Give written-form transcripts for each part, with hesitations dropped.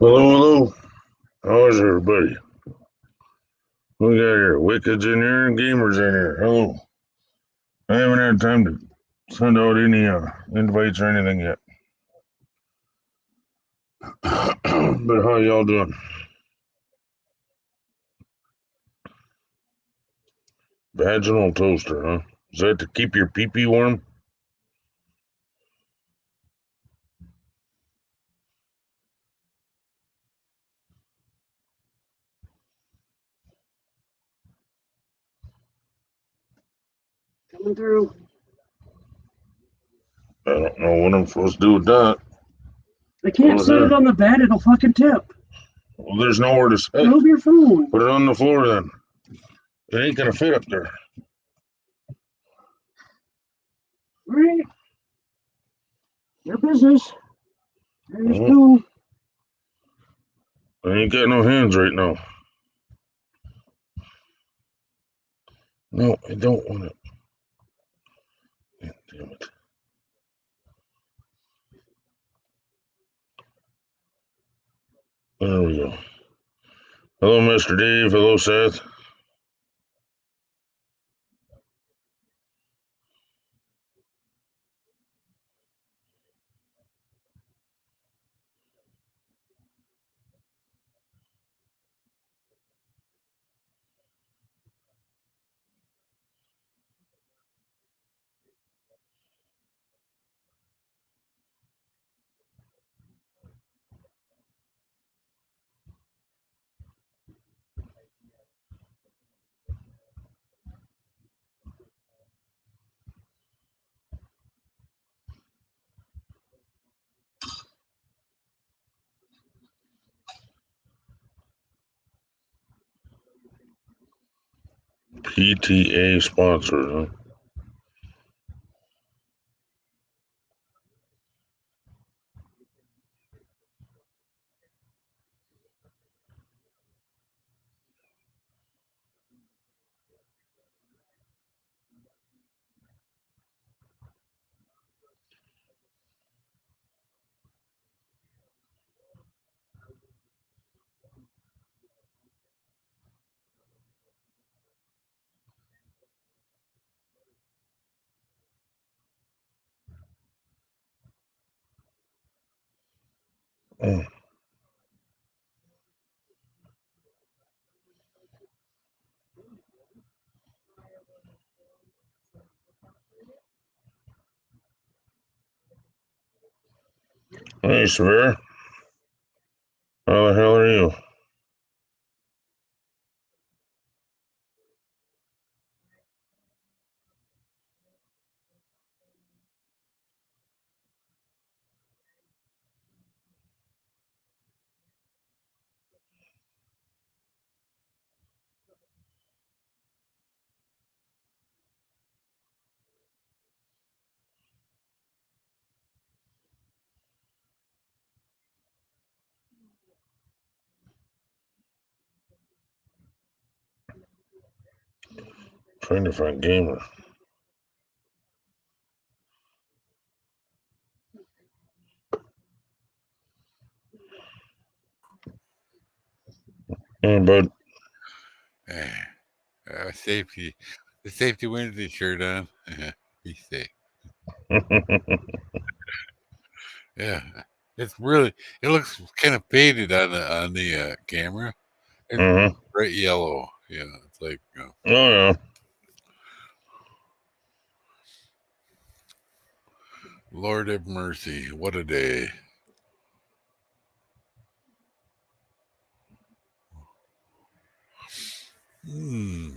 Hello. How is everybody? We got here Wickeds in here and Gamers in here. Hello. I haven't had time to send out any invites or anything yet. But how y'all doing? Vaginal toaster, huh? Is that to keep your pee-pee warm? Coming through. I don't know what I'm supposed to do with that. I can't set it on the bed, it'll fucking tip. Well, there's nowhere to set it. Move your phone. Put it on the floor then. It ain't gonna fit up there. Right. Your business. There's two. I ain't got no hands right now. No, I don't want it. Damn it. There we go. Hello, Mr. Dave. Hello, Seth. PTA sponsor, huh? Oh. Hey, Severe. How the hell are you? Trying to find gamer. Hey, bud. Safety. The Safety Wednesday shirt on. Be safe. Yeah. It's really. It looks kind of faded on the camera. It's Mm-hmm. bright yellow. Yeah. It's like. Oh, yeah. Lord have mercy. What a day. Hmm.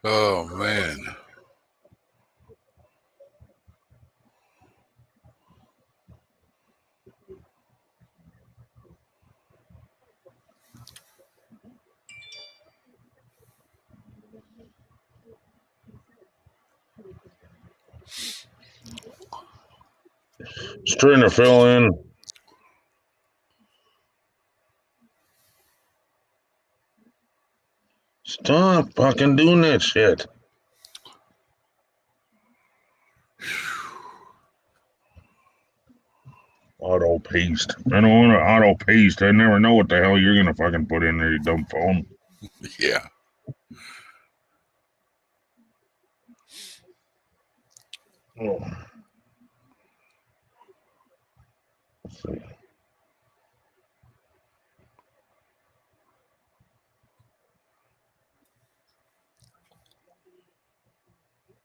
Oh man. Just trying to fill in. Stop fucking doing that shit. Auto paste. I don't want to auto paste. I never know what the hell you're gonna fucking put in there, you dumb phone. Yeah. Oh. Let's see.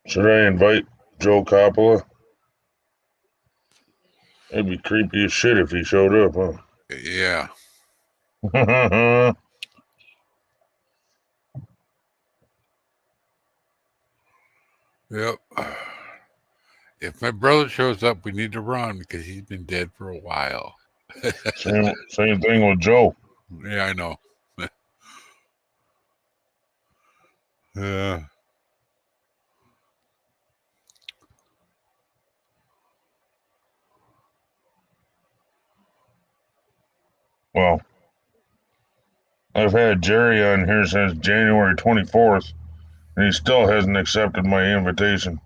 Should I invite Joe Coppola? It'd be creepy as shit if he showed up, huh? Yeah. Yep. If my brother shows up, we need to run because he's been dead for a while. same thing with Joe. Yeah, I know. Yeah. Well, I've had Jerry on here since January 24th, and he still hasn't accepted my invitation.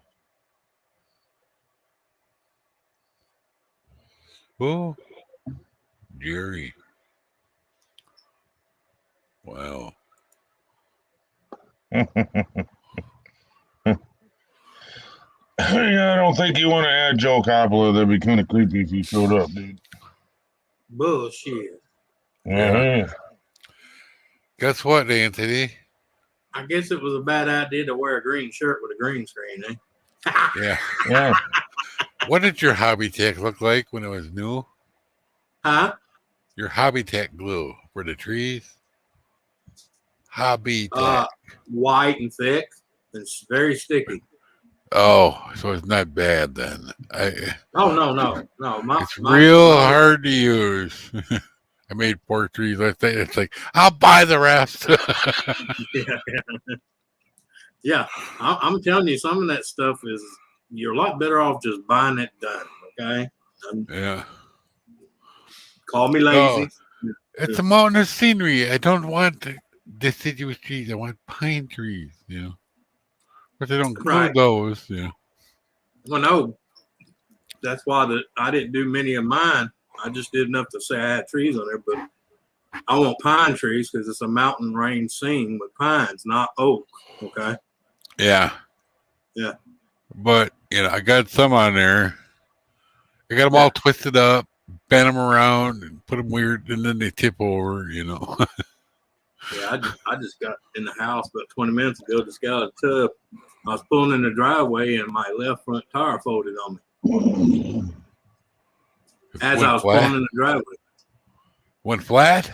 Who? Jerry. Wow. Yeah, I don't think you want to add Joe Coppola. That'd be kind of creepy if he showed up, dude. Bullshit. Yeah. Guess what, Anthony? I guess it was a bad idea to wear a green shirt with a green screen, eh? Yeah. Yeah. What did your hobby tech look like when it was new? Huh? Your hobby tech glue for the trees? Hobby tech. White and thick. It's very sticky. Oh, so it's not bad then. Oh no. It's real hard to use. I made 4 trees. It's like I'll buy the rest. Yeah. I'm telling you, some of that stuff is you're a lot better off just buying it done. Okay. Yeah. Call me lazy. It's a mountain of scenery. I don't want deciduous trees. I want pine trees. But they don't grow those. Well, no. That's why I didn't do many of mine. I just did enough to say I had trees on there, but I want pine trees because it's a mountain range scene with pines, not oak. Okay. Yeah. Yeah. But I got some on there. I got them all twisted up, bend them around and put them weird, and then they tip over. Yeah, I just got in the house about 20 minutes ago. Just got out of the tub. I was pulling in the driveway, and my left front tire folded on me as I was pulling in the driveway. Went flat?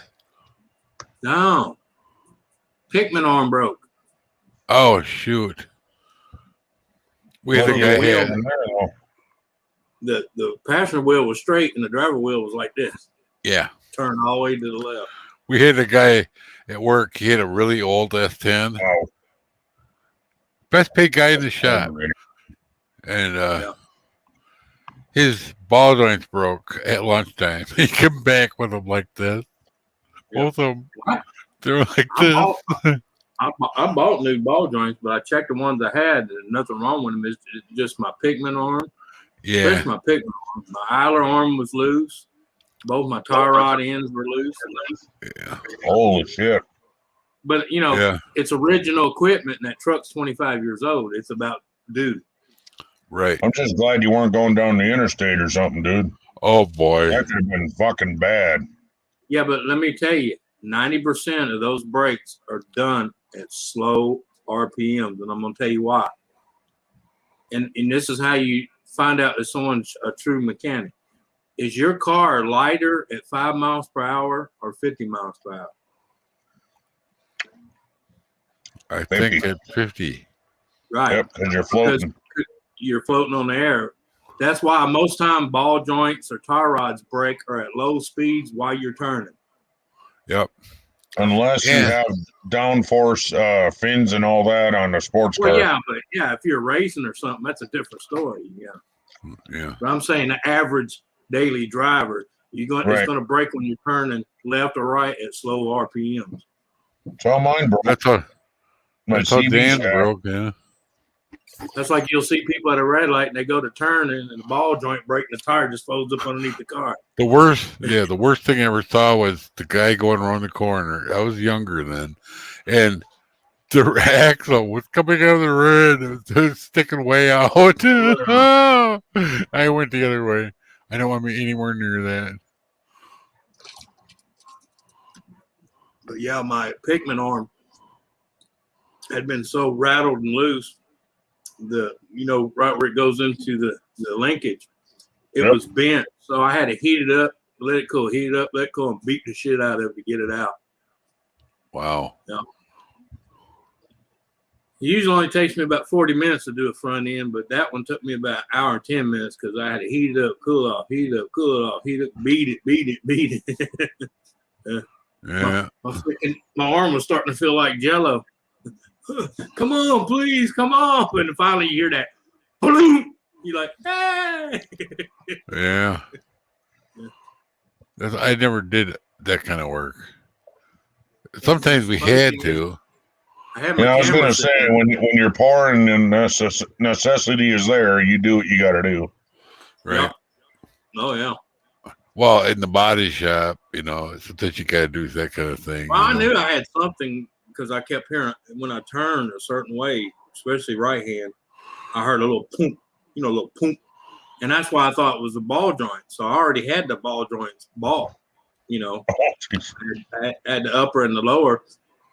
No, Pickman arm broke. Oh shoot! We had a guy here. The passenger wheel was straight, and the driver wheel was like this. Yeah, turned all the way to the left. We had a guy at work. He had a really old S10. Wow. Best paid guy in the shop, and his ball joints broke at lunchtime. He came back with them like this. Both of them, they were like this. I bought new ball joints, but I checked the ones I had. There's nothing wrong with them. It's just my Pickman arm. Yeah. Especially my Pickman arm. My Eiler arm was loose. Both my tie rod ends were loose. Yeah. Holy shit. But, it's original equipment, and that truck's 25 years old. It's about due. Right. I'm just glad you weren't going down the interstate or something, dude. Oh, boy. That could have been fucking bad. Yeah, but let me tell you, 90% of those brakes are done at slow RPMs, and I'm going to tell you why. And this is how you find out that someone's a true mechanic. Is your car lighter at 5 miles per hour or 50 miles per hour? I think at 50. Right. Yep, because you're floating. Because you're floating on the air. That's why most time ball joints or tie rods break are at low speeds while you're turning. Yep. Unless you have downforce fins and all that on a sports car. Well, if you're racing or something, that's a different story. Yeah. Yeah. But I'm saying the average daily driver, it's going to break when you're turning left or right at slow RPMs. That's how mine broke. That's how Dan broke, yeah. That's like you'll see people at a red light and they go to turn and the ball joint break and the tire just folds up underneath the car. The worst thing I ever saw was the guy going around the corner. I was younger then, and the axle was coming out of the red. It was sticking way out. I went the other way. I don't want to be anywhere near that. But yeah, my Pickman arm had been so rattled and loose. Right where it goes into the linkage, it was bent. So I had to heat it up, let it cool, heat it up, let it cool, and beat the shit out of it to get it out. Wow. Yeah. It usually only takes me about 40 minutes to do a front end, but that one took me about an hour and 10 minutes because I had to heat it up, cool off, heat it up, cool off, heat it, beat it. Yeah. My arm was starting to feel like Jello. Come on, please, come on. And finally you hear that. You're like, hey. Yeah. I never did that kind of work. Sometimes we had to. I was going to say, when you're pouring and necessity is there, you do what you got to do. Right. Yeah. Oh, yeah. Well, in the body shop, sometimes you got to do that kind of thing. Well, I knew I had something because I kept hearing when I turned a certain way, especially right hand, I heard a little poop, a little poop. And that's why I thought it was a ball joint. So I already had the ball joints ball, I had the upper and the lower.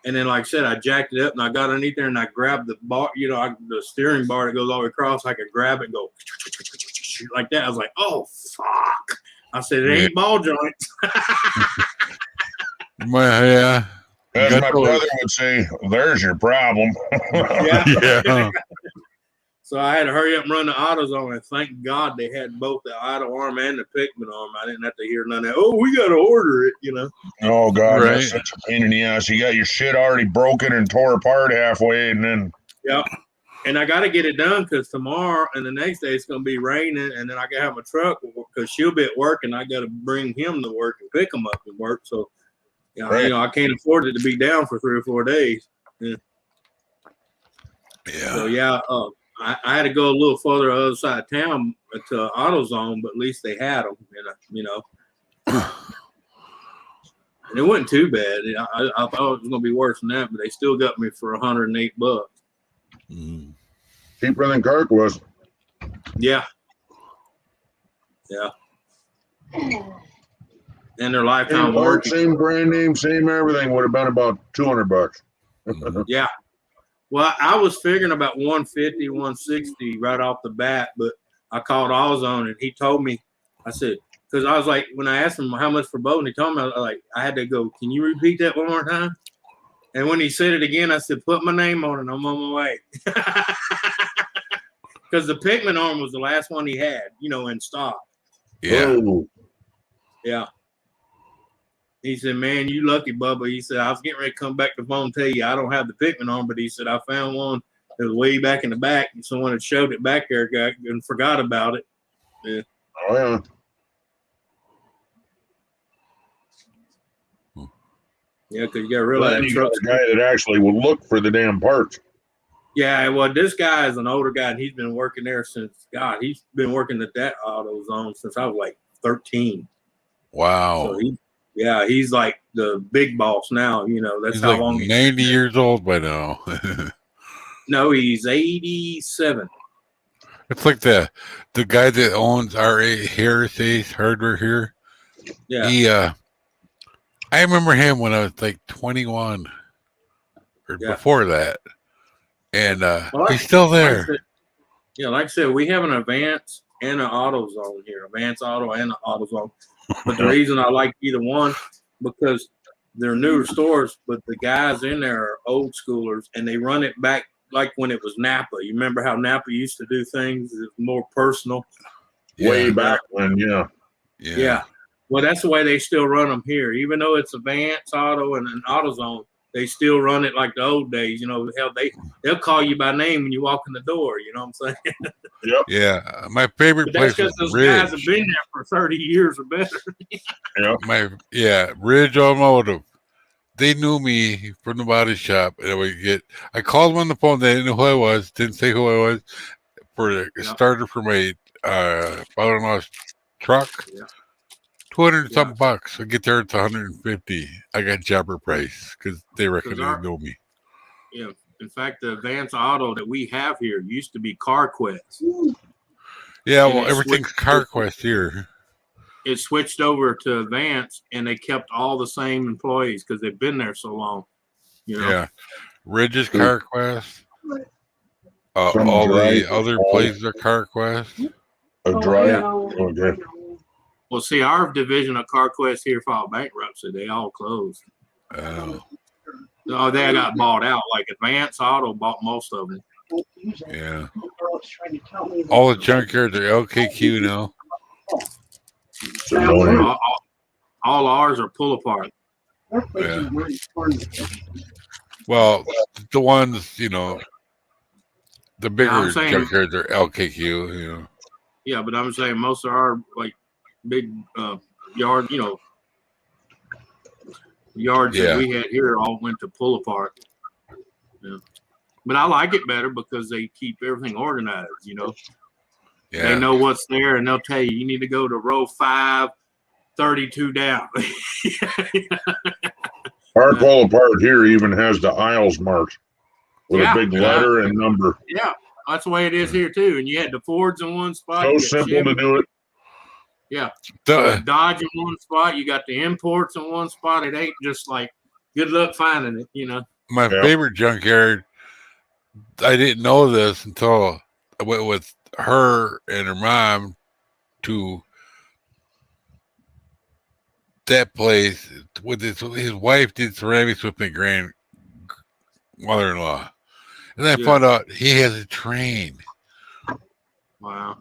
And then, like I said, I jacked it up and I got underneath there and I grabbed the bar, the steering bar that goes all the way across. I could grab it and go like that. I was like, oh, fuck. I said, it ain't ball joints. Yeah. As my brother would say, there's your problem. Yeah. So I had to hurry up and run the AutoZone, and thank God they had both the auto arm and the Pickman arm. I didn't have to hear none of that. Oh, we got to order it, Oh, God, that's such a pain in the ass. You got your shit already broken and tore apart halfway, and then... Yeah, and I got to get it done because tomorrow and the next day it's going to be raining, and then I got to have my truck because she'll be at work, and I got to bring him to work and pick him up and work. So, I can't afford it to be down for 3 or 4 days. Yeah. So, I had to go a little further the other side of town to AutoZone, but at least they had them, And it wasn't too bad. I thought it was going to be worse than that, but they still got me for $108. Mm. Cheaper than Kirk was. Yeah. Yeah. And their lifetime warranty. Same brand name, same everything would have been about $200. Yeah. Well, I was figuring about 150, 160 right off the bat, but I called AutoZone and he told me, I said, because I was like, when I asked him how much for both, and he told me, I had to go, can you repeat that one more time? And when he said it again, I said, put my name on it. I'm on my way. Because the Pikmin arm was the last one he had, in stock. Yeah. Oh. Yeah. He said, man, you lucky, Bubba. He said, I was getting ready to come back to the phone and tell you I don't have the Pikmin arm, but he said, I found one that was way back in the back, and someone had showed it back there and forgot about it. Yeah. Oh, yeah. Yeah, because you got to realize you got a guy that actually will look for the damn parts. Yeah, well, this guy is an older guy, and he's been working there since, he's been working at that AutoZone since I was like 13. Wow. So he's like the big boss now. That's He's how like long 90 years old by now. No, he's 87. It's like the guy that owns R.A. Harris Ace Hardware here. Yeah. He, I remember him when I was like 21 or before that. And he's still there. Like I said, we have an Advance and an AutoZone here, Advance Auto and an AutoZone. But the reason I like either one, because they're newer stores, but the guys in there are old schoolers, and they run it back like when it was Napa. You remember how Napa used to do things? It was more personal. Way back when, Yeah. Well, that's the way they still run them here. Even though it's Advance Auto and an AutoZone, they still run it like the old days. Hell, they'll call you by name when you walk in the door. You know what I'm saying? Yep. Yeah. My favorite place was those Ridge. guys have been there for 30 years or better. Ridge Automotive. They knew me from the body shop. And I called them on the phone. They didn't know who I was. Didn't say who I was. For a starter for my father-in-law's truck. Yeah. 200 something bucks. I get there, it's 150. I got jobber price because they reckon they know me. Yeah. In fact, the Advance Auto that we have here used to be CarQuest. Yeah, well, everything's CarQuest here. It switched over to Advance, and they kept all the same employees because they've been there so long. Yeah. Ridge's CarQuest. All the other places are CarQuest. Okay. Well, see, our division of CarQuest here filed bankruptcy. They all closed. Oh. Oh, they got bought out. Like Advance Auto bought most of them. Yeah. All the junkyards are LKQ now. All ours are pull apart. Yeah. Well, the ones, the bigger junkyards are LKQ, Yeah, but I'm saying most of our big yard, yards that we had here all went to pull apart. Yeah. But I like it better because they keep everything organized, Yeah. They know what's there, and they'll tell you need to go to row 5, 32 down. Our pull apart here even has the aisles marked with a big letter and number. Yeah, that's the way it is here too. And you had the Fords in one spot. So simple to do it. Yeah. Dodge in one spot. You got the imports in one spot. It ain't just like good luck finding it, My favorite junkyard, I didn't know this until I went with her and her mom to that place with his wife did ceramics with my grandmother-in-law. And I found out he has a train. Wow.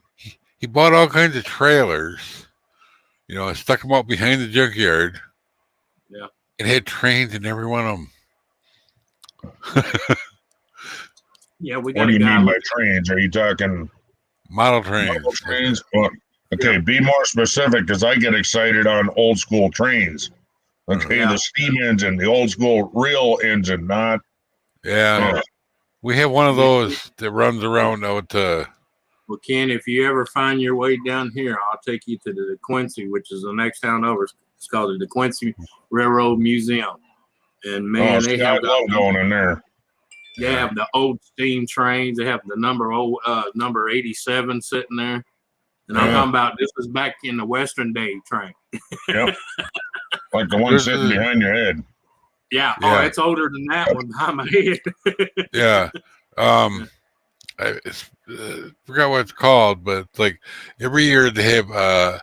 He bought all kinds of trailers, stuck them out behind the junkyard. Yeah. And had trains in every one of them. We got what do you mean by trains? Are you talking model trains? Model trains? Well, okay, be more specific because I get excited on old school trains. Okay, the steam engine, the old school real engine, not. Yeah. We have one of those that runs around out. Well, Ken, if you ever find your way down here, I'll take you to the DeQuincy, which is the next town over. It's called the DeQuincy Railroad Museum. And man, they have going in there. They have the old steam trains. They have the number 87 sitting there. And I'm talking about this was back in the Western day train. Yep. Like the one sitting behind your head. Yeah. Oh, it's older than that one behind my head. Yeah. I forgot what it's called, but it's like every year they have a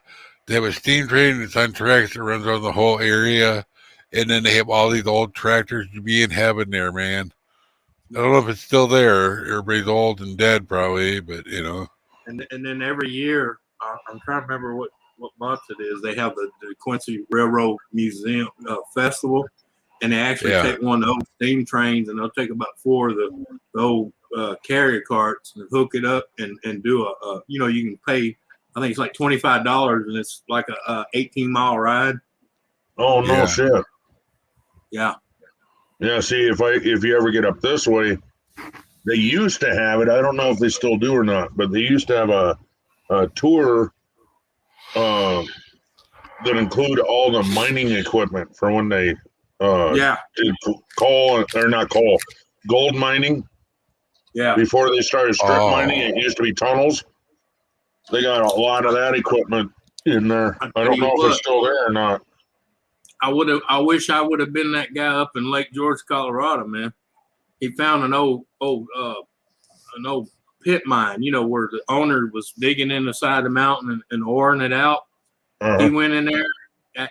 steam train that's on tracks that runs around the whole area, and then they have all these old tractors to be in heaven there, man. I don't know if it's still there. Everybody's old and dead, probably, but you know. And then every year, I'm trying to remember what month it is. They have the Quincy Railroad Museum Festival, and they actually take one of those steam trains, and they'll take about 4 of the old carrier carts and hook it up and do a you know, you can pay. I think it's like $25, and it's like a 18-mile ride. Oh no shit! Yeah. Yeah. See, if you ever get up this way, they used to have it. I don't know if they still do or not, but they used to have a tour that include all the mining equipment for when they did gold mining. Yeah. Before they started strip mining, it used to be tunnels. They got a lot of that equipment in there. I don't know if it's still there or not. I wish I would have been that guy up in Lake George, Colorado, man. He found an old pit mine, you know, where the owner was digging in the side of the mountain and oring it out. He went in there,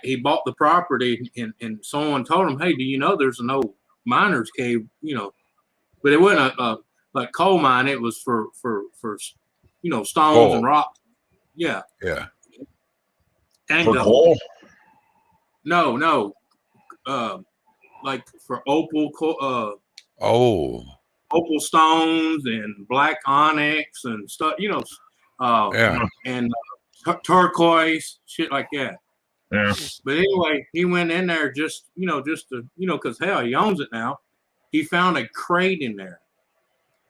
he bought the property, and someone told him, "Hey, do you know there's an old miner's cave?" You know, but it wasn't a like coal mine. It was for you know, stones and rocks. Yeah. Yeah. And for coal? No. Like for opal stones and black onyx and stuff, you know, and turquoise, shit like that. Yeah. But anyway, he went in there just to, you know, because hell, he owns it now. He found a crate in there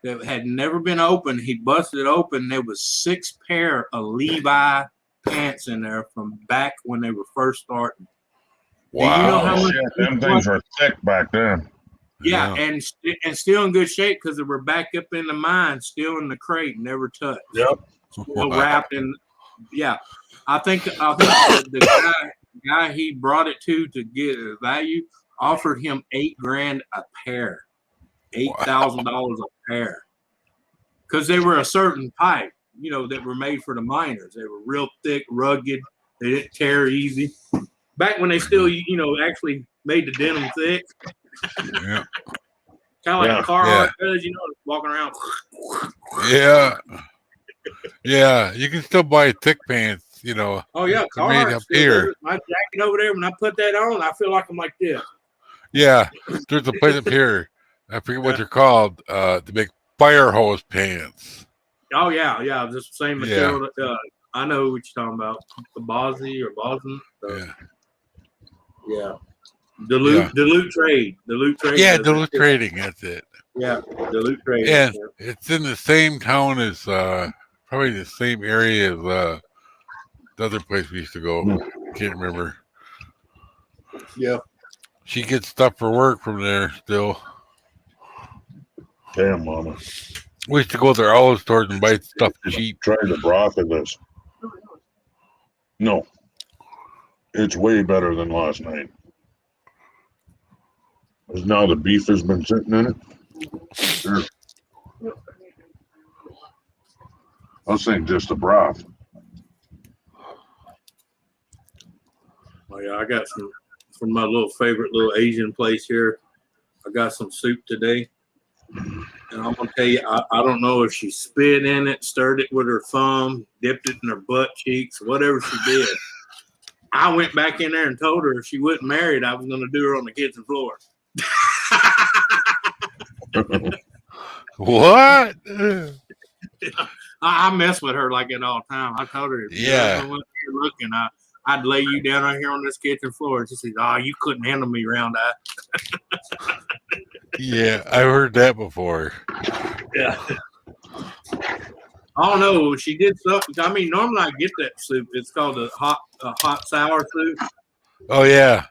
that had never been opened. He busted it open. There was 6 pair of Levi pants in there from back when they were first starting. Wow. Do you know how much them things were thick back then. Yeah, and still in good shape because they were back up in the mine, still in the crate, never touched. Yep. Still wrapped in. Yeah, I think the guy he brought it to get a value offered him $8,000 a pair, $8,000 a pair, because they were a certain type, you know, that were made for the miners. They were real thick, rugged. They didn't tear easy. Back when they still, you know, actually made the denim thick. Yeah. Kind of like a car does, you know, walking around. Yeah. Yeah. You can still buy thick pants, you know. Oh, yeah. Made up here. My jacket over there, when I put that on, I feel like I'm like this. Yeah. There's a place up here. I forget what they're called. To make fire hose pants. Oh, yeah. Yeah. Just the same material. I know what you're talking about. The Bosny or Boston. Yeah. Duluth Trade. Yeah, Duluth Trading. That's it. Yeah, Duluth Trading. And it's in the same town as probably the same area as the other place we used to go. Can't remember. Yeah. She gets stuff for work from there still. Damn, mama. We used to go to their olive stores and buy stuff cheap. Try the broth of this. No. It's way better than last night. Because now the beef has been sitting in it. Sure. I was thinking just the broth. Oh, yeah, I got some from my little favorite little Asian place here. I got some soup today. And I'm going to tell you, I don't know if she spit in it, stirred it with her thumb, dipped it in her butt cheeks, whatever she did. I went back in there and told her if she wasn't married, I was going to do her on the kitchen floor. What? I mess with her like that all the time. I told her, if you're looking, I'd lay you down right here on this kitchen floor. She said, "Oh, you couldn't handle me, round eye." Yeah, I've heard that before. Yeah. I don't know. She did something. I mean, normally I get that soup. It's called a hot sour soup. Oh yeah.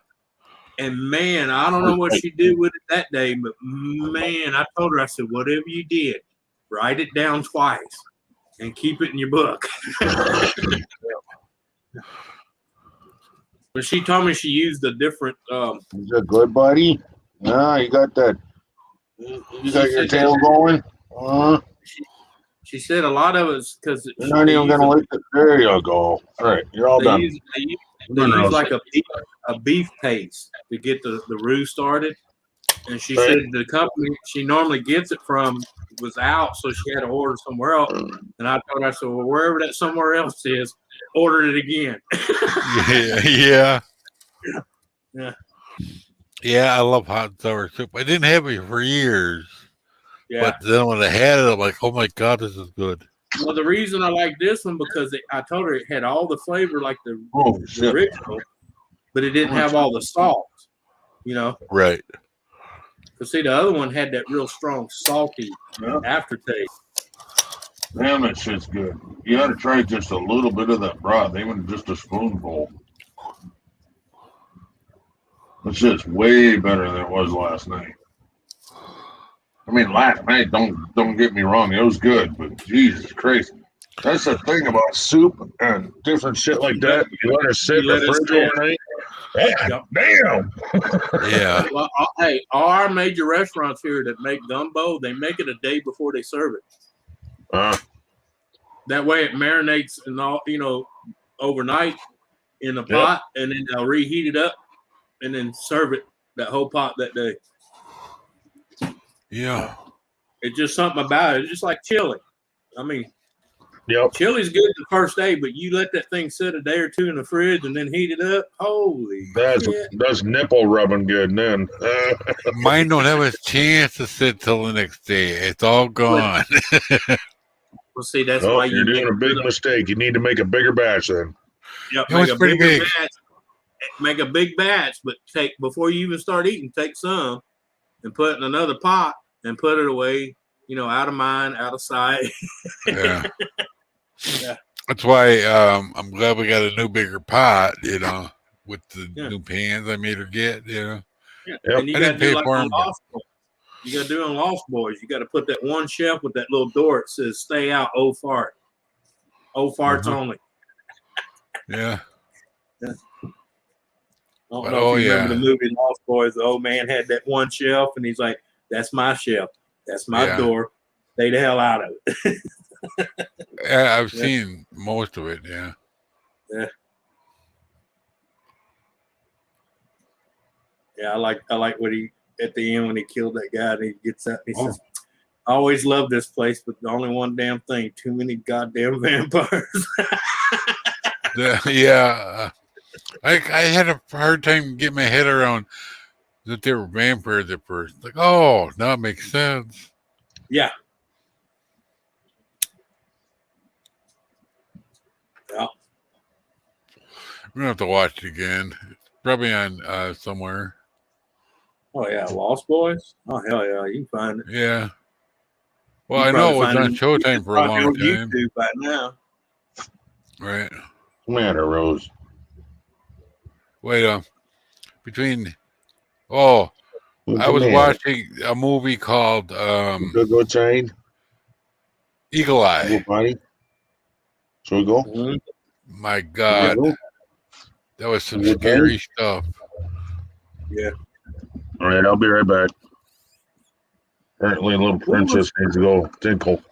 And man, I don't know what she did with it that day, but man, I told her, I said, whatever you did, write it down twice and keep it in your book. But she told me she used a different. Is that good, buddy? Yeah, you got that. You got your tail going. She said a lot of it's because You're not even gonna lick it. There you go. All right, you're all done. They use like a beef paste to get the roux started. And she said the company she normally gets it from was out, so she had to order somewhere else. And I told her, I said, well, wherever that somewhere else is, order it again. Yeah, I love hot and sour soup. I didn't have it for years. Yeah. But then when I had it, I'm like, oh my God, this is good. Well, the reason I like this one because I told her it had all the flavor like the original, but it didn't have all the salt, you know? Right. Because see, the other one had that real strong salty aftertaste. Damn, that shit's good. You ought to try just a little bit of that broth, even just a spoonful. That shit's way better than it was last night. I mean, last night, don't get me wrong, it was good, but Jesus Christ. That's the thing about soup and different shit like that. You let it sit in the fridge overnight. Damn. Yeah. Well, hey, all our major restaurants here that make gumbo, they make it a day before they serve it. That way it marinates and all, overnight in a pot, and then they'll reheat it up and then serve it that whole pot that day. Yeah. It's just something about it. It's just like chili. I mean, chili's good the first day, but you let that thing sit a day or two in the fridge and then heat it up. Holy shit. That's nipple rubbing good then. Mine don't have a chance to sit till the next day. It's all gone. Well, see, that's why you're doing a big mistake. You need to make a bigger batch then. Yep, make a pretty big batch. Make a big batch, but before you even start eating, take some and put it in another pot and put it away, out of mind, out of sight. Yeah. That's why I'm glad we got a new bigger pot, with the new pans I made her get, Yeah. And you got to do like on Lost Boys. You got to do on Lost Boys. You got to put that one shelf with that little door. It says "Stay out, old fart." Old farts only. Yeah. I don't know if you remember the movie Lost Boys. The old man had that one shelf, and he's like, "That's my shelf. That's my door. Stay the hell out of it." Yeah, I've seen most of it. Yeah. Yeah. Yeah, I like what he at the end when he killed that guy. And he gets up. And he says, "I always loved this place, but the only one damn thing: too many goddamn vampires." Yeah. I had a hard time getting my head around that they were vampires at first. Like, oh, now it makes sense. Yeah. Yeah. We're gonna have to watch it again. It's probably on somewhere. Oh yeah, Lost Boys. Oh hell yeah, you can find it. Yeah. Well, I know it was on Showtime for a long time. YouTube by now. Right. Matter, Rose. Wait, I was watching a movie called Go Chain. Eagle Eye. Shall we go? Mm-hmm. My God. That was some scary stuff. Yeah. All right, I'll be right back. Apparently, little princess needs to go tinkle.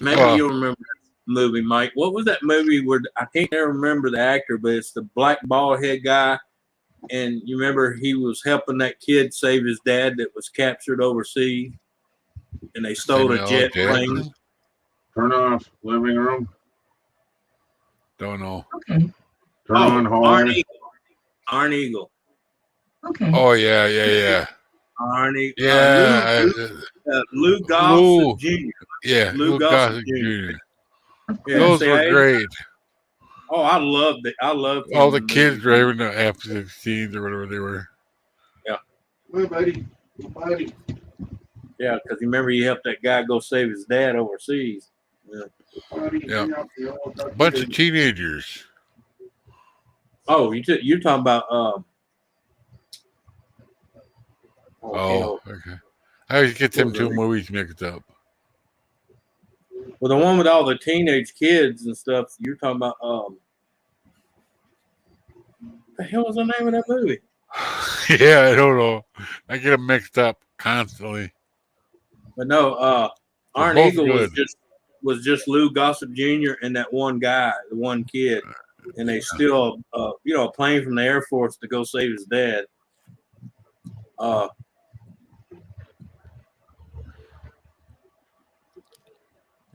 Maybe you'll remember that movie, Mike. What was that movie where I can't remember the actor, but it's the black bald head guy. And you remember he was helping that kid save his dad that was captured overseas, and they stole a jet plane. Turn off living room. Don't know. Okay. Turn on home. Arn Eagle. Okay. Oh yeah. Arn Eagle. Yeah. Lou Gossett Jr. Yeah. Lou Gossett Jr. Yeah, those were great. Oh, I loved it. I loved all the kids driving the F-16s or whatever they were. Yeah. Hey, buddy. Yeah, because remember he helped that guy go save his dad overseas. Yeah. Bunch of teenagers. Oh, you're talking about okay. I always get them two movies mixed up. Well, the one with all the teenage kids and stuff, you're talking about the hell was the name of that movie? Yeah, I don't know. I get them mixed up constantly. But no, They're Iron both Eagle good. was just Lou Gossett Jr. and that one guy, the one kid, and they steal a plane from the Air Force to go save his dad.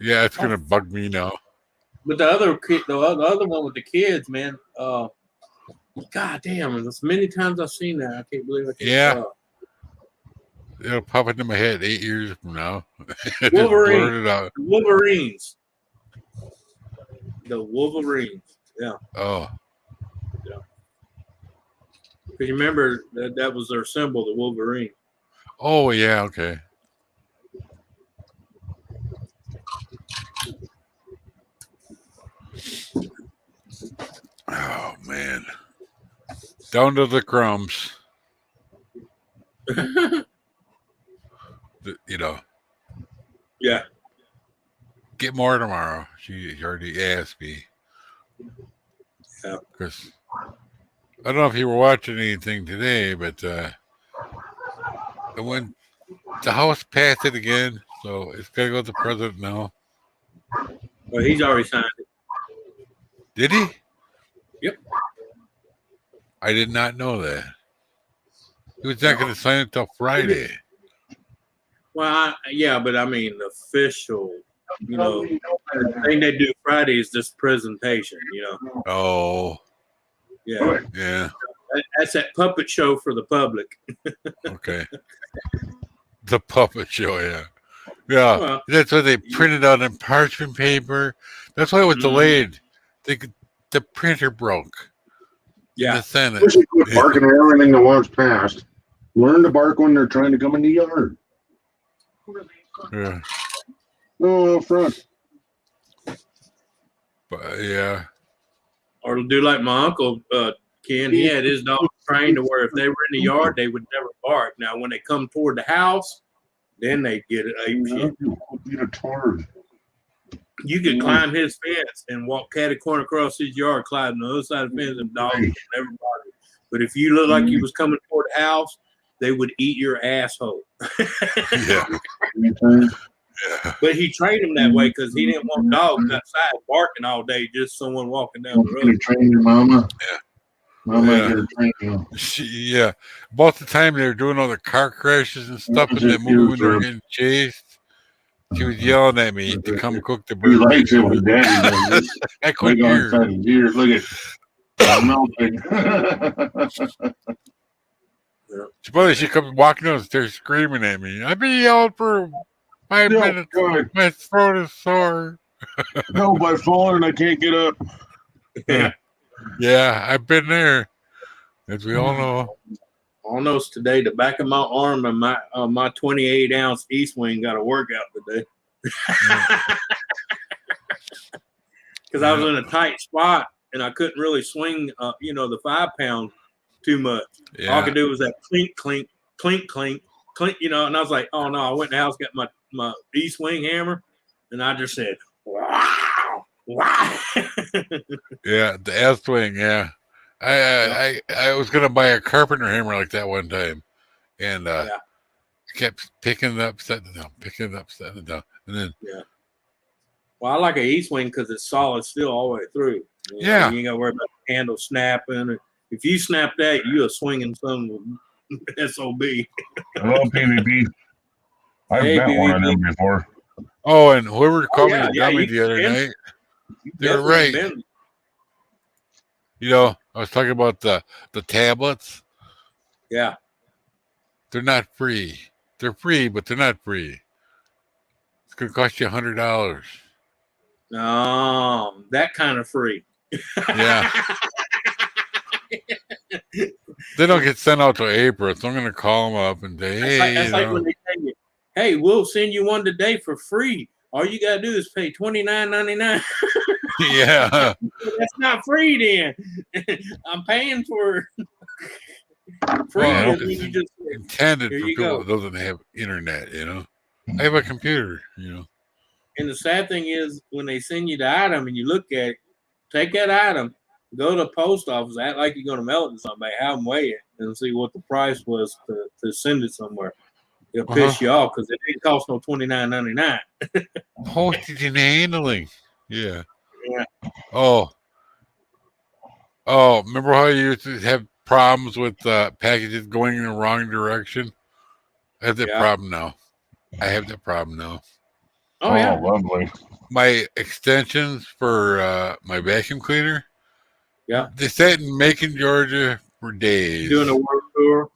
Yeah, it's gonna bug me now. But the other one with the kids, man. God damn! There's many times I've seen that. I can't believe I can't. Yeah. It'll pop into my head 8 years from now. Wolverine. Just blurt it out. The Wolverines. Yeah. Oh. Yeah. Because you remember that was their symbol, the Wolverine. Oh yeah. Okay. Oh man. Down to the crumbs. Yeah. Get more tomorrow. She already asked me. Yeah. Because I don't know if you were watching anything today, but when the House passed it again, so it's got to go to the president now. Well, he's already signed it. Did he? Yep. I did not know that. He was not going to sign it till Friday. Well, yeah, but I mean, the official, the thing they do Friday is this presentation, Oh. Yeah. Yeah. That's that puppet show for the public. Okay. The puppet show, yeah. Yeah. Well, that's why they printed out in parchment paper. That's why it was delayed. The printer broke. Yeah. In the Senate. They should quit barking at everything that wants passed. Learn to bark when they're trying to come in the yard. Yeah. No, up front. But, yeah. Or do like my uncle, Ken. He had his dog trained to where if they were in the yard, they would never bark. Now, when they come toward the house, then they get it. You could climb his fence and walk catty corner across his yard, climb the other side of the fence, and dogs would never bother you. But if you look like you was coming toward the house, they would eat your asshole. Yeah. But he trained them that way because he didn't want dogs outside barking all day, just someone walking down the road. Train your mama. Yeah. Mama train you. Yeah. About the time they were doing all the car crashes and stuff in that movie when they were getting chased, she was yelling at me to come cook the burgers. He likes it when Daddy does this. I couldn't hear. Look at I'm melting. Supposedly she comes walking downstairs screaming at me. I've been yelling for 5 minutes. God. My throat is sore. No, by falling, I can't get up. Yeah, I've been there, as we all know. Almost today, the back of my arm and my 28-ounce East Wing got a workout today. Because I was in a tight spot and I couldn't really swing, the 5 pound too much. Yeah. All I could do was that clink, clink, clink, clink, clink, and I was like, oh no, I went in the house, got my East Wing hammer, and I just said, wow, wow. Yeah, the East Wing, yeah. I was gonna buy a carpenter hammer like that one time, and I kept picking it up, setting it down, picking it up, setting it down, and then Well, I like an East Wing because it's solid steel all the way through. You ain't gotta worry about the handle snapping. If you snap that, you're swinging some SOB. Hello, PvP. I've got one of them before. Oh, and whoever called me a dummy the other night, they're right. I was talking about the tablets. Yeah. They're not free. They're free, but they're not free. It's going to cost you $100. No, that kind of free. Yeah. They don't get sent out to April, so I'm going to call them up and say, hey, that's like when they tell you, hey, we'll send you one today for free. All you got to do is pay $29.99. Yeah. That's not free then. I'm paying for free. Well, you just intended for people that doesn't have internet, I have a computer, And the sad thing is when they send you the item and you look at it, take that item, Go to the post office, act like you're going to mail it to somebody, have them weigh it, and see what the price was to send it somewhere. It'll piss you off because it didn't cost no $29.99. Postage and handling. Yeah. Yeah. Oh, remember how you used to have problems with packages going in the wrong direction? I have that problem now. Oh, yeah. Lovely. My extensions for my vacuum cleaner. Yeah. They sat in Macon, Georgia for days. Doing a world tour.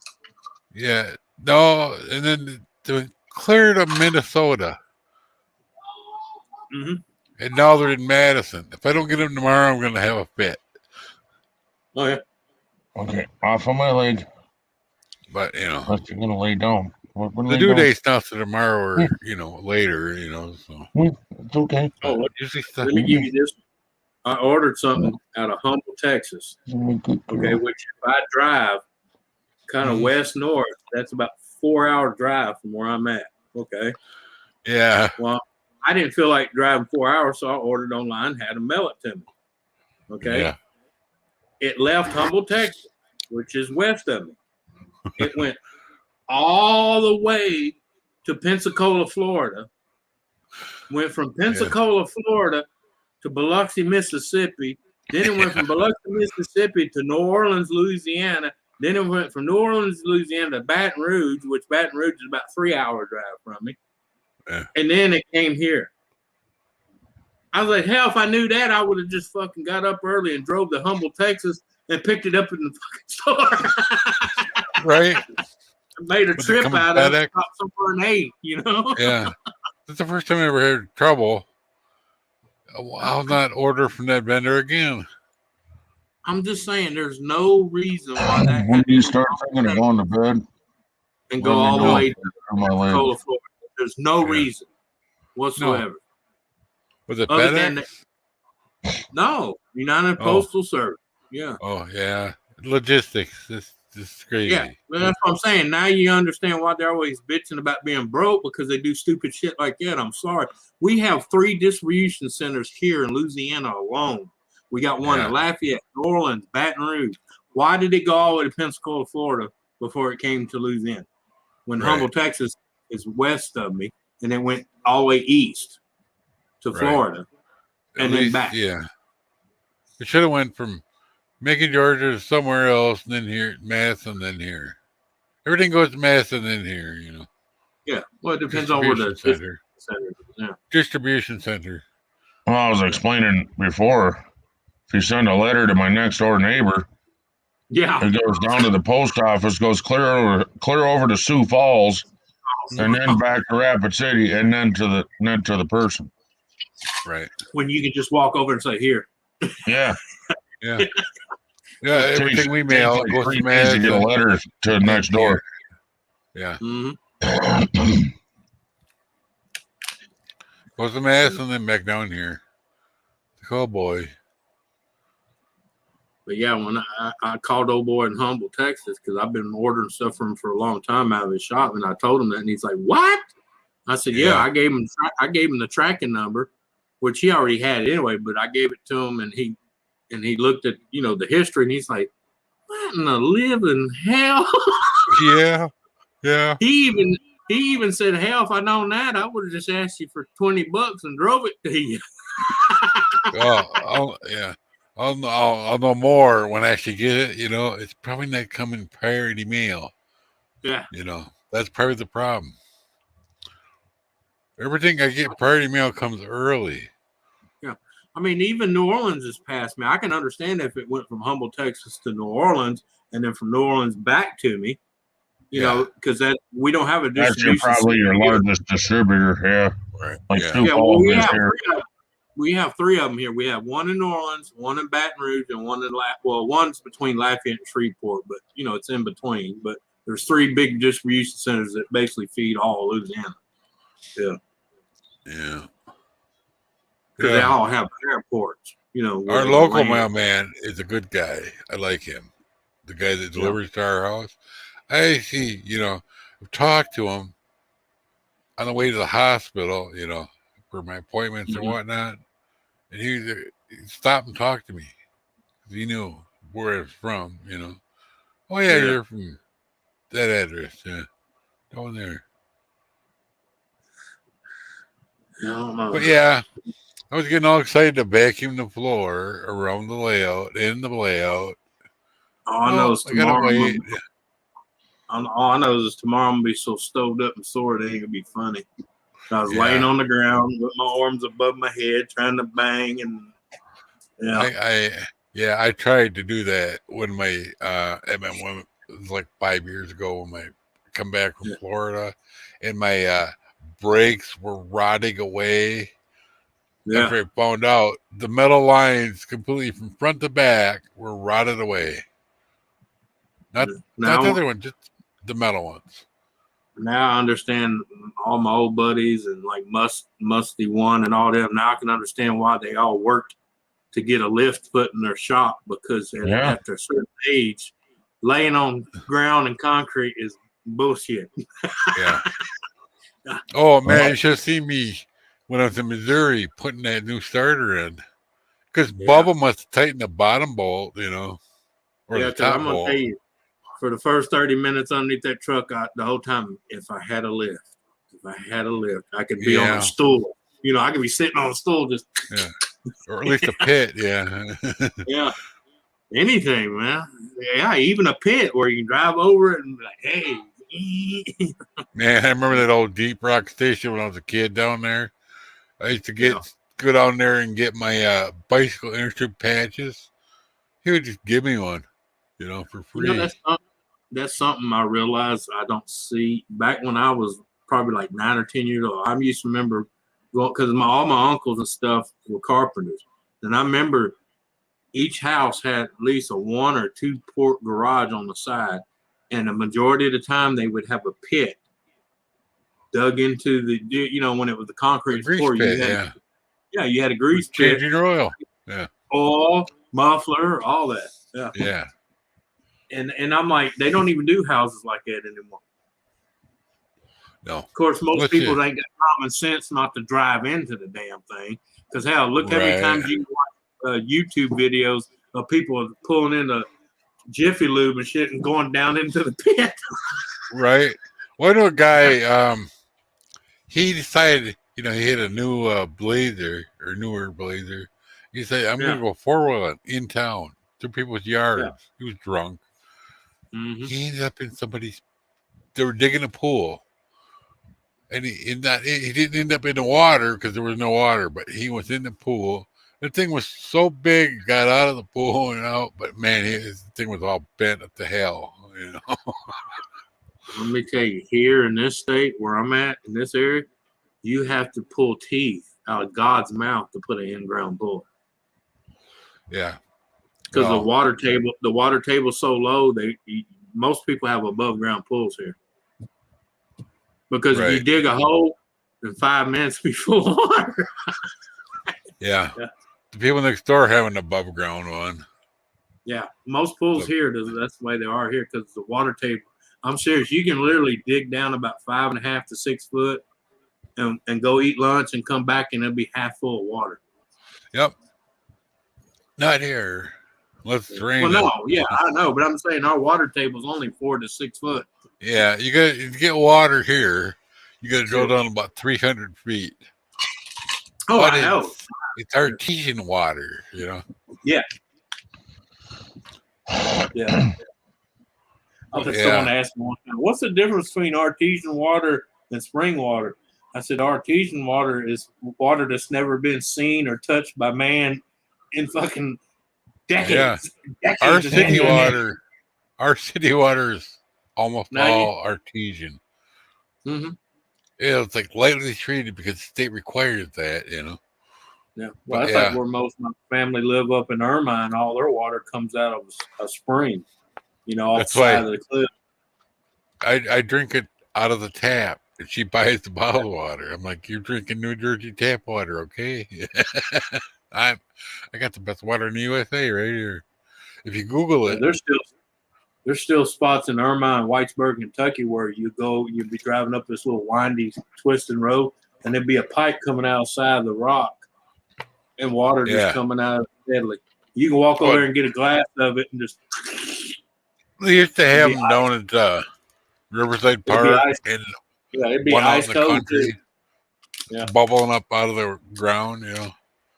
Yeah. No, and then they cleared to Minnesota. Mm-hmm. And now they're in Madison. If I don't get them tomorrow, I'm going to have a fit. Oh, yeah. Okay, off of my leg. But, Unless you're going to lay down. The due date's not to tomorrow or, later, so. It's okay. Oh, let me give you this. I ordered something out of Humble, Texas. Okay, which if I drive kind of west-north, that's about 4-hour drive from where I'm at. Okay. Yeah. Well, I didn't feel like driving 4 hours, so I ordered online, had them mail it to me. Okay. Yeah. It left Humble, Texas, which is west of me. It went all the way to Pensacola, Florida. Went from Pensacola, Florida to Biloxi, Mississippi. Then it went from Biloxi, Mississippi to New Orleans, Louisiana. Then it went from New Orleans, Louisiana to Baton Rouge, which Baton Rouge is about 3-hour drive from me. Yeah. And then it came here. I was like, hell, if I knew that, I would have just fucking got up early and drove to Humble, Texas and picked it up in the fucking store. Right. Made a trip out of it, stopped somewhere and ate, Yeah. That's the first time I ever had trouble. I'll not order from that vendor again. I'm just saying, there's no reason why that. When do you start thinking of going to bed? And go all the way to Pensacola, Florida. There's no reason whatsoever. Was it FedEx? No, United Postal Service. Yeah. Oh, yeah. Logistics. This is crazy. Yeah, well, that's what I'm saying. Now you understand why they're always bitching about being broke, because they do stupid shit like that. I'm sorry. We have 3 distribution centers here in Louisiana alone. We got one in Lafayette, New Orleans, Baton Rouge. Why did it go all the way to Pensacola, Florida before it came to Louisiana? When Humble, Texas is west of me, and it went all the way east to Florida and then back. Yeah. It should have went from Macon, Georgia to somewhere else, and then here, Madison, then here. Everything goes to Madison, then here, Yeah. Well, it depends on where the center. Yeah. Distribution center. Well, I was explaining before, if you send a letter to my next door neighbor, it goes down to the post office, goes clear over to Sioux Falls, and then back to Rapid City, and then to the person. Right. When you can just walk over and say, here. Yeah. Yeah. Yeah, everything we mail goes to Madison. To get a letter to next door. Yeah. Mm-hmm. Goes to Madison, then back down here. Oh boy. But yeah, when I called old boy in Humble, Texas, because I've been ordering stuff from him for a long time out of his shop, and I told him that, and he's like, "What?" I said, "Yeah." I gave him the tracking number, which he already had anyway, but I gave it to him, and he looked at the history, and he's like, "What in the living hell?" Yeah. He even said, "Hell, if I'd known that, I would have just asked you for $20 and drove it to you." I'll know more when I actually get it. It's probably not coming priority mail. Yeah. That's probably the problem. Everything I get priority mail comes early. Yeah. I mean, even New Orleans is past me. I can understand if it went from Humble, Texas to New Orleans and then from New Orleans back to me, because we don't have a distribution. That's probably your largest distributor. Yeah. Right. Like Sioux Falls is here. We have 3 of them here. We have one in New Orleans, one in Baton Rouge, and one in one's between Lafayette and Shreveport, but it's in between. But there's 3 big distribution centers that basically feed all of Louisiana. Yeah. Yeah. Because they all have airports. Our local mailman is a good guy. I like him. The guy that delivers to our house. I see. I've talked to him on the way to the hospital. For my appointments and whatnot. And he stopped and talked to me. He knew where I was from, you know. Oh, yeah, you're from that address. Yeah. Down there. I don't know. But yeah, I was getting all excited to vacuum the floor around the layout, in the layout. All I know is I gotta tomorrow. wait. All I know is tomorrow I'm gonna be so stoved up and sore it ain't gonna be funny. I was laying Yeah. on the ground with my arms above my head, trying to bang, and I tried to do that when when it was like 5 years ago when I come back from Florida, and my brakes were rotting away. After I found out the metal lines completely from front to back were rotted away. Not the other one, just the metal ones. Now I understand all my old buddies and like Musty One and all them. Now I can understand why they all worked to get a lift put in their shop, because after a certain age, laying on ground and concrete is bullshit. Yeah. Oh man, you should have seen me when I was in Missouri putting that new starter in, because Bubba must have tightened the bottom bolt, you know, or the top I'm gonna bolt. tell you, for the first 30 minutes underneath that truck, the whole time, if I had a lift, I could be on a stool. You know, I could be sitting on a stool just. Yeah. Or at least a pit, yeah. Yeah. Anything, man. Yeah, even a pit where you can drive over it and be like, hey. Man, I remember that old Deep Rock station when I was a kid down there. I used to go down there and get my bicycle inner tube patches. He would just give me one, you know, for free. You know, that's something I realized I don't see. Back when I was probably like 9 or 10 years old, I used to remember going, because all my uncles and stuff were carpenters. And I remember each house had at least a 1 or 2 port garage on the side. And the majority of the time they would have a pit dug into the, you know, when it was the concrete floor. Pit, you had a grease pit. Changing your oil. Yeah. Oil, muffler, all that. Yeah. Yeah. And I'm like, they don't even do houses like that anymore. No. Of course, most people ain't got common sense not to drive into the damn thing. Because hell, look how many times you watch YouTube videos of people pulling in a Jiffy Lube and shit and going down into the pit. Right. Well, I know a guy, he decided, you know, he had a new Blazer or newer Blazer. He said, I'm going to go 4-wheeling in town through people's yards. Yeah. He was drunk. Mm-hmm. He ended up in they were digging a pool. And he didn't end up in the water because there was no water, but he was in the pool. The thing was so big, got out of the pool and out, but man, his thing was all bent up to hell, you know. Let me tell you, here in this state where I'm at, in this area, you have to pull teeth out of God's mouth to put an in-ground pool. Yeah. Because the water table's so low, most people have above ground pools here. Because if you dig a hole, in 5 minutes be full of water. Yeah. The people next door have an above ground one. Yeah. Most pools here, that's the way they are here, because the water table, I'm serious, you can literally dig down about 5.5 to 6 foot and go eat lunch and come back and it'll be half full of water. Yep. Not here. Unless it's raining. Well, no, yeah, I know, but I'm saying our water table's only 4 to 6 foot. Yeah, to get water here, you got to drill down about 300 feet. Oh, I know. It's artesian water, you know. Yeah. Yeah. Someone asked me one time, what's the difference between artesian water and spring water? I said, artesian water is water that's never been seen or touched by man in fucking decades. Yeah. Our city water is almost all artesian. Mm-hmm. Yeah, it's like lightly treated because the state requires that, you know. Yeah. Well, that's like where most of my family live up in Irvine. All their water comes out of a spring, you know, off the side of the cliff. I drink it out of the tap, and she buys the bottled water. I'm like, you're drinking New Jersey tap water, okay? I got the best water in the USA right here. If you Google it, there's still spots in Irvine, Whitesburg, Kentucky, where you'd be driving up this little windy, twisting road, and there'd be a pipe coming outside the rock, and water just coming out steadily. You can walk over there and get a glass of it and just. They used to have them down at Riverside Park and it'd be one out ice in the cold country, too. bubbling up out of the ground.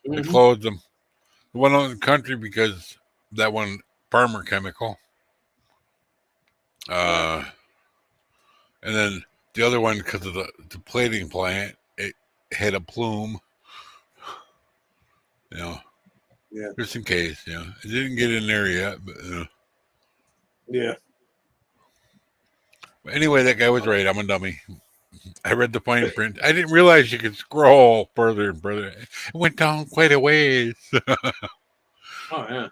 They closed them. The one out in the country because that one farmer chemical. And then the other one because of the plating plant, it had a plume. Just in case. It didn't get in there yet, but. Yeah. But anyway, that guy was right. I'm a dummy. I read the fine print. I didn't realize you could scroll further and further. It went down quite a ways. Oh,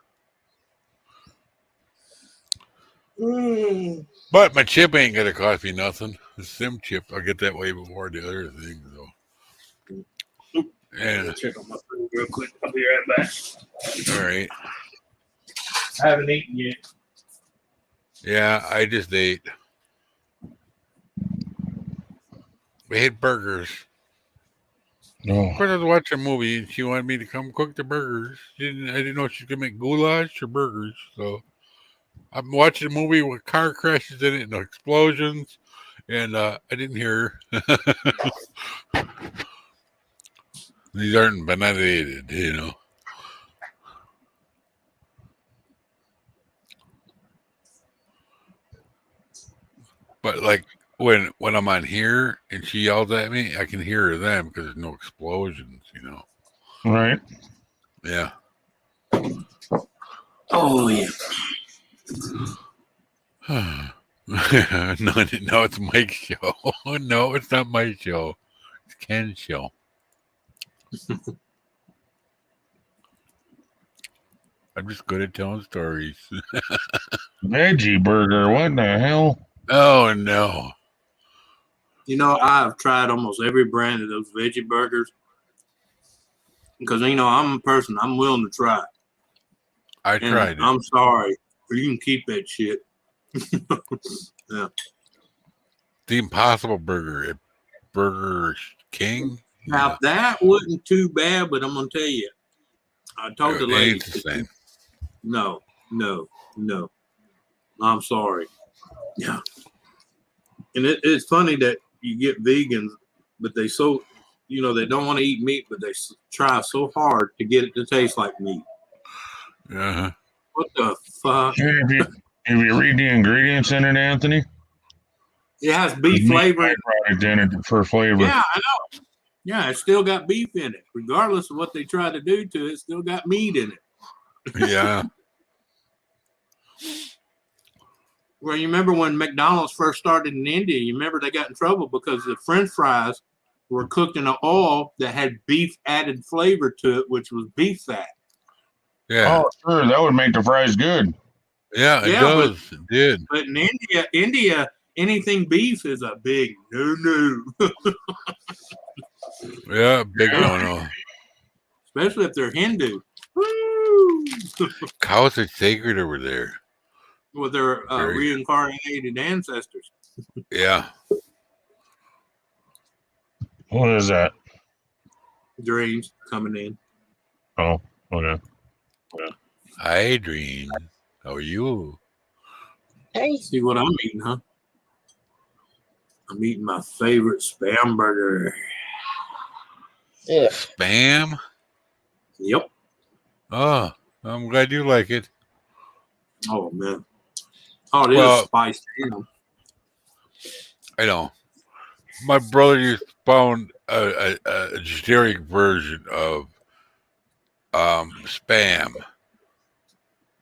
yeah. But my chip ain't going to cost me nothing. The SIM chip, I'll get that way before the other thing. So. And check on my food real quick. I'll be right back. All right. I haven't eaten yet. Yeah, I just ate. We had burgers. No. Of course, I was watching a movie and she wanted me to come cook the burgers. I didn't know she could make goulash or burgers. So I'm watching a movie with car crashes in it and explosions, and I didn't hear her. These aren't ventilated. But like when I'm on here and she yells at me, I can hear her then because there's no explosions. Right. Yeah. Oh yeah. No, it's Mike's show. No, it's not my show. It's Ken's show. I'm just good at telling stories. Veggie burger. What the hell? Oh, no. I've tried almost every brand of those veggie burgers because, I'm a person. I'm willing to try. I tried it. I'm sorry, but you can keep that shit. Yeah. The Impossible Burger at Burger King. Now, that wasn't too bad, but I'm going to tell you. I told the lady. It's the same. No. I'm sorry. Yeah. And it's funny that you get vegans, but they they don't want to eat meat, but they try so hard to get it to taste like meat. Uh-huh. What the fuck? If you read the ingredients in it, Anthony, it has beef flavor product in it for flavor. Yeah, I know. Yeah, it's still got beef in it. Regardless of what they try to do to it, it's still got meat in it. Yeah. Well, you remember when McDonald's first started in India, you remember they got in trouble because the French fries were cooked in an oil that had beef added flavor to it, which was beef fat. Yeah. Oh, sure. That would make the fries good. Yeah, it does. It did. But in India, anything beef is a big no. Yeah, big no. Especially if they're Hindu. Woo! Cows are sacred over there. With their reincarnated ancestors. Yeah. What is that? Dreams coming in. Oh, okay. Hi, Dream. How are you? Hey. See what I'm eating, huh? I'm eating my favorite Spam burger. Yeah. Spam? Yep. Oh, I'm glad you like it. Oh, man. Oh, it is spicy. I know. My brother used to found a generic version of Spam.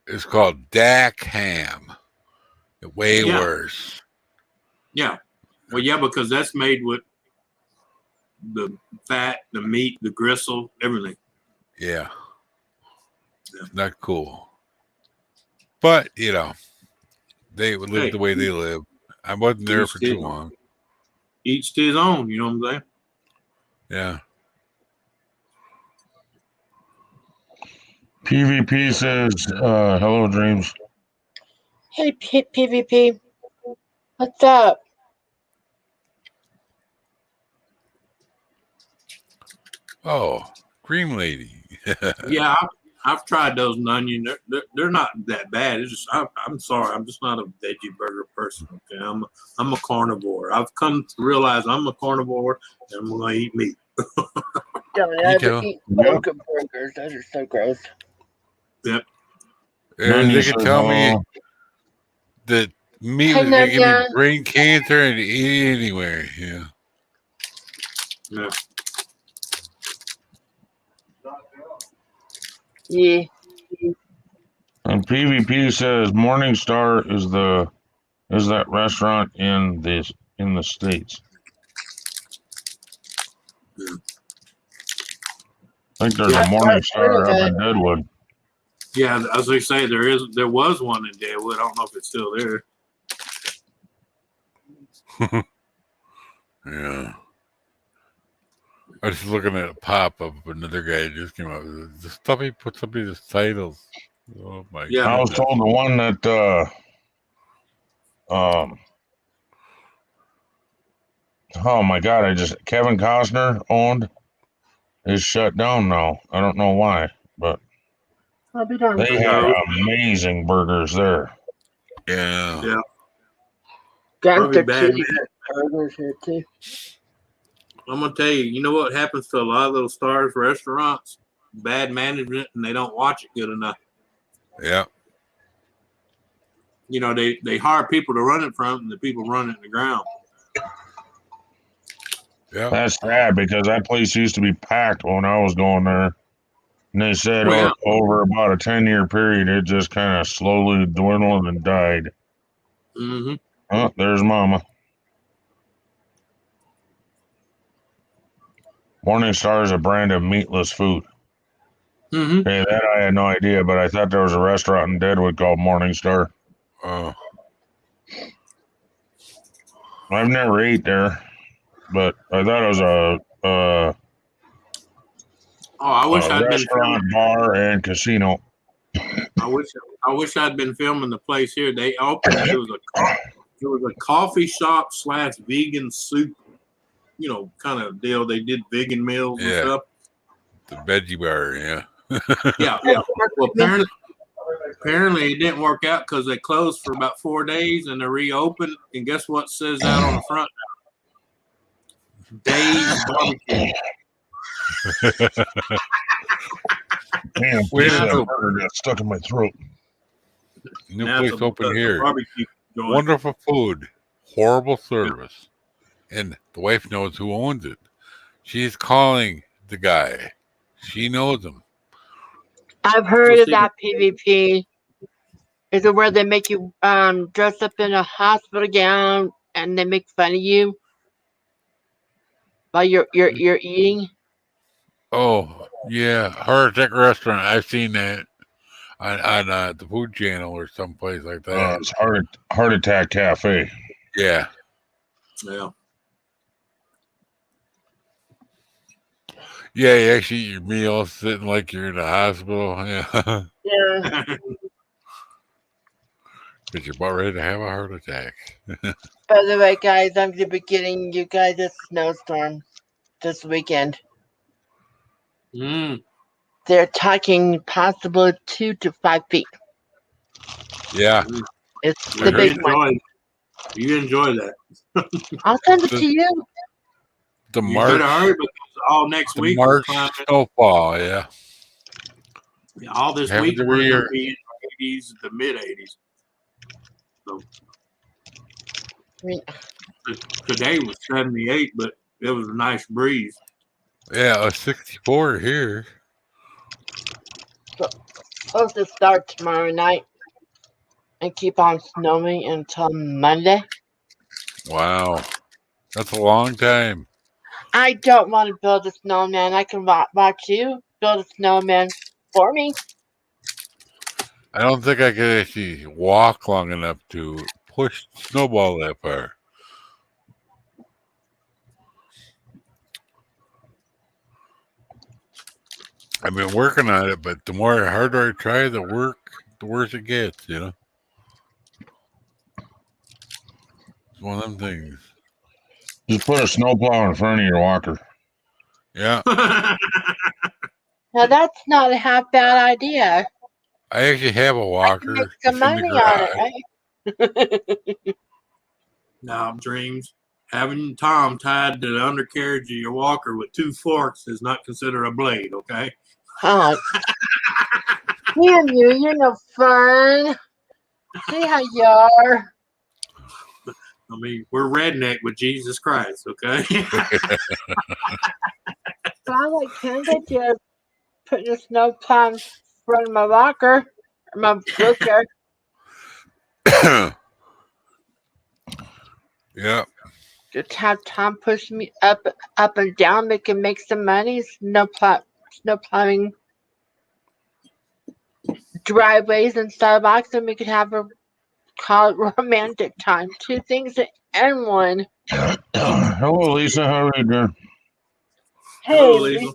It's called Dak Ham. Way worse. Yeah. Well, yeah, because that's made with the fat, the meat, the gristle, everything. Yeah. Not cool. But, they would live the way they live. I wasn't there for too long. Each to his own, you know what I'm saying? Yeah. PvP says, hello, Dreams. Hey, PvP. What's up? Oh, Dream Lady. Yeah, I've tried those and onion. They're not that bad. It's just I'm sorry. I'm just not a veggie burger person. Okay, I'm a carnivore. I've come to realize I'm a carnivore and I'm gonna eat meat. Don't Me ever too. eat burger burgers. Those are so gross. Yep. They could tell me that meat Hey, was going to give me Nanya. brain cancer and eat it anyway. Yeah. Yeah. Yeah. And PvP says Morningstar is that restaurant in the States. I think there's a Morningstar up in Deadwood. Yeah, as they say, there was one in Deadwood. I don't know if it's still there. Yeah. I was just looking at a pop up. Another guy just came out. The stuff he puts up in his titles. Oh my Yeah. I was goodness. told the one that oh my god, Kevin Costner owned is shut down now. I don't know why, but I'll be done. they had amazing burgers there. Yeah. Yeah. Gangster bad, cheese burgers here too. I'm gonna tell you. You know what happens to a lot of those stars restaurants? Bad management, and they don't watch it good enough. Yeah. You know, they hire people to run it from, and the people run it in the ground. Yeah. That's sad because that place used to be packed when I was going there. And they said over about a 10-year period, it just kind of slowly dwindled and died. Mm-hmm. Oh, there's Mama. Morningstar is a brand of meatless food. Mm-hmm. Hey, that I had no idea, but I thought there was a restaurant in Deadwood called Morningstar. Oh. I've never ate there, but I thought it was a I wish I'd been restaurant, bar, and casino. I wish I'd been filming the place here. They opened. It was a coffee shop / vegan soup, kind of deal. They did vegan meals and stuff. The veggie bar, yeah. Yeah. Well, apparently it didn't work out because they closed for about 4 days and they reopened. And guess what says out on the front now? Dave's Barbecue. Damn, that burger got stuck in my throat. New place open here. Barbecue joint. Wonderful food, horrible service, and the wife knows who owns it. She's calling the guy. She knows him. I've heard of that PvP. Is it where they make you dress up in a hospital gown and they make fun of you while you're eating? Oh yeah, Heart Attack Restaurant. I've seen that on the Food Channel or someplace like that. It's Heart Attack Cafe. Yeah. Yeah. Yeah, you actually eat your meal sitting like you're in the hospital. Yeah. Yeah. Because you're about ready to have a heart attack. By the way, guys, I'm going to be getting you guys a snowstorm this weekend. Mm. They're talking possible 2 to 5 feet. Yeah. It's the big one. You enjoy that. I'll send it to you. The You March. better hurry because all next The week. March snowfall, yeah. All this Happens week every we're year. going to be in the 80s, the mid 80s. So I mean, today was 78, but it was a nice breeze. Yeah, a 64 here. supposed to start tomorrow night and keep on snowing until Monday. Wow. That's a long time. I don't want to build a snowman. I can watch you build a snowman for me. I don't think I could actually walk long enough to push snowball that far. I've been working on it, but the harder I try the worse it gets, you know? It's one of them things. Just put a snowplow in front of your walker. Yeah. Now that's not a half bad idea. I actually have a Make walker. some It's in the money on garage. it, right? Now, Dreams, having Tom tied to the undercarriage of your walker with 2 forks is not considered a blade, okay? Oh, damn you! You're no fun. See how you are. I mean, we're redneck with Jesus Christ, okay? So I like kind of just putting a snow plow in front of my walker, or my wheelchair. Yeah. Just have Tom push me up and down. We can make some money. Snow plowing driveways and sidewalks, and we could have a call it romantic time. 2 things in one. Hello, Lisa. How are you doing? Hello, Hey, Lisa.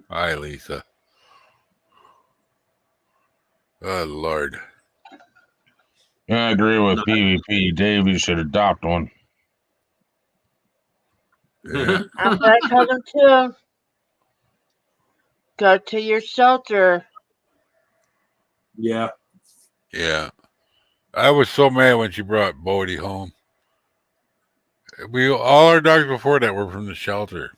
Hi, Lisa. Oh, Lord. Yeah, I agree with PvP. Dave, you should adopt one. Yeah. that's what I told him too. Go to your shelter. Yeah. Yeah. I was so mad when she brought Bodie home. All our dogs before that were from the shelter.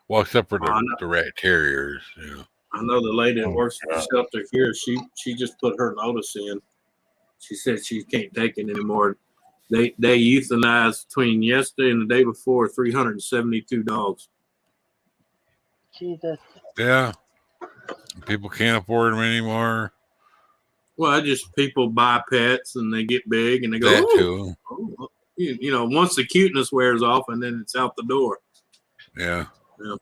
Well, except for the rat terriers, you know. I know the lady that works at the shelter here, she just put her notice in. She said she can't take it anymore. They euthanized between yesterday and the day before 372 dogs. Jesus. Yeah. People can't afford them anymore. Well, just people buy pets and they get big and they go, That ooh, too. you know, once the cuteness wears off and then it's out the door. Yeah. You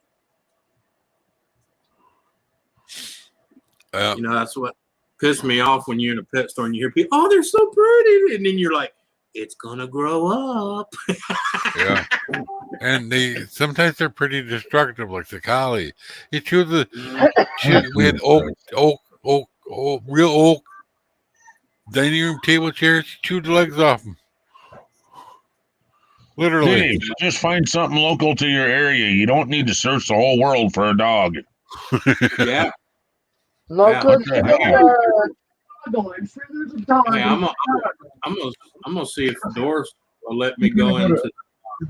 know, that's what pissed me off when you're in a pet store and you hear people, oh, they're so pretty. And then you're like, it's going to grow up. Yeah. And sometimes they're pretty destructive, like the collie. We had real oak dining room table chairs. She chewed the legs off them. Literally. Dave, just find something local to your area. You don't need to search the whole world for a dog. Yeah. Local Hey, Hey, I'm gonna see if Doris will let me go into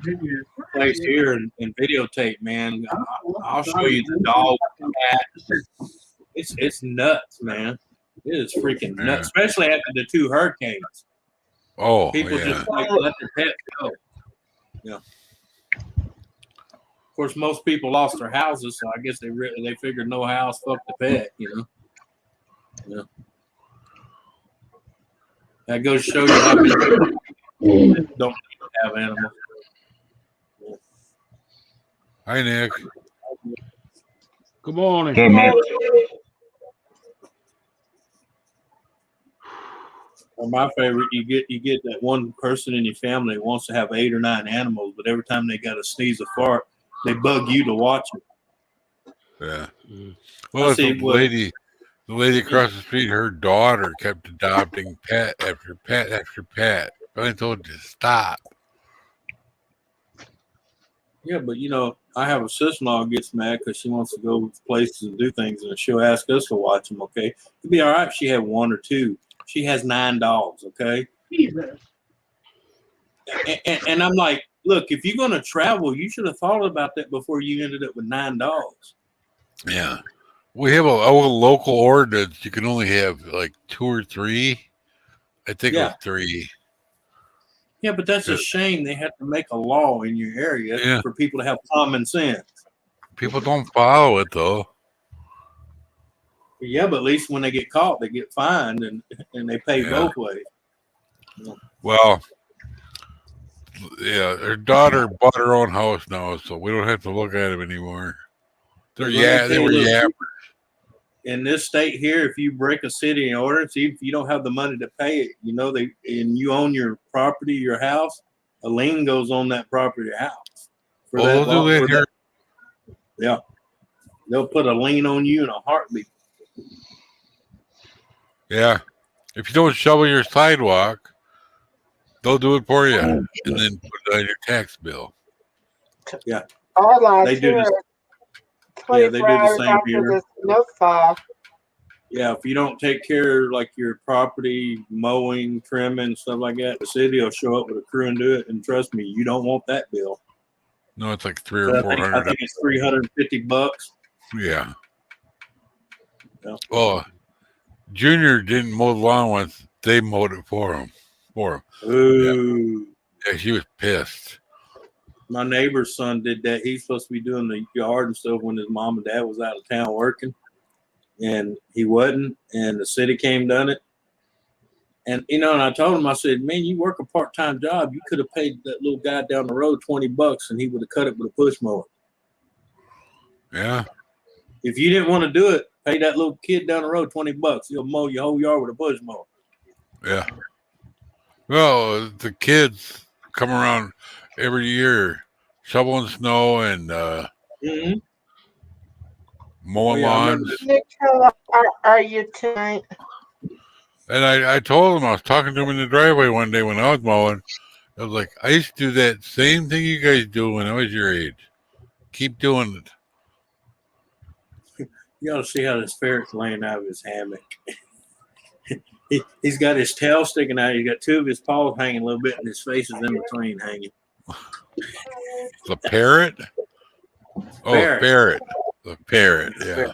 the place here and videotape, man. I'll show you the dog, the cat. It's nuts, man. It is freaking nuts, especially after the 2 hurricanes. Oh, People just like let their pets go. Yeah. Of course, most people lost their houses, so I guess they figured no house, fuck the pet, you know. Yeah. That goes to show you how many people don't have animals. Hi, Nick. Good morning. Good, man. Well, my favorite, you get that one person in your family who wants to have 8 or 9 animals, but every time they got to sneeze or fart, they bug you to watch them. Yeah. Well, the lady across the street, her daughter kept adopting pet after pet after pet. I told her to stop. Yeah, but you know, I have a sister-in-law who gets mad because she wants to go places and do things, and she'll ask us to watch them. Okay, it'd be all right if she had 1 or 2. She has 9 dogs. Okay, and I'm like, look, if you're gonna travel, you should have thought about that before you ended up with 9 dogs. Yeah, we have a local ordinance. You can only have like 2 or 3. I think it was 3. Yeah, but that's a shame. They have to make a law in your area for people to have common sense. People don't follow it though. Yeah, but at least when they get caught, they get fined and they pay both ways. Yeah. Well, yeah, her daughter bought her own house now, so we don't have to look at them anymore. They were yappers. In this state here, if you break a city ordinance, even if you don't have the money to pay it, you know, and you own your property, your house, a lien goes on that property or house. Yeah. They'll put a lien on you in a heartbeat. Yeah. If you don't shovel your sidewalk, they'll do it for you and then put it on your tax bill. Yeah. Our last They do year, this. 24 Yeah, they do the hours same after here. the snowfall. Yeah, if you don't take care of like your property, mowing, trimming, stuff like that, the city will show up with a crew and do it. And trust me, you don't want that bill. No, it's like $300 or I $400. think it's $350. Yeah. Yeah. Well, Junior didn't mow the lawn once. They mowed it for him. Ooh. Yeah, she was pissed. My neighbor's son did that. He's supposed to be doing the yard and stuff when his mom and dad was out of town working, and he wasn't. And the city came done it. And and I told him, I said, "Man, you work a part-time job. You could have paid that little guy down the road $20, and he would have cut it with a push mower. Yeah. If you didn't want to do it, pay that little kid down the road $20. He'll mow your whole yard with a push mower." Yeah. Well, the kids come around every year shoveling snow and mowing lawns. Nick, how are you tonight? And I told him, I was talking to him in the driveway one day when I was mowing. I was like, I used to do that same thing you guys do when I was your age. Keep doing it. You ought to see how this ferret's laying out of his hammock. He's got his tail sticking out. He's got two of his paws hanging a little bit, and his face is in between hanging. The parrot? Oh, Ferret. ferret. The parrot, yeah.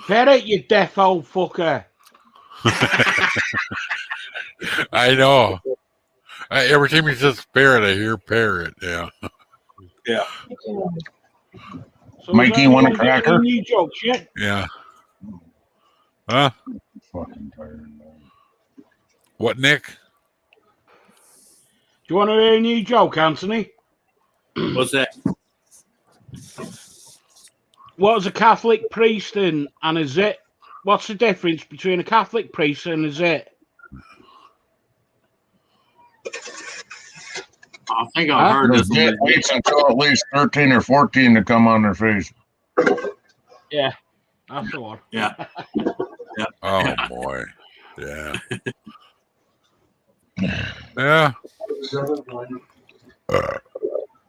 Ferret, you deaf old fucker. I know. Every time he says ferret, I hear parrot, yeah. Yeah. So Mikey, you want a cracker? New jokes yet? Yeah. Huh? Fucking tired. What, Nick? Do you want to hear a new joke, Anthony? What's that? What is a Catholic priest and a zit? What's the difference between a Catholic priest and a zit? I think I've heard The this one. kid waits until at least 13 or 14 to come on their face. Yeah, that's the one. Yeah. Oh, boy. Yeah. Yeah.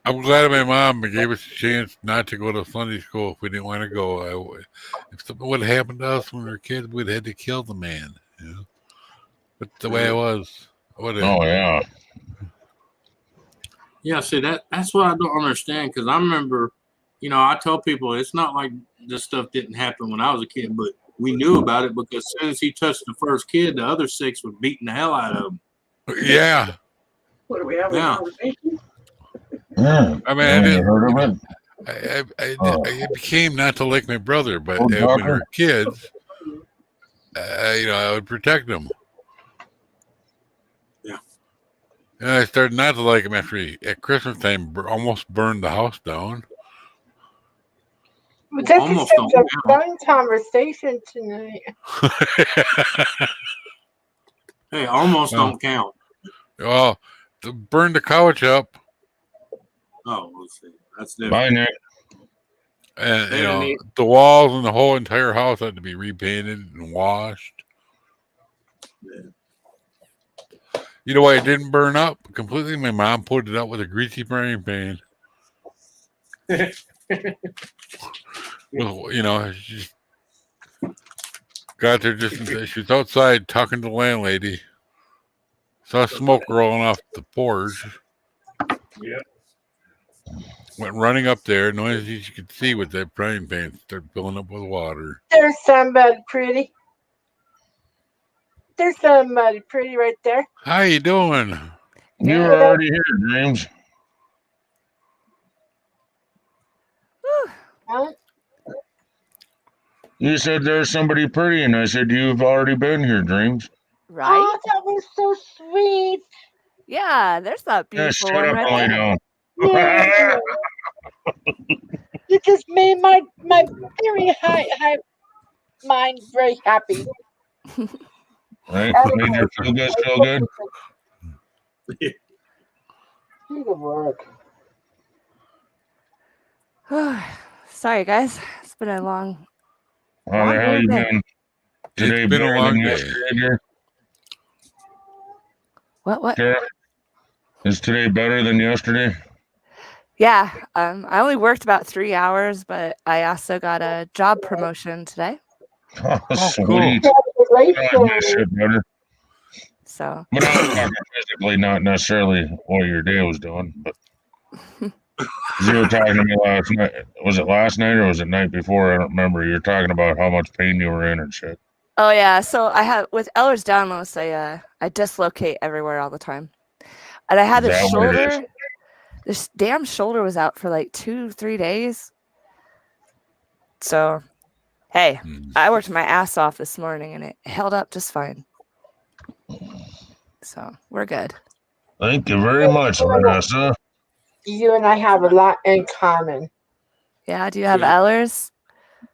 I'm glad my mom gave us a chance not to go to Sunday school if we didn't want to go. If something would have happened to us when we were kids, we'd had to kill the man. You know? But the way it was, Oh, yeah. Yeah, see, that's what I don't understand, because I remember, I tell people it's not like this stuff didn't happen when I was a kid, but we knew about it because as soon as he touched the first kid, the other 6 were beating the hell out of him. Yeah. What are we having? Yeah. A conversation? Yeah. I mean, I You didn't. heard of it? I became not to like my brother, but Oh, when we Doctor. were kids, I would protect him. Yeah. And I started not to like him after he, at Christmas time, almost burned the house down. But this Almost is don't such a count. fun conversation tonight. Hey, almost Well. don't count. Well, to burn the couch up, Oh, let's see. That's different. Bye, Nick. and They don't need- the walls and the whole entire house had to be repainted and washed. Yeah. You know why it didn't burn up completely? My mom put it up with a greasy frying pan. Well, she just got there she was outside talking to the landlady. Saw smoke rolling off the porch. Yeah. Went running up there. No as you could see with that frying pan started filling up with water. There's somebody pretty. There's somebody pretty right there. How you doing? You were already here, James. Huh? You said there's somebody pretty, and I said you've already been here, Dreams. Right? Oh, that was so sweet. Yeah, there's that Yeah, beautiful shut one up right and lay there. down. Yeah. You just made my very high mind very happy. Right? Made your feel good feel good? Do the work. Sorry, guys. It's been a long. How the hell you been? Today It's been a better long than day. yesterday, dear? What? Tara? Is today better than yesterday? Yeah, I only worked about 3 hours, but I also got a job promotion today. Oh, cool. sweet. I miss Congratulations. it, brother. So But I was talking physically, not necessarily what your day was doing. But you were talking to me last night. Was it last night or was it night before? I don't remember. You were talking about how much pain you were in and shit. oh yeah, so I have with Ehlers-Danlos, I dislocate everywhere all the time. And I had Is a that what it is? shoulder. This damn shoulder was out for like 2-3 days. So, hey, I worked my ass off this morning and it held up just fine. So, we're good. Thank you very much, Vanessa. You and I have a lot in common. Yeah, do you have Yeah. Ehlers?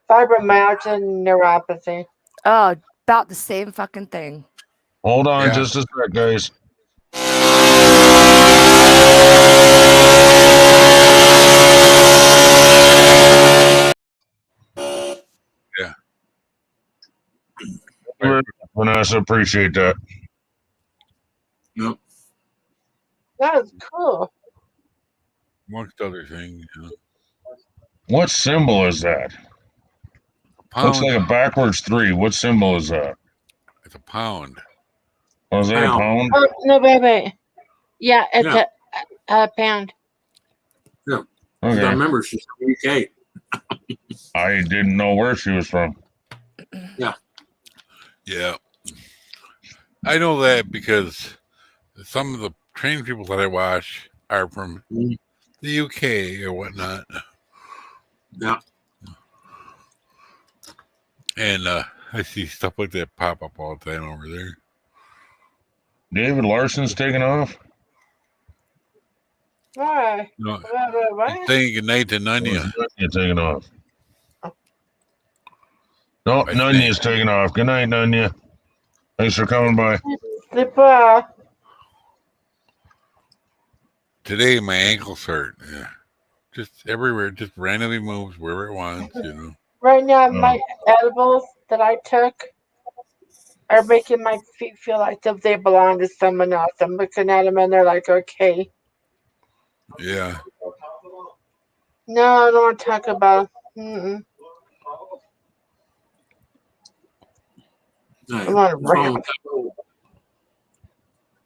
Fibromyalgia and neuropathy. Oh, about the same fucking thing. Hold on Yeah. just a sec, guys. Yeah. Vanessa, appreciate that. Yep. That is cool. Amongst other things. What symbol is that? Looks Pound. like a backwards 3. What symbol is that? It's a pound. Oh, is that a pound? Oh, no, wait. Yeah, it's Yeah. a pound. I Okay. remember she's from UK. I didn't know where she was from. Yeah. I know that because some of the trained people that I watch are from the UK or whatnot. Yeah. And I see stuff like that pop up all the time over there. David Larson's taking off? Why? No, What? he's saying goodnight to Nunya. You're taking off. No, I Nunya's taking off. Good night, Nunya. Thanks for coming by. Goodbye. Today my ankles hurt. Yeah. Just everywhere, just randomly moves wherever it wants, Right now, my edibles that I took are making my feet feel like they belong to someone else. I'm looking at them and they're like, okay. Yeah. No, I don't want to talk about. Mm-mm. Hey, I want to what's wrong rap. with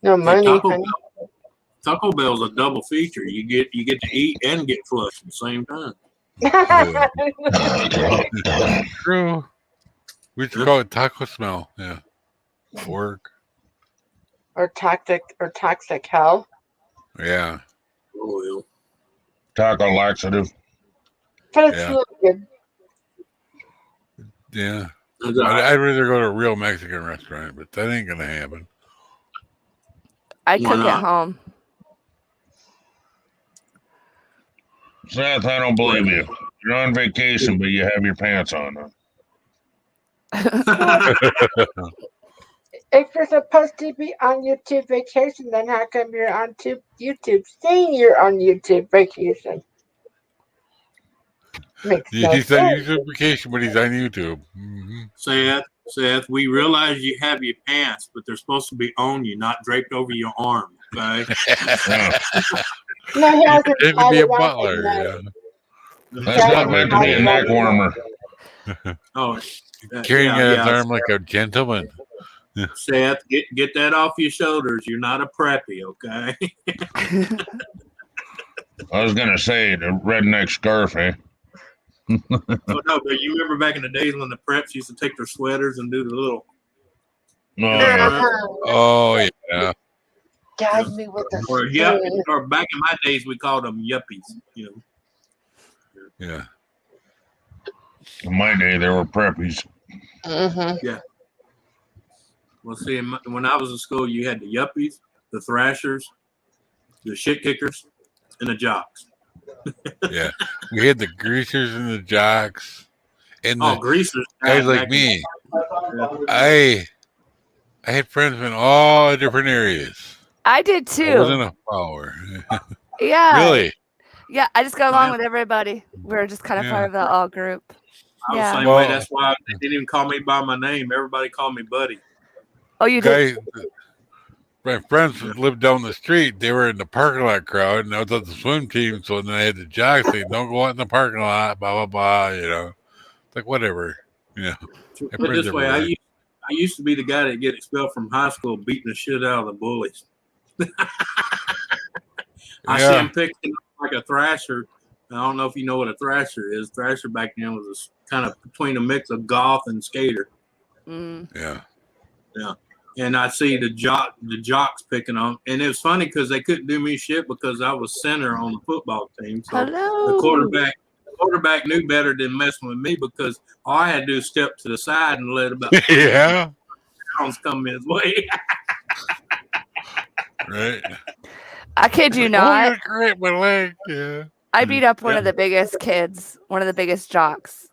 No money, Taco honey. Bell? Taco Bell's a double feature. You get to eat and get flushed at the same time. True. We used to call it taco smell. Yeah. Work. or toxic hell. Yeah. Oh, Taco laxative. But it's Yeah. really good. Yeah. yeah. I'd rather go to a real Mexican restaurant, but that ain't gonna happen. I Why cook not? at home. Seth, I don't believe you. You're on vacation, but you have your pants on. Huh? If you're supposed to be on YouTube vacation, then how come you're on YouTube saying you're on YouTube vacation? Makes no He's on sense. YouTube vacation, but he's on YouTube. Mm-hmm. Seth, we realize you have your pants, but they're supposed to be on you, not draped over your arm. Okay. Yeah. No, he hasn't It would had be a it on butler. at Yeah. night. That's not meant to be a neck warmer. Oh, Carrying yeah, his arm like a gentleman. Seth, get that off your shoulders. You're not a preppy, okay? I was gonna say the redneck scarf, eh? Oh, no, but you remember back in the days when the preps used to take their sweaters and do the little. Oh yeah. Guide me with the Or yeah, or back in my days we called them yuppies. Yeah. In my day, there were preppies. Mm-hmm. Well, see, when I was in school, you had the yuppies, the thrashers, the shit kickers, and the jocks. Yeah. We had the greasers and the jocks. And the greasers. guys like me. I had friends in all different areas. I did I too. wasn't a follower. Yeah. Really? Yeah, I just got along with everybody. We're just kind of part of the all group. I was Yeah. the same way. That's why they didn't even call me by my name. Everybody called me Buddy. Oh, you did? my friends that lived down the street, they were in the parking lot crowd, and I was at the swim team, so then I had the jocks say, "Don't go out in the parking lot," blah blah blah. It's like whatever. Put it this way, I used to be the guy that get expelled from high school, beating the shit out of the bullies. I see him picking like a thrasher. I don't know if you know what a thrasher is. Thrasher back then was kind of between a mix of goth and skater. Yeah. And I see the jocks picking on, and it was funny because they couldn't do me shit because I was center on the football team. So the quarterback knew better than messing with me because all I had to do was step to the side and let about pounds come his way. Right. I kid you not. Oh, great, my leg. Yeah. I beat up one of the biggest kids, one of the biggest jocks.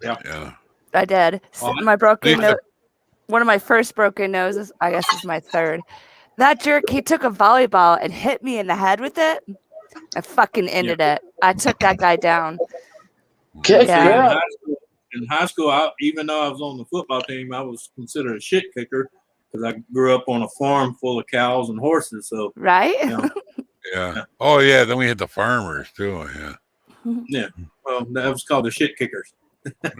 Yeah. I did. My broken nose. One of my first broken noses, I guess is my third. That jerk, he took a volleyball and hit me in the head with it. I fucking ended it. I took that guy down. Good girl. In high school, even though I was on the football team, I was considered a shit kicker because I grew up on a farm full of cows and horses. So right? Yeah. Oh yeah. Then we had the farmers too. Yeah. Yeah. Well, that was called the shit kickers.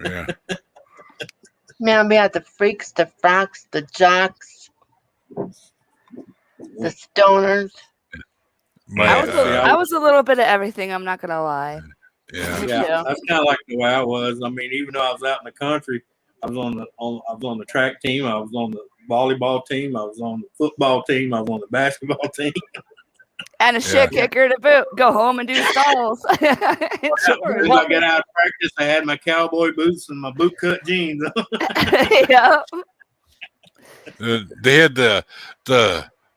Yeah. Man, we had the freaks, the fracks, the jocks, the stoners. I was a little bit of everything. I'm not gonna lie. Yeah. That's kind of like the way I was. I mean, even though I was out in the country, I was on the track team. I was on the volleyball team. I was on the football team. I was on the basketball team. And a shit kicker to boot. Go home and do stalls. As I get out of practice, I had my cowboy boots and my boot cut jeans. Yeah. They had the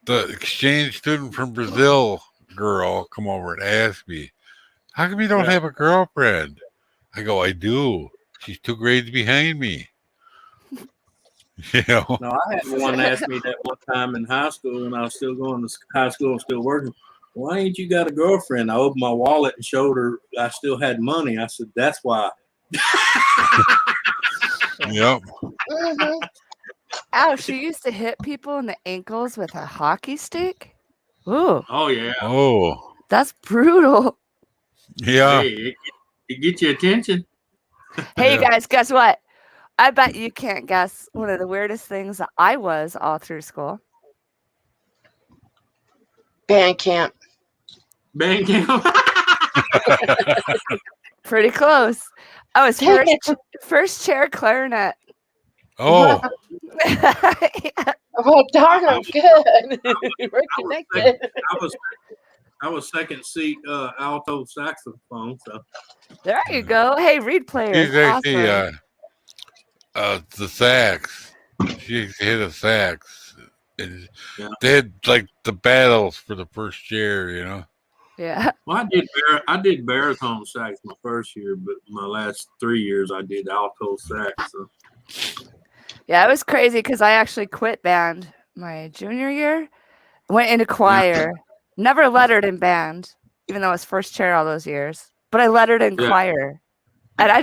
exchange student from Brazil girl come over and ask me, "How come you don't have a girlfriend?" I go, "I do. She's 2 grades behind me." No, I had one ask me that one time in high school when I was still going to high school and still working. Why ain't you got a girlfriend? I opened my wallet and showed her I still had money. I said, that's why. Yep. Mm-hmm. Ow, she used to hit people in the ankles with a hockey stick? Ooh. Oh, yeah. Oh. That's brutal. Yeah. Hey, it gets your attention. Hey, guys, guess what? I bet you can't guess one of the weirdest things that I was all through school. Band camp. Band camp. Pretty close. I was first chair clarinet. Oh. Yeah. Well, darn, I'm good. We're connected. I was second seat alto saxophone. So There you go. Hey, reed player. She's actually the sax. She hit a sax. They had like the battles for the first chair, Yeah. Well, I did baritone sax my first year, but my last 3 years I did alto sax. So. Yeah, it was crazy because I actually quit band my junior year, went into choir, never lettered in band, even though I was first chair all those years. But I lettered in choir, and I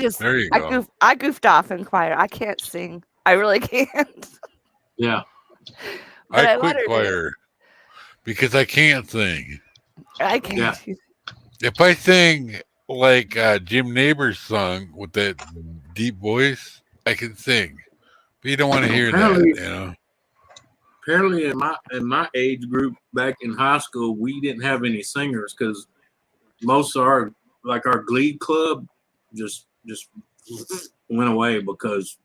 goofed off in choir. I can't sing. I really can't. Yeah. I quit choir because I can't sing. I can't. Yeah. If I sing like Jim Neighbors sung with that deep voice, I can sing. But you don't want to hear that, Apparently, in my age group back in high school, we didn't have any singers because most of our Glee club just went away because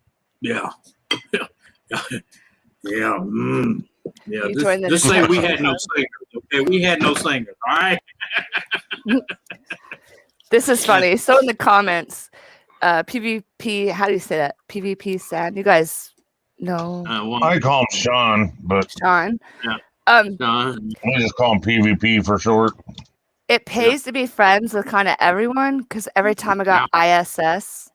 Just say we had no singers. Okay, we had no singers. All right. This is funny. So in the comments, PvP. How do you say that? PvP sad. You guys know? I call him Sean, but Sean. Yeah. we just call him PvP for short. It pays to be friends with kind of everyone because every time I got ISS,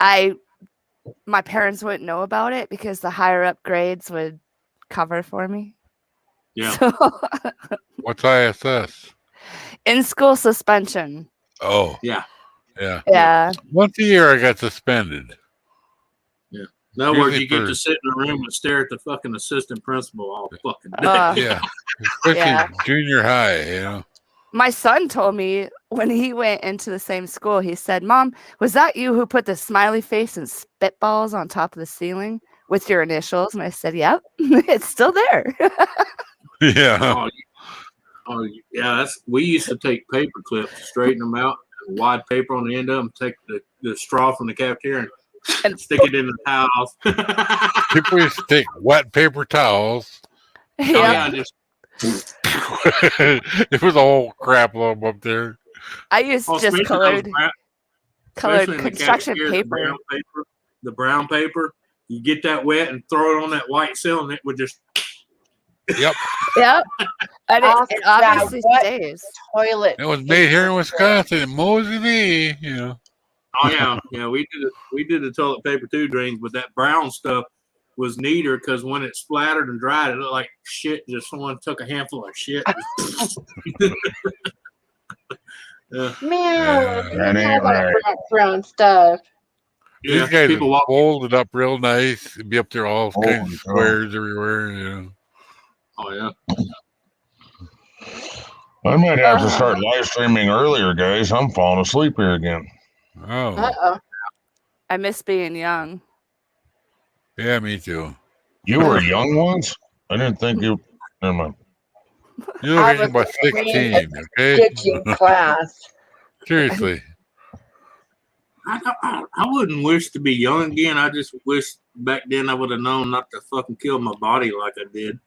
my parents wouldn't know about it because the higher up grades would cover for me. Yeah. So, what's ISS? In school suspension. Oh. Yeah. Yeah. Yeah. Once a year I got suspended. Yeah. In other words, Usually you get for- to sit in a room and stare at the fucking assistant principal all fucking day. Yeah, especially Yeah. junior high, you know. My son told me when he went into the same school, he said, "Mom, was that you who put the smiley face and spitballs on top of the ceiling with your initials?" And I said, "Yep, it's still there." Yeah. Yeah, we used to take paper clips, straighten them out, and wad paper on the end of them, take the straw from the cafeteria and stick it in the towels. People used to take wet paper towels. Yeah. Just It was a whole crap load up there. I used just especially colored especially in the construction cafeteria, paper. the brown paper. You get that wet and throw it on that white seal, and it would just. Yep. Yep. And Off it that obviously wet stays. toilet. It was made here in Wisconsin, in Mosby, you know. Oh yeah. We did the toilet paper too, Dreams, but that brown stuff was neater because when it splattered and dried, it looked like shit. Just someone took a handful of shit. Yeah. Man, That ain't right. brown stuff. Yeah, These guys people would walk. fold it up real nice. It'd be up there all Oh, kinds of yeah. squares everywhere, you know. Oh yeah. I might have to start live streaming earlier, guys. I'm falling asleep here again. Oh, Uh-oh. I miss being young. yeah, me too. You were young once? I didn't think you. Never mind. You look I like you're was about 16, okay? Ditching class. Seriously. I wouldn't wish to be young again. I just wish back then I would have known not to fucking kill my body like I did.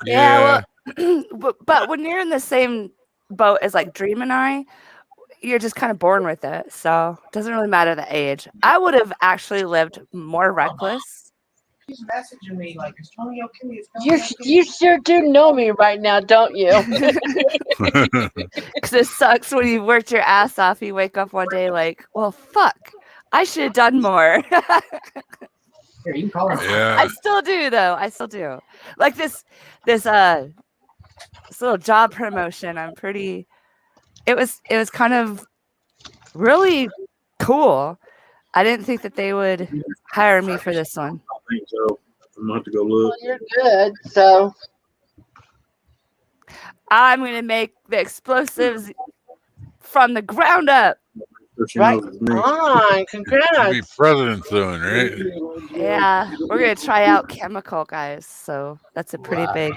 Yeah, well, but when you're in the same boat as like Dream and I, you're just kind of born with it. So it doesn't really matter the age. I would have actually lived more reckless. He's messaging me like, "Is Tony okay? Is Tony You okay?" you sure do know me right now, don't you? Because it sucks when you worked your ass off. You wake up one day like, well, fuck, I should have done more. Here, you can call her. Yeah. I still do though. I still do. Like this little job promotion. It was kind of really cool. I didn't think that they would hire me for this one. I think so. I'm gonna have to go look. Well, you're good, so I'm gonna make the explosives from the ground up. So she right knows it's me. on. You'll be Congrats. president soon, right? Yeah, we're gonna try out chemical, guys. So that's a pretty big.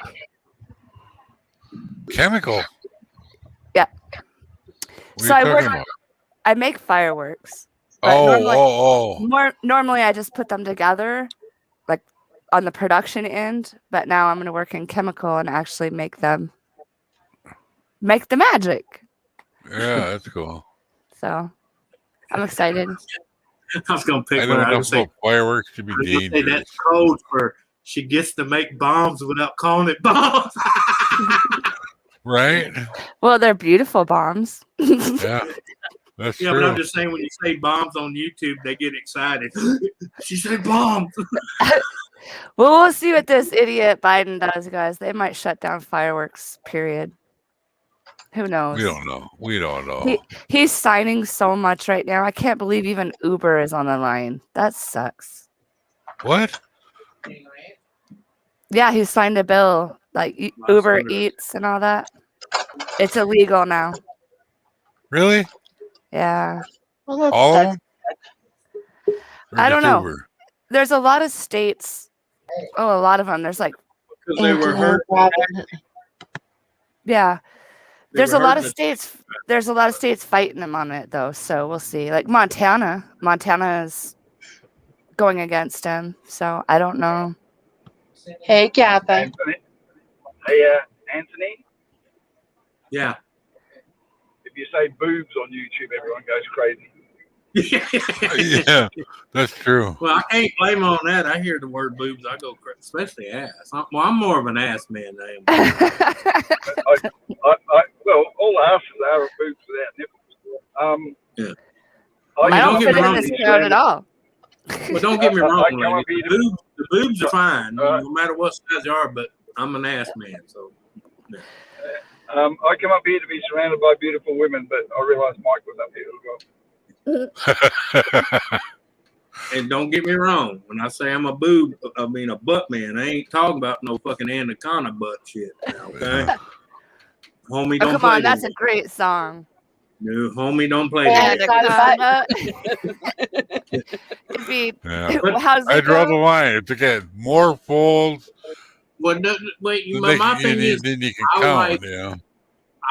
Chemical. Yeah. What So are I you work. talking about? I make fireworks. But Oh. Normally I just put them together, like on the production end. But now I'm gonna work in chemical and actually make the magic. Yeah, that's cool. So I'm excited. I was gonna pick I one. know I enough was gonna say, about fireworks to be I was gonna say dangerous. that's code for she gets to make bombs without calling it bombs. Right? Well, they're beautiful bombs. Yeah. That's Yeah, true. but I'm just saying when you say bombs on YouTube, they get excited. She said bombs. Well, we'll see what this idiot Biden does, guys. They might shut down fireworks, period. Who knows? We don't know. He's signing so much right now. I can't believe even Uber is on the line. That sucks. What? Yeah, he signed a bill like Uber Eats and all that. It's illegal now. Really? Yeah. Well, that's, All of that's them? Or I don't just know. Uber? There's a lot of states. Oh, a lot of them. There's like, Because they were hurt. yeah. They There's were a lot of hurting states. There's a lot of states fighting them on it though. So we'll see. Like Montana is going against him. So I don't know. Hey, Kathy. Anthony. Hey, Anthony. Yeah. If you say boobs on YouTube, everyone goes crazy. Yeah, that's true. Well, I can't blame on that. I hear the word boobs, I go crazy, especially ass. I'm more of an ass man than I am. Well, all asses are boobs without nipples. Yeah. I don't get fit me in wrong, this crowd at all. Well, don't get me wrong, I come lady. up here The boobs are fine, no matter what size they are. But I'm an ass man, so. Yeah. I come up here to be surrounded by beautiful women, but I realised Mike was up here as well. And don't get me wrong, when I say I'm a boob, I mean a butt man. I ain't talking about no fucking anaconda butt shit. Now, okay, homie, Oh, don't come play on, that's that. a great song. No, homie, don't play that. Anaconda. It'd be. Yeah. How's I it draw the go? line to get more folds. Well, wait, Then, my thing is, then you can I count. like, You know.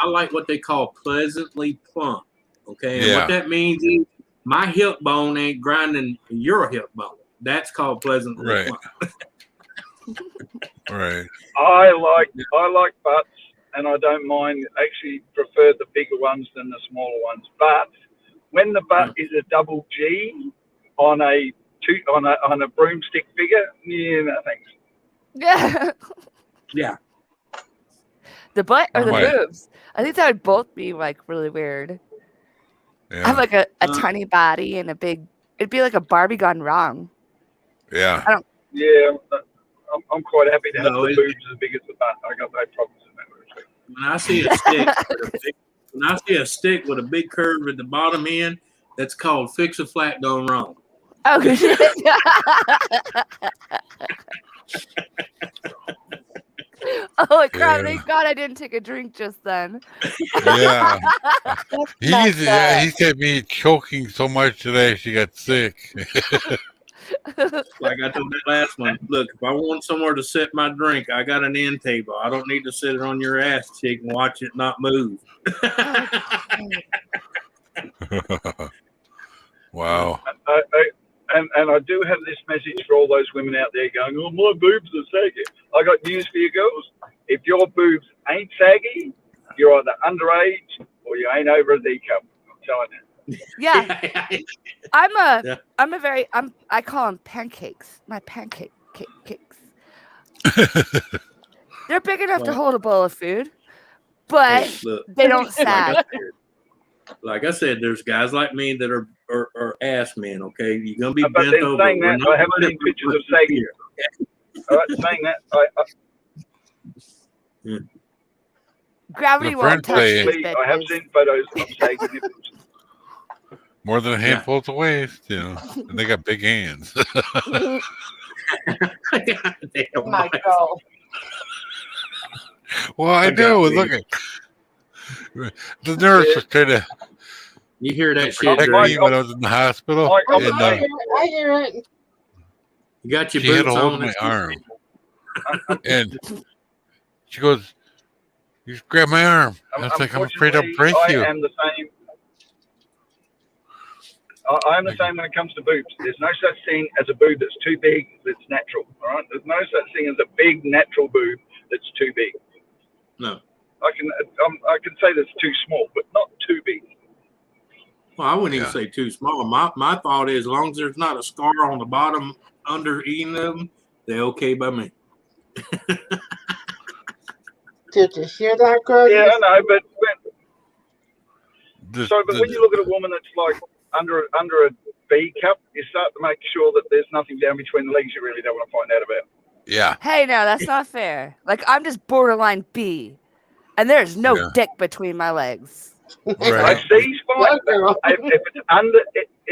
I like what they call pleasantly plump. Okay, and Yeah. what that means is my hip bone ain't grinding your hip bone. That's called pleasantly Right. plump. Right. I like butts, and I don't mind. Actually, prefer the bigger ones than the smaller ones. But when the butt is a double G on a broomstick figure, yeah, no thanks. Yeah. Yeah. The butt or the Right. boobs? I think that would both be like really weird. Yeah. I have like a tiny body and a big. It'd be like a Barbie gone wrong. Yeah. Yeah, I'm quite happy to have No, the boobs as big as the butt. I got no problems in that respect. When I see a stick, when I see a stick with a big curve at the bottom end, that's called fix a flat gone wrong. Oh, good shit. Oh crap! Yeah. Thank God I didn't take a drink just then. Yeah. He's got me choking so much today. She got sick. Like I told that last one, look, if I want somewhere to sit my drink, I got an end table. I don't need to sit it on your ass cheek and watch it not move. Wow. And I do have this message for all those women out there going, oh, my boobs are saggy. I got news for you girls. If your boobs ain't saggy, you're either underage or you ain't over a D cup. I'm telling you. Yeah, I call them pancakes. My pancakes. They're big enough to hold a bowl of food, but Hey, look, they don't sag. like I said, there's guys like me that are ass men. Okay, you're gonna be But bent then over. saying that, I haven't seen pictures of saggy. All right, saying that, Gravity The won't touch friends these I have bitches. seen photos of saggy nipples. More than a handful of waist, you know. And they got big hands. My God. Well, I got do. big. Look at the nurse was trying to You hear that shit, protect Dre? me when I was in the hospital. And I hear it. You got your she had a boots hold on. of my It's- arm. And she goes, you just grab my arm. I was like, I'm afraid I'll break I you. am the same. I am the same when it comes to boobs. There's no such thing as a boob that's too big that's natural. All right, there's no such thing as a big natural boob that's too big. No. I can say that's too small, but not too big. Well, I wouldn't even say too small. My thought is, as long as there's not a scar on the bottom under either of them, they're okay by me. Did you hear that, Greg? Yeah, I know, but This- when you look at a woman that's like under a B cup, you start to make sure that there's nothing down between the legs you really don't want to find out about. Yeah. Hey, no, that's not fair. Like I'm just borderline B, and there's no dick between my legs. Right. C's fine. If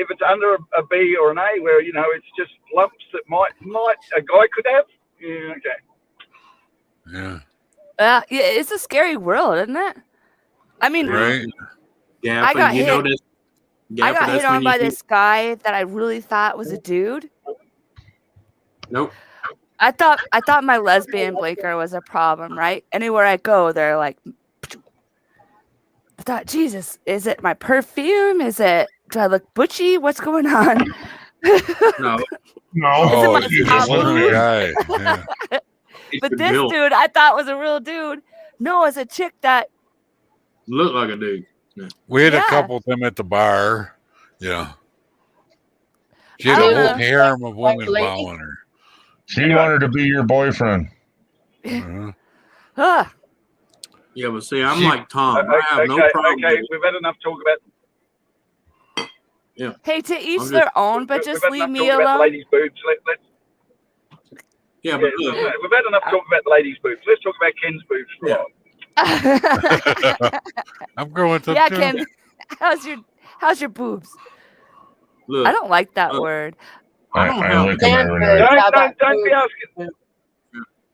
it's under a B or an A, where you know it's just lumps that might a guy could have. Yeah, okay. Yeah. Yeah, it's a scary world, isn't it? I mean, Right. Yeah, I got you hit. notice. I got hit on by this. this guy that I really thought was a dude. Nope. I thought my lesbian blinker was a problem, right? Anywhere I go, they're like, I thought, Jesus, is it my perfume? Do I look butchy? What's going on? No. Oh, Is it he's my a little taboo? guy. Yeah. But this dude, I thought was a real dude. No, it's a chick that looked like a dude. Yeah. We had a couple of them at the bar. Yeah. She had I a don't whole know. harem of women lady. following her. She wanted to be your boyfriend. Uh-huh. Yeah, but see, I'm like Tom. I have no problem. Okay, we've had enough talk about. Yeah. Hey, to each I'm just- their own, but we've just had leave enough me talk about the alone. ladies' boobs. Yeah, but look, we've had enough talk about the ladies' boobs. Let's talk about Ken's boobs for a while. I'm going to Yeah, Ken. How's your boobs? look. I don't like that word. I don't I have. lick them every night. Don't be asking.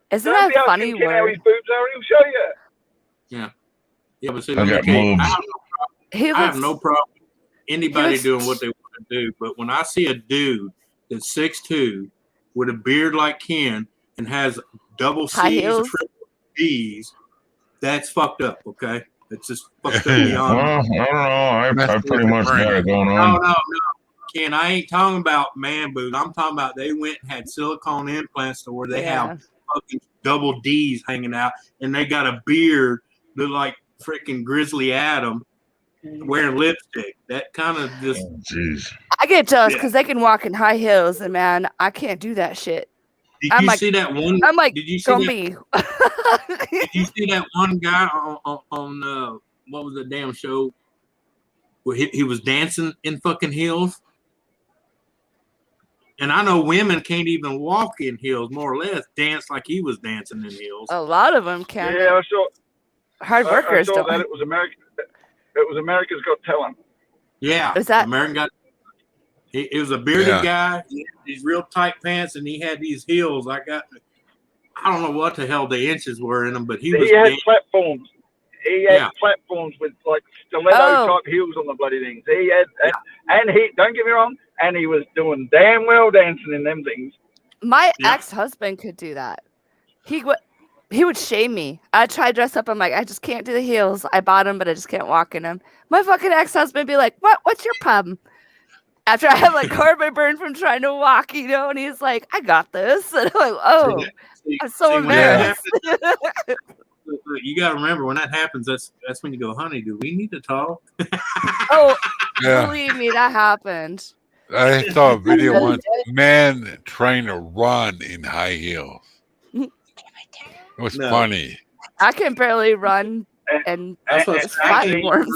Isn't Don't that be a asking funny Ken how his word? boobs are. He'll show you. Yeah, but see, I let me got tell you, moves. He I have looks. no problem with anybody looks- doing what they want to do. But when I see a dude that's 6'2" with a beard like Ken and has double High C's, heels? triple D's, that's fucked up. Okay, it's just fucked up Well, beyond. I don't know. I Messed pretty with the much got brain. it going No, on. no, Ken. I ain't talking about man boobs. I'm talking about they went and had silicone implants to where they have fucking double D's hanging out, and they got a beard look like freaking Grizzly Adam wearing lipstick. That kind of just. Oh, jeez. I get jealous because they can walk in high heels, and man, I can't do that shit. Did I'm you like- see that one? I'm like, Did you see gonna that? be. Did you see that one guy on what was the damn show where he was dancing in fucking heels? And I know women can't even walk in heels, more or less, dance like he was dancing in heels. A lot of them can. Yeah, I saw. Hard I workers saw don't. that. It was American. It was America's Got Talent. Yeah, Is that- American guy? It was a bearded guy. He had these real tight pants, and he had these heels. I don't know what the hell the inches were in them, but he was. He had platforms. He had Yeah. platforms with like stiletto type heels on the bloody things. He had, and he, don't get me wrong, and he was doing damn well dancing in them things. My ex-husband could do that. He would shame me. I'd try to dress up. I'm like, I just can't do the heels. I bought them, but I just can't walk in them. My fucking ex-husband would be like, what's your problem? After I have like carbon burn from trying to walk, you know, and he's like, I got this. And I'm like, oh, I'm so embarrassed. You got to remember when that happens, that's when you go, honey, do we need to talk? Oh, Yeah. believe me, that happened. I saw a video once, man trying to run in high heels. It was funny. I can barely run, and That's it's platforms.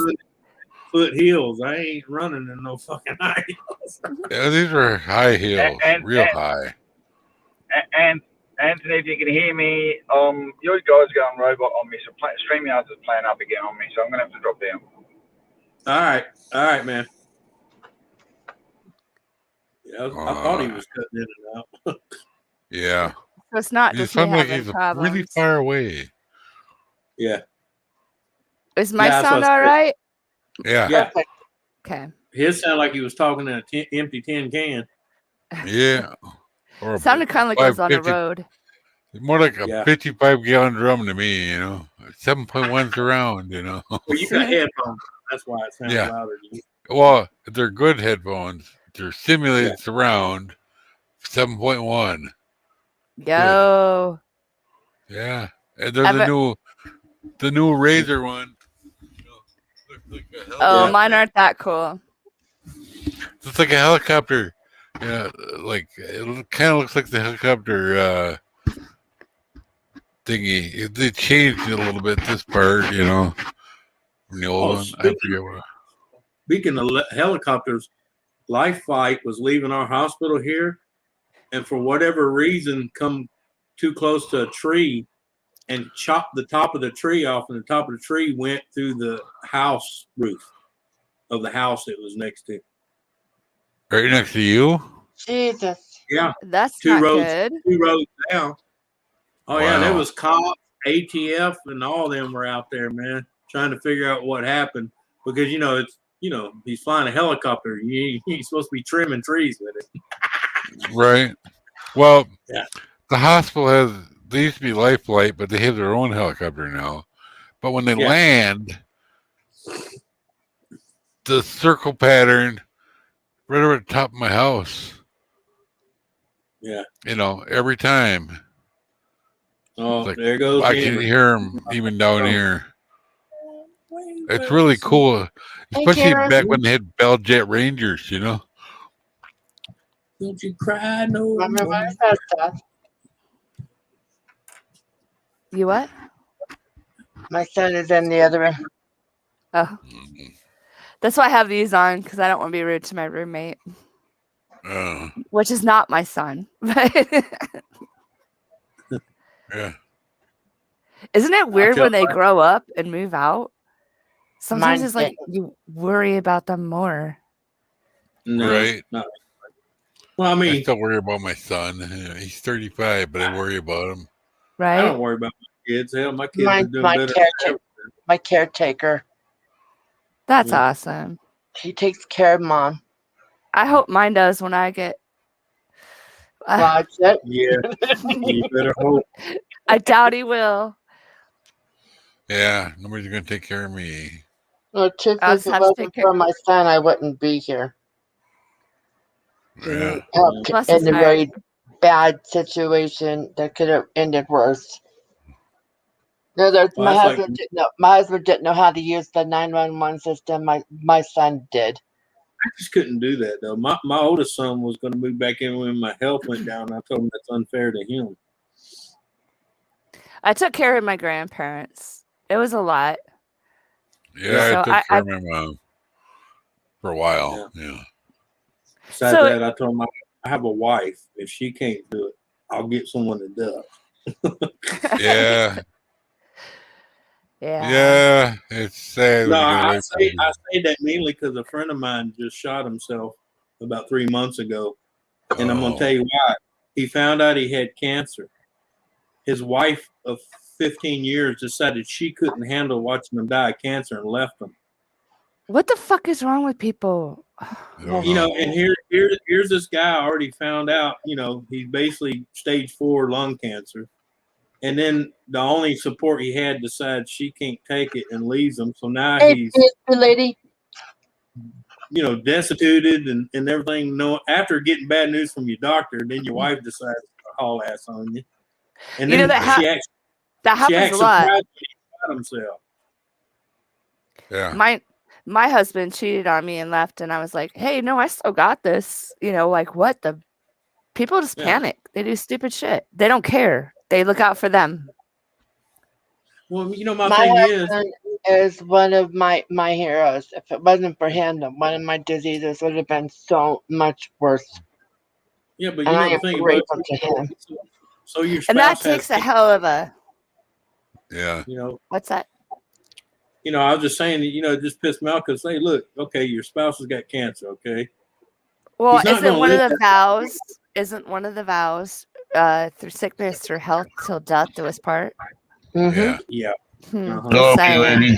Foot heels. I ain't running in no fucking high heels. Yeah, these were high heels, real high. And Anthony, if you can hear me, your guys going robot on me, so StreamYards is playing up again on me, so I'm gonna have to drop down. All right, man. Yeah, I thought he was cutting in and out. Yeah. So it's not It just me sounds like having he's problems. really far away. Yeah. Is my Yeah, that's sound what I all said. right? Yeah. Yeah. Okay. His sounded like he was talking in an empty tin can. Yeah. Or It sounded kind of like I was on the 550 road. More like a Yeah. 55-gallon drum to me, you know. 7.1 surround, you know. Well, you got headphones. That's why it sounds Yeah. louder to you. Well, they're good headphones. They're simulated surround 7.1. Yo. Yeah. And they're the new Razor one. Oh, mine aren't that cool. It's like a helicopter. Yeah, like it kind of looks like the helicopter thingy. They changed it a little bit. This part, you know, from the old one. I forget what. Speaking of helicopters, Life Flight was leaving our hospital here, and for whatever reason, come too close to a tree and chopped the top of the tree off, and the top of the tree went through the house roof of the house it was next to. Right next to you? Jesus. Yeah. That's two not roads, good. 2 roads down. Oh yeah, there Wow. was cops, ATF, and all of them were out there, man, trying to figure out what happened because he's flying a helicopter. He's supposed to be trimming trees with it. Right. Well, Yeah. the hospital they used to be Life Flight, but they have their own helicopter now. But when they land, the circle pattern right over the top of my house. Yeah. You know, every time. Oh, Like, there goes. I can hear them even down here. It's really cool, especially back when they had Bell Jet Rangers, you know. Don't you cry no Remember more. when I said stuff? You what? My son is in the other room. Oh. That's why I have these on, because I don't want to be rude to my roommate, which is not my son. Yeah. Isn't it weird when they grow up and move out? Sometimes Mine it's like you worry about them more. No, Right. no. Well, I I mean, still worry about my son. He's 35, but I worry about him. I Right? don't worry about my kids. Hell, my kids are Mine's doing my better than caretaker. ever. My caretaker. That's Yeah. awesome. He takes care of mom. I hope mine does when I get. Watch it. Yeah, you better hope. I doubt he will. Yeah, nobody's gonna take care of me. Well, truth I'll is, just if it have to wasn't take care. for my son, I wouldn't be here. Yeah. Helped Plus in he's a married. very bad situation that could have ended worse. No, Well, my that's like husband didn't know. My husband didn't know how to use the 911 system. My son did. I just couldn't do that though. My oldest son was going to move back in when my health went down. I told him that's unfair to him. I took care of my grandparents. It was a lot. Yeah, So I took care of my mom for a while. Yeah. Besides So- that, I told him I have a wife. If she can't do it, I'll get someone that does. Yeah. Yeah. Yeah. It's sad No, when you get I away from it. say that mainly because a friend of mine just shot himself about 3 months ago, and I'm going to Oh. tell you why. He found out he had cancer. His wife of 15 years decided she couldn't handle watching him die of cancer and left him. What the fuck is wrong with people? I don't You know. know, and here's this guy already found out, you know, he's basically stage 4 lung cancer. And then the only support he had decides she can't take it and leaves him. So now Hey, he's, the lady. you know, destituted and everything. No, after getting bad news from your doctor, then your wife decides to haul ass on you. And You then know, that she acts happens a surprised lot. when he shot himself. Yeah. My husband cheated on me and left, and I was like, hey, no, I still got this. You know, like what the people just Yeah. panic. They do stupid shit. They don't care. They look out for them. Well, you know, my My thing husband is one of my heroes. If it wasn't for him, then one of my diseases would have been so much worse. yeah, but And you I know the am thing about grateful to him. so your spouse And that has takes a hell of a Yeah. you know, what's that? you know, I was just saying that, you know, it just pissed me off because hey, look, okay, your spouse has got cancer, okay. Well, He's not isn't gonna one of live the that vows? Isn't one of the vows through sickness, through health, till death do us part? Mm-hmm. Yeah. Yeah. Just Okay, saying. lady.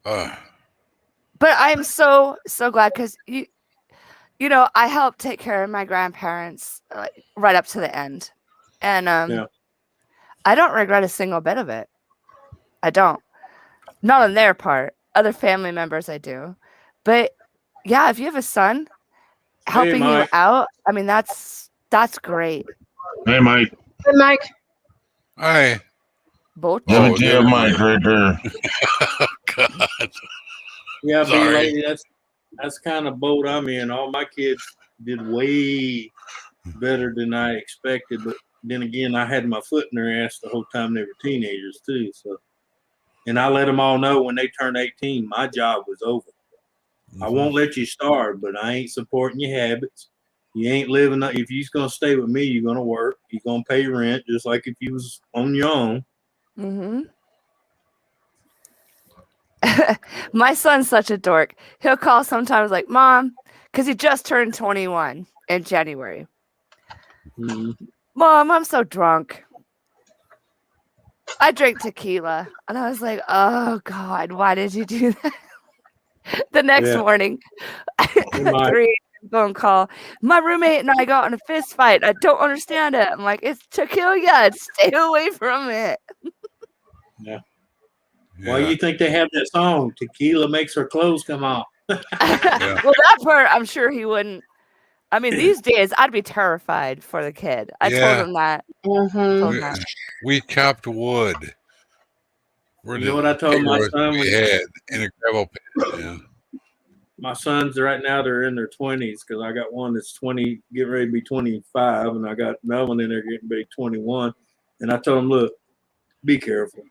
But I'm so glad because you know I helped take care of my grandparents right up to the end, and Yeah. I don't regret a single bit of it. I don't. Not on their part. Other family members I do, but yeah, if you have a son helping you Mike. out, I mean that's great. Hey, Mike. Hey, Mike. Hi. Both. Give it to there you, we Mike, go. right there. God. Yeah, B Sorry. lady, that's kind of boat I'm in. All my kids did way better than I expected, but then again, I had my foot in their ass the whole time they were teenagers too. So, and I let them all know when they turned 18, my job was over. I won't let you starve, but I ain't supporting your habits. You ain't living. If you're gonna stay with me, you're gonna work. You're gonna pay rent, just like if you was on your own. Mm-hmm. My son's such a dork. He'll call sometimes like, Mom, because he just turned 21 in January. Mm-hmm. Mom, I'm so drunk. I drank tequila. And I was like, oh, God, why did you do that? The next morning, 3 phone call. My roommate and I got in a fist fight. I don't understand it. I'm like, it's tequila. Stay away from it. Yeah. Why you think they have that song? Tequila makes her clothes come off. Well, that part, I'm sure he wouldn't. I mean, these days, I'd be terrified for the kid. I told him that. Mm-hmm. We chopped wood. You know what I told my son? We had in a gravel pit. Yeah. My sons right now, they're in their 20s because I got one that's 20, getting ready to be 25, and I got another one in there getting ready to be 21. And I told them, look, be careful.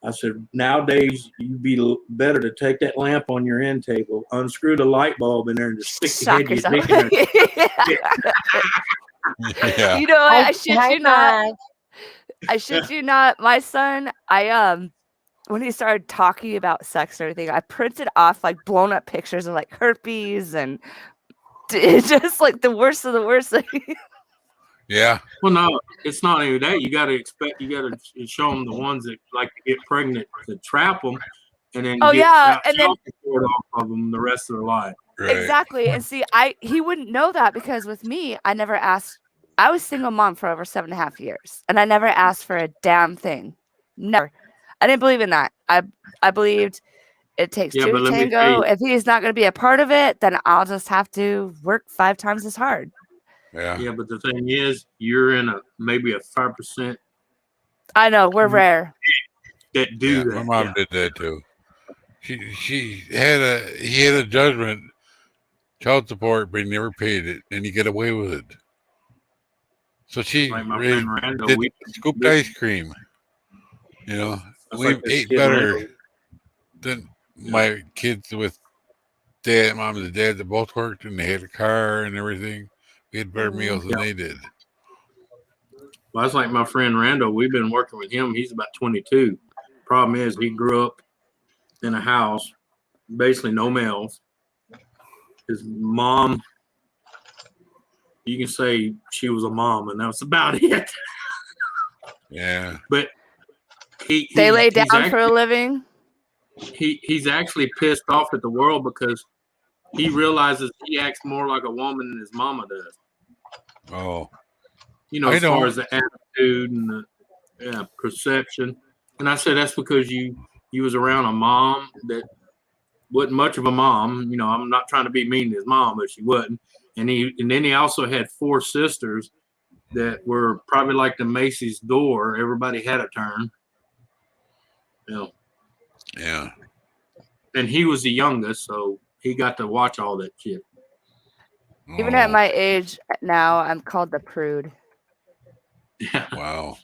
I said, nowadays, you'd be better to take that lamp on your end table, unscrew the light bulb in there, and just stick the head of your dick in there. Yeah. You know what? I shit you not. I shit you not. My son, when he started talking about sex and everything, I printed off like blown up pictures of like herpes and just like the worst of the worst. Yeah. Well, no, it's not even that. You got to show them the ones that like to get pregnant to trap them, and then Oh, get yeah, and then child support off of them the rest of their life. Right. exactly. And see, he wouldn't know that because with me, I never asked. I was single mom for over 7.5 years, and I never asked for a damn thing. Never. I didn't believe in that. I believed it takes Yeah, two but to let me tell tango. you, If he's not going to be a part of it, then I'll just have to work 5 times as hard. Yeah. yeah, but the thing is, you're in maybe a 5% I know we're rare. that do Yeah. that. My mom did that too. He had a judgment, child support, but he never paid it, and he got away with it. So she Like my raised, friend Randall, did we scooped ice cream. You know, That's we like this ate kid better Randall. than my kids with mom and dad that both worked, and they had a car and everything. We had better meals than they did. Well, that's like my friend Randall. We've been working with him. He's about 22. Problem is, he grew up in a house, basically no males. His mom, you can say she was a mom, and that's about it. Yeah. But They he's lay down actually, for a living. he's actually pissed off at the world because he realizes he acts more like a woman than his mama does. Oh. You know, I as far don't. as the attitude and the perception. And I said that's because you was around a mom that wasn't much of a mom. You know, I'm not trying to be mean to his mom, but she wasn't. And then he also had 4 sisters that were probably like the Macy's door. Everybody had a turn. You know. Yeah. And he was the youngest, so he got to watch all that shit. Even at my age now, I'm called the prude. Yeah. Wow.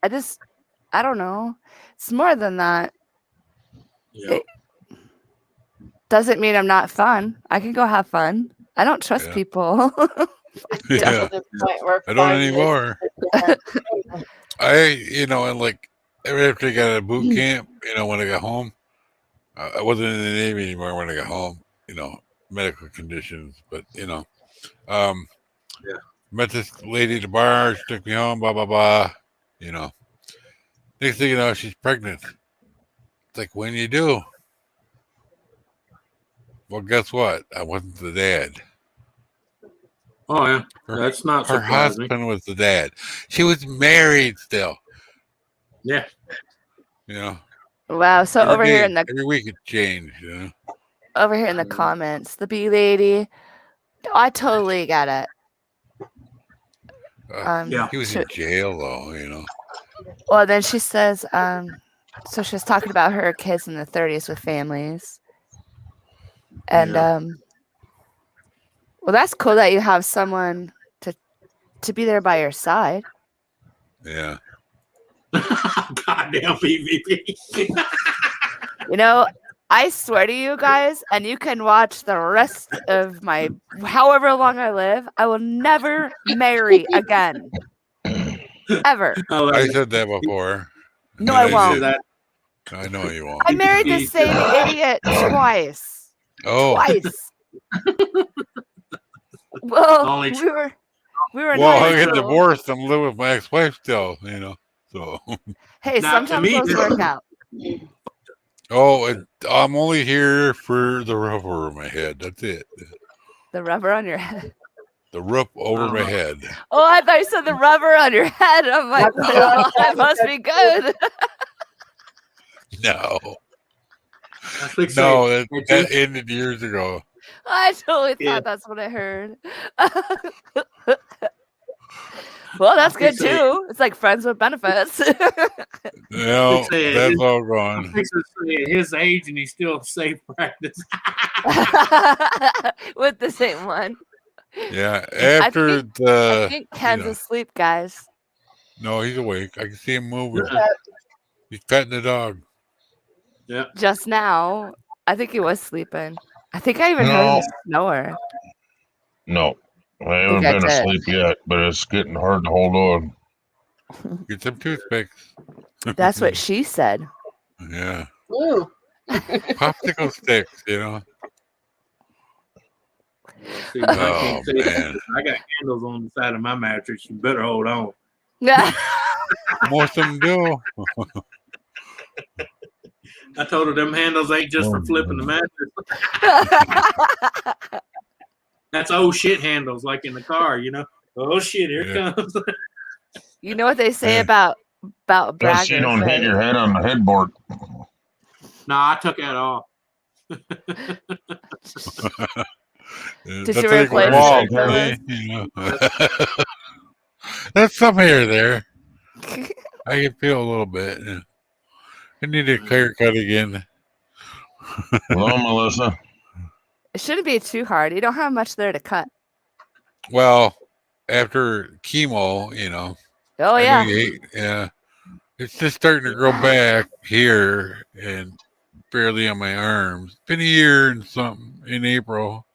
I don't know. It's more than that. Yeah. It doesn't mean I'm not fun. I can go have fun. I don't trust people. Yeah. I don't anymore. And like every after I got a boot camp, when I got home, I wasn't in the Navy anymore when I got home, medical conditions, but met this lady at the bar, she took me home, blah blah blah, next thing you know, she's pregnant. It's like, when you do? Well, guess what? I wasn't the dad. Oh yeah, that's not her surprising. husband was the dad. She was married still. Yeah. Wow. So over here in the every week it changed. Over here in the comments, the bee lady, I totally get it. He was in jail though. Well, then she says, so she's talking about her kids in the 30s with families, and well, that's cool that you have someone to be there by your side. Yeah. Goddamn PvP. I swear to you guys, and you can watch the rest of my however long I live, I will never marry again. Ever. I said that before. No, I won't. I know you won't. I married the same idiot twice. Oh. Twice. Well, we were in well, high I get school. divorced. I'm living with my ex-wife still, So. Hey, sometimes those work out. Oh, I'm only here for the rubber on my head. That's it. The rubber on your head. The roof over my head. Oh, I thought you said the rubber on your head. I'm like, well, that must be good. No. No, that ended years ago. I totally thought that's what I heard. Well, that's good too. It's like friends with benefits. No, that's all gone. At his age, and he's still safe practice. With the same one. Yeah, after I think Ken's asleep, guys. No, he's awake. I can see him moving. He's petting the dog. Yeah. Just now, I think he was sleeping. I think I even heard him snore. No, I haven't been asleep yet, but it's getting hard to hold on. Get some toothpicks. That's what she said. Yeah. Ooh. Popsicle sticks, See, I Oh, can't say man. that. I got handles on the side of my mattress. You better hold on. Yeah. Most of them do. I told her them handles ain't just for flipping the mattress. That's old shit handles, like in the car, you know. Oh shit, here it comes. You know what they say Yeah. about Plus, you braggers, don't hit right? your head on the headboard. No, I took that off. Did That's you like a replace wall, the pillows? you know. That's some hair there. I can feel a little bit. Yeah. I need a haircut again. Hello, Melissa. It shouldn't be too hard. You don't have much there to cut. Well, after chemo, you know. Oh I yeah. yeah. It's just starting to grow back here and barely on my arms. It's been a year and something in April.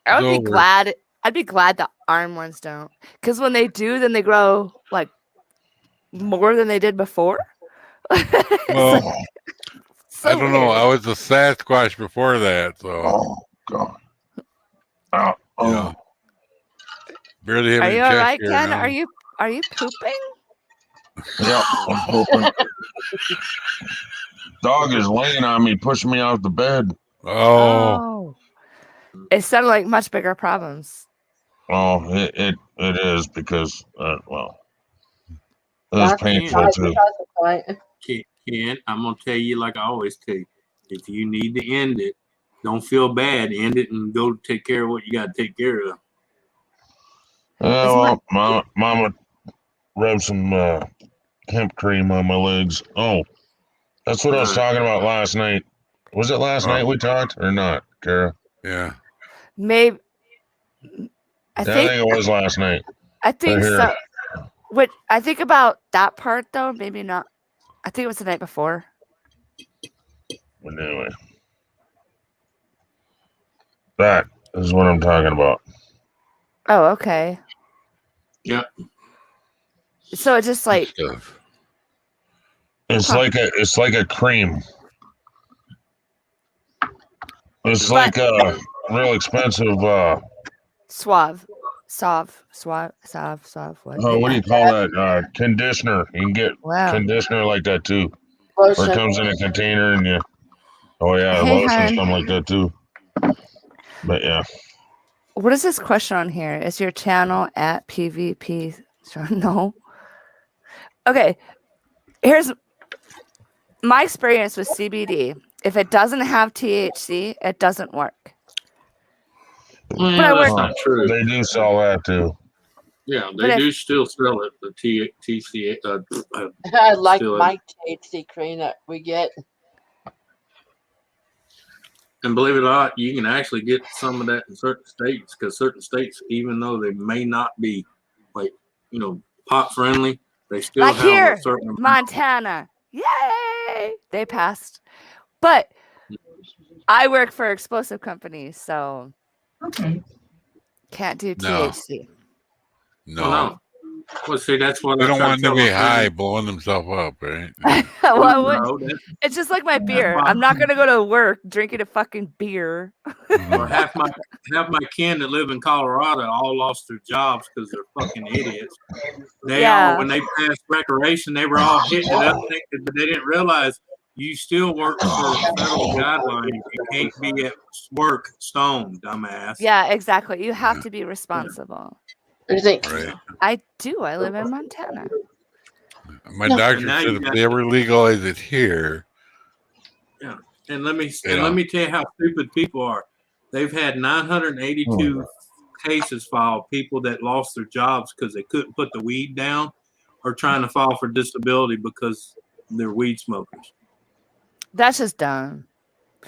I would It's be over. glad. I'd be glad the arm ones don't, because when they do, then they grow like more than they did before. It's Well, like, so I don't know. weird. I was a Sasquatch before that, so Oh, God. Oh, you know, barely have Are any you all chest right, hair Ken? now. Are you pooping? yeah, I'm hoping. Dog is laying on me, pushing me out the bed. Oh, It sounded like much bigger problems. Oh, it is because, well, it was That's painful besides too. the point. Ken, I'm gonna tell you like I always tell you. If you need to end it, don't feel bad. End it and go take care of what you got to take care of. Well, Mama rubbed some hemp cream on my legs. Oh, that's what I was talking about last night. Was it last night we talked or not, Kara? yeah. Maybe. I I think think it was last night. I think Right here. so. What I think about that part though, maybe not. I think it was the night before. But anyway, that is what I'm talking about. Oh, okay. Yeah. So it's just like Stuff. It's Huh. like a cream. It's But- like a real expensive. Suave. What What do you call that? Conditioner. You can get Wow. conditioner like that too. Or it Lotion. comes in a container and you. Oh yeah, Hey, lotions hon. come like that too. But yeah. What is this question on here? Is your channel at PvP? No. Okay. Here's my experience with CBD. If it doesn't have THC, it doesn't work. Well, But I that's work- not true. They do sell that too. Yeah, But they if- do still sell it. The TCA. I like Still my THC cream that we get. And believe it or not, you can actually get some of that in certain states because certain states, even though they may not be like, pot friendly, they still Like have here, a certain amount. Montana. Yay! They passed. But I work for explosive companies, so can't do No. THC. No. Well, no. Well, see, that's what They I don't try want to to tell be my high, friends. blowing themselves up, right? Well, I would- No, that- it's just like my beer. why- I'm not gonna go to work drinking a fucking beer. Or half my kin that live in Colorado all lost their jobs because they're fucking idiots. They Yeah. all, when they passed recreation, they were all hitting it up, thinking, but they didn't realize you still work for federal guidelines. You can't be at work stoned, dumbass. Yeah, exactly. You have to be responsible. What do you think? Right. I do. I live in Montana. My Yeah. doctor And now said you if got- they ever legalize it here, And let me Yeah. let me tell you how stupid people are. They've had 982 cases filed. People that lost their jobs because they couldn't put the weed down, or trying to file for disability because they're weed smokers. That's just dumb.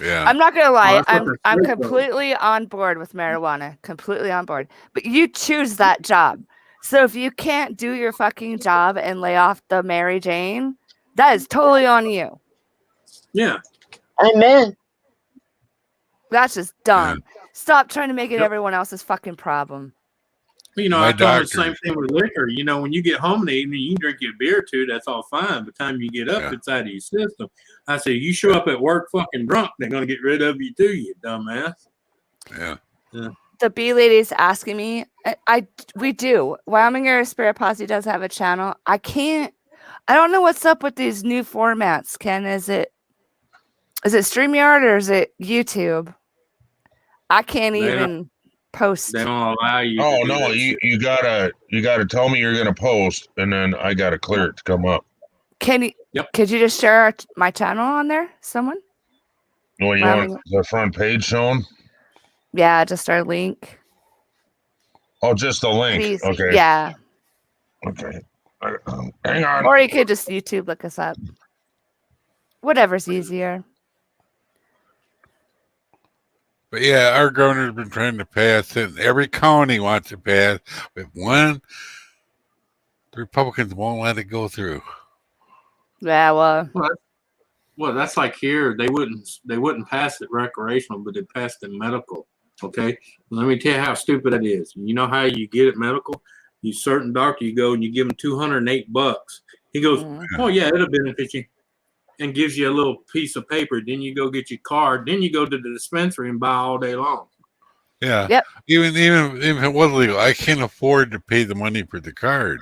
yeah. I'm not gonna lie. that's what I'm they're saying, though. completely on board with marijuana. Completely on board. But you choose that job. So if you can't do your fucking job and lay off the Mary Jane, that is totally on you. Yeah, Amen. That's just dumb. Stop trying to make it everyone else's fucking problem. My I told them the doctor- same thing with liquor. When you get home in the evening, you can drink your beer too. That's all fine. By the time you get up, Yeah. it's out of your system. I say, you show up at work fucking drunk, they're gonna get rid of you too, you dumbass. Yeah. the bee lady's asking me, we do. Wyoming Area Spirit Posse does have a channel. I don't know what's up with these new formats, Ken. Is it StreamYard or is it YouTube? I can't even post. They don't allow you. Oh no, you gotta tell me you're gonna post, and then I gotta clear it to come up. Can you? Yep. Could you just share my channel on there? Someone? Well, you want the front page shown? Yeah, just our link. Oh, just the link. Please. Okay. Yeah. Okay. Hang on. Or you could just YouTube look us up. Whatever's easier. But yeah, our governor's been trying to pass it. Every county wants it passed, but the Republicans won't let it go through. Yeah, well, that's like here. They wouldn't pass it recreational, but they passed it medical. Okay, let me tell you how stupid that is. You know how you get it medical? You certain doctor, you go and you give him $208. He goes, oh yeah, it'll benefit you, and gives you a little piece of paper. Then you go get your card. Then you go to the dispensary and buy all day long. Yeah. Yep. Even if it was legal, I can't afford to pay the money for the card.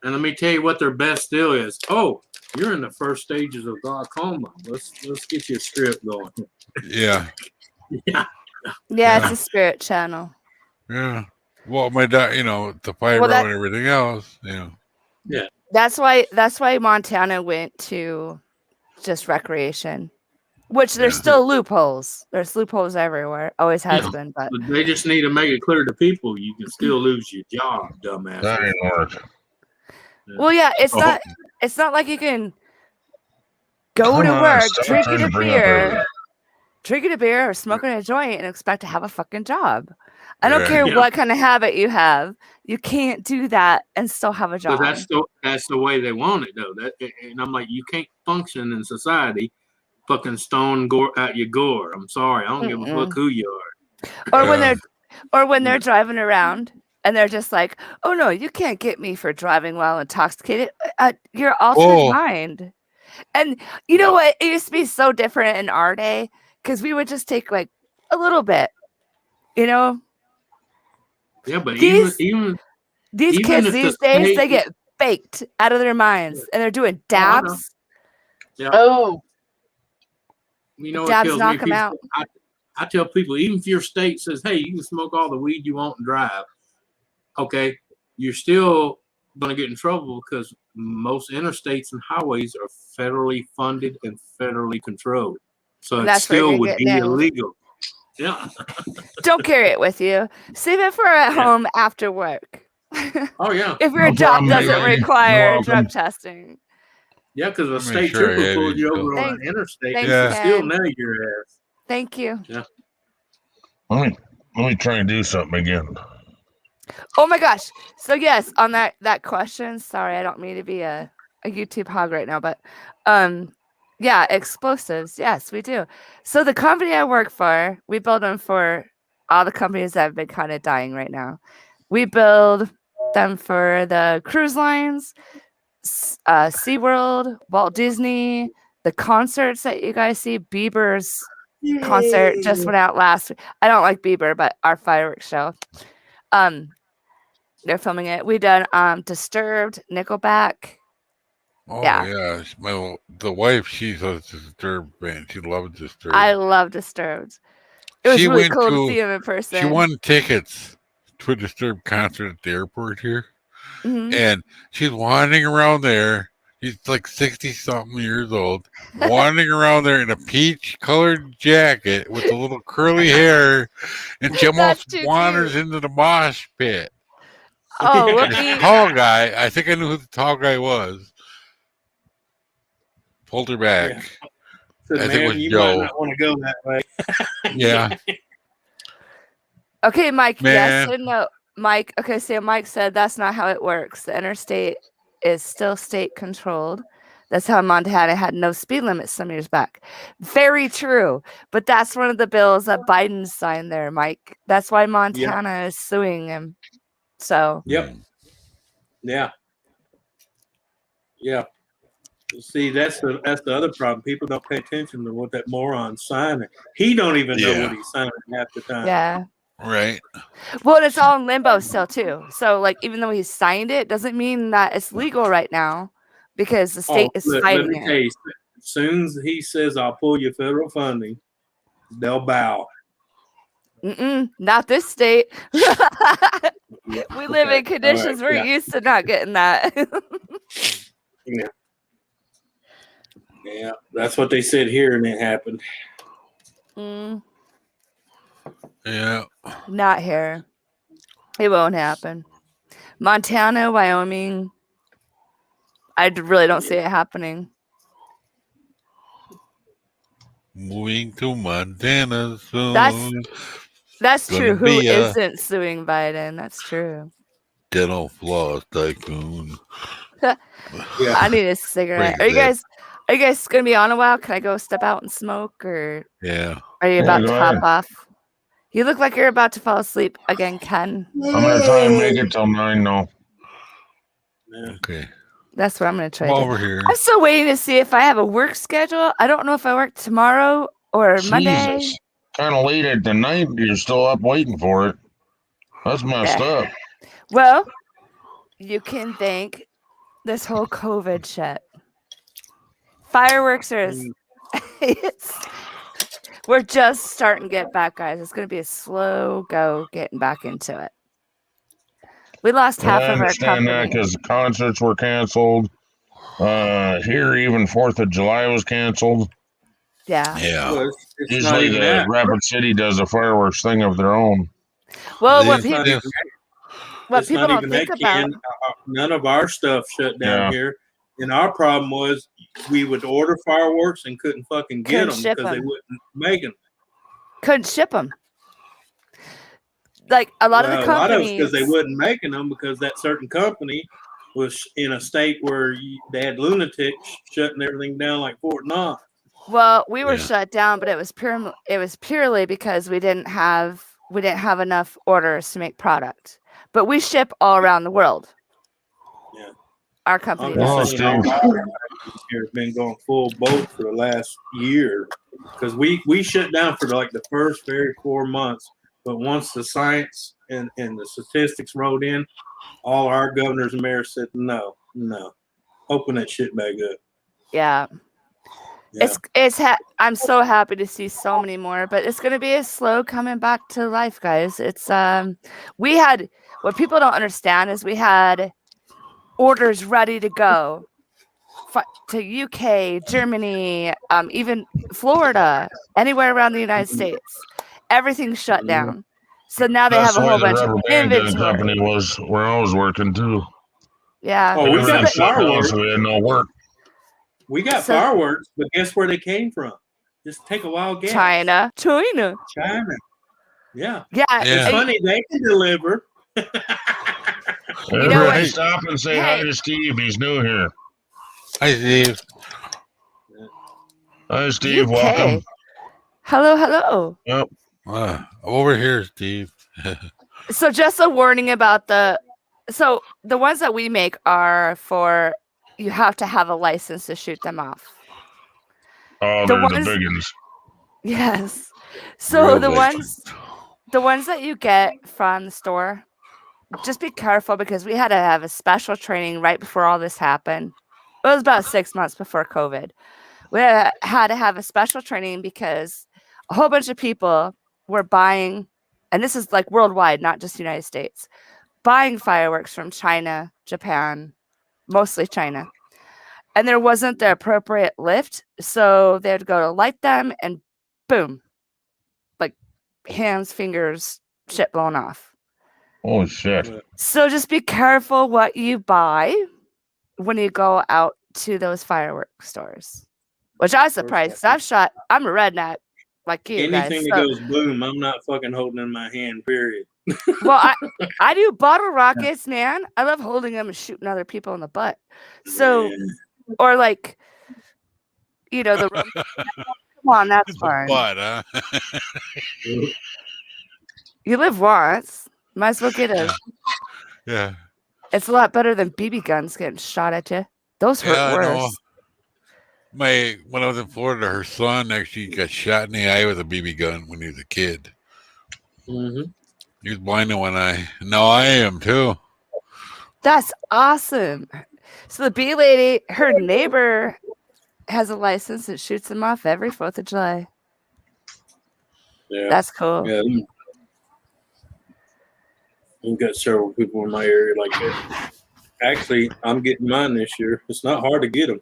And let me tell you what their best deal is. Oh, you're in the first stages of glaucoma. Let's get you a strip going. Yeah. Yeah, it's a spirit channel. Yeah. Well, my the fibro and everything else. Yeah. That's why Montana went to just recreation. Which there's still loopholes. There's loopholes everywhere. Always has been, but they just need to make it clear to people you can still lose your job, dumbass. That ain't work. Well, yeah, it's not like you can go to work, drinking a beer or smoking a joint and expect to have a fucking job. I don't care what kind of habit you have. You can't do that and still have a job. But that's the way they want it, though. And I'm like, you can't function in society fucking stone out your gore. I'm sorry. I don't give a fuck who you are. Or when they're driving around and they're just like, oh no, you can't get me for driving while intoxicated. You're altered mind. And you know what? It used to be so different in our day because we would just take like a little bit, Yeah, but these kids these days, they get baked out of their minds and they're doing dabs. Oh. You know, dabs knock them out. I tell people, even if your state says, hey, you can smoke all the weed you want and drive, okay, you're still going to get in trouble because most interstates and highways are federally funded and federally controlled. So it still would be illegal. Yeah. Don't carry it with you. Save it for at home after work. Oh, yeah. If your job doesn't require drug testing. Yeah, because the state trooper pulled you over on an interstate and still nail your ass. Thank you. Yeah. Let me try and do something again. Oh my gosh. So yes, on that question, sorry, I don't mean to be a YouTube hog right now, but yeah, explosives. Yes, we do. So the company I work for, we build them for all the companies that have been kind of dying right now. We build them for the cruise lines, SeaWorld, Walt Disney, the concerts that you guys see. Bieber's concert just went out last week. I don't like Bieber, but our fireworks show. They're filming it. We done Disturbed, Nickelback. Oh yeah. The wife, she's a Disturbed band. She loves Disturbed. I love Disturbed. It was really cool to see him in person. She won tickets to a Disturbed concert at the airport here. Mm-hmm. And she's wandering around there. She's like 60-something years old, wandering around there in a peach-colored jacket with a little curly hair, and she almost wanders into the mosh pit. Oh, look! This tall guy, I think I knew who the tall guy was, pulled her back. Yeah. So, I think it was you Joe. might not want to go that way. Yeah. Okay, Mike. Man. Yes or no? Mike. Okay, so Mike said that's not how it works. The interstate is still state controlled. That's how Montana had no speed limit some years back. Very true. But that's one of the bills that Biden signed there, Mike. That's why Montana is suing him. So. Yep. Yeah. Yeah. See, that's the other problem. People don't pay attention to what that moron signing. He don't even know what he's signing half the time. Yeah. Right. Well, and it's all in limbo still too. So like even though he signed it, doesn't mean that it's legal right now because the state is let fighting me tell it. you, as soon as he says I'll pull your federal funding, they'll bow. Not this state. We live in conditions we're used to not getting that. Yeah, that's what they said here, and it happened. Yeah. Not here. It won't happen. Montana, Wyoming. I really don't see it happening. Moving to Montana soon. That's Gonna true. Who be a- isn't suing Biden? That's true. Dental floss tycoon. Yeah. I need a cigarette. Break that. Are you guys gonna be on a while? Can I go step out and smoke, or Yeah. are you about go to hop ahead. off? You look like you're about to fall asleep again, Ken. I'm gonna try and make it till 9 though. Yeah. Okay. That's what I'm gonna try I'm to do. over here. I'm still waiting to see if I have a work schedule. I don't know if I work tomorrow or Monday. Jesus. Kind of late at the night. You're still up waiting for it. That's messed up. Well, you can thank this whole COVID shit. Fireworks are. We're just starting to get back, guys. It's going to be a slow go getting back into it. We lost half of our company. I understand that because concerts were canceled. Here, even 4th of July was canceled. Yeah. Yeah. Well, it's not Usually, even the that. Rapid City does a fireworks thing of their own. Well, what It's not people, even what it's people not don't even think that, about. Ken. None of our stuff shut down Yeah. here, and our problem was we would order fireworks and couldn't fucking get Couldn't them ship because they them. wouldn't make them. Couldn't ship them. Like a lot of the A lot of it's companies. because they wasn't making them because that certain company was in a state where they had lunatics shutting everything down like Fort Knox. Well, we were shut down, but it was purely because we didn't have enough orders to make product. But we ship all around the world. Yeah. Our company Obviously, does. here has been going full boat for the last year because we shut down for like the first very 4 months. But once the science and the statistics rolled in, all our governors and mayors said no, open that shit back up. Yeah. I'm so happy to see so many more, but it's going to be a slow coming back to life, guys. It's we had what people don't understand is we had orders ready to go to UK, Germany, even Florida, anywhere around the United States. Everything's shut down. So now they have a whole bunch of inventory. Company was where I was working too. Yeah. Oh, we got fireworks. So we had no work. We got fireworks, but guess where they came from? Just take a wild guess. China. Yeah. Yeah. It's funny they can deliver. You know what? Stop and say hi to Steve. He's new here. Hi, Steve. Hi, Steve. UK. Welcome. Hello. Yep. Over here, Steve. So just a warning about the ones that we make are for you have to have a license to shoot them off. Oh, they're the big ones. Yes. So the ones that you get from the store, just be careful because we had to have a special training right before all this happened. It was about 6 months before COVID. We had to have a special training because a whole bunch of people were buying, and this is like worldwide, not just the United States, buying fireworks from China, Japan, mostly China. And there wasn't the appropriate lift, so they would go to light them and boom, like hands, fingers, shit blown off. Oh, shit. So just be careful what you buy when you go out to those fireworks stores, which I was surprised because I'm a redneck like you Anything guys. that goes boom, I'm not fucking holding in my hand, period. Well, I do bottle rockets, man. I love holding them and shooting other people in the butt. So, or like, the come on, that's fine. Butt, huh? You live once, might as well get a. Yeah. It's a lot better than BB guns getting shot at you. Those hurt worse. When I was in Florida, her son actually got shot in the eye with a BB gun when he was a kid. Mm-hmm. He's blind in one eye. No, I am too. That's awesome. So the bee lady, her neighbor has a license that shoots them off every 4th of July. Yeah. That's cool. Yeah. I've got several people in my area like that. Actually, I'm getting mine this year. It's not hard to get them.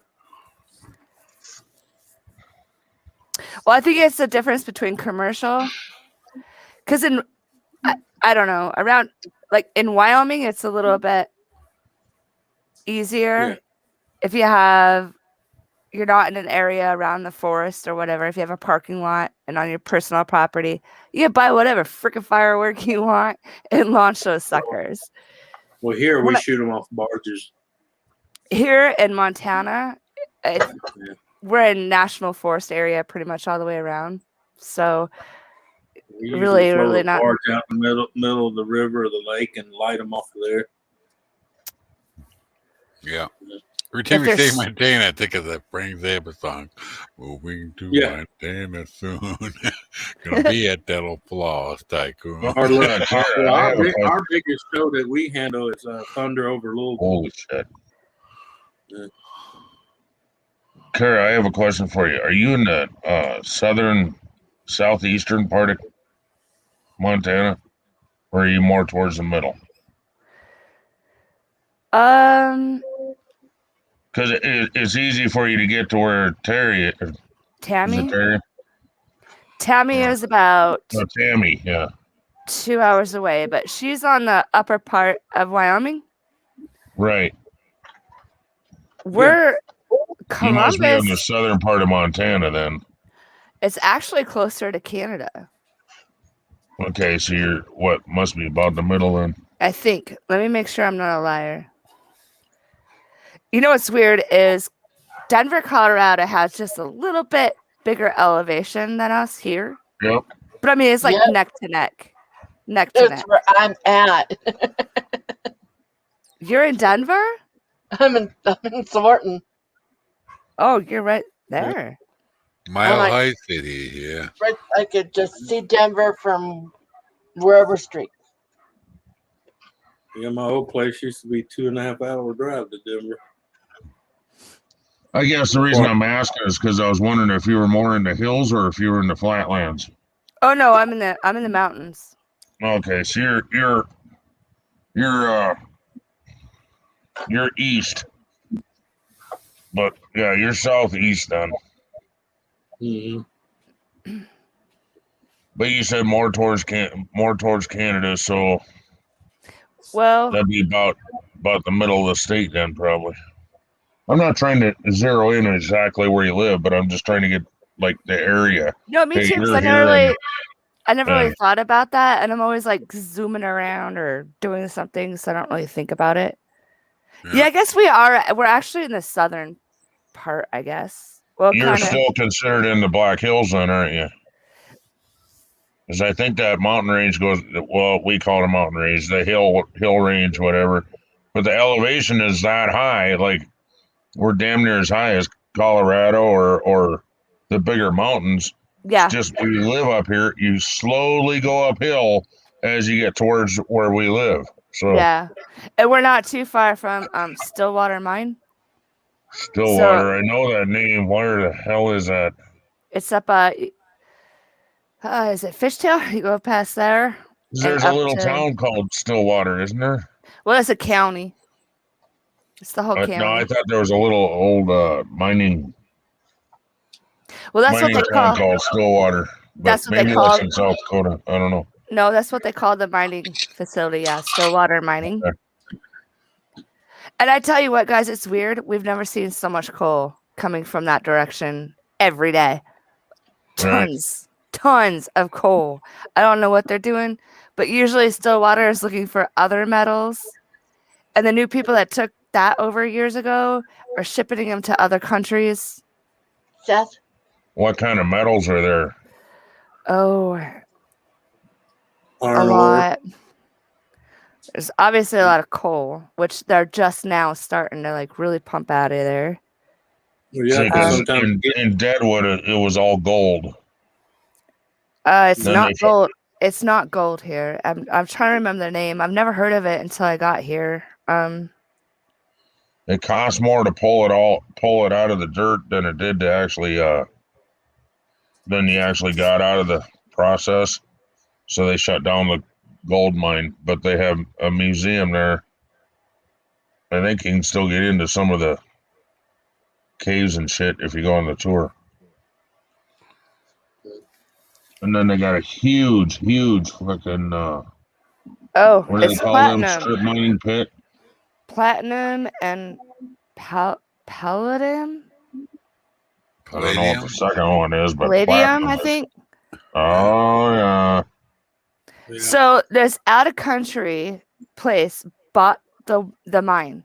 Well, I think it's the difference between commercial. Because I don't know, around like in Wyoming, it's a little bit easier. Yeah. If you're not in an area around the forest or whatever, if you have a parking lot and on your personal property, you can buy whatever freaking firework you want and launch those suckers. Well, here we shoot them off barges. Here in Montana, we're in national forest area pretty much all the way around. So we really throw a not barge out in the middle of the river or the lake and light them off of there. Yeah. Every time you say Montana, I think of that Frank Zappa song. Moving to Montana soon. Gonna be at that old floss tycoon. Our biggest show that we handle is Thunder over Louisville. Holy shit. Yeah. Kara, I have a question for you. Are you in the southeastern part of Montana? Or are you more towards the middle? Because it's easy for you to get to where Tammy is about Tammy, yeah, 2 hours away, but she's on the upper part of Wyoming. Right. We're Columbus. You must be in the southern part of Montana then. It's actually closer to Canada. Okay, so you're must be about the middle then? I think. Let me make sure I'm not a liar. You know what's weird is Denver, Colorado has just a little bit bigger elevation than us here. Yep. But I mean, it's like neck to neck. Neck to neck. That's where I'm at. You're in Denver? I'm in Thornton. Oh, you're right there. Mile High City, yeah. Right, I could just see Denver from wherever street. Yeah, my old place used to be 2.5 hour drive to Denver. I guess the reason I'm asking is because I was wondering if you were more in the hills or if you were in the flatlands. Oh no, I'm in the mountains. Okay, so you're east, but yeah, you're southeast then. Mm-hmm. But you said more towards Canada, so that'd be about the middle of the state then, probably. I'm not trying to zero in exactly where you live, but I'm just trying to get like the area. No, me too. Because I never really thought about that, and I'm always like zooming around or doing something, so I don't really think about it. Yeah, I guess we're actually in the southern part, I guess. Well, you're still considered in the Black Hills then, aren't you? Because I think that mountain range goes, well, we call it a mountain range, the hill range, whatever. But the elevation is that high, like we're damn near as high as Colorado or the bigger mountains. Yeah. It's just when you live up here, you slowly go uphill as you get towards where we live. So yeah, and we're not too far from Stillwater Mine. Stillwater, I know that name. Where the hell is that? It's up. Is it Fishtail? You go past there. There's a little town called Stillwater, isn't there? Well, it's a county. It's the whole county. No, I thought there was a little old mining. Well, that's what they call Stillwater. That's what maybe they call in South Dakota. I don't know. No, that's what they call the mining facility. Yeah, Stillwater Mining. Okay. And I tell you what, guys, it's weird. We've never seen so much coal coming from that direction every day. Tons of coal. I don't know what they're doing, but usually Stillwater is looking for other metals. And the new people that took that over years ago are shipping them to other countries. Seth? What kind of metals are there? Oh, a lot. There's obviously a lot of coal, which they're just now starting to like really pump out of there. Yeah, in Deadwood, it was all gold. It's not gold. It's not gold here. I'm trying to remember the name. I've never heard of it until I got here. It costs more to pull it out of the dirt than it did to actually than you actually got out of the process. So they shut down the gold mine, but they have a museum there. I think you can still get into some of the caves and shit if you go on the tour. And then they got a huge fucking Oh, what do they it's call them? platinum. Strip mining pit. Platinum and palladium? I don't know what the second one is, but Palladium, platinum I is- think. Oh yeah. Yeah. So this out of country place bought the mine,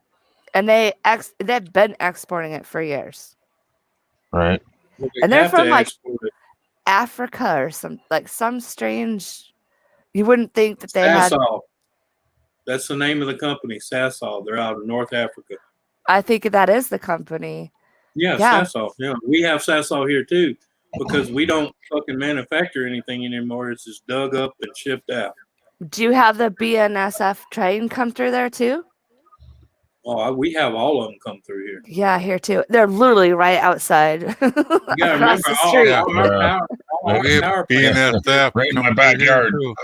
and they've been exporting it for years. Right. Well, they And they're have to from like export it. Africa or some strange. You wouldn't think that they had. Sasol. That's the name of the company, Sasol. They're out of North Africa. I think that is the company. Yeah, Yeah. Sasol. Yeah, we have Sasol here too, because we don't fucking manufacture anything anymore. It's just dug up and shipped out. Do you have the BNSF train come through there too? Oh, we have all of them come through here. Yeah, here too. They're literally right outside You gotta across remember the all street. our power, all our We have power plants. BNSF Right in my come through here, backyard. too.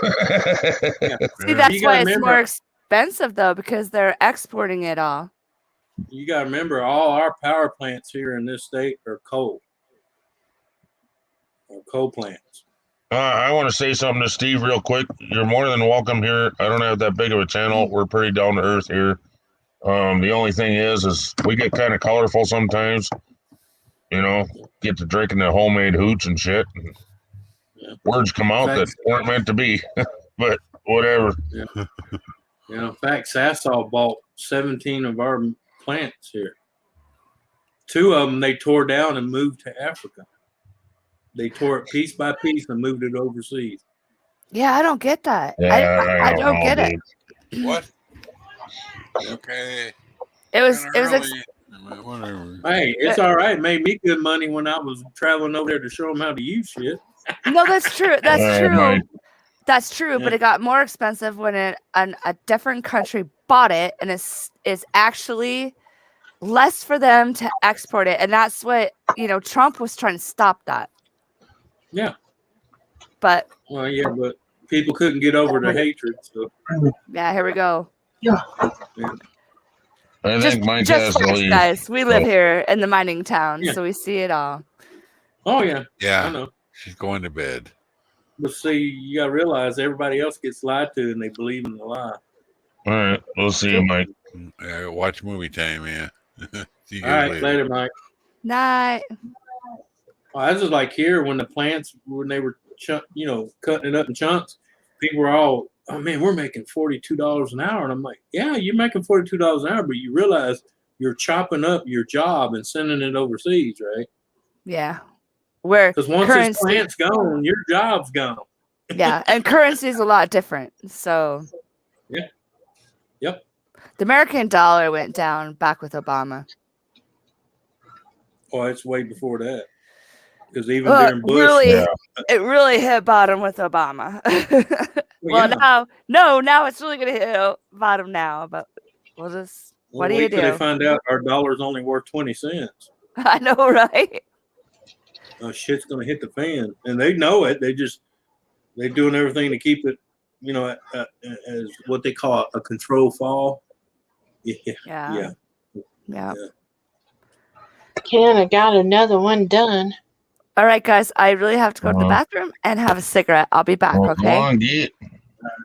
Yeah. See, that's You why gotta it's more remember- expensive though, because they're exporting it all. You got to remember, all our power plants here in this state are coal. Or coal plants. I want to say something to Steve real quick. You're more than welcome here. I don't have that big of a channel. We're pretty down to earth here. The only thing is we get kind of colorful sometimes. You know, get to drinking the homemade hooch and shit. And Yeah. words come out that weren't meant to be, but whatever. You know, in fact, Sasol bought 17 of our plants here. 2 of them they tore down and moved to Africa. They tore it piece by piece and moved it overseas. Yeah, I don't get that. Yeah, I don't get it. What? Okay. It was Whatever. Hey, it's all right. It made me good money when I was traveling over there to show them how to use shit. no, that's true. That's Yeah, true. Mike. That's true. But Yeah. it got more expensive when a different country bought it, and it's actually less for them to export it, and that's what Trump was trying to stop that. Yeah. But Well, yeah, but people couldn't get over the hatred. So yeah, here we go. I think Mike Just has to facts, leave. guys. We live here in the mining town, Yeah. so we see it all. oh yeah, I Yeah, know. she's going to bed. But see, you gotta realize everybody else gets lied to and they believe in the lie. All right, we'll see you, Mike. Watch movie time, yeah. See you All guys right, later, Mike. Night. Well, I just like here when the plants when they were cutting it up in chunks, people were all, "Oh man, we're making $42 an hour," and I'm like, "Yeah, you're making $42 an hour, but you realize you're chopping up your job and sending it overseas, right? Yeah. Where Because once this currency, plant's gone, your job's gone." yeah, and currency is a lot different. So Yeah. Yep. the American dollar went down back with Obama. Oh, it's way before that. Because even Well, during Bush, really, it really hit bottom with Obama. Well, yeah. now it's really gonna hit bottom now. But we'll just what do you wait till do? they find out our dollar's only worth 20 cents. I know, right? Shit's gonna hit the fan, and they know it. They're doing everything to keep it, as what they call a control fall. Yeah. Yeah. Yeah. Ken, I got another one done. All right, guys. I really have to go to the bathroom and have a cigarette. I'll be back. Well, Okay. Go on, get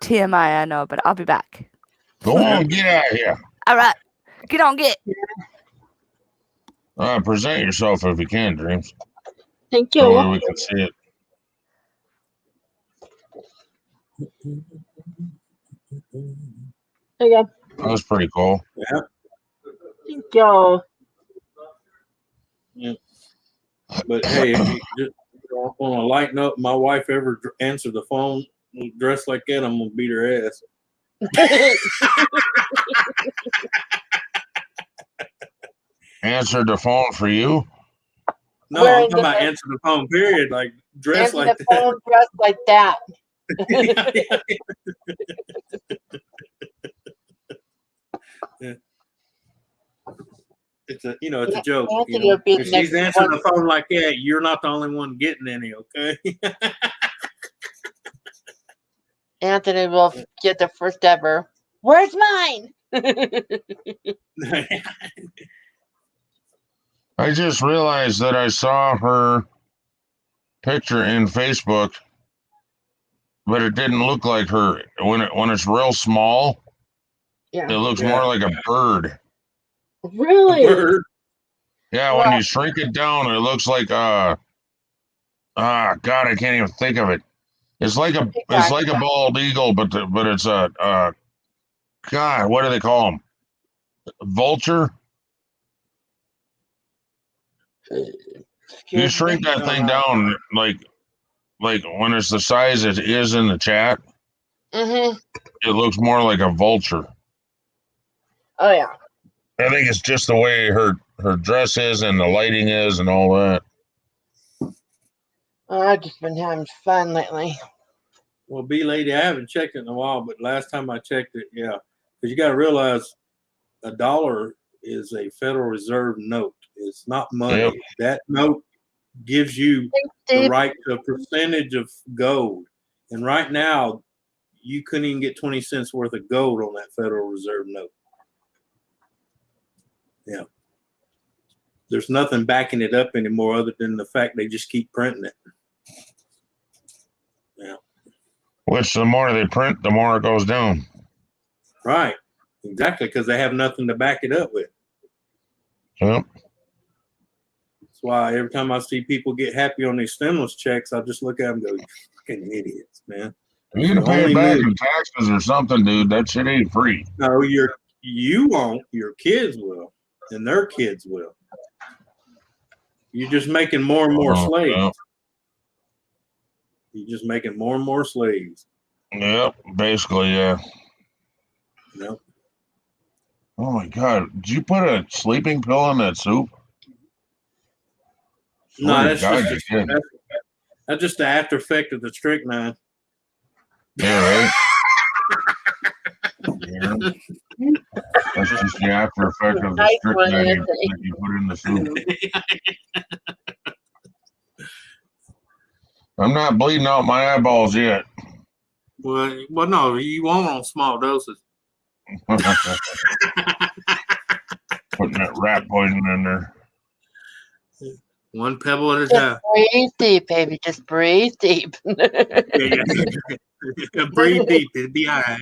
TMI, I know, but I'll be back. go on, get out of here. All right. Get on, get. Present yourself if you can, Dreams. Thank That way you. we can see it. There you go. That was pretty cool. Thank you. But hey, just on a light note, my wife ever answered the phone dressed like that, I'm gonna beat her ass. Answered the phone for you. No, Wearing I'm talking about the- answer the phone. Period. Like dressed Answer like the that. phone dressed like that. Yeah. It's a joke. Anthony will be If the she's next answering one. the phone like that, you're not the only one getting any, okay? Anthony will get the first ever. Where's mine? I just realized that I saw her picture in Facebook, but it didn't look like her. When it's real small, Yeah. it looks more like a bird. Really? A bird. Yeah, when you shrink it down, it looks like God, I can't even think of it. It's like a bald eagle, but it's a God, what do they call them? Vulture. You shrink that thing down like when it's the size it is in the chat. Mm-hmm. It looks more like a vulture. Oh yeah. I think it's just the way her dress is and the lighting is and all that. I've just been having fun lately. Well, B-Lady, I haven't checked it in a while, but last time I checked it, yeah. Because you got to realize $1 is a Federal Reserve note. It's not money. Yep. That note gives you the right to a percentage of gold. And right now, you couldn't even get 20 cents worth of gold on that Federal Reserve note. Yeah. There's nothing backing it up anymore other than the fact they just keep printing it. Yeah. Which the more they print, the more it goes down. Right. Exactly, because they have nothing to back it up with. Yep. That's why every time I see people get happy on these stimulus checks, I just look at them and go, "You fucking idiots, man." You can pay it back in taxes or something, dude. That shit ain't free. No, you won't. Your kids will, and their kids will. You're just making more and more slaves. Yeah. You're just making more and more slaves. Yep, basically, yeah. Yep. Oh my God! Did you put a sleeping pill in that soup? No, that's just the after effect of the strychnine. Yeah, right. Yeah. That's just the after effect of the strychnine that you put in the soup. I'm not bleeding out my eyeballs yet. Well, no, you won't on small doses. Putting that rat poison in there. One pebble at a time. Breathe deep, baby. Just breathe deep. Yeah. Breathe deep. It'll be all right.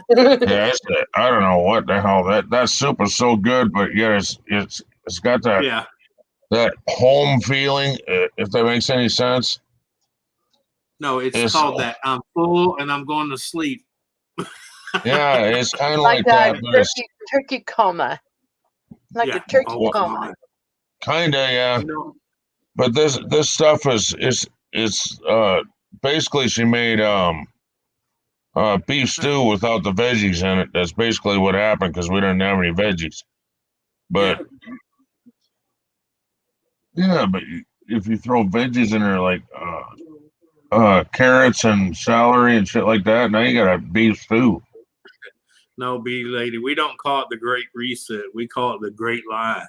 Yeah, I don't know what the hell that soup is so good, but yeah, it's got that that home feeling. If that makes any sense. No, it's called that. I'm full and I'm going to sleep. Yeah, it's kind of like that. Turkey coma. Like a turkey coma. Kinda, yeah. But this stuff is basically she made beef stew without the veggies in it. That's basically what happened because we didn't have any veggies. But but if you throw veggies in there like carrots and celery and shit like that, now you got a beef stew. No, B-Lady, we don't call it the Great Reset. We call it the Great Lie.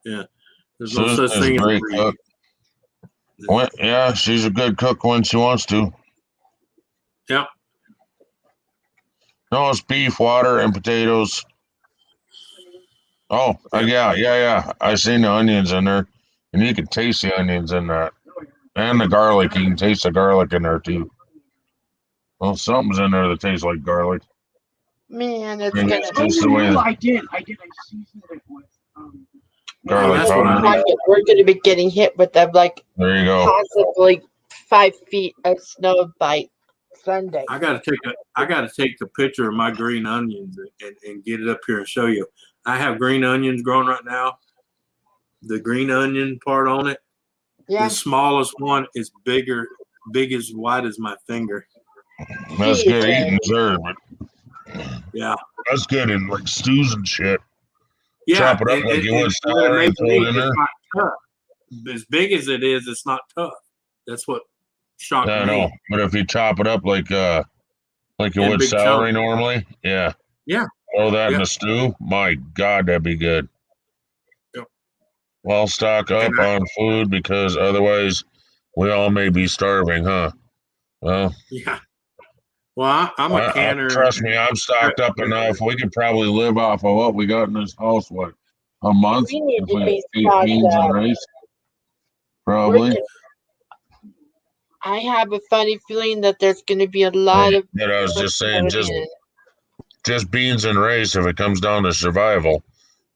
Yeah, there's no such thing as a great cook. Yeah, she's a good cook when she wants to. Yep. No, it's beef, water, and potatoes. Oh, yeah. I seen the onions in there, and you can taste the onions in that, and the garlic. You can taste the garlic in there too. Well, something's in there that tastes like garlic. Man, it's just the way I did. I seasoned it with garlic powder. We're going to be getting hit with them like there you go. Possibly 5 feet of snow by Sunday. I gotta take a picture of my green onions and get it up here and show you. I have green onions growing right now. The green onion part on it, the smallest one is big as wide as my finger. That's good eating dessert, but that's good in like stews and shit. Yeah, chop it up like you would celery and throw it in there. as big as it is, it's not tough. That's what shocked I me. know, but if you chop it up like you In would big celery chunks. normally, yeah. Yeah. Throw that in Yeah. a stew. My God, that'd be good. Yep. Well, stock up on food because otherwise we all may be starving, huh? Well, Yeah. Well, I'm a canner. Trust me, I'm stocked up enough. We could probably live off of what we got in this house. What, a month? We need If to we be ate stocked beans up. and rice, probably. I have a funny feeling that there's going to be a lot of. But I was just saying, coming just beans and rice. If it comes down to survival,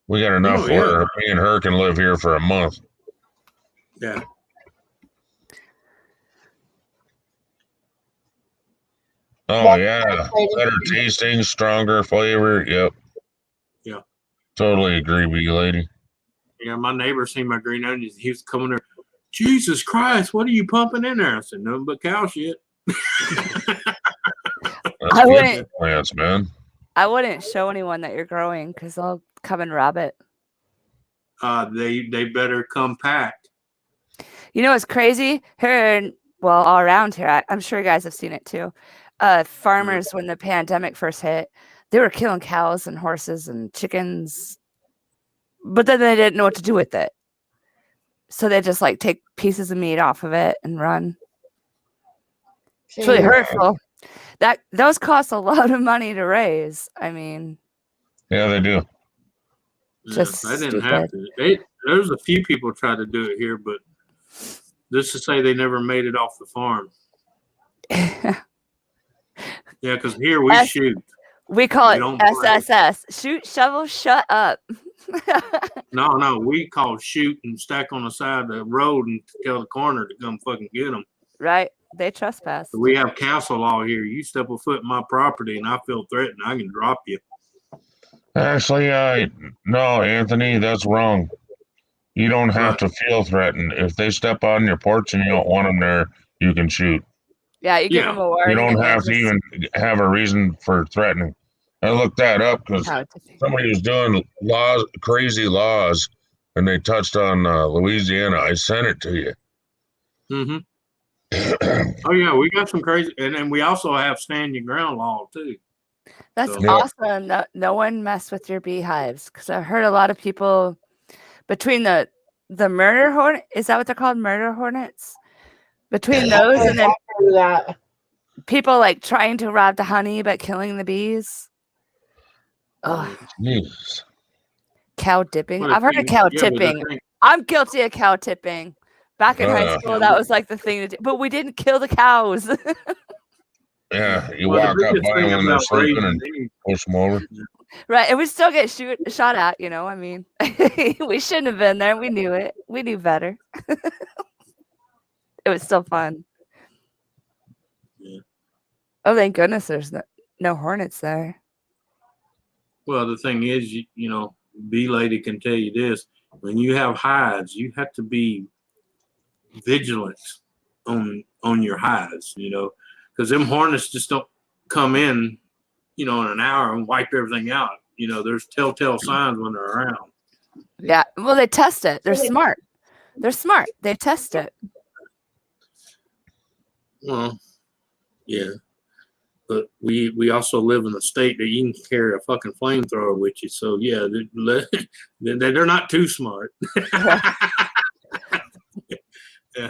we got enough Oh, yeah. where me and her can live here for a month. Yeah. Oh yeah, better tasting, stronger flavor. Yep. Yeah. Totally agree with you, lady. Yeah, my neighbor seen my green onions. He was coming there. Jesus Christ, what are you pumping in there? I said, nothing but cow shit. That's good plants, man. I wouldn't show anyone that you're growing because they'll come and rob it. They better come packed. You know what's crazy? Here, well, all around here, I'm sure you guys have seen it too. Farmers, when the pandemic first hit, they were killing cows and horses and chickens, but then they didn't know what to do with it. So they just like take pieces of meat off of it and run. It's really hurtful. Those cost a lot of money to raise. I mean, yeah, they do. Just I didn't have to. There's a few people try to do it here, but just to say they never made it off the farm. Yeah, because here we shoot. We call it SSS. Shoot, shovel, shut up. No, we call shoot and stack on the side of the road and tell the coroner to come fucking get them. Right. They trespass. We have council law here. You step a foot in my property and I feel threatened, I can drop you. Actually, no, Anthony, that's wrong. You don't have to feel threatened. If they step on your porch and you don't want them there, you can shoot. Yeah, you give them a warning. You don't have to even have a reason for threatening. I looked that up because somebody was doing crazy laws, and they touched on Louisiana. I sent it to you. Mm-hmm. Oh yeah, we got some crazy, and then we also have stand your ground law too. That's awesome. No one mess with your beehives, because I've heard a lot of people between the murder hornet. Is that what they're called? Murder hornets. Between those and then people like trying to rob the honey but killing the bees. Oh, cow dipping. I've heard of cow tipping. I'm guilty of cow tipping. Back in high school, that was like the thing to do. But we didn't kill the cows. Yeah, you walk up by them when they're sleeping and push them over. Right, and we still get shot at, you know. I mean, we shouldn't have been there. We knew it. We knew better. It was still fun. Yeah. Oh, thank goodness there's no hornets there. Well, the thing is, you know, bee lady can tell you this. When you have hives, you have to be vigilant on your hives, you know, because them hornets just don't come in, you know, in an hour and wipe everything out. You know, there's telltale signs when they're around. Yeah, well, they test it. They're smart. They're smart. They test it. Well, yeah, but we also live in a state that you can carry a fucking flamethrower with you. So yeah, they're not too smart. Yeah.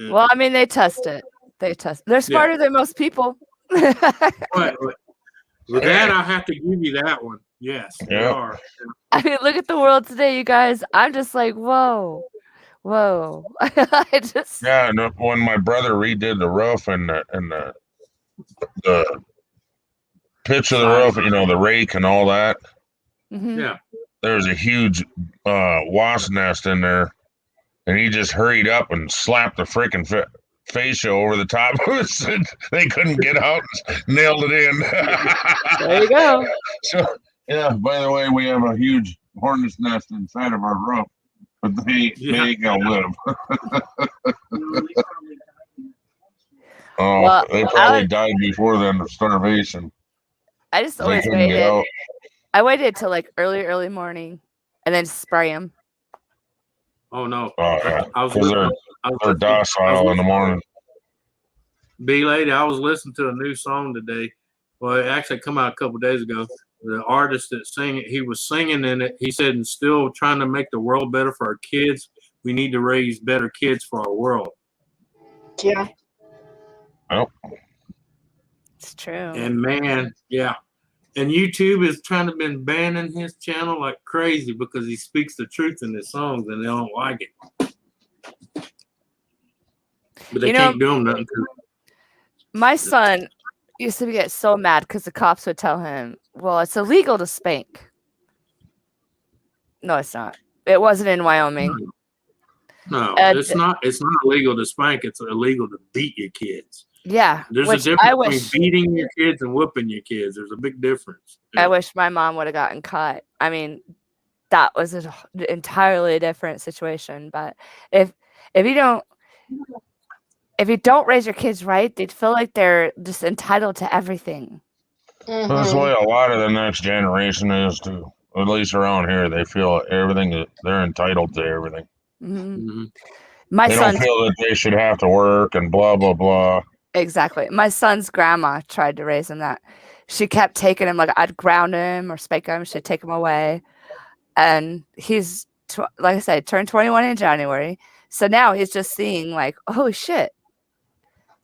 Well, I mean, they test it. They're smarter than most people. Right. With that, I have to give you that one. Yes, they are. I mean, look at the world today, you guys. I'm just like, whoa. Yeah, and when my brother redid the roof and the pitch of the roof, you know, the rake and all that. Mm-hmm. Yeah, there's a huge wasp nest in there, and he just hurried up and slapped the freaking fascia over the top of it. And they couldn't get out, and nailed it in. There you go. So yeah, by the way, we have a huge hornet's nest inside of our roof. But they ain't gonna live. Well, they probably died before then of starvation. I just always waited. I waited till like early morning and then spray them. Oh no, Oh, yeah. I was 'Cause listening. they're docile in the morning. B Lady, I was listening to a new song today. Well, it actually come out a couple days ago. The artist that sang it, he was singing in it. He said, "And still trying to make the world better for our kids. We need to raise better kids for our world." Yeah. Well, It's true. And man, yeah. And YouTube is trying to been banning his channel like crazy because he speaks the truth in his songs and they don't like it. But they can't do them nothing. My son used to get so mad because the cops would tell him, well, it's illegal to spank. No, it's not. It wasn't in Wyoming. No, it's not. It's not illegal to spank. It's illegal to beat your kids. Yeah. There's a difference between beating your kids and whooping your kids. There's a big difference. I wish my mom would have gotten caught. I mean, that was an entirely different situation. But if you don't raise your kids right, they'd feel like they're just entitled to everything. Mm-hmm. That's the way a lot of the next generation is too. At least around here, they feel everything. They're entitled to everything. Mm-hmm. Mm-hmm. They don't feel that they should have to work and blah blah blah. Exactly. My son's grandma tried to raise him that. She kept taking him, like I'd ground him or spank him. She'd take him away. And he's, like I said, turned 21 in January. So now he's just seeing like, oh shit.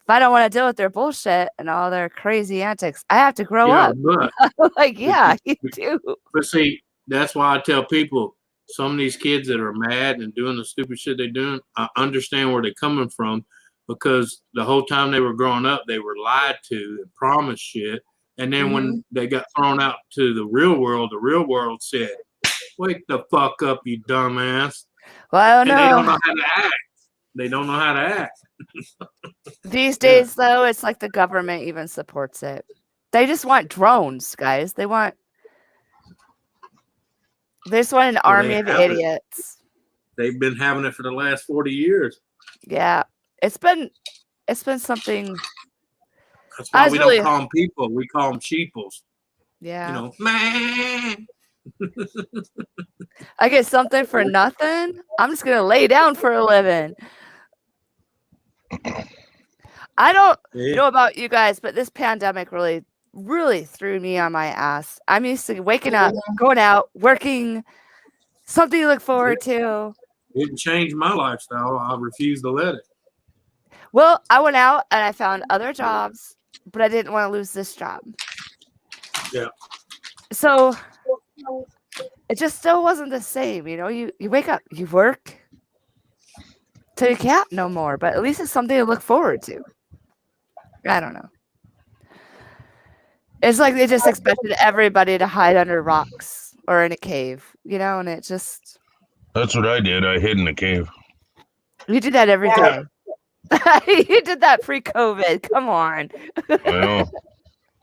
If I don't want to deal with their bullshit and all their crazy antics, I have to grow up. But, like, yeah, you do. But see, that's why I tell people, some of these kids that are mad and doing the stupid shit they're doing, I understand where they're coming from, because the whole time they were growing up, they were lied to and promised shit. And then when they got thrown out to the real world said, wake the fuck up, you dumbass. Well, I don't know. They don't know how to act. They don't know how to act. These days, though, it's like the government even supports it. They just want drones, guys. They just want an army of idiots. They've been having it for the last 40 years. Yeah. It's been something. That's why we don't call them people. We call them sheeples. Yeah. You know, man. I get something for nothing. I'm just gonna lay down for a living. I don't know about you guys, but this pandemic really, really threw me on my ass. I'm used to waking up, going out, working, something to look forward to. It didn't change my lifestyle. I refuse to let it. Well, I went out and I found other jobs, but I didn't want to lose this job. Yeah. So it just still wasn't the same. You know, you wake up, you work till you can't no more, but at least it's something to look forward to. I don't know. It's like they just expected everybody to hide under rocks or in a cave, you know, and it just... That's what I did. I hid in a cave. You did that every day. You did that pre-COVID. Come on. I know.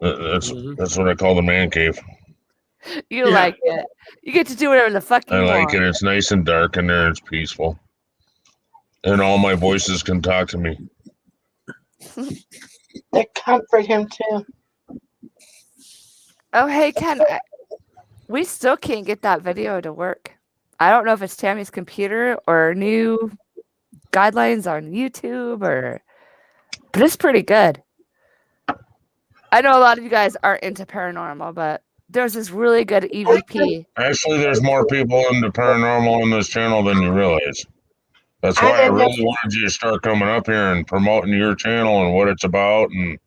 That's what I call the man cave. You like it. You get to do whatever the fuck you want. I like it. It's nice and dark in there. It's peaceful. And all my voices can talk to me. They comfort him too. Oh, hey, Ken. We still can't get that video to work. I don't know if it's Tammy's computer or new guidelines on YouTube, but it's pretty good. I know a lot of you guys aren't into paranormal, but there's this really good EVP. Actually, there's more people into paranormal on this channel than you realize. That's why I really wanted you to start coming up here and promoting your channel and what it's about. And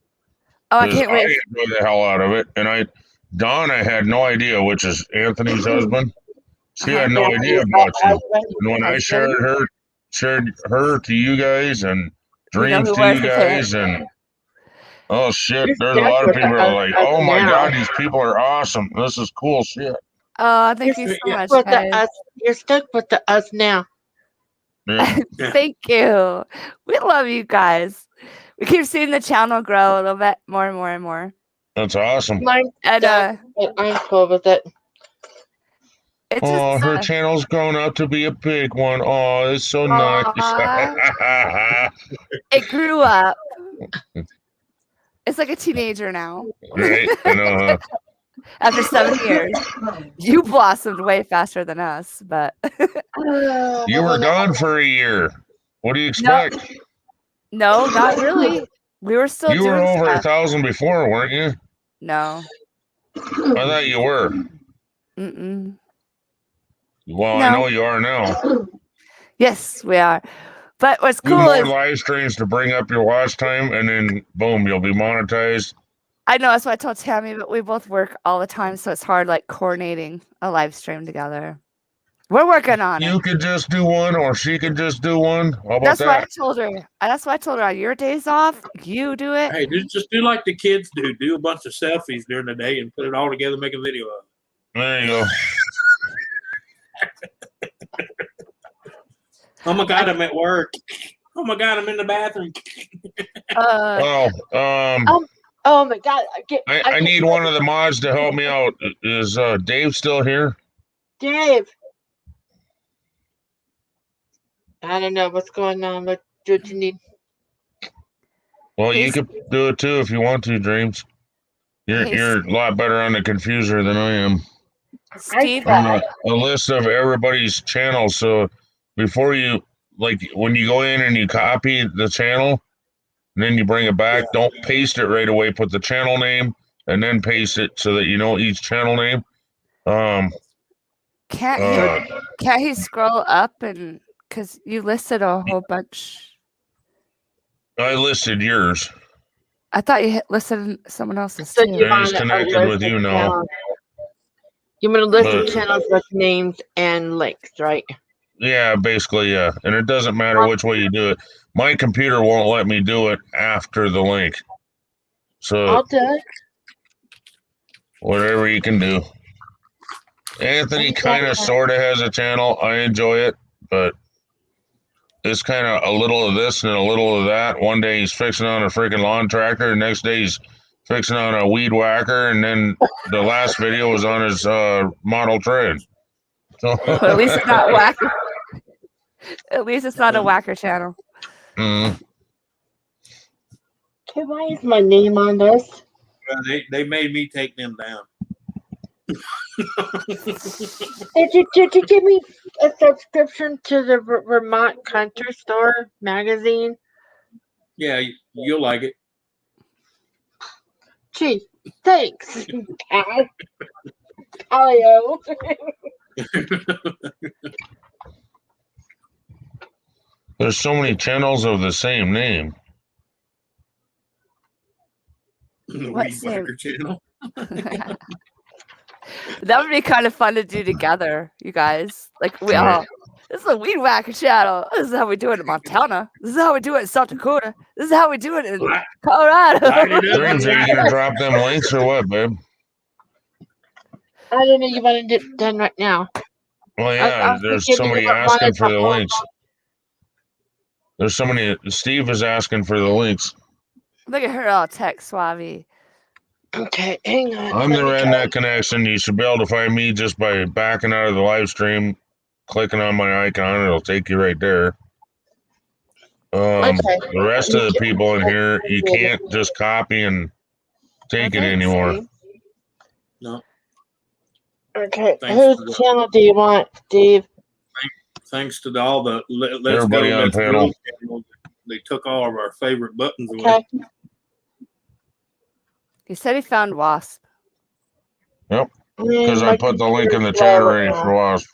I can't wait. I enjoy the hell out of it. And Dawn, I had no idea, which is Anthony's husband. She had no idea about you. And when I shared her to you guys and dreams to you guys, and oh shit, there's a lot of people that are like, oh my god, these people are awesome. This is cool shit. Oh, thank you so much, guys. You're stuck with us now. Yeah. Thank you. We love you guys. We keep seeing the channel grow a little bit more and more and more. That's awesome. And I'm cool with it. Her channel's grown up to be a big one. Oh, it's so nice. It grew up. It's like a teenager now. Right? I know, huh? After 7 years, you blossomed way faster than us, but You were gone for a year. What do you expect? no, not really. We were still You were doing over stuff. 1,000 before, weren't you? No. I thought you were. Mm-mm. Well, No. I know you are now. Yes, we are. But what's Do cool more is live streams to bring up your watch time, and then boom, you'll be monetized. I know that's what I told Tammy, but we both work all the time, so it's hard like coordinating a live stream together. We're working on You it. could just do one, or she could just do one. How about That's what I that? told her. That's why I told her on your days off, you do it. Hey, just do like the kids do. Do a bunch of selfies during the day and put it all together, make a video of it. There you go. Oh my God, I'm at work. Oh my God, I'm in the bathroom. Oh my God! I need one of the mods to help me out. Is Dave still here? Dave. I don't know what's going on, but what you need? Well, you could do it too if you want to, Dreams. You're a lot better on the confuser than I am. Steve, On a list of everybody's channels. So before you, like, when you go in and you copy the channel, and then you bring it back, don't paste it right away. Put the channel name and then paste it so that you know each channel name. Can't he scroll up and because you listed a whole bunch? I listed yours. I thought you listed someone else's So too. you And he's want connected with you now. You want a list But- of channels with names and links, right? Yeah, basically, yeah. And it doesn't matter which way you do it. My computer won't let me do it after the link. So I'll do it. whatever you can do. Anthony kind of sort of has a channel. I enjoy it, but it's kind of a little of this and a little of that. One day he's fixing on a freaking lawn tractor. The next day he's fixing on a weed whacker. And then the last video was on his model train. So But at least it's not whacker. At least it's not a whacker channel. Mm. Okay, why is my name on this? They made me take them down. Did you give me a subscription to the Vermont Country Store magazine? Yeah, you'll like it. Gee, thanks, pal. Palio. There's so many channels of the same name. What Weed whacker channel. That would be kind of fun to do together, you guys. Like we Right. all. This is a weed whacker channel. This is how we do it in Montana. This is how we do it in South Dakota. This is how we do it in Colorado. Dreams, are you gonna drop them links or what, babe? I don't know. You want to get done right now? Well, yeah, there's somebody asking for the links. There's somebody. Steve is asking for the links. Look at her all tech suave. Okay, hang on. I'm the Redneck Connection. You should be able to find me just by backing out of the live stream, clicking on my icon. It'll take you right there. The rest of the people in here, you can't just copy and take it anymore. No. Okay, Thanks. whose channel do you want, Steve? Thanks to all the Let's Everybody Go, on Let's panel. Go channels. They took all of our favorite buttons away. Okay. He said he found Wasp. Yep. Because I put the link in the chat already for Wasp.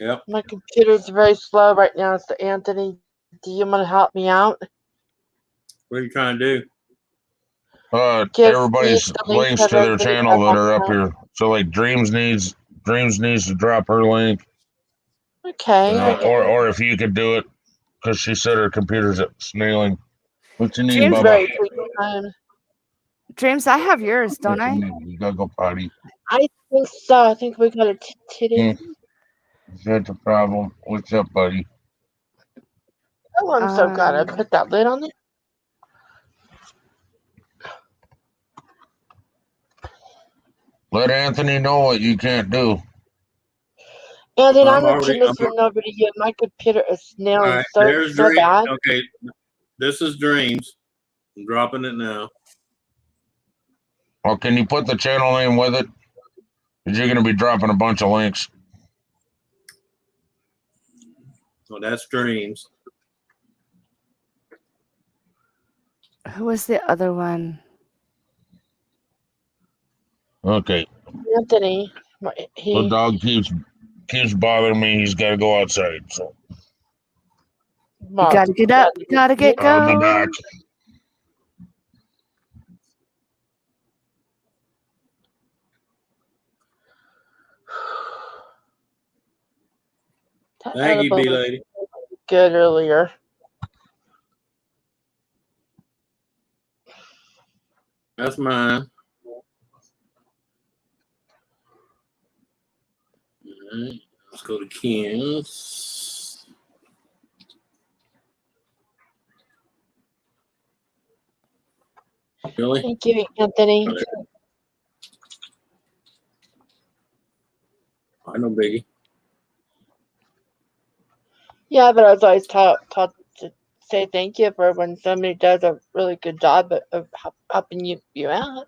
Yep. My computer's very slow right now, so Anthony, do you want to help me out? What are you trying to do? Everybody's links to their channel that are up here. So like Dreams needs to drop her link. Okay. Or if you could do it, because she said her computer's snailing. What you need, Dreams Bubba? Dreams, I have yours, don't I? You gotta go potty. I think so. I think we got a titty. Is that the problem? What's up, buddy? Oh, I'm so glad I put that lid on it. Let Anthony know what you can't do. And then I'm I'm not already- doing this for nobody yet. My computer is All snailing right, so there's Dreams. bad. Okay, this is Dreams. I'm dropping it now. Well, can you put the channel name with it? Because you're going to be dropping a bunch of links. So that's Dreams. Who was the other one? Okay. Anthony. The dog keeps bothering me. He's got to go outside. So You gotta get up. You gotta get I'll be going. back. That Thank you, edible B was lady. good earlier. That's mine. All right, let's go to Ken's. Really? Thank you, Anthony. Okay. I know, biggie. Yeah, but I was always taught to say thank you for when somebody does a really good job of helping you out.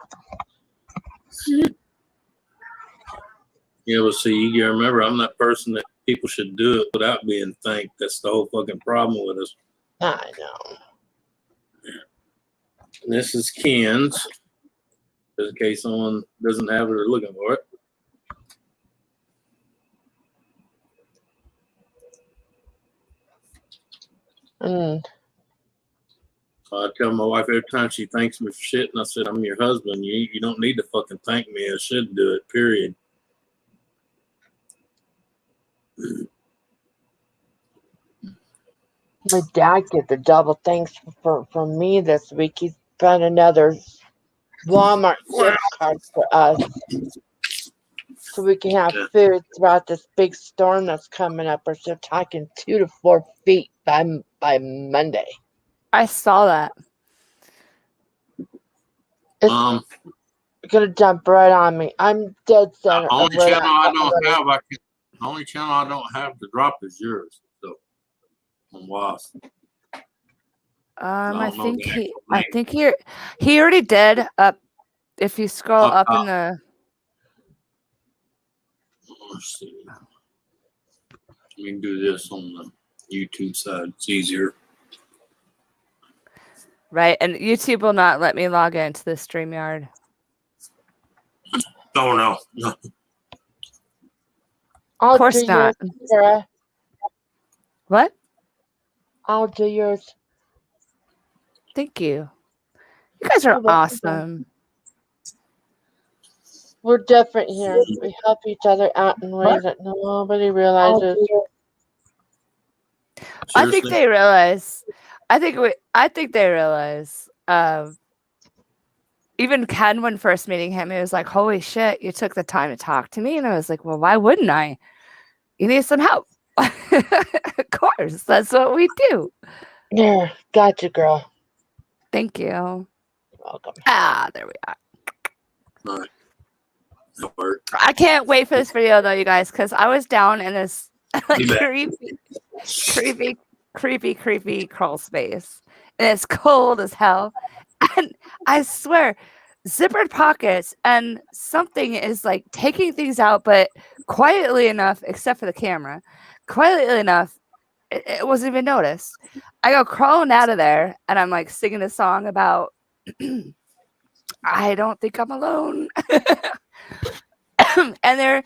Yeah, but see, you gotta remember, I'm that person that people should do it without being thanked. That's the whole fucking problem with us. I know. This is Ken's, just in case someone doesn't have it or looking for it. Mm. So I tell my wife every time she thanks me for shit, and I said, I'm your husband. You don't need to fucking thank me. I should do it, period. My dad gets a double thanks for me this week. He's found another Walmart gift card for us, so we can have food throughout this big storm that's coming up. We're still talking 2 to 4 feet by Monday. I saw that. It's gonna jump right on me. I'm dead center. The only channel I don't have to drop is yours. So on WASP. I think he already did. If you scroll up in the. Let's see. We can do this on the YouTube side. It's easier. Right, and YouTube will not let me log into the StreamYard. Oh no. Of course not. Sarah. What? I'll do yours. Thank you. You guys are awesome. We're different here. We help each other out in ways that nobody realizes. I think they realize. I think they realize. Even Ken, when first meeting him, he was like, "Holy shit, you took the time to talk to me," and I was like, "Well, why wouldn't I? You need some help." Of course, that's what we do. Yeah, gotcha, girl. Thank you. You're welcome. There we are. All right. That worked. I can't wait for this video though, you guys, because I was down in this like, creepy crawl space, and it's cold as hell. And I swear, zippered pockets and something is like taking things out, but quietly enough, except for the camera, quietly enough, it wasn't even noticed. I go crawling out of there, and I'm like singing a song about I don't think I'm alone. And there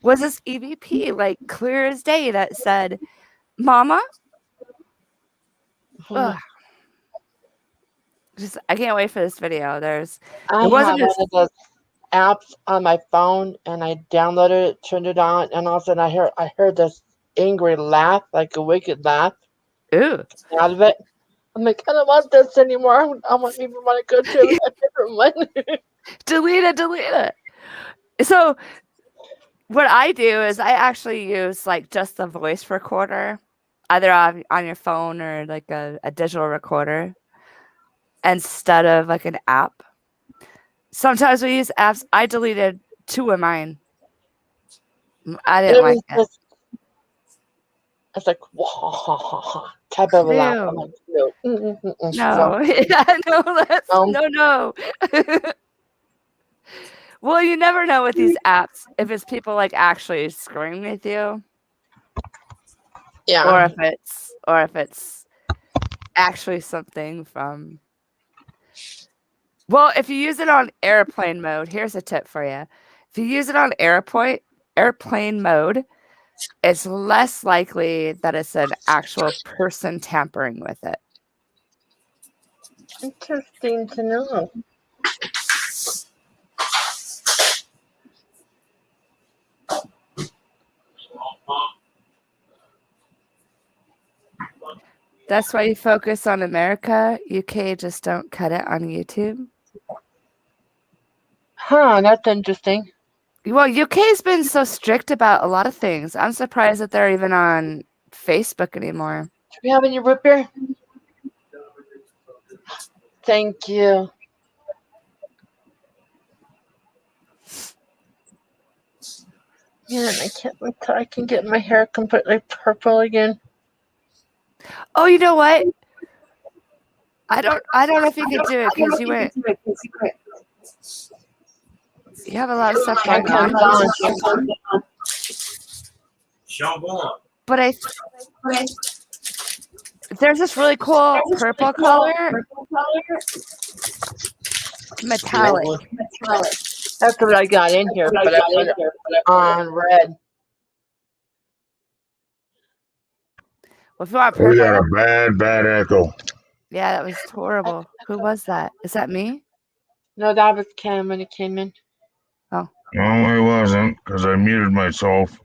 was this EVP, like clear as day, that said, "Mama." Just I can't wait for this video. I have one of those apps on my phone, and I downloaded it, turned it on, and all of a sudden I heard this angry laugh, like a wicked laugh. Ooh. Out of it. I'm like, I don't want this anymore. I want to go to a different one. Delete it. So what I do is I actually use like just the voice recorder, either on your phone or like a digital recorder, instead of like an app. Sometimes we use apps. I deleted 2 of mine. I didn't like it. It's like type of a laugh. I'm like, no. No. No. Well, you never know with these apps if it's people like actually screwing with you, Yeah. or if it's actually something from. Well, if you use it on airplane mode, here's a tip for you. If you use it on airplane mode, it's less likely that it's an actual person tampering with it. Interesting to know. That's why you focus on America. UK just don't cut it on YouTube. Huh, that's interesting. Well, UK's been so strict about a lot of things. I'm surprised that they're even on Facebook anymore. Do we have any root beer? Thank you. Man, I can't wait till I can get my hair completely purple again. Oh, you know what? I don't know if you could do it because you have a lot of stuff going on. But there's this really cool purple color, metallic. That's what I got in here, but I put it on red. Well, if you want We got purple, a bad echo. yeah, that was horrible. Who was that? Is that me? No, that was Cam when it came in. No, it wasn't, because I muted myself.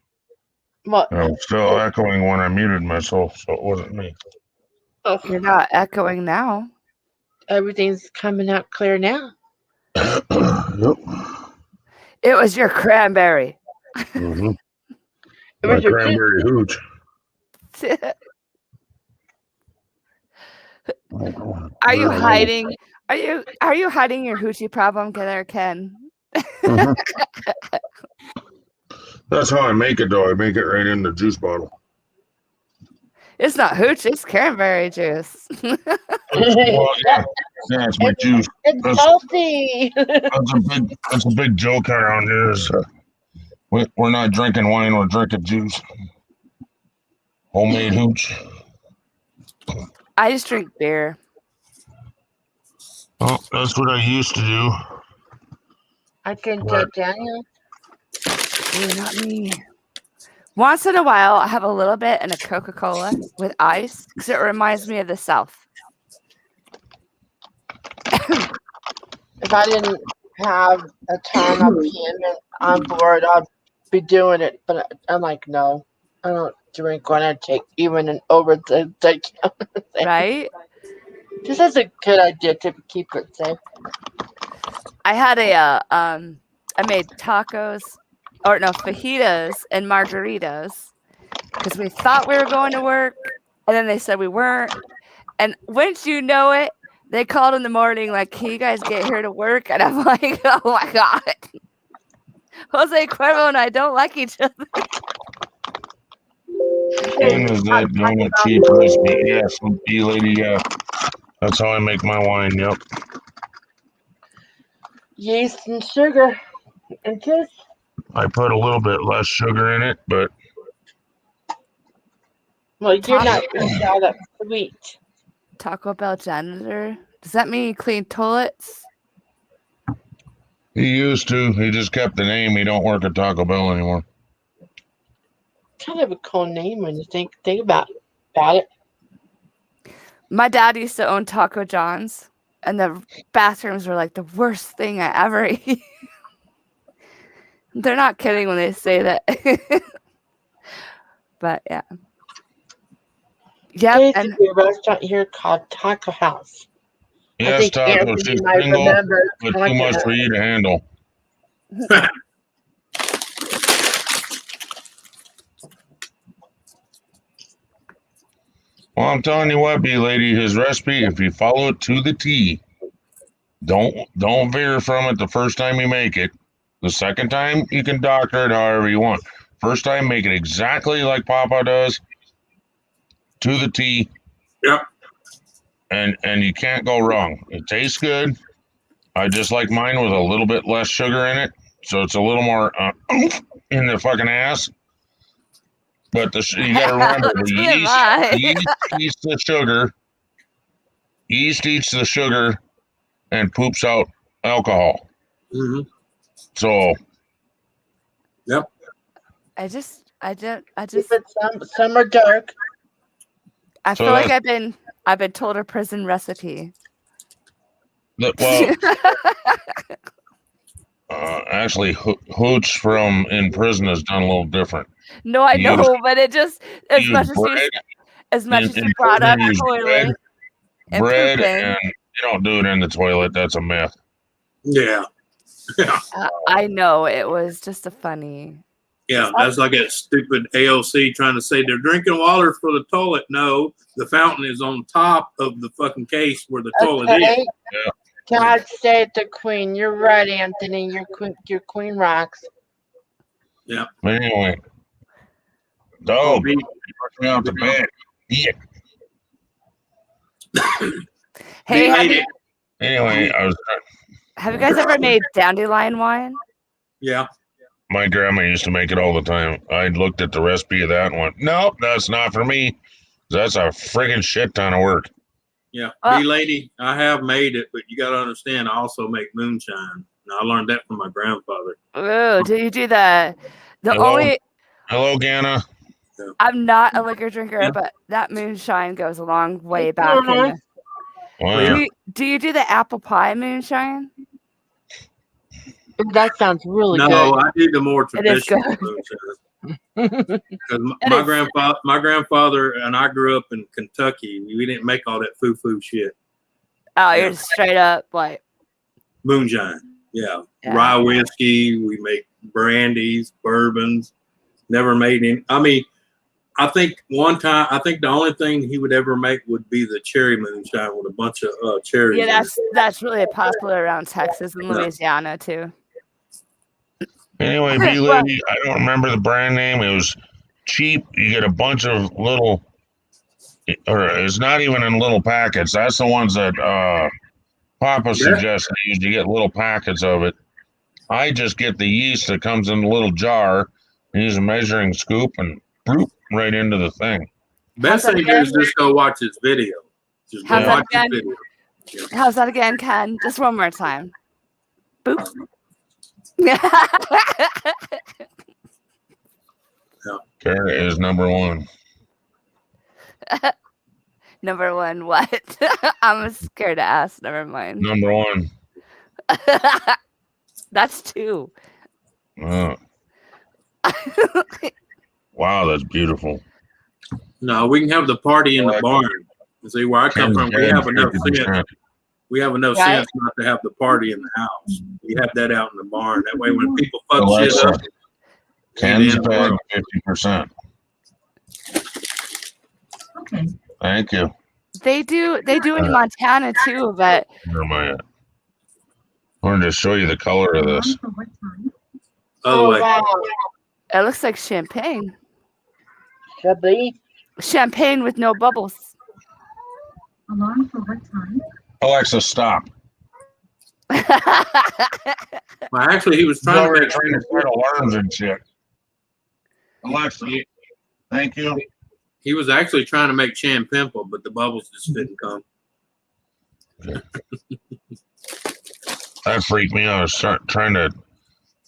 What? I was still echoing when I muted myself, so it wasn't me. Oh, You're not echoing now. everything's coming out clear now. Yep. It was your cranberry. Mm-hmm. It My was your cranberry hooch. Are you hiding? Are you hiding your hoochie problem, Ken? Mm-hmm. That's how I make it, though. I make it right in the juice bottle. It's not hooch, it's cranberry juice. Well, yeah, it's my juice. It's healthy. That's a big joke around here. Is, we're not drinking wine, we're drinking juice. Homemade hooch. I just drink beer. Oh, that's what I used to do. I drink Daniel. Not me. Once in a while, I have a little bit in a Coca-Cola with ice because it reminds me of the South. If I didn't have a ton of payment on board, I'd be doing it. But I'm like, no, I don't drink when I take even an over the counter thing. Right? This is a good idea to keep it safe. I had I made fajitas and margaritas because we thought we were going to work, and then they said we weren't. And once you know it, they called in the morning like, "Can you guys get here to work?" And I'm like, "Oh my god, Jose Cuervo and I don't like each other." And is that donut cheap recipe? Yeah, some tea lady. Yeah, that's how I make my wine. Yep. Yeast and sugar and kiss. I put a little bit less sugar in it, but Well, you're not all that sweet. Taco Bell janitor. Does that mean you clean toilets? he used to. He just kept the name. He don't work at Taco Bell anymore. Kind of a cool name when you think about it. My dad used to own Taco John's, and the bathrooms were like the worst thing I ever ate. They're not kidding when they say that. But yeah. There Yep. used to And be a restaurant here called Taco House. Yes, tacos, just single, but too much for you to handle. Well, I'm telling you what, B-Lady, his recipe, if you follow it to the T, don't veer from it the first time you make it. The second time, you can doctor it however you want. First time, make it exactly like Papa does, to the T. Yep. And you can't go wrong. It tastes good. I just like mine with a little bit less sugar in it. so it's a little more in the fucking ass. But you got to remember, the yeast eats the sugar. Yeast eats the sugar and poops out alcohol. Mm-hmm. So. Yep. I just. Some are dark. I feel like I've been told a prison recipe. Well, actually, Hooch from in prison is done a little different. No, I know, but it just as much as you brought up toilet bread, and you don't do it in the toilet. That's a myth. Yeah. I know, it was just a funny. Yeah, that's like that stupid AOC trying to say they're drinking water for the toilet. No, the fountain is on top of the fucking case where the toilet is. Yeah. God save the queen. You're right, Anthony. Your queen rocks. Yeah. But anyway, dog, me out the bed. Yeah. Hey, anyway, have you guys ever made dandelion wine? Yeah. My grandma used to make it all the time. I looked at the recipe of that and went, nope, that's not for me. That's a friggin' shit ton of work. Yeah. B-Lady, I have made it, but you got to understand, I also make moonshine. And I learned that from my grandfather. Oh, do you do that? Hello, Ganna. I'm not a liquor drinker, but that moonshine goes a long way back. Wow. Do you do the apple pie moonshine? That sounds really good. No, I do the more traditional moonshine. Because my grandfather and I grew up in Kentucky. We didn't make all that foo-foo shit. Oh, you're just straight up like moonshine. Yeah. Rye whiskey. We make brandies, bourbons. Never made any. I mean, I think the only thing he would ever make would be the cherry moonshine with a bunch of cherries. Yeah, that's really popular around Texas and Louisiana too. Anyway, B-Lady, I don't remember the brand name. It was cheap. You get a bunch of little, or it's not even in little packets. That's the ones that Papa suggested. You get little packets of it. I just get the yeast that comes in a little jar and use a measuring scoop and bloop right into the thing. Best thing is just go watch his video. Just go watch his video. Yeah. How's that again, Ken? Just one more time. Boop. Kara is number one. Number one, what? I'm scared to ask. Never mind. Number one. That's two. Wow, that's beautiful. No, we can have the party in the barn. See where I come from, we have enough sense. We have enough sense not to have the party in the house. We have that out in the barn. That way, when people fuck shit up, Ken's bag 50%. Okay. Thank you. They do in Montana too, but where am I at? I wanted to show you the color of this. Oh, wow. It looks like champagne. Chablis. Champagne with no bubbles. Alarm for what time? Alexa, stop. Well, actually, he was trying to start alarms and shit. Alexa, thank you. He was actually trying to make champagne, but the bubbles just didn't come. Okay. That freaked me out. I was trying to.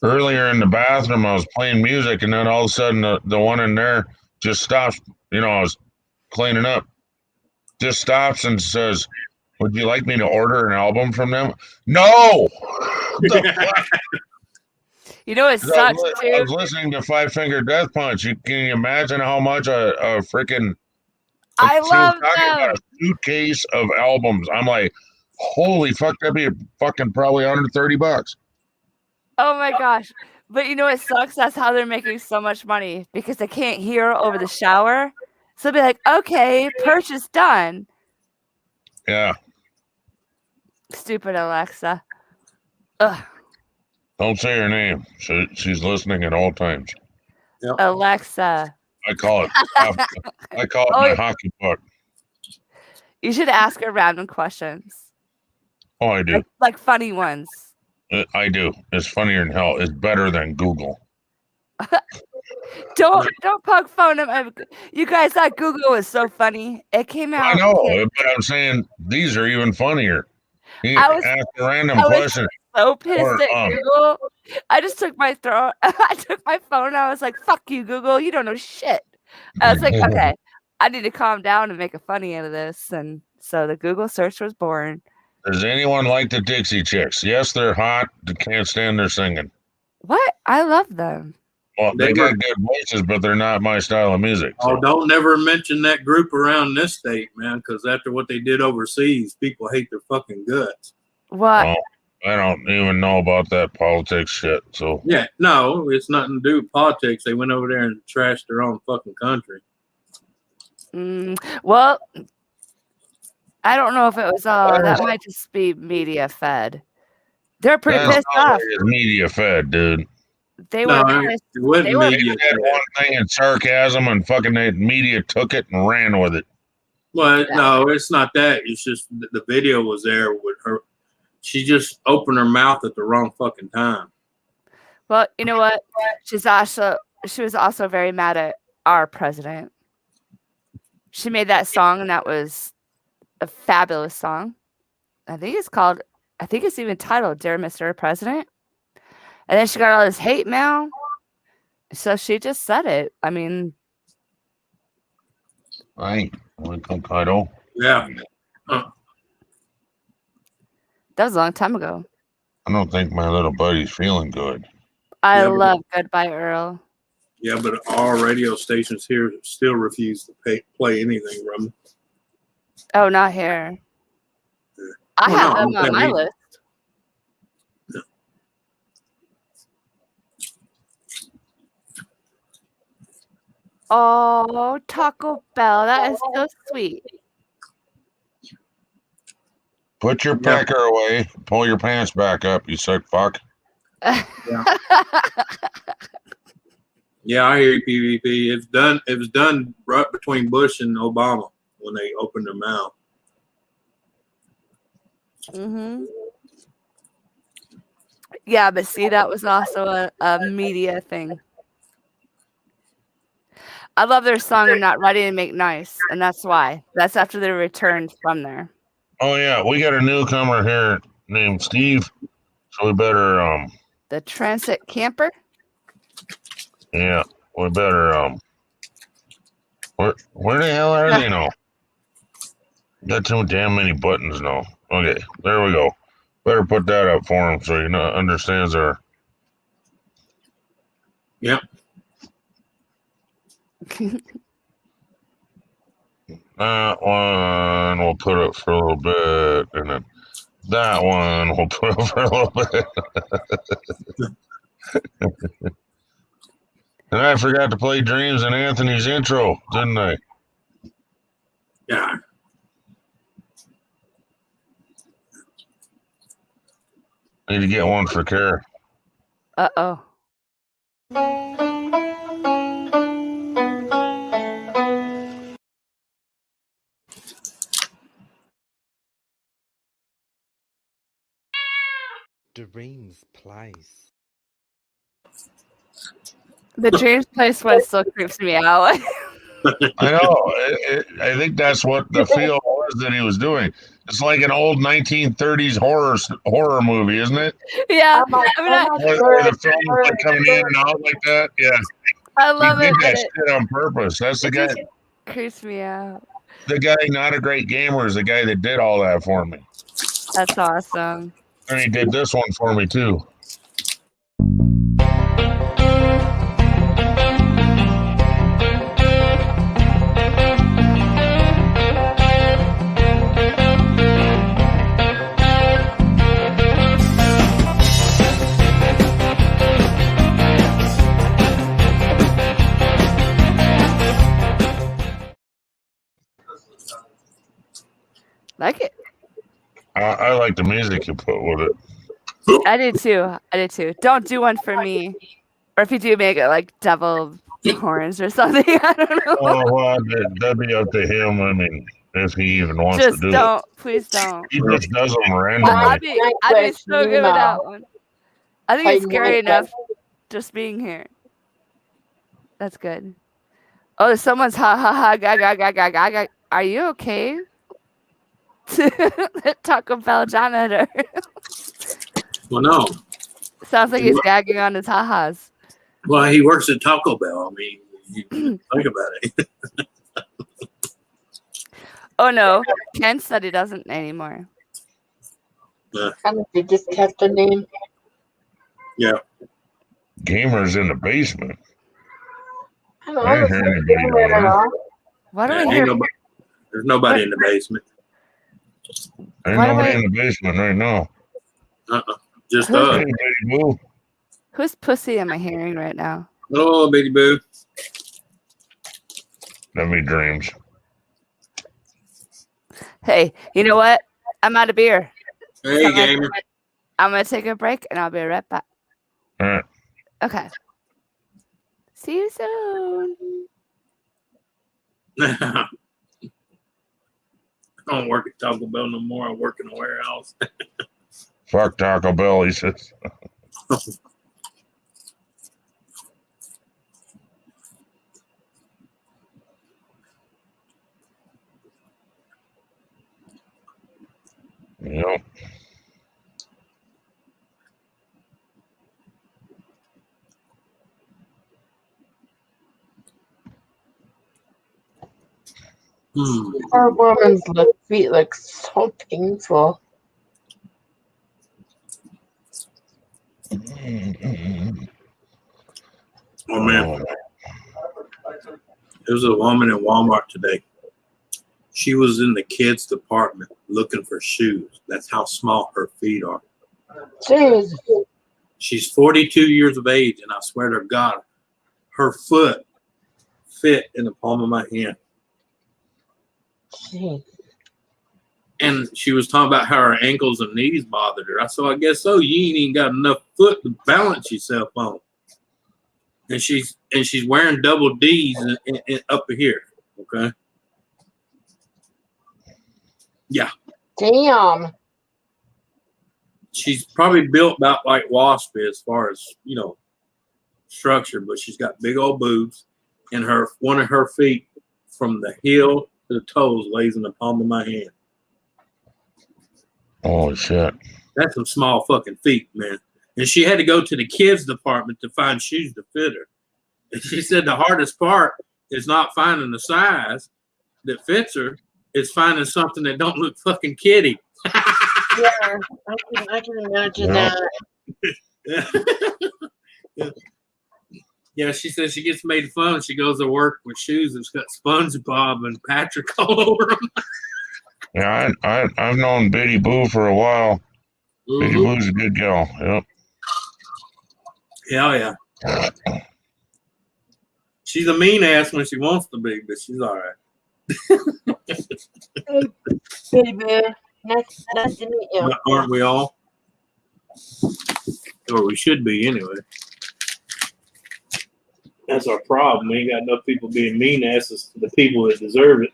Earlier in the bathroom, I was playing music, and then all of a sudden, the one in there just stops. You know, I was cleaning up. Just stops and says, "Would you like me to order an album from them?" No. You know, it sucks too. I was listening to Five Finger Death Punch. Can you imagine how much a freaking? I love about a suitcase of albums. I'm like, holy fuck, that'd be fucking probably $130. Oh my gosh. But you know what sucks? That's how they're making so much money because they can't hear over the shower. So they'll be like, okay, purchase done. Yeah. Stupid Alexa. Ugh. Don't say her name. She's listening at all times. Yep. Alexa. I call it my hockey puck. You should ask her random questions. Oh, I do. Like funny ones. I do. It's funnier than hell. It's better than Google. Don't poke fun at him. You guys thought Google was so funny. It came out. I know, but I'm saying these are even funnier. You I was- ask a random I was question. So pissed Or, at Google. I just took my phone. And I was like, "Fuck you, Google. You don't know shit." I was like, "Okay, I need to calm down and make a funny out of this." And so the Google search was born. Does anyone like the Dixie Chicks? Yes, they're hot. Can't stand their singing. What? I love them. Well, they got good voices, but they're not my style of music. So. Oh, don't never mention that group around this state, man, because after what they did overseas, people hate their fucking guts. What? Well, I don't even know about that politics shit. So yeah, no, it's nothing to do with politics. They went over there and trashed their own fucking country. Well, I don't know if it was that might just be media fed. They're pretty pissed off. Media fed, dude. They were pissed. They had one thing in sarcasm, and fucking the media took it and ran with it. Well, no, it's not that. It's just the video was there with her. She just opened her mouth at the wrong fucking time. Well, you know what? She was also very mad at our president. She made that song, and that was a fabulous song. I think it's even titled "Dear Mr. President." And then she got all this hate mail. So she just said it. I mean, right. Welcome, Kaido. Yeah. That was a long time ago. I don't think my little buddy's feeling good. I love Goodbye Earl. Yeah, but our radio stations here still refuse to play anything from them. Oh, not here. I have them on my list. Oh, Taco Bell. That is so sweet. Put your pecker away. Pull your pants back up, you sick fuck. Yeah, I hear you, PvP. It was done right between Bush and Obama when they opened their mouth. Yeah, but see, that was also a media thing. I love their song "I'm Not Ready to Make Nice," and that's why. That's after they returned from there. Oh yeah, we got a newcomer here named Steve, so we better The Transit Camper. Yeah, we better where the hell are they now? Got too damn many buttons now. Okay, there we go. Better put that up for him so he understands our. Yep. That one we'll put up for a little bit, and then that one we'll put up for a little bit. And I forgot to play Dreams and Anthony's intro, didn't I? Yeah. Need to get one for Kara. Uh-oh. Dreams Place. The Dreams Place one still creeps me out. I know. I think that's what the feel was that he was doing. It's like an old 1930s horror movie, isn't it? Yeah. Where the film was like coming in and out like that. Yeah. I love he it. did that shit on purpose. That's the guy. Creeps me out. The guy, not a great gamer, is the guy that did all that for me. That's awesome. And he did this one for me too. Like it. I like the music you put with it. I did too. Don't do one for me. Or if you do, make it like devil horns or something. I don't know. Oh, well, that'd be up to him. I mean, if he even wants Just to do don't. it. Please don't. He just does them randomly. I'd be so good with that one. I think it's Fighting scary like enough just being here. That's good. Oh, someone's ha ha ha ga ga ga ga ga ga. Are you okay? Taco Bell janitor. Well, no. Sounds like he's gagging on his ha-has. Well, he works at Taco Bell. I mean, you think about it. Oh no, Ken said he doesn't anymore. Yeah. I think they just kept the name. Yeah. Gamers in the basement. I don't I ain't know. hear anybody down At there. all. Why do Yeah, we hear? there's nobody in the basement. Ain't Why do nobody I- in the basement right now. Just Who's- Hey, Betty Boo. Whose pussy am I hearing right now? Oh, baby boo. That'd be dreams. Hey, you know what? I'm out of beer. Hey, So gamer. I'm gonna take a break and I'll be right back. All right. Okay. See you soon. I don't work at Taco Bell no more. I work in a warehouse. Fuck Taco Bell, he says. Yep. Our woman's feet look so painful. Oh, man. There was a woman in Walmart today. She was in the kids department looking for shoes. That's how small her feet are. Jeez. She's 42 years of age, and I swear to God, her foot fit in the palm of my hand. Jeez. And she was talking about how her ankles and knees bothered her. I said, I guess so. You ain't even got enough foot to balance yourself on. And she's wearing double D's up here. Okay. Yeah. Damn. She's probably built about like Wasp as far as, structure, but she's got big old boobs, and one of her feet from the heel to the toes lays in the palm of my hand. Holy shit. That's some small fucking feet, man. And she had to go to the kids department to find shoes to fit her. And she said the hardest part is not finding the size that fits her. It's finding something that don't look fucking kitty. Yeah, I can imagine that. Yeah, she says she gets made fun. She goes to work with shoes that's got SpongeBob and Patrick all over them. Yeah, I've known Betty Boo for a while. Mm-hmm. Betty Boo's a good gal. Yep. Yeah. She's a mean ass when she wants to be, but she's all right. Hey, baby. Nice to meet you. Aren't we all? Or we should be anyway. That's our problem. We ain't got enough people being mean asses to the people that deserve it.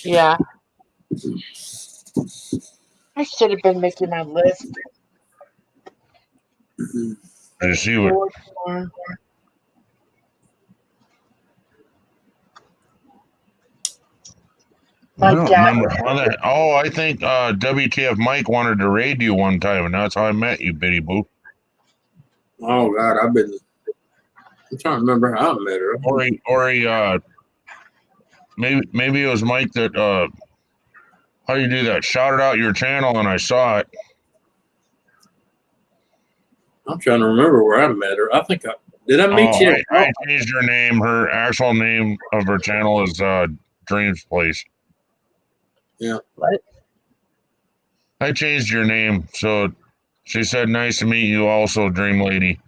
Yeah. I should have been making my list. I see what. I don't remember how that. Oh, I think WTF Mike wanted to raid you one time, and that's how I met you, Betty Boo. Oh God, I'm trying to remember how I met her. Maybe it was Mike that how do you do that? Shouted out your channel and I saw it. I'm trying to remember where I met her. I think did I meet you? I changed her name. Her actual name of her channel is Dreams Place. Yeah. What? I changed your name, so she said, "Nice to meet you, also, Dream Lady."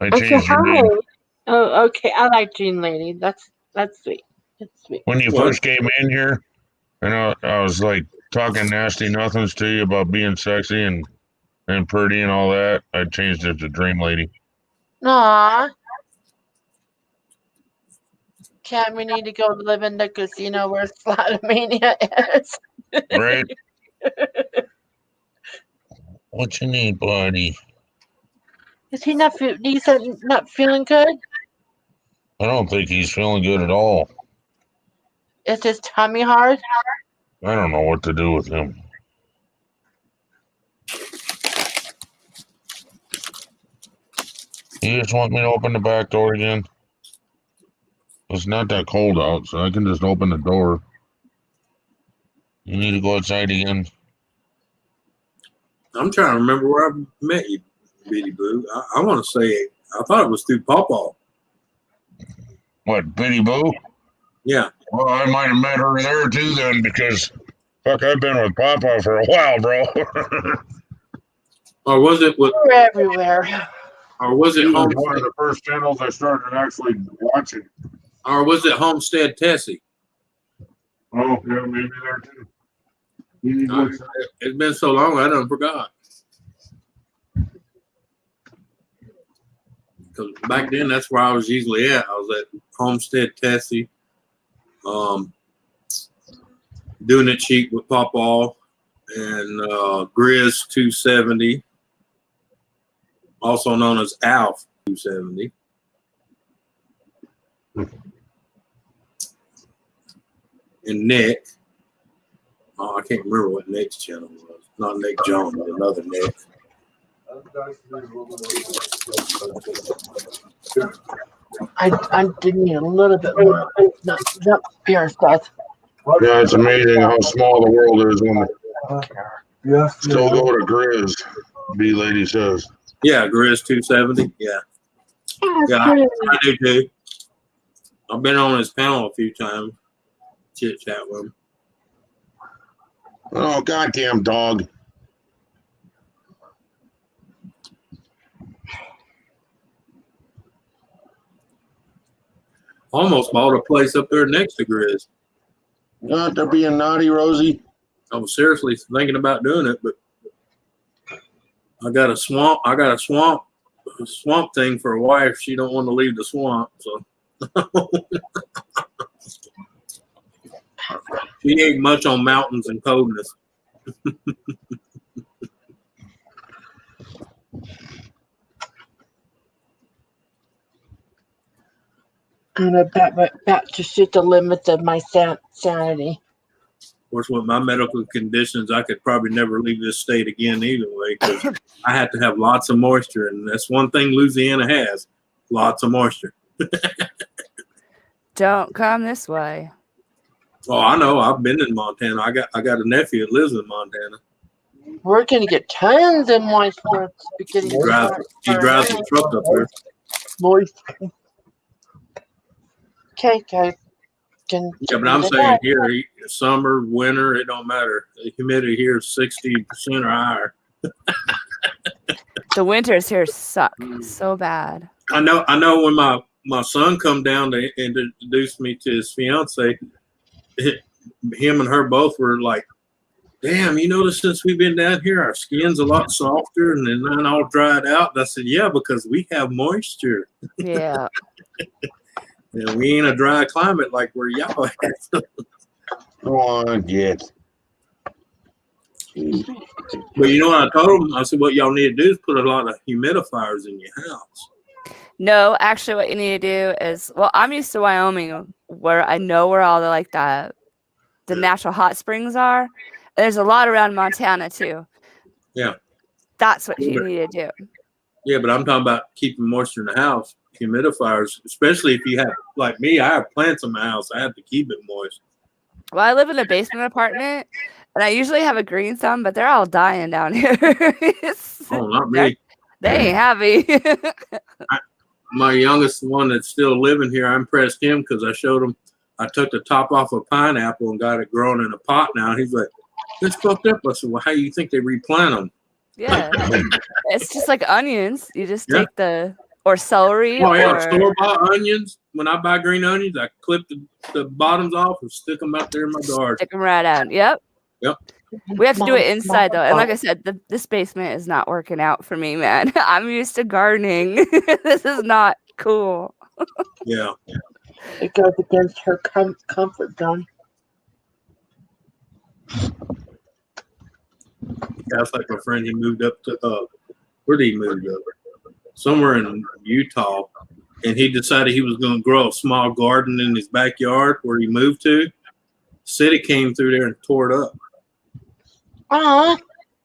I changed your name. Oh, okay. I like Dream Lady. That's sweet. That's sweet. When you first came in here, and I was like talking nasty nothings to you about being sexy and pretty and all that, I changed it to Dream Lady. Aw. Cam, we need to go live in the casino where Slotomania is. Right? What you need, buddy? Is he not? You said not feeling good? I don't think he's feeling good at all. Is his tummy hard? I don't know what to do with him. You just want me to open the back door again? It's not that cold out, so I can just open the door. You need to go outside again? I'm trying to remember where I met you, Bitty Boo. I want to say, I thought it was through Pawpaw. What, Bitty Boo? Yeah. Well, I might have met her there too then, because fuck, I've been with Papa for a while, bro. Or was it with? We're everywhere. Or was it He was Homestead? one of the first channels I started actually watching. Or was it Homestead Tessie? Oh, yeah, maybe there too. It's been so long, I done forgot. Because back then, that's where I was usually at. I was at Homestead Tessie, doing it cheap with Pawpaw, and Grizz 270, also known as Alf 270. And Nick. Oh, I can't remember what Nick's channel was. Not Nick Jones, but another Nick. I'm digging a little bit more. Not fear stuff. Yeah, it's amazing how small the world is when still go to Grizz, B Lady says. Yeah, Grizz 270. Yeah. Yeah, I do too. I've been on his panel a few times. Chit chat with him. Oh, goddamn dog. Almost bought a place up there next to Grizz. Not to being naughty, Rosie. I was seriously thinking about doing it, but I got a swamp thing for a wife. She don't want to leave the swamp, so she ain't much on mountains and coldness. I'm about to shoot the limits of my sanity. Of course, with my medical conditions, I could probably never leave this state again either way, because I have to have lots of moisture, and that's one thing Louisiana has: lots of moisture. Don't come this way. Oh, I know. I've been in Montana. I got a nephew that lives in Montana. We're gonna get tons of moisture. He drives the truck up there. Moist. Okay, guys. Yeah, but I'm saying here, summer, winter, it don't matter. The humidity here is 60% or higher. The winters here suck so bad. I know when my son come down to introduce me to his fiance, him and her both were like, damn, you notice since we've been down here, our skin's a lot softer and then not all dried out. And I said, yeah, because we have moisture. Yeah. And we ain't a dry climate like where y'all at. Go on, get. But you know what I told them? I said, what y'all need to do is put a lot of humidifiers in your house. No, actually, what you need to do is, well, I'm used to Wyoming, where I know where all the natural hot springs are. There's a lot around Montana too. Yeah. That's what you need to do. Yeah, but I'm talking about keeping moisture in the house. Humidifiers, especially if you have, like me, I have plants in my house. I have to keep it moist. Well, I live in a basement apartment, and I usually have a green thumb, but they're all dying down here. Oh, not me. They ain't happy. My youngest one that's still living here, I impressed him because I showed him, I took the top off a pineapple and got it growing in a pot now. He's like, it's fucked up. I said, well, how do you think they replant them? Yeah. It's just like onions. You just take or celery. Oh, yeah, store-bought onions. When I buy green onions, I clip the bottoms off and stick them out there in my garden. Stick them right out. Yep. We have to do it inside, though. And like I said, this basement is not working out for me, man. I'm used to gardening. This is not cool. Yeah. It goes against her comfort zone. That's like my friend. He moved up to, where did he move up? somewhere in Utah, and he decided he was going to grow a small garden in his backyard where he moved to. City came through there and tore it up.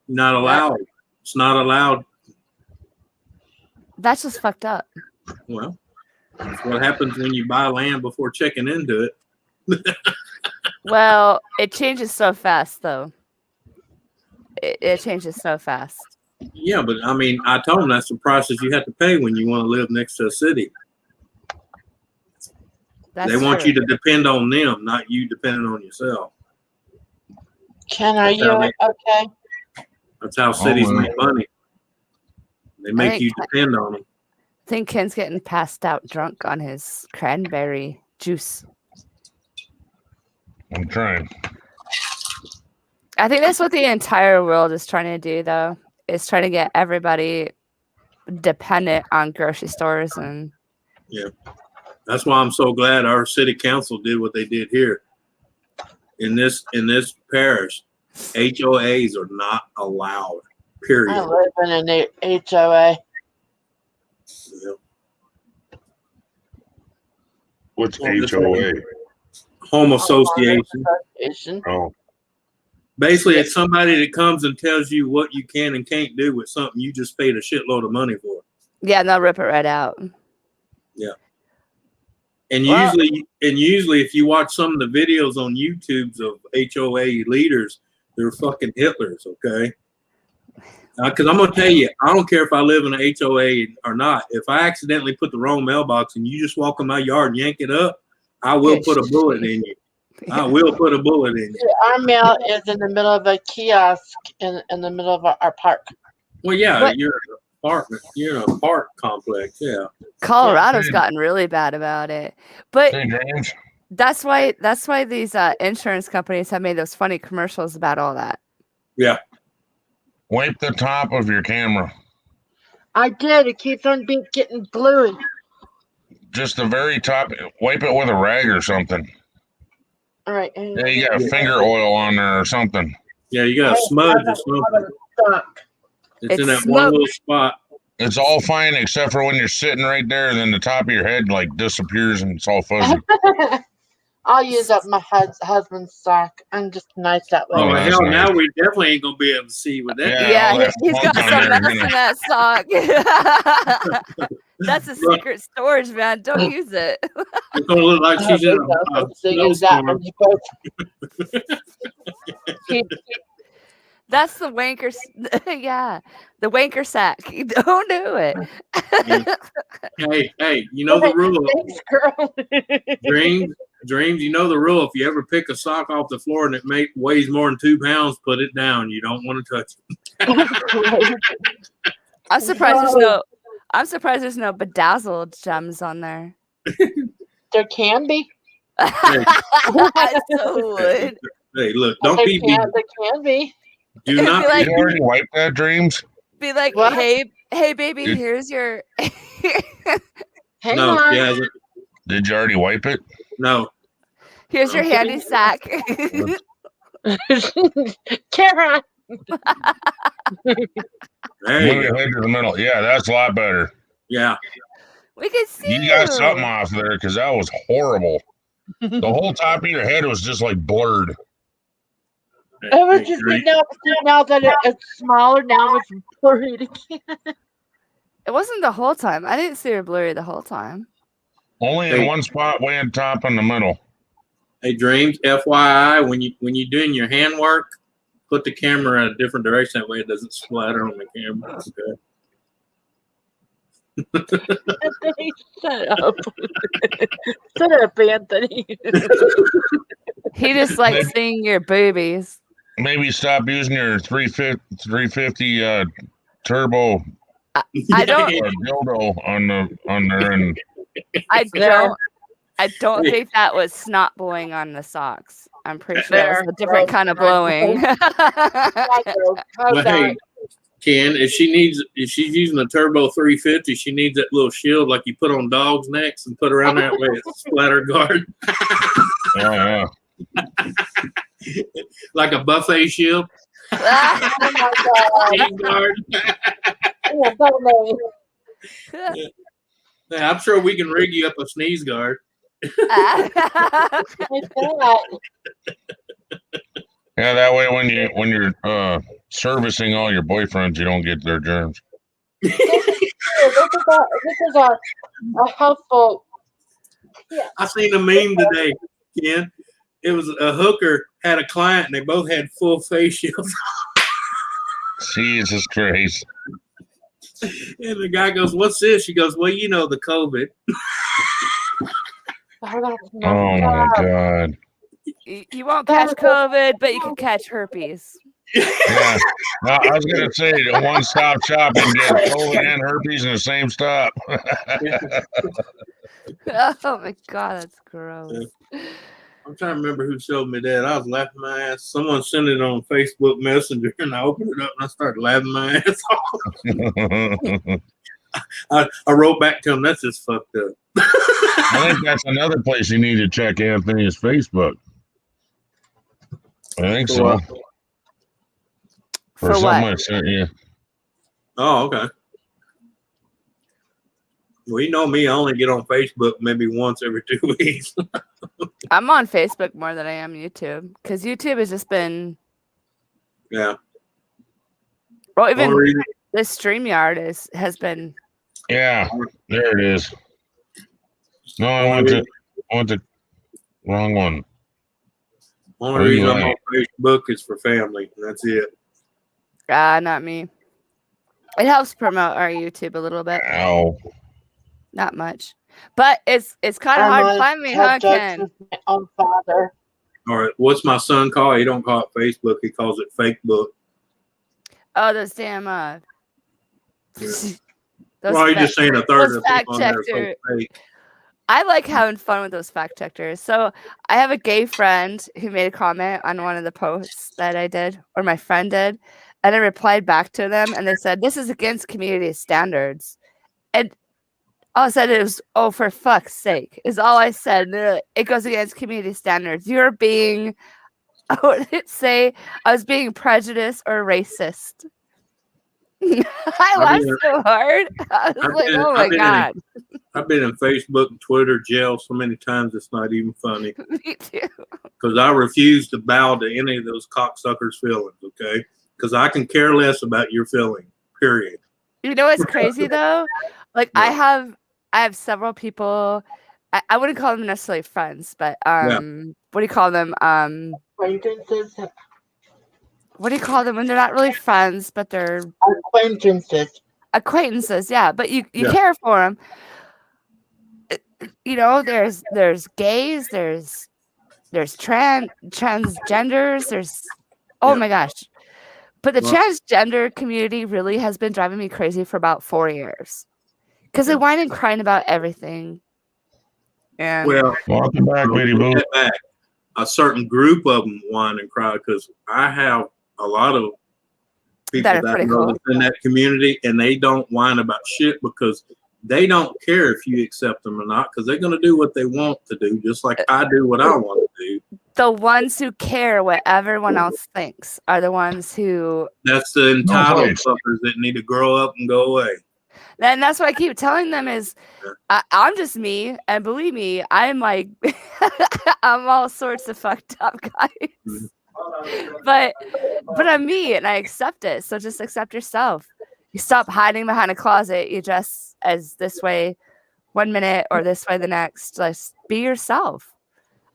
Not allowed. It's not allowed. That's just fucked up. Well, that's what happens when you buy land before checking into it. Well, it changes so fast, though. It changes so fast. Yeah, but I mean, I told him that's the prices you have to pay when you want to live next to a city. That's they want true. you to depend on them, not you depending on yourself. Ken, are you okay? That's how cities make money. They make think- you depend on them. I think Ken's getting passed out drunk on his cranberry juice. I'm trying. I think that's what the entire world is trying to do, though, is trying to get everybody dependent on grocery stores. And Yeah. That's why I'm so glad our city council did what they did here. In this parish, HOAs are not allowed. Period. I live in an HOA. Yeah. What's HOA? Home association. Oh. Basically, it's somebody that comes and tells you what you can and can't do with something you just paid a shitload of money for. yeah, and they'll rip it right out. Yeah. And Well- usually, if you watch some of the videos on YouTube's of HOA leaders, they're fucking Hitlers, okay? Because I'm gonna tell you, I don't care if I live in an HOA or not. If I accidentally put the wrong mailbox and you just walk in my yard and yank it up, I will put a bullet in you. I will put a bullet in you. Our mail is in the middle of a kiosk in the middle of our park. Well, yeah, But- you're in an apartment. You're in a park complex. Yeah. Colorado's gotten really bad about it, but Hey, James. that's why these insurance companies have made those funny commercials about all that. Yeah. Wipe the top of your camera. I did. It keeps on getting gluey. Just the very top. Wipe it with a rag or something. All right. Yeah, you got finger oil on there or something. Yeah, you got a smudge or something. It's in It's that one smoke. little spot. It's all fine except for when you're sitting right there, then the top of your head like disappears and it's all fuzzy. I'll use up my husband's sock. I'm just nice that way. Oh, that's hell, nice. now we definitely ain't going to be able to see with that. Yeah, all Yeah, that he's funk got on some there, mess you in know. that sock. That's a secret storage, man. Don't use it. It's going to look like she's in a snowstorm. That's the wanker. Yeah, the wanker sack. Don't do it. Hey, you know the rule. Thanks, girl. Dreams, you know the rule. If you ever pick a sock off the floor and it weighs more than 2 pounds, put it down. You don't want to touch it. I'm surprised there's no bedazzled gems on there. There can be. I so would. Hey, look, don't be. There can be. Do It'd not be like- You already wiped that, Dreams? Be like, What? hey, baby, Dude. here's your. Hang No, on. she hasn't. Did you already wipe it? No. Here's your handy sack. Kara. There Move you your go. head to the middle. Yeah, that's a lot better. Yeah. We can see You got something off there because that was horrible. The whole top of your head was just like blurred. It was Hey, just Dream, now that it's smaller. Now it's blurred again. It wasn't the whole time. I didn't see her blurry the whole time. Only in Hey. one spot, way on top in the middle. Hey, Dreams, FYI, when you're doing your handwork, put the camera in a different direction. That way it doesn't splatter on the camera. Okay. Anthony, shut up. Shut up, Anthony. He just likes seeing your boobies. Maybe stop using your 350 turbo I don't. dildo on there and I don't think that was snot blowing on the socks. I'm pretty sure that was There. a different kind of blowing. But hey, Ken, if she's using a turbo 350, she needs that little shield like you put on dogs' necks and put around that way it's splatter guard, yeah. like a buffet shield. Oh my God. Shade guard. Yeah, totally. Yeah, I'm sure we can rig you up a sneeze guard. Like that. Yeah, that way when you're servicing all your boyfriends, you don't get their germs. This is a helpful. Yeah. I seen a meme today, Ken. It was a hooker had a client and they both had full face shields. Jesus Christ. And the guy goes, "What's this?" She goes, "Well, you know, the COVID." Oh my God. You won't catch COVID, but you can catch herpes. Yeah. I was gonna say a one-stop shop and get COVID and herpes in the same stop. Oh my God, that's gross. I'm trying to remember who showed me that. I was laughing my ass. Someone sent it on Facebook Messenger, and I opened it up and I started laughing my ass off. I wrote back to him, "That's just fucked up." I think that's another place you need to check, Anthony, is Facebook. I think so. For Or what? something I sent you. Oh, okay. Well, you know me, I only get on Facebook maybe once every 2 weeks. I'm on Facebook more than I am YouTube because YouTube has just been. Yeah. Well, even this StreamYard has been. Yeah, there it is. No, I want the wrong one. Only reason I'm on Facebook is for family. And that's it. Not me. It helps promote our YouTube a little bit. Ow. Not much. But it's kind of hard to find me, huh, Ken? My own father. All right. What's my son call? He don't call it Facebook. He calls it fake book. Oh, those damn Well, you're just saying a third of the fact people on there are checker. so fake. I like having fun with those fact checkers. So I have a gay friend who made a comment on one of the posts that I did, or my friend did, and I replied back to them, and they said, "This is against community standards." And all I said is, "Oh, for fuck's sake," is all I said. It goes against community standards. You're being, I wouldn't say I was being prejudiced or racist. I laughed so hard. I was like, oh my God. I've been in Facebook and Twitter jail so many times it's not even funny. Me too. Because I refuse to bow to any of those cocksuckers' feelings, okay? Because I can care less about your feeling, period. You know what's crazy though? Like I have several people. I wouldn't call them necessarily friends, but what do you call them? Acquaintances. What do you call them when they're not really friends, but they're acquaintances? Acquaintances, yeah. But you care for them. You know, there's gays, there's transgenders, there's my gosh. But the transgender community really has been driving me crazy for about 4 years. Because they whine and crying about everything. And welcome back, lady boo. A certain group of them whine and cry because I have a lot of people that know in that community, and they don't whine about shit because they don't care if you accept them or not because they're going to do what they want to do, just like I do what I want to do. The ones who care what everyone else thinks are the ones who... That's the entitled fuckers that need to grow up and go away. And that's what I keep telling them is I'm just me, and believe me, I'm like I'm all sorts of fucked up guys. But I'm me and I accept it. So just accept yourself. You stop hiding behind a closet. You dress as this way 1 minute or this way the next. Just be yourself.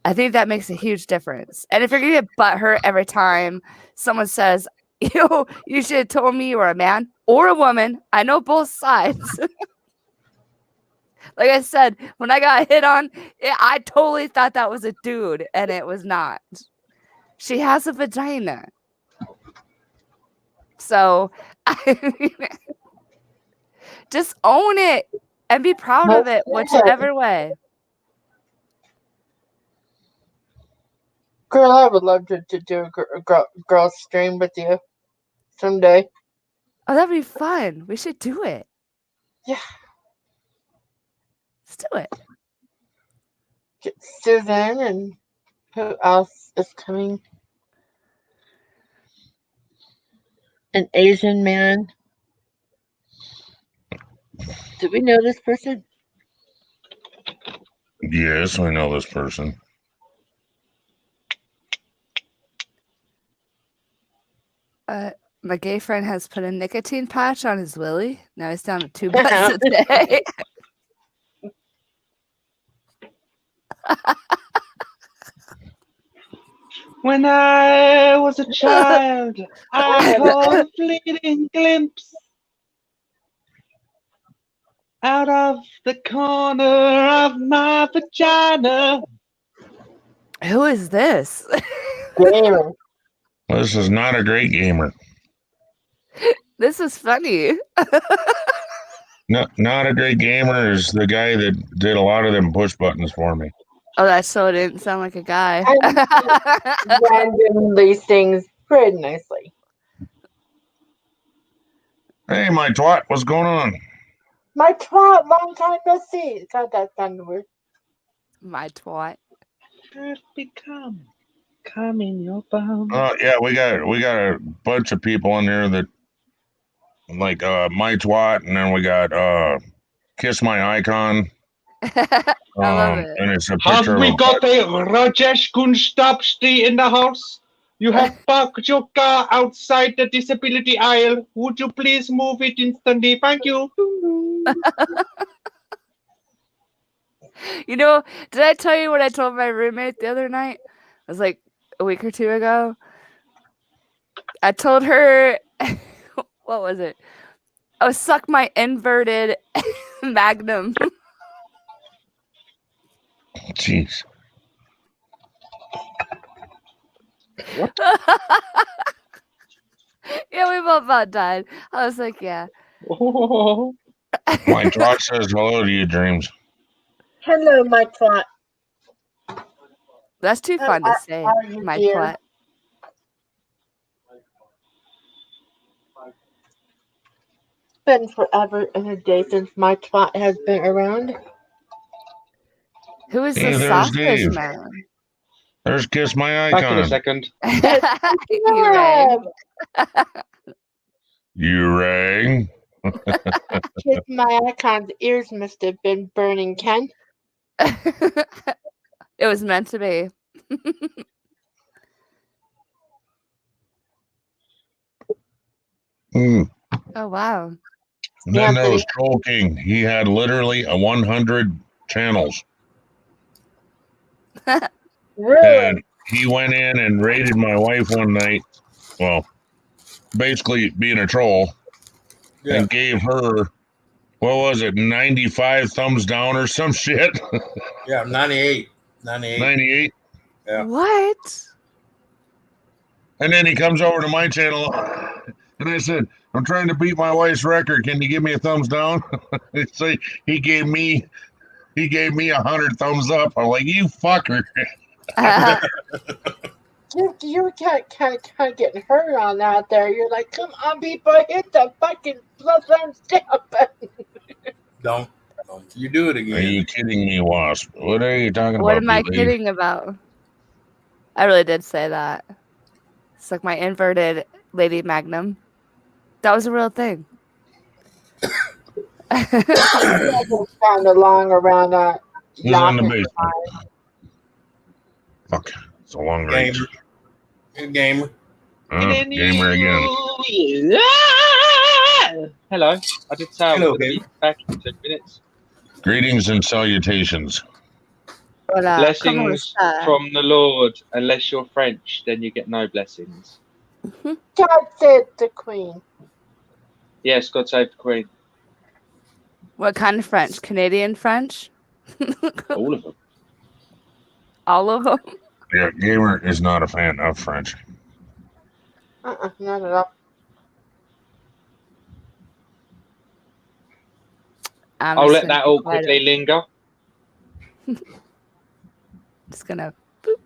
I think that makes a huge difference. And if you're gonna get butthurt every time someone says, you should have told me you were a man or a woman. I know both sides. Like I said, when I got hit on, I totally thought that was a dude, and it was not. She has a vagina. So just own it and be proud of it, whichever way. Girl, I would love to do a girl stream with you someday. Oh, that'd be fun. We should do it. Yeah. Let's do it. Get Susan and who else is coming? An Asian man. Do we know this person? Yes, I know this person. My gay friend has put a nicotine patch on his willy. Now he's down to 2 butts a day. When I was a child, I caught a fleeting glimpse out of the corner of my vagina. Who is this? Gamer. This is not a great gamer. This is funny. No, not a great gamer is the guy that did a lot of them push buttons for me. Oh, that so didn't sound like a guy. Random these things pretty nicely. Hey, my twat, what's going on? My twat, long time no see. God, that sounded weird. My twat. I've become come in your bum. Yeah, we got a bunch of people in here that like my twat, and then we got kiss my icon. I love it. And it's a Have picture we of got a Rajesh Gunstabsti in the house? You have parked your car outside the disability aisle. Would you please move it instantly? Thank you. You know, did I tell you what I told my roommate the other night? It was like a week or two ago. I told her, what was it? Oh, suck my inverted magnum. Jeez. Yeah, we both about died. I was like, yeah. My twat says hello to you, Dreams. Hello, my twat. That's too fun to say. How are you, My dear? twat. It's been forever and a day since my twat has been around. Who is Hey, the there's sausage Dave. man? There's kiss my Back in a icon. second. You rang. You rang. Kiss my icon's ears must have been burning, Ken. It was meant to be. Oh, wow. And then there Anthony. was Troll King. He had literally 100 channels. Really? And he went in and raided my wife one night. Well, basically being a troll. Yeah. And gave her, what was it, 95 thumbs down or some shit? Yeah, 98. 98. Yeah. What? And then he comes over to my channel and I said, I'm trying to beat my wife's record. Can you give me a thumbs down? So he gave me 100 thumbs up. I'm like, you fucker. You were kind of getting hurt on that there. You're like, come on, people, hit the fucking thumbs down button. Don't you do it again. Are you kidding me, Wasp? What are you talking What about? am I kidding about? I really did say that. It's like my inverted Lady Magnum. That was a real thing. Kind of long around He's on the basement. Fuck. It's a long range. Good gamer. Gamer again. Hello. I did say I Hello, would be back in 10 minutes. Greetings and salutations. Hola, Blessings ¿cómo está? from the Lord. Unless you're French, then you get no blessings. God save the Queen. Yes, God save the Queen. What kind of French? Canadian French? All of them. All of them? Yeah, Gamer is not a fan of French. Not at all. I'll let that awkwardly linger. Just gonna boop.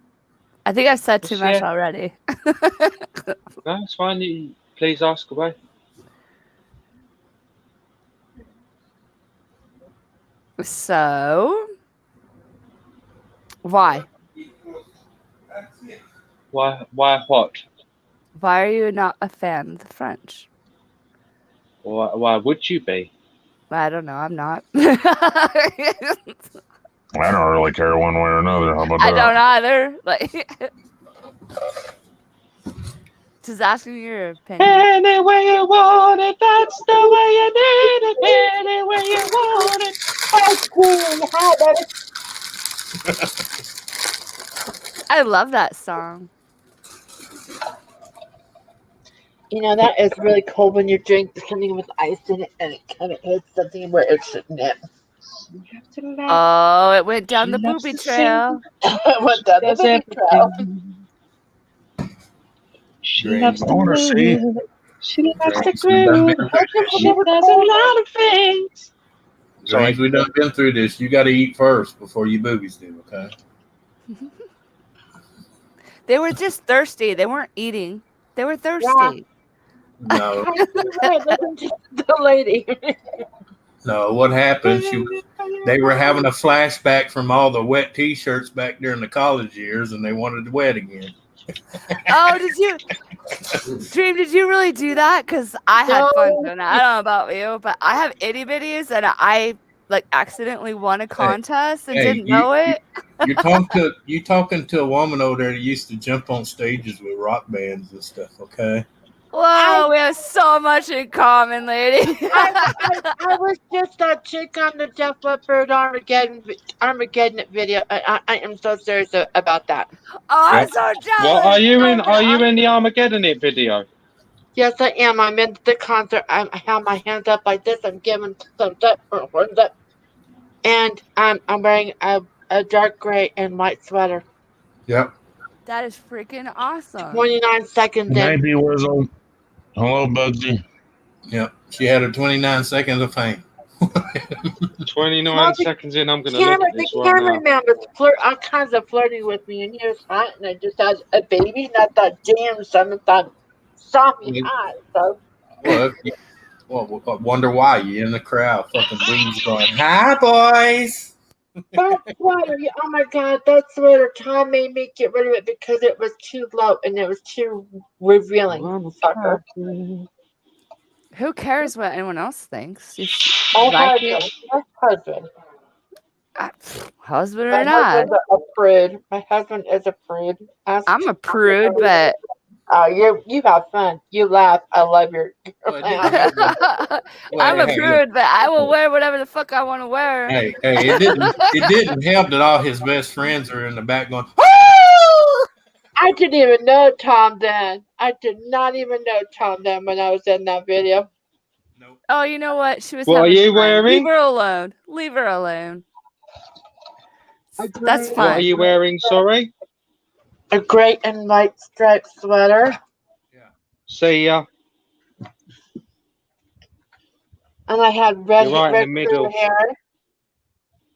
I think I've said too much Yeah. already. No, it's fine. You please ask away. So, why? Why what? Why are you not a fan of the French? Why would you be? I don't know. I'm not. I don't really care one way or another. How about I that? don't either. Like, just asking your opinion. Any way you want it, that's the way you need it. Any way you want it. I love that song. You know, that is really cold when you drink something with ice in it and it kind of hits something where it shouldn't hit. You have to laugh. Oh, it went down She the loves booby to trail. It went down the Does booby trail. everything. She Dreams. loves I to want to see. move. She loves to Dreams, we done groove. been through this. She does a lot of things. Sorry. Dreams, we done been through this. You got to eat first before your boobies do, okay? They were just thirsty. They weren't eating. They were thirsty. No, Listen to the lady. no. What happened? They were having a flashback from all the wet T-shirts back during the college years, and they wanted to wet again. Oh, did you, Dream? Did you really do that? Because I had fun doing that. I don't know about you, but I have itty bitties, and I like accidentally won a contest and didn't know it. You talking to a woman over there that used to jump on stages with rock bands and stuff, okay? Whoa, we have so much in common, lady. I was just that chick on the Def Leppard Armageddon video. I am so serious about that. Oh, I'm so jealous. What are you in? Are you in the Armageddon video? Yes, I am. I'm in the concert. I have my hands up like this. I'm giving thumbs up, and I'm wearing a dark gray and white sweater. Yep. That is freaking awesome. 29 seconds in. Maybe Wizzle. Hello, Bugsy. Yep. She had her 29 seconds of fame. 29 seconds in, I'm going to look at this The right now. cameraman was all kinds of flirting with me, and he was hot, and I just had a baby, and I thought, damn, son, saw me hot. So. Well, I wonder why you're in the crowd, fucking dudes going, "Hi, boys." That sweater, oh my god, that sweater, Tom made me get rid of it because it was too low and it was too revealing. Sucker. Who cares what anyone else thinks? Husband. Husband or My not. husband's a prude. My husband is a prude. I'm a prude, but you have fun. You laugh. I love your laugh. I'm a prude, but I will wear whatever the fuck I want to wear. Hey, it didn't help that all his best friends are in the back going, I didn't even know Tom then. I did not even know Tom then when I was in that video. Oh, you know what? She was. What are you wearing? Leave her alone. Leave her alone. That's fine. What are you wearing, sorry? A gray and white striped sweater. See ya. And I had red, You're right red in the middle. hair.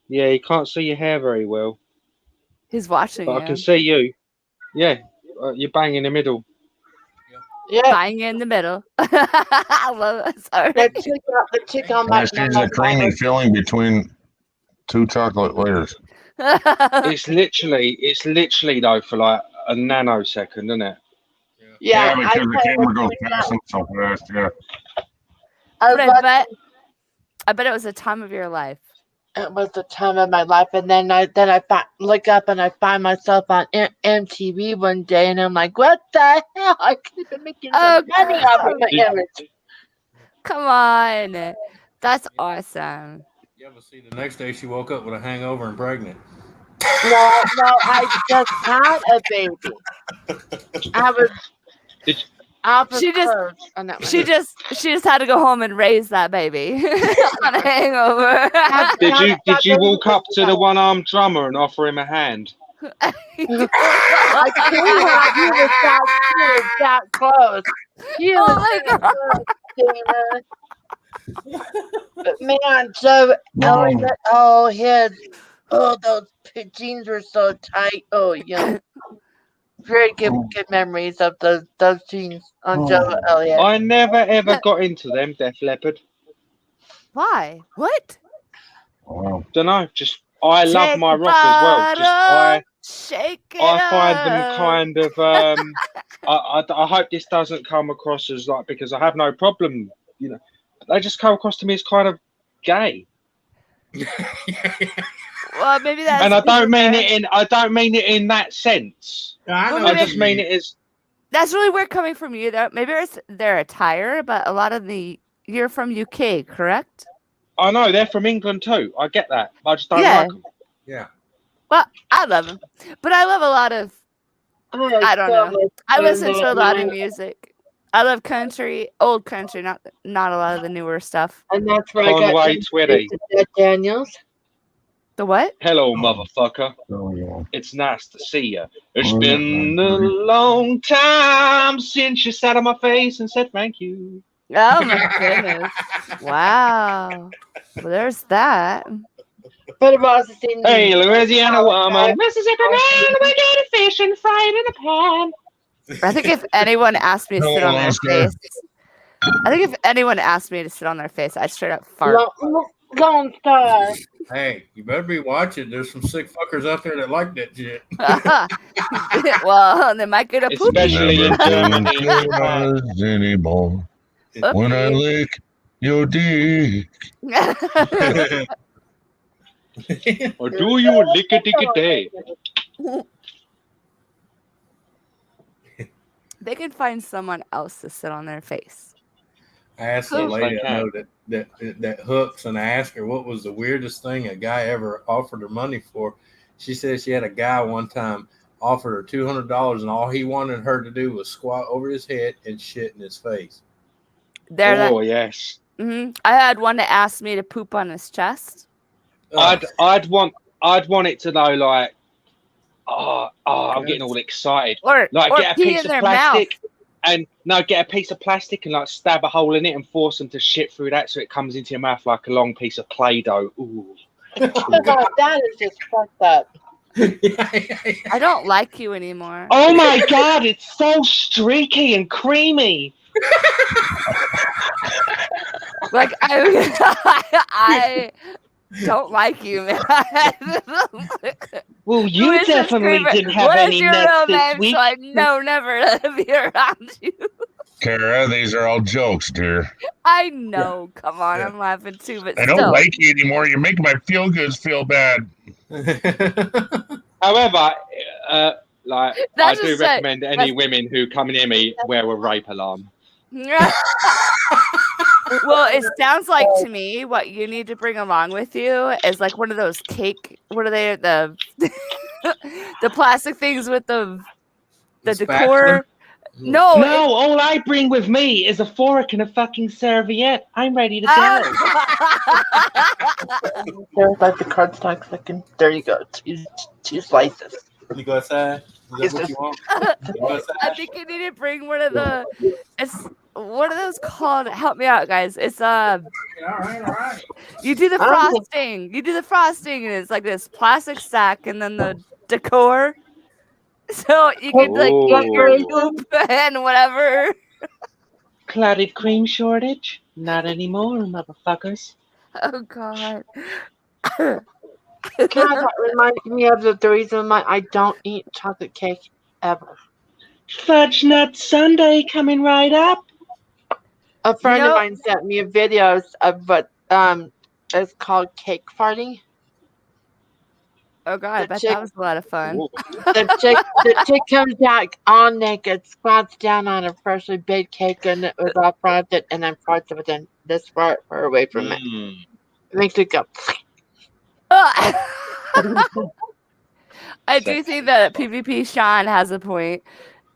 Yeah, you can't see your hair very well. He's watching But you. I can see you. Yeah, you're bang in the middle. Yeah. Bang in the middle. I love it. Sorry. The chick on my There's a creamy filling between two chocolate layers. It's literally though for like a nanosecond, isn't it? Yeah, because the camera goes past them so fast. Yeah. I bet it was a time of your life. It was the time of my life, and then I look up and I find myself on MTV one day, and I'm like, "What the hell? I could have been making some money off of my image." Come on, that's awesome. You ever see the next day she woke up with a hangover and pregnant? No, I just had a baby. I was. She just had to go home and raise that baby on a hangover. Did you walk up to the one-armed drummer and offer him a hand? I he was that close. He was that close, but man, so Elliot, those jeans were so tight. Oh, yeah. Very good memories of those jeans on Joe Elliott. I never ever got into them, Def Leppard. Why? What? Don't know. Just I love my rock as well. Just I find them kind of. I hope this doesn't come across as like because I have no problem. You know, they just come across to me as kind of gay. Well, maybe that's. And I don't mean it in that sense. I know Well, I just mean it as. That's really weird coming from you. Though maybe it's their attire, but a lot of you're from UK, correct? I know they're from England too. I get that. I just don't Yeah. like them. Yeah. Well, I love them, but I love a lot of. I don't know. I listen to a lot of music. I love country, old country, not a lot of the newer stuff. And that's where I got Conway introduced Twitty. to Jack Daniels. The what? Hello, motherfucker. Oh, yeah. It's nice to see you. It's been a long time since you sat on my face and said thank you. Oh my goodness! Wow. Well, there's that. But I've also seen. Hey, Louisiana woman, Mississippi man, we get a fish and fry it in a pan. I think if anyone asked me to sit on their Oscar. face, I'd straight up fart. Lone Star. Hey, you better be watching. There's some sick fuckers out there that like that shit. Well, they might get a poopy. Especially in Germany. Anymore. When I lick your dick. Or do you lick-a-dick-a-day? They can find someone else to sit on their face. I asked a lady I know that hooks, and I asked her what was the weirdest thing a guy ever offered her money for. She said she had a guy one time offered her $200, and all he wanted her to do was squat over his head and shit in his face. Yes. Mm-hmm. I had one that asked me to poop on his chest. I'd want it to know like, I'm getting all excited. Or get a pee piece in of their plastic mouth. and get a piece of plastic and like stab a hole in it and force them to shit through that so it comes into your mouth like a long piece of Play-Doh. Ooh. Oh God, that is just fucked up. I don't like you anymore. Oh my God, it's so streaky and creamy. Like I don't like you, man. Well, you definitely didn't have any nuts this week. So I know never to be around you. Kara, these are all jokes, dear. I know. Come on, I'm laughing too, but I still. don't like you anymore. You're making my feel-goods feel bad. However, I That's do just recommend any women who come near me wear a rape alarm. Well, it sounds like to me what you need to bring along with you is like one of those cake. What are they? The the plastic things with the decor. No, all I bring with me is a fork and a fucking serviette. I'm ready to go. There's like the cardstock second. There you go. Two slices. You go outside? Is that what you want? I think you need to bring one of the. What are those called? Help me out, guys. It's All right. You do the frosting. You do the frosting, and it's like this plastic sack, and then the decor. So you can like eat your poop and whatever. Clotted cream shortage? Not anymore, motherfuckers. Oh God. That reminds me of the reason why I don't eat chocolate cake ever. Fudge nut sundae coming right up. A friend of mine sent me videos of what it's called cake farting. Oh God, I bet that was a lot of fun. The chick comes out all naked, squats down on a freshly baked cake, and it was all frosted, and then farts within this far away from it. It makes it go. I do think that PvP Sean has a point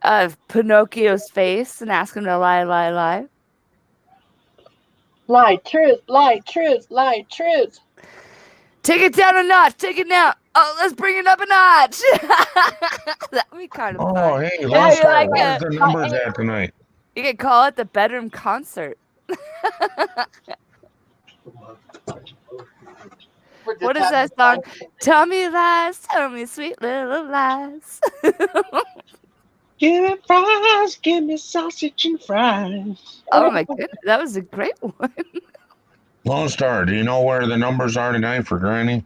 of Pinocchio's face and ask him to lie. Lie, truth, lie, truth, lie, truth. Take it down a notch. Take it down. Oh, let's bring it up a notch. That would be kind of fun. Oh, hey, Lone Star, like where's the numbers at tonight? You could call it the bedroom concert. What is that song? Tell me lies, tell me sweet little lies. Give me fries, give me sausage and fries. Oh my goodness, that was a great one. Lone Star, do you know where the numbers are tonight for Granny?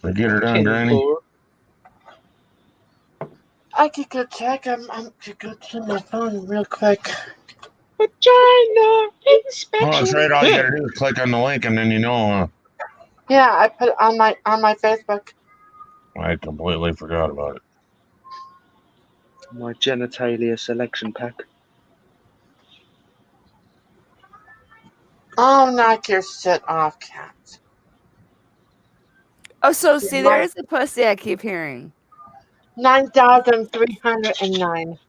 To get her done, Granny? I could go check. I could go to my phone real quick. Vagina inspection. Oh, that's right. All you gotta do is click on the link, and then you know. Yeah, I put it on my Facebook. I completely forgot about it. My genitalia selection pack. Oh, knock your shit off, cat. Oh, so see, there is a pussy I keep hearing. 9,309.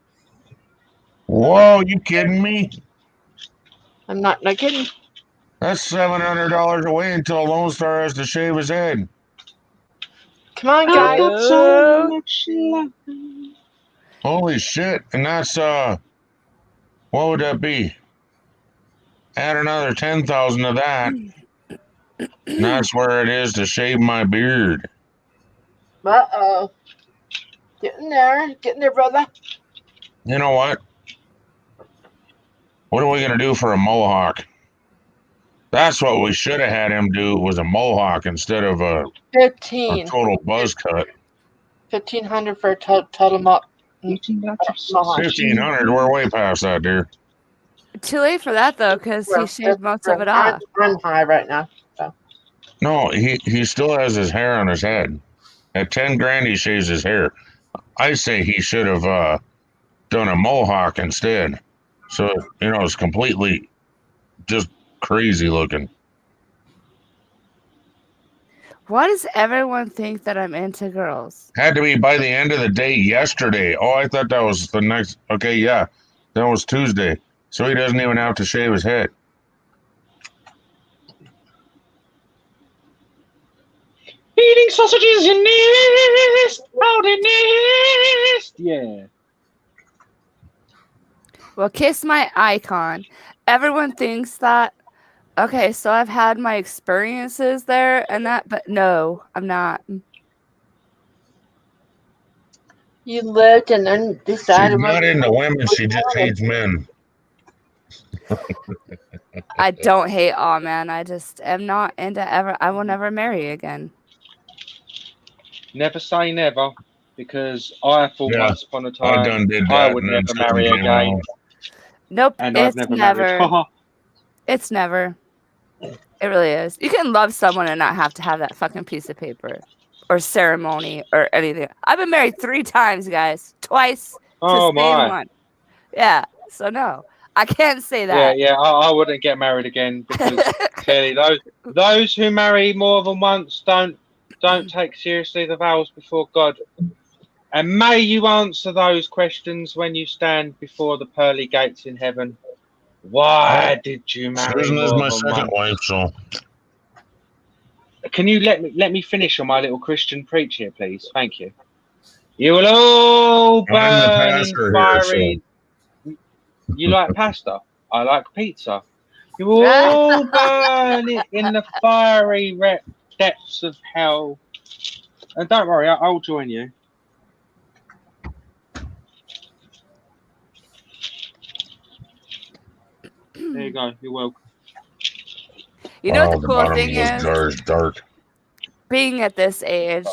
Whoa, you kidding me? I'm not kidding. That's $700 away until Lone Star has to shave his head. Come on, guys. Holy shit! And that's what would that be? Add another 10,000 to that. And that's where it is to shave my beard. Uh-oh. Getting there, brother. You know what? What are we gonna do for a mohawk? That's what we should have had him do, was a mohawk instead of a 15. total buzz cut. 1,500 for a total mohawk. 1,500. We're way past that, dear. Too late for that though, because he shaved most of it off. I'm high right now. So. No, he still has his hair on his head. At 10 grand, he shaves his hair. I say he should have done a mohawk instead. So, it's completely just crazy looking. Why does everyone think that I'm into girls? Had to be by the end of the day yesterday. Oh, I thought that was the next. Okay, yeah. That was Tuesday. So he doesn't even have to shave his head. Eating sausages in nest, out in nest. Yeah. Well, kiss my icon. Everyone thinks that. Okay, so I've had my experiences there and that, but no, I'm not. You lived and then decided. She's not into women. She just hates men. I don't hate all men. I just am not into ever. I will never marry again. Never say never, because I thought once upon a I time done did that, I would and then never marry something came again. along. Nope, And I've it's never never. married. It's never. It really is. You can love someone and not have to have that fucking piece of paper or ceremony or anything. I've been married 3 times, guys. Twice Oh to stay in my. one. Yeah. So no, I can't say that. Yeah. I wouldn't get married again, because clearly those who marry more than once don't take seriously the vows before God. And may you answer those questions when you stand before the pearly gates in heaven. Why did you marry Susan is more my than second one? wife, so Can you let me finish on my little Christian preach here, please? Thank you. You will all I'm the burn in pastor here, fiery. You like pasta? I like pizza. You will all burn it in the fiery depths of hell. And don't worry, I'll join you. There you go. You're welcome. You know what the the cool bottom thing of this is? jar is dark. Being at this age,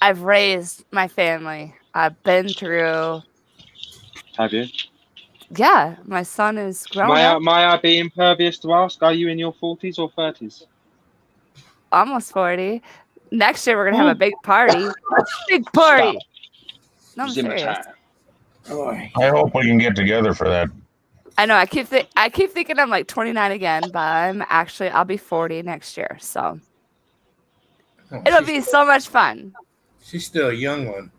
I've raised my family. I've been through. Have you? Yeah, my son is grown up. May I be impervious to ask, are you in your 40s or 30s? Almost 40. Next year, we're going to have a big party. Big party. No, I'm serious. I hope we can get together for that. I know. I keep thinking I'm like 29 again, but I'll be 40 next year. So it'll be so much fun. She's still a young one.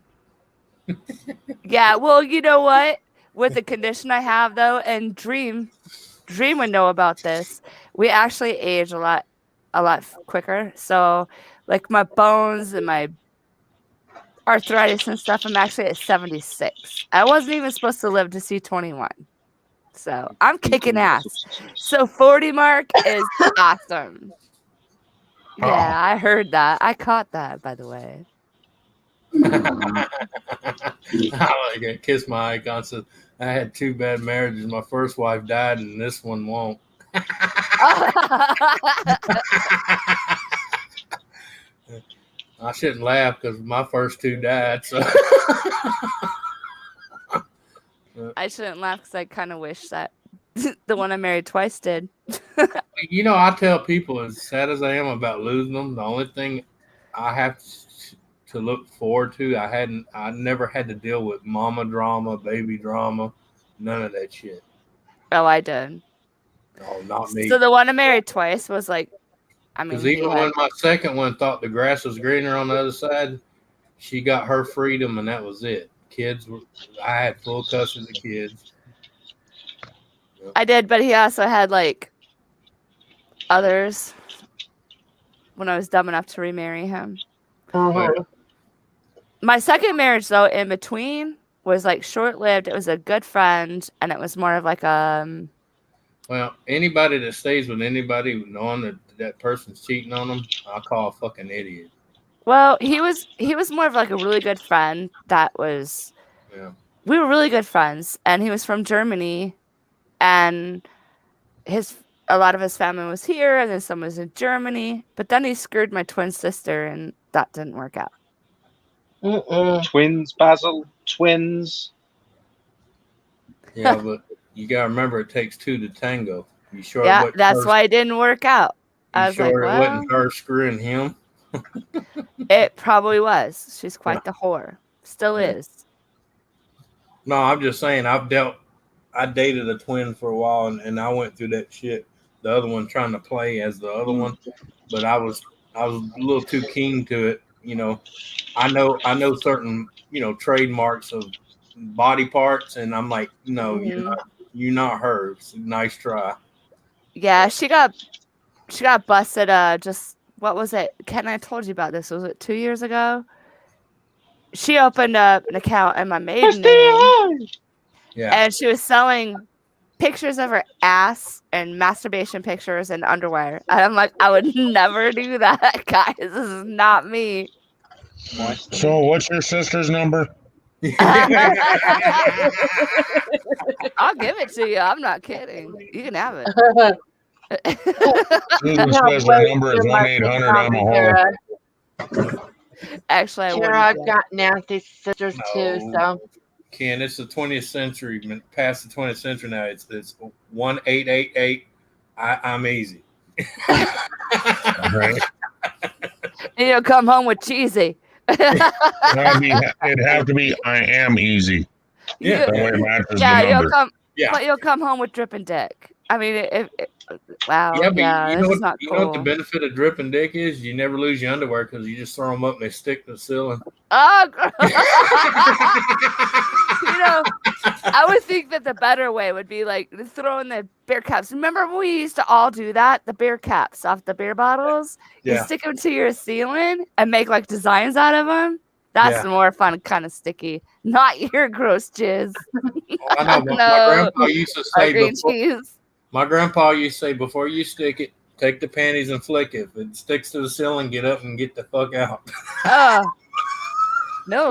Yeah. Well, you know what? With the condition I have though, and Dream would know about this. We actually age a lot quicker. So like my bones and my arthritis and stuff, I'm actually at 76. I wasn't even supposed to live to see 21. So I'm kicking ass. So 40 mark is awesome. Yeah, I heard that. I caught that, by the way. I like it. Kiss my icon says, I had 2 bad marriages. My first wife died and this one won't. I shouldn't laugh because my first 2 died. So I shouldn't laugh because I kind of wish that The one I married twice did. You know, I tell people, as sad as I am about losing them, the only thing I have to look forward to, I never had to deal with mama drama, baby drama, none of that shit. Oh, I did. No, not me. So the one I married twice was like, I mean, Because even when my second one thought the grass was greener on the other side, she got her freedom and that was it. I had full custody of the kids. I did, but he also had like others when I was dumb enough to remarry him. My second marriage, though, in between was like short-lived. It was a good friend, and it was more of like Well, anybody that stays with anybody knowing that person's cheating on them, I call a fucking idiot. Well, he was more of like a really good friend. We were really good friends, and he was from Germany, and a lot of his family was here, and then some was in Germany. But then he screwed my twin sister, and that didn't work out. Twins, Basil, twins. Yeah, but you gotta remember, it takes two to tango. You sure? Yeah, that's why it didn't work out. I was like, it well, wasn't her screwing him? It probably was. She's quite the whore. Still is. No, I'm just saying. I dated a twin for a while, and I went through that shit. The other one trying to play as the other one, but I was a little too keen to it. You know, I know certain trademarks of body parts, and I'm like, no, you're not her. It's a nice try. Yeah, she got busted. Just what was it? Ken, I told you about this. Was it 2 years ago? She opened up an account in my maiden name. Yeah. And she was selling pictures of her ass and masturbation pictures and underwear. And I'm like, I would never do that, guys. This is not me. So, what's your sister's number? I'll give it to you. I'm not kidding. You can have it. Susan says her number is 1-800 I'm a hoe. Actually, I Kara got nasty sisters too, so. Ken, it's the 20th century, past the 20th century now. It's 1-888. I'm easy. Right. You'll come home with cheesy. It'd have to be I am easy. Yeah. That way it matches Yeah, the number. but you'll come home with dripping dick. I mean, wow. Yeah, but this is not you cool. know what the benefit of dripping dick is? You never lose your underwear because you just throw them up and they stick to the ceiling. Oh, I would think that the better way would be like throwing the beer caps. Remember when we used to all do that? The beer caps off the beer bottles. You stick them to your ceiling and make like designs out of them. That's more fun, kind of sticky. Not your gross jizz. I know, but my grandpa used to say my grandpa used to say, before you stick it, take the panties and flick it. If it sticks to the ceiling, get up and get the fuck out. No.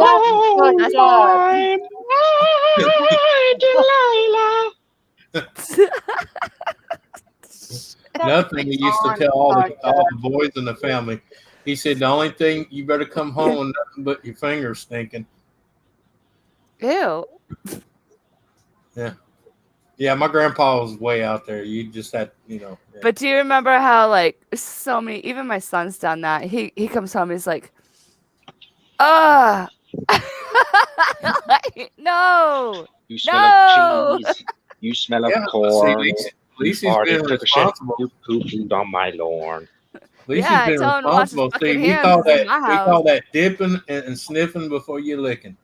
Nothing he used to tell all the boys in the family. He said, the only thing, you better come home with nothing but your fingers stinking. Ew. Yeah. Yeah, my grandpa was way out there. You just had, Yeah. But do you remember how, like, so many, even my son's done that. He comes home, he's like, no. You smell of cheese. You smell of corn. At least he's been responsible. You pooped on my lawn. At least he's been responsible. See, we call that dipping and sniffing before you're licking.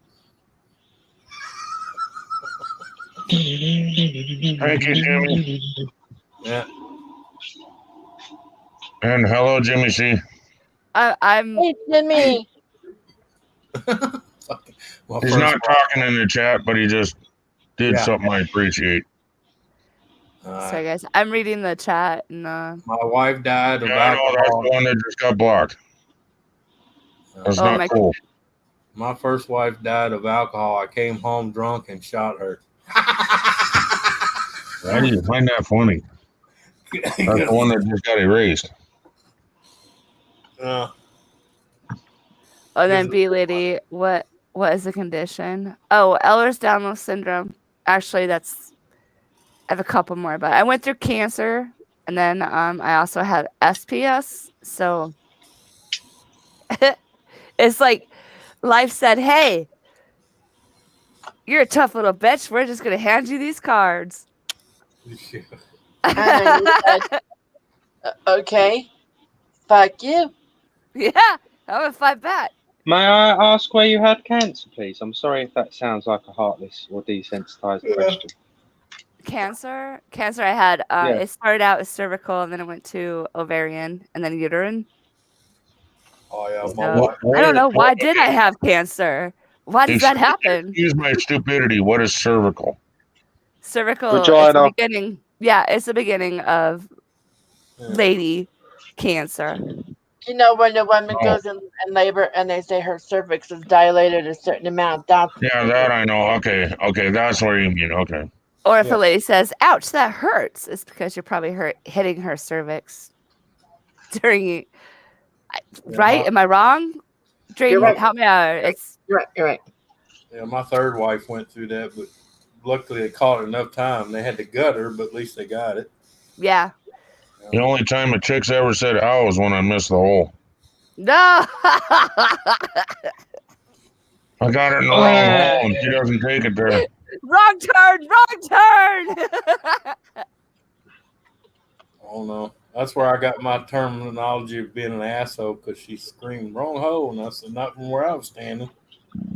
Thank you, Jimmy. Yeah. And hello, Jimmy C. I'm. Hey, Jimmy. He's not talking in the chat, but he just did something I appreciate. Sorry, guys. I'm reading the chat. And, my wife died of alcohol. That's the one that just got blocked. That's not cool. My first wife died of alcohol. I came home drunk and shot her. How do you find that funny? That's the one that just got erased. And then B Lady, what is the condition? Oh, Ehlers-Danlos syndrome. Actually, that's I have a couple more, but I went through cancer, and then I also had SPS. So it's like life said, "Hey, you're a tough little bitch. We're just gonna hand you these cards." And then you said, okay, fuck you. Yeah, I'm gonna fight back. May I ask where you had cancer, please? I'm sorry if that sounds like a heartless or desensitized question. Cancer I had it started out as cervical, and then it went to ovarian, and then uterine. Oh yeah, So, I don't know, why did I have cancer? Why does that happen? Excuse my stupidity. What is cervical? Cervical is Vagina. the beginning. Yeah, it's the beginning of lady cancer. You know, when the woman goes in labor and they say her cervix is dilated a certain amount, that's Yeah, that I know. Okay, that's what you mean. Okay. Or if a lady says, "Ouch, that hurts," it's because you're probably hitting her cervix during. Right? Am I wrong? Drayden, right. help me out. It's You're right. Yeah, my third wife went through that, but luckily they caught it enough time. They had to gut her, but at least they got it. Yeah. The only time a chick's ever said "ow" was when I missed the hole. No. I got it in the wrong hole, and she doesn't take it there. Wrong turn. Oh no, that's where I got my terminology of being an asshole, because she screamed "wrong hole," and I said, "Not from where I was standing."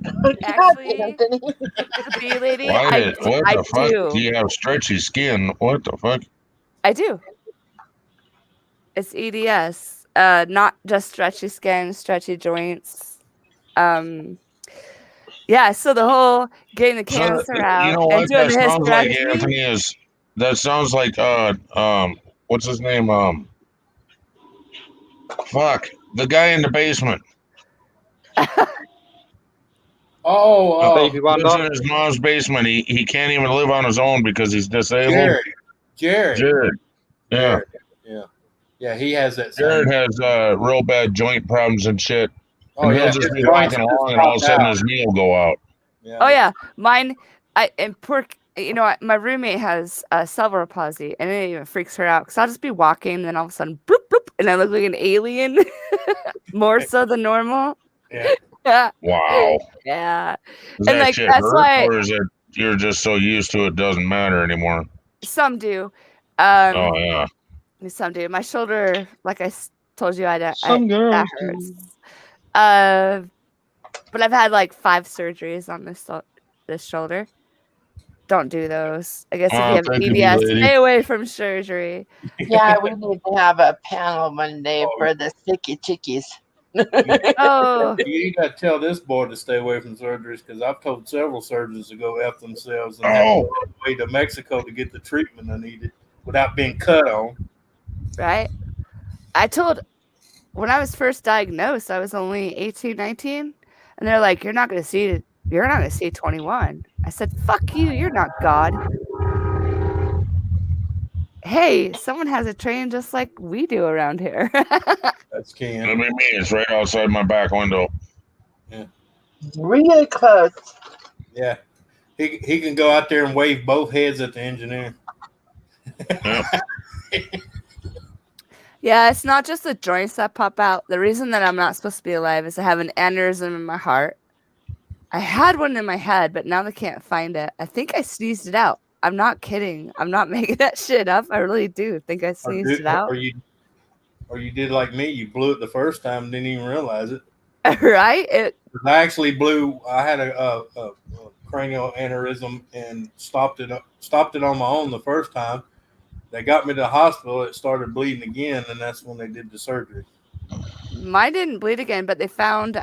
Actually, the bee lady, What I the fuck? do. Do you have stretchy skin? What the fuck? I do. It's EDS, not just stretchy skin, stretchy joints. Yeah. So the whole getting the cancer out You know and what doing that the sounds like, hysterectomy. Anthony? That sounds like what's his name? Fuck, the guy in the basement. Oh, lives in his mom's basement. He can't even live on his own because he's disabled. Jared. Yeah. Yeah, he has that. Jared has real bad joint problems and shit. Oh, And he'll yeah, just his be joints walking just along, and all of a popped sudden out. his knee will go out. Oh yeah, mine. My roommate has cerebral palsy, and it even freaks her out because I'll just be walking, and then all of a sudden, bloop bloop, and I look like an alien, more so than normal. Yeah. Wow. Yeah. Does And that like shit that's hurt, why or is it you're just so used to it doesn't matter anymore? some do. Oh yeah. Some do. My shoulder, like I told you, Some girls that hurts. But I've had like 5 surgeries on this shoulder. Don't do those. I guess if you have thank you, EDS, lady. stay away from surgery. Yeah, we need to have a panel one day for the sicky chickies. Oh, You got to tell this boy to stay away from surgeries, because I've told several surgeons to go F themselves and have to go all the way to Mexico to get the treatment they needed without being cut on. right. When I was first diagnosed, I was only 18, 19, and they're like, you're not going to see 21. I said, fuck you. You're not God. Hey, someone has a train just like we do around here. That's Ken. I mean, it's right outside my back window. Yeah. Really close. Yeah. He can go out there and wave both heads at the engineer. Yeah, it's not just the joints that pop out. The reason that I'm not supposed to be alive is I have an aneurysm in my heart. I had one in my head, but now they can't find it. I think I sneezed it out. I'm not kidding. I'm not making that shit up. I really do think I sneezed it out. Or you did like me. You blew it the first time and didn't even realize it. Right? I actually I had a cranial aneurysm and stopped it on my own the first time. They got me to the hospital. It started bleeding again, and that's when they did the surgery. Mine didn't bleed again, but they found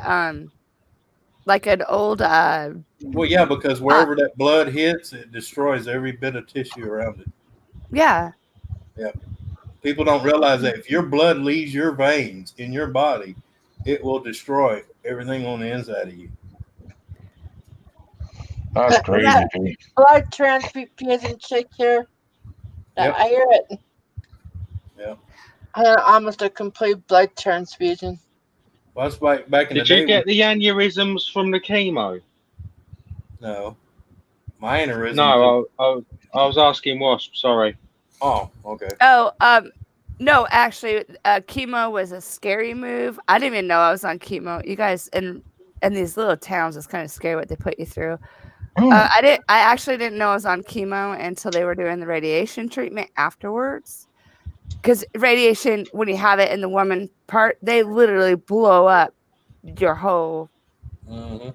like an old well, yeah, because wherever that blood hits, it destroys every bit of tissue around it. Yeah. Yeah. People don't realize that if your blood leaves your veins in your body, it will destroy everything on the inside of you. That's crazy. Blood transfusion chick here. Yep. I hear it. Yeah. I had almost a complete blood transfusion. Well, that's back in the day. Did you get the aneurysms from the chemo? No. My aneurysm. No, I was asking Wasp. Sorry. Oh, okay. Oh, no, actually, chemo was a scary move. I didn't even know I was on chemo. You guys in these little towns, it's kind of scary what they put you through. I actually didn't know I was on chemo until they were doing the radiation treatment afterwards. Because radiation, when you have it in the woman part, they literally blow up your whole. Mm-hmm.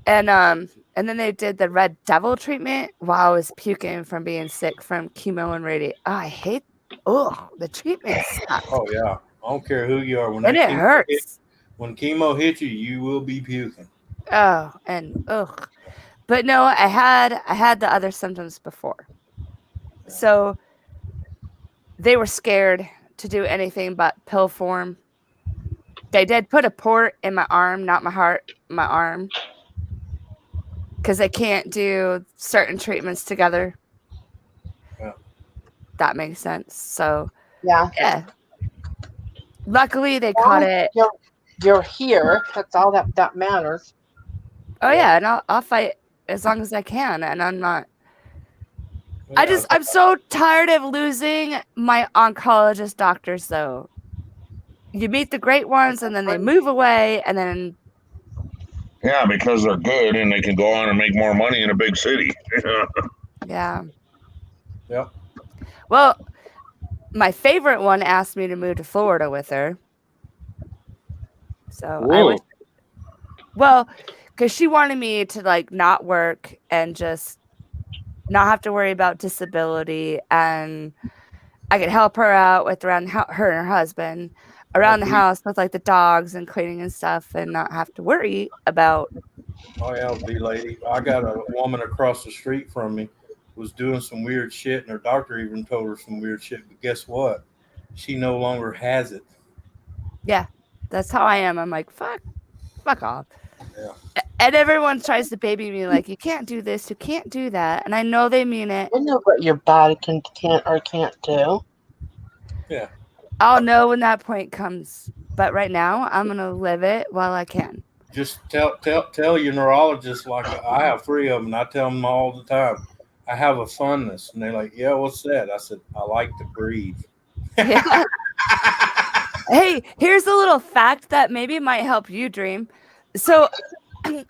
And then they did the red devil treatment while I was puking from being sick from chemo and radiation. Oh, I hate. Oh, the treatment sucks. Oh yeah, I don't care who you are. When And that it hurts. when chemo hits you, you will be puking. Oh, and ugh. But no, I had the other symptoms before. So they were scared to do anything but pill form. They did put a port in my arm, not my heart, my arm. Because they can't do certain treatments together. Yeah. That makes sense. So Yeah. Luckily they caught it. You're here. That's all that matters. Oh yeah, and I'll fight as long as I can, and I'm not. I'm so tired of losing my oncologist doctors though. You meet the great ones and then they move away and then Yeah, because they're good and they can go on and make more money in a big city. Yeah. Yep. Well, my favorite one asked me to move to Florida with her. So I was because she wanted me to like not work and just not have to worry about disability, and I could help her out with around her and her husband around the house with like the dogs and cleaning and stuff, and not have to worry about. Oh yeah, B lady. I got a woman across the street from me was doing some weird shit, and her doctor even told her some weird shit. But guess what? She no longer has it. Yeah, that's how I am. I'm like, fuck off. Yeah. And everyone tries to baby me like, you can't do this, you can't do that, and I know they mean it. I know what your body can't or can't do. Yeah. I'll know when that point comes, but right now I'm gonna live it while I can. Just tell your neurologist, like I have 3 of them, and I tell them all the time, I have a funness, and they're like, yeah, what's that? I said, I like to breathe. Yeah. Hey, here's a little fact that maybe might help you dream. So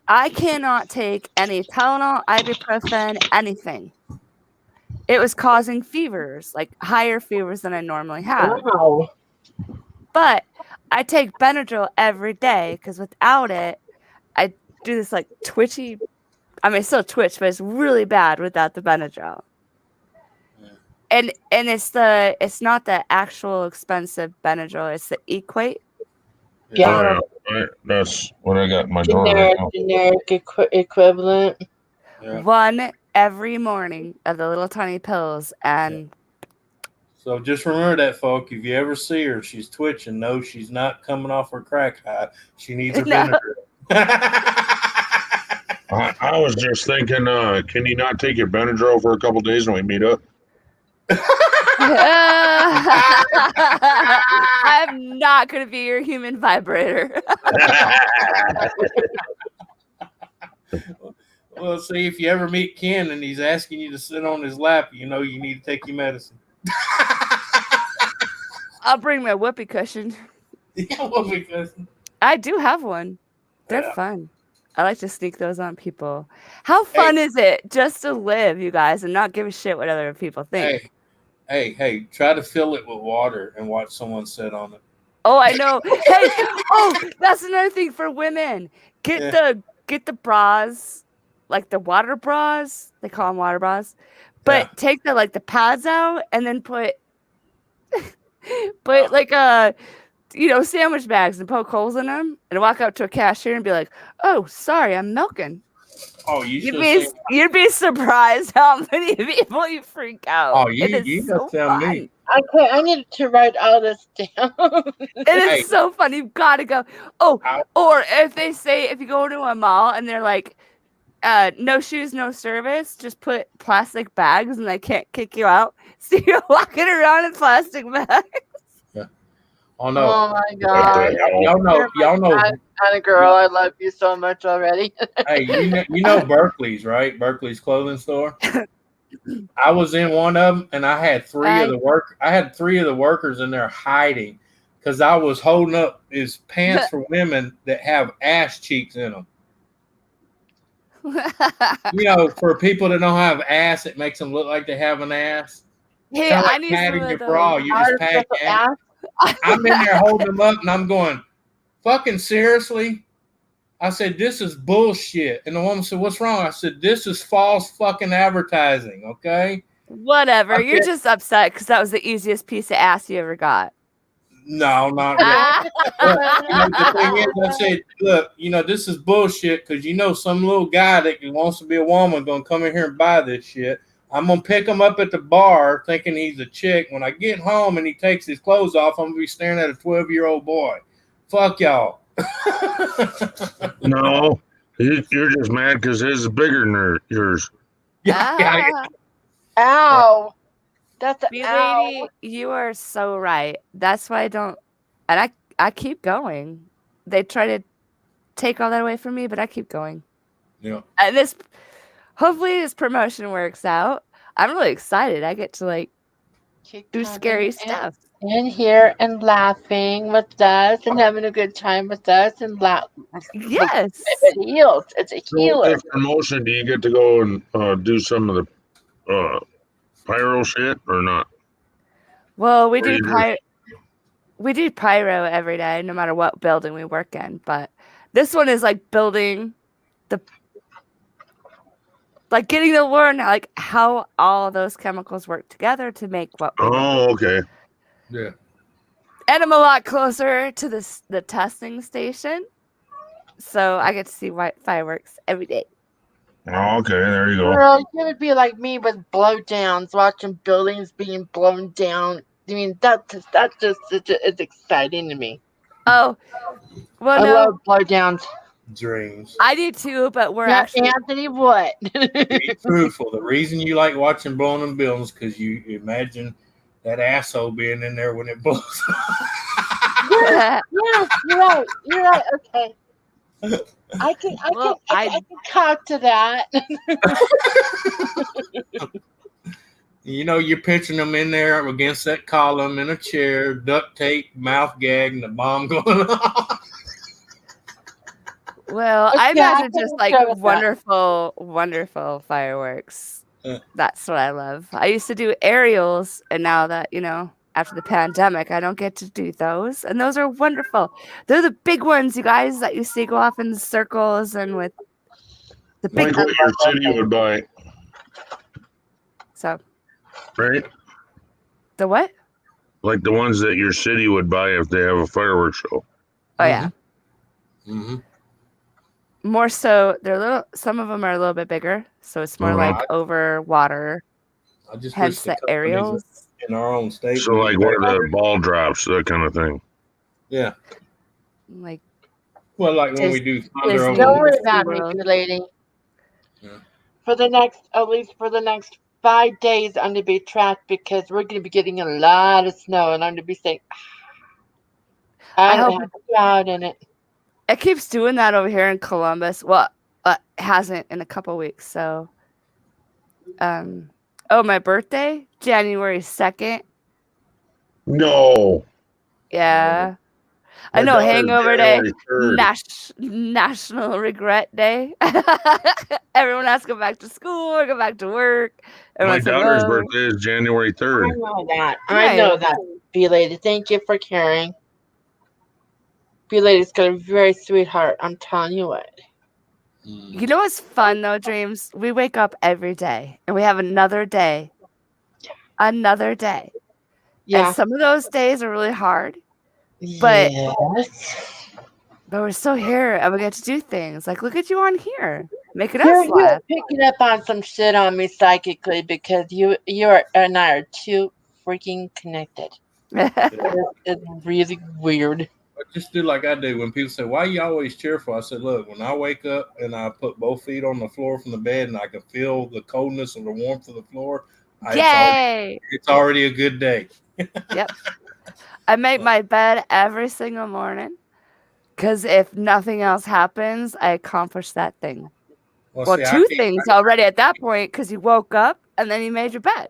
I cannot take any Tylenol, ibuprofen, anything. It was causing fevers, like higher fevers than I normally have. Wow. But I take Benadryl every day because without it, I do this like twitchy. I mean, I still twitch, but it's really bad without the Benadryl. And it's not the actual expensive Benadryl, it's the Equate. Yeah. That's what I got in my drawer right now. Generic equivalent. Yeah. One every morning of the little tiny pills, and So just remember that, folk. If you ever see her, she's twitching. No, she's not coming off her crack high. She needs her Benadryl. I was just thinking, can you not take your Benadryl for a couple days and we meet up? I'm not going to be your human vibrator. Well, see, if you ever meet Ken and he's asking you to sit on his lap, you know you need to take your medicine. I'll bring my whoopee cushion. Yeah, whoopee cushion. I do have one. They're fun. I like to sneak those on people. How fun is it just to live, you guys, and not give a shit what other people think? Hey, try to fill it with water and watch someone sit on it. Oh, I know. Hey, that's another thing for women. Get the bras, like the water bras. They call them water bras. But take the pads out and then put like sandwich bags and poke holes in them and walk up to a cashier and be like, "Oh, sorry, I'm milking." Oh, you'd be surprised how many people you freak out. Oh, you so tell me. Okay, I need to write all this down. It is so fun. You've got to go. Oh, or if you go to a mall and they're like, no shoes, no service, just put plastic bags and they can't kick you out. So you're walking around in plastic bags. Yeah. Oh no, Oh my God. y'all know, You're my kind of girl. I love you so much already. Hey, you know Berkeley's, right? Berkeley's clothing store. I was in one of them, and I had three of the workers in there hiding because I was holding up his pants for women that have ass cheeks in them. You know, for people that don't have ass, it makes them look like they have an ass. Hey, Kind of I like need some padding of your those. bra. You just pad your ass. I'm in there holding them up, and I'm going, fucking seriously? I said, this is bullshit. And the woman said, what's wrong? I said, this is false fucking advertising, okay? Whatever. You're just upset because that was the easiest piece of ass you ever got. No, not really. But, you know, the thing is, I said, look, you know, this is bullshit because, you know, some little guy that wants to be a woman going to come in here and buy this shit. I'm going to pick him up at the bar thinking he's a chick. When I get home and he takes his clothes off, I'm going to be staring at a 12-year-old boy. Fuck y'all. No, you're just mad because his is bigger than yours. Yeah. Ow. That's Bee ow. lady, you are so right. That's why I don't, and I keep going. They try to take all that away from me, but I keep going. Yeah. And hopefully this promotion works out. I'm really excited. I get to like do scary stuff. In here and laughing with us and having a good time with us and laugh. Yes. It heals. It's a So healer. if promotion, do you get to go and do some of the pyro shit or not? Well, we Or do you we do pyro every day, no matter what building we work in. But this one is like building like getting to learn like how all those chemicals work together to make what we make. Oh, okay. Yeah. And I'm a lot closer to the testing station, so I get to see fireworks every day. Oh, okay, there you go. Girl, you would be like me with blowdowns, watching buildings being blown down. I mean, that's just it's exciting to me. Oh, well, I no, love blowdowns. Dreams. I do too, but we're Yeah, actually Anthony, what? Be truthful. The reason you like watching blowing them buildings because you imagine that asshole being in there when it blows. Yeah, you're right. You're right. Okay. I can talk to that. You know, you're picturing them in there against that column in a chair, duct tape, mouth gag, and the bomb going on. Well, I Okay, I imagine can just like go with that. wonderful fireworks. That's what I love. I used to do aerials, and now that, after the pandemic, I don't get to do those. And those are wonderful. They're the big ones, you guys, that you see go off in circles and with the big. Like what your city would buy. So. Right? The what? Like the ones that your city would buy if they have a fireworks show. Oh, yeah. Mm-hmm. More so, some of them are a little bit bigger, so it's more like over water. I just hence wish the aerials. in our own state. So like where the ball drops, that kind of thing. Yeah. Like. Well, like when we do thunder over. Don't worry about me, good lady. Yeah. For the next 5 days, I'm gonna be trapped because we're gonna be getting a lot of snow, and I'm gonna be saying, I don't have to go out in it. It keeps doing that over here in Columbus. Well, hasn't in a couple weeks. So, my birthday, January 2nd. No. Yeah. I know, hangover day, national regret day. Everyone has to go back to school or go back to work. My daughter's birthday is January 3rd. I know that. I know that, B-Lady. Thank you for caring. B-Lady's got a very sweet heart. I'm telling you what. You know what's fun, though, Dreams? We wake up every day, and we have another day. Another day. Yeah. And some of those days are really hard. But, yes. But we're still here, and we get to do things. Like, look at you on here. Making us You're laugh. picking up on some shit on me psychically because you and I are too freaking connected. It's really weird. Just do like I do. When people say, "Why are you always cheerful?" I said, "Look, when I wake up and I put both feet on the floor from the bed and I can feel the coldness or the warmth of the floor, Yay! It's already a good day." Yep. I make my bed every single morning because if nothing else happens, I accomplish that thing. Well, see, two things already at that point because you woke up and then you made your bed.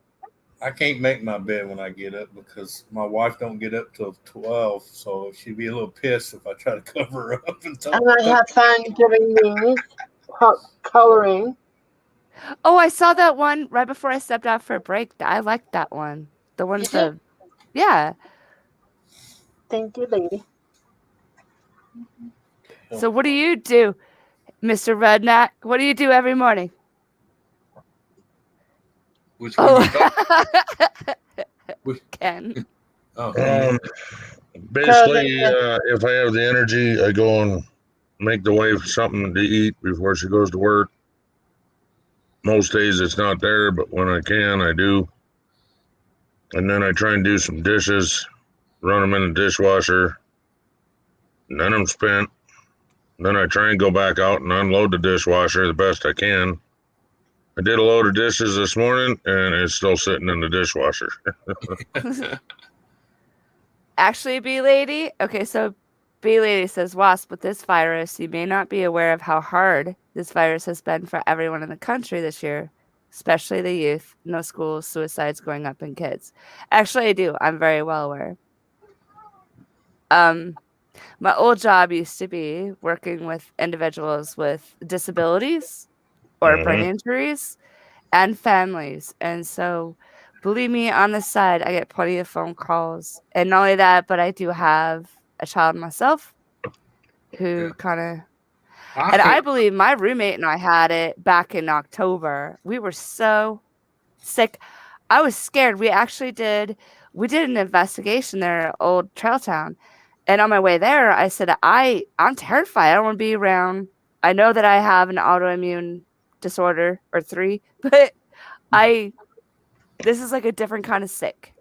I can't make my bed when I get up because my wife don't get up till 12, so she'd be a little pissed if I try to cover her up and talk. And I have fun doing these coloring. Oh, I saw that one right before I stepped out for a break. I liked that one. The one with the, yeah. Thank you, lady. So what do you do, Mr. Redknapp? What do you do every morning? Which one you Ken. Basically, if I have the energy, I go and make the wife something to eat before she goes to work. Most days it's not there, but when I can, I do. And then I try and do some dishes, run them in the dishwasher. And then I'm spent. Then I try and go back out and unload the dishwasher the best I can. I did a load of dishes this morning, and it's still sitting in the dishwasher. Actually, B-Lady, okay, so B-Lady says, Wasp, with this virus, you may not be aware of how hard this virus has been for everyone in the country this year, especially the youth. No schools, suicides going up in kids. Actually, I do. I'm very well aware. My old job used to be working with individuals with disabilities or brain injuries and families. And so, believe me, on the side, I get plenty of phone calls. And not only that, but I do have a child myself who kind of... And I believe my roommate and I had it back in October. We were so sick. I was scared. We did an investigation there at Old Trail Town. And on my way there, I said, I'm terrified. I don't want to be around. I know that I have an autoimmune disorder or 3, but this is like a different kind of sick.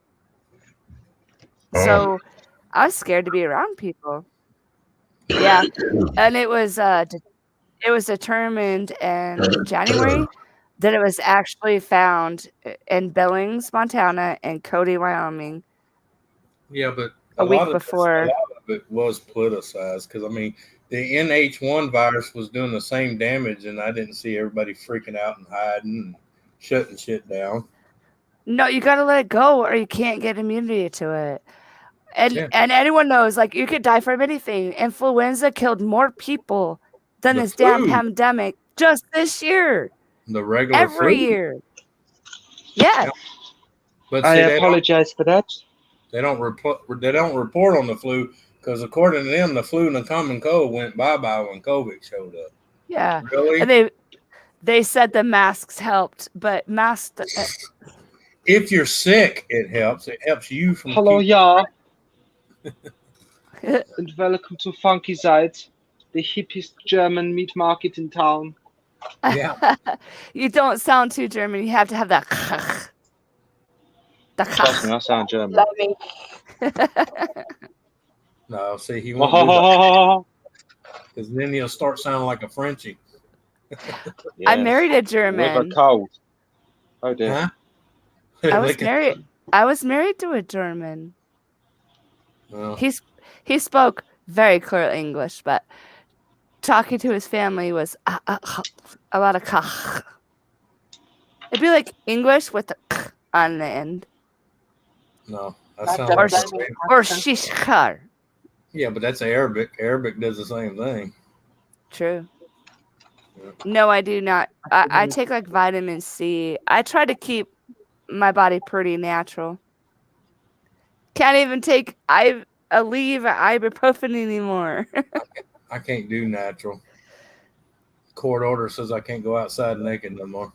So I was scared to be around people. Yeah. And it was determined in January that it was actually found in Billings, Montana, and Cody, Wyoming. Yeah, but a week before. A lot of it was politicized because, I mean, the NH1 virus was doing the same damage, and I didn't see everybody freaking out and hiding and shutting shit down. No, you got to let it go or you can't get immunity to it. And anyone knows, like, you could die from anything. Influenza killed more people than this damn pandemic just this year. The regular every flu. year. Yeah. But I apologize for that. They don't report on the flu because, according to them, the flu and the common cold went bye-bye when COVID showed up. Yeah. Really? And they said the masks helped, but masks... if you're sick, it helps. It helps you from... Hello, yeah. And welcome to Funky Side, the hippest German meat market in town. Yeah. You don't sound too German. You have to have that... Trust me, I sound German. Love me. No, see, he won't do that. Because then he'll start sounding like a Frenchie. Yes. I married a German. With a cold. Oh dear. Huh? I was married to a German. Well, he spoke very clear English, but talking to his family was a lot of kach. It'd be like English with the k on the end. No, that sounds like or shishkar. Yeah, but that's Arabic. Arabic does the same thing. True. Yeah. No, I do not. I take like vitamin C. I try to keep my body pretty natural. Can't even take Aleve or ibuprofen anymore. I can't do natural. Court order says I can't go outside naked no more.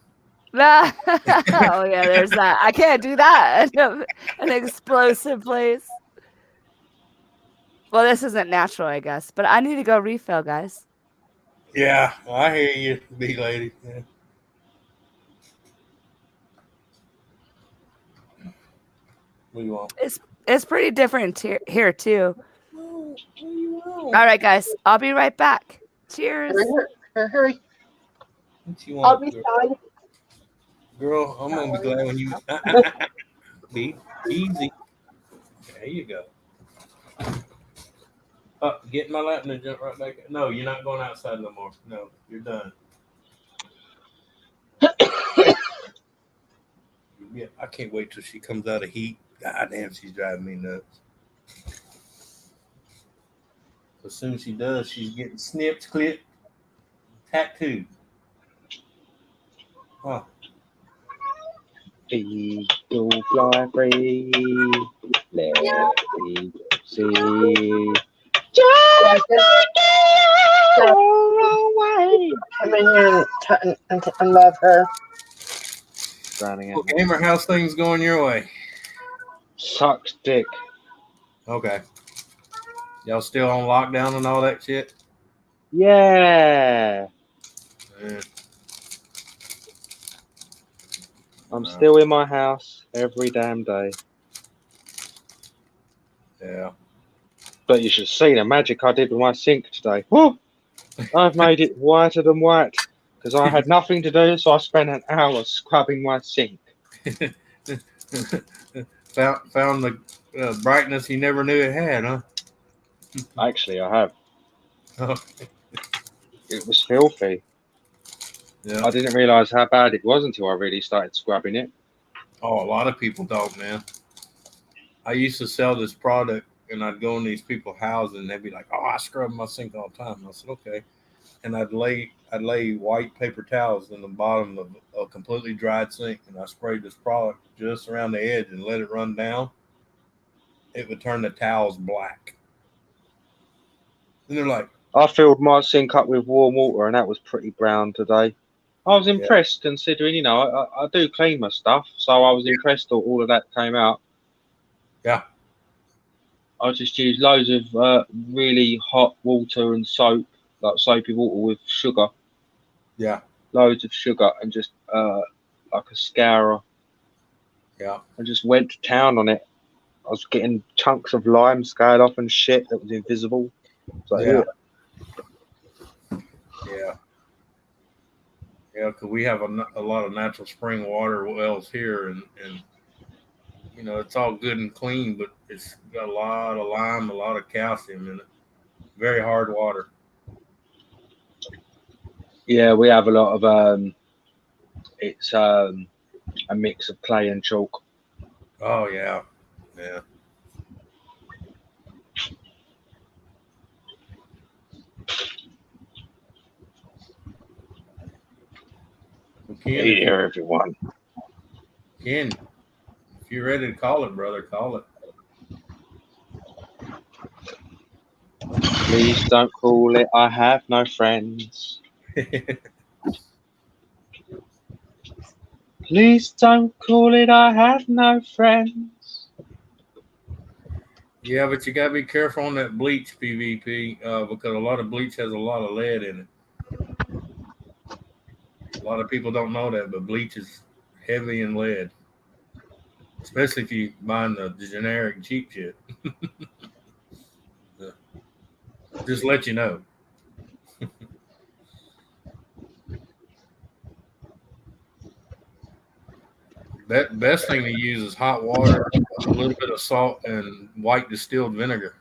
Oh yeah, there's that. I can't do that. An explosive place. Well, this isn't natural, I guess, but I need to go refill, guys. Yeah, I hear you, big lady. Yeah. What do you want? It's pretty different here too. All right, guys, I'll be right back. Cheers. Hurry. What you want, I'll be fine. Girl, I'm gonna be glad when you be easy. There you go. Get my lap and jump right back. No, you're not going outside no more. No, you're done. Yeah, I can't wait till she comes out of heat. God damn, she's driving me nuts. As soon as she does, she's getting snipped, clipped, tattooed. Oh. Eagle fly free, let me see. Just away. Come in here and love her. Drowning Well, out. Gamer, how's things going your way? Sucks dick. Okay. Y'all still on lockdown and all that shit? Yeah. Yeah. I'm still in my house every damn day. Yeah. But you should see the magic I did with my sink today. Woo! I've made it whiter than white because I had nothing to do, so I spent an hour scrubbing my sink. found the brightness you never knew it had, huh? Actually, I have. Oh. It was filthy. Yeah. I didn't realise how bad it was until I really started scrubbing it. Oh, a lot of people don't, man. I used to sell this product, and I'd go in these people's houses, and they'd be like, "Oh, I scrub my sink all the time." And I said, "Okay," and I'd lay white paper towels in the bottom of a completely dried sink, and I sprayed this product just around the edge and let it run down. It would turn the towels black. And they're like, I filled my sink up with warm water, and that was pretty brown today. I was impressed considering, I do clean my stuff, so I was impressed that all of that came out. Yeah. I just used loads of really hot water and soap, like soapy water with sugar. Yeah. Loads of sugar and just like a scourer. Yeah. I just went to town on it. I was getting chunks of lime scaled off and shit that was invisible. So, yeah. Yeah, because we have a lot of natural spring water wells here, and it's all good and clean, but it's got a lot of lime, a lot of calcium in it. Very hard water. Yeah, we have a lot of it's a mix of clay and chalk. Oh yeah. Yeah. Hey there, everyone. Ken, if you're ready to call it, brother, call it. Please don't call it I have no friends. Please don't call it I have no friends. Yeah, but you gotta be careful on that bleach PvP because a lot of bleach has a lot of lead in it. A lot of people don't know that, but bleach is heavy in lead, especially if you buy the generic cheap shit. Just let you know. Best thing to use is hot water, a little bit of salt, and white distilled vinegar.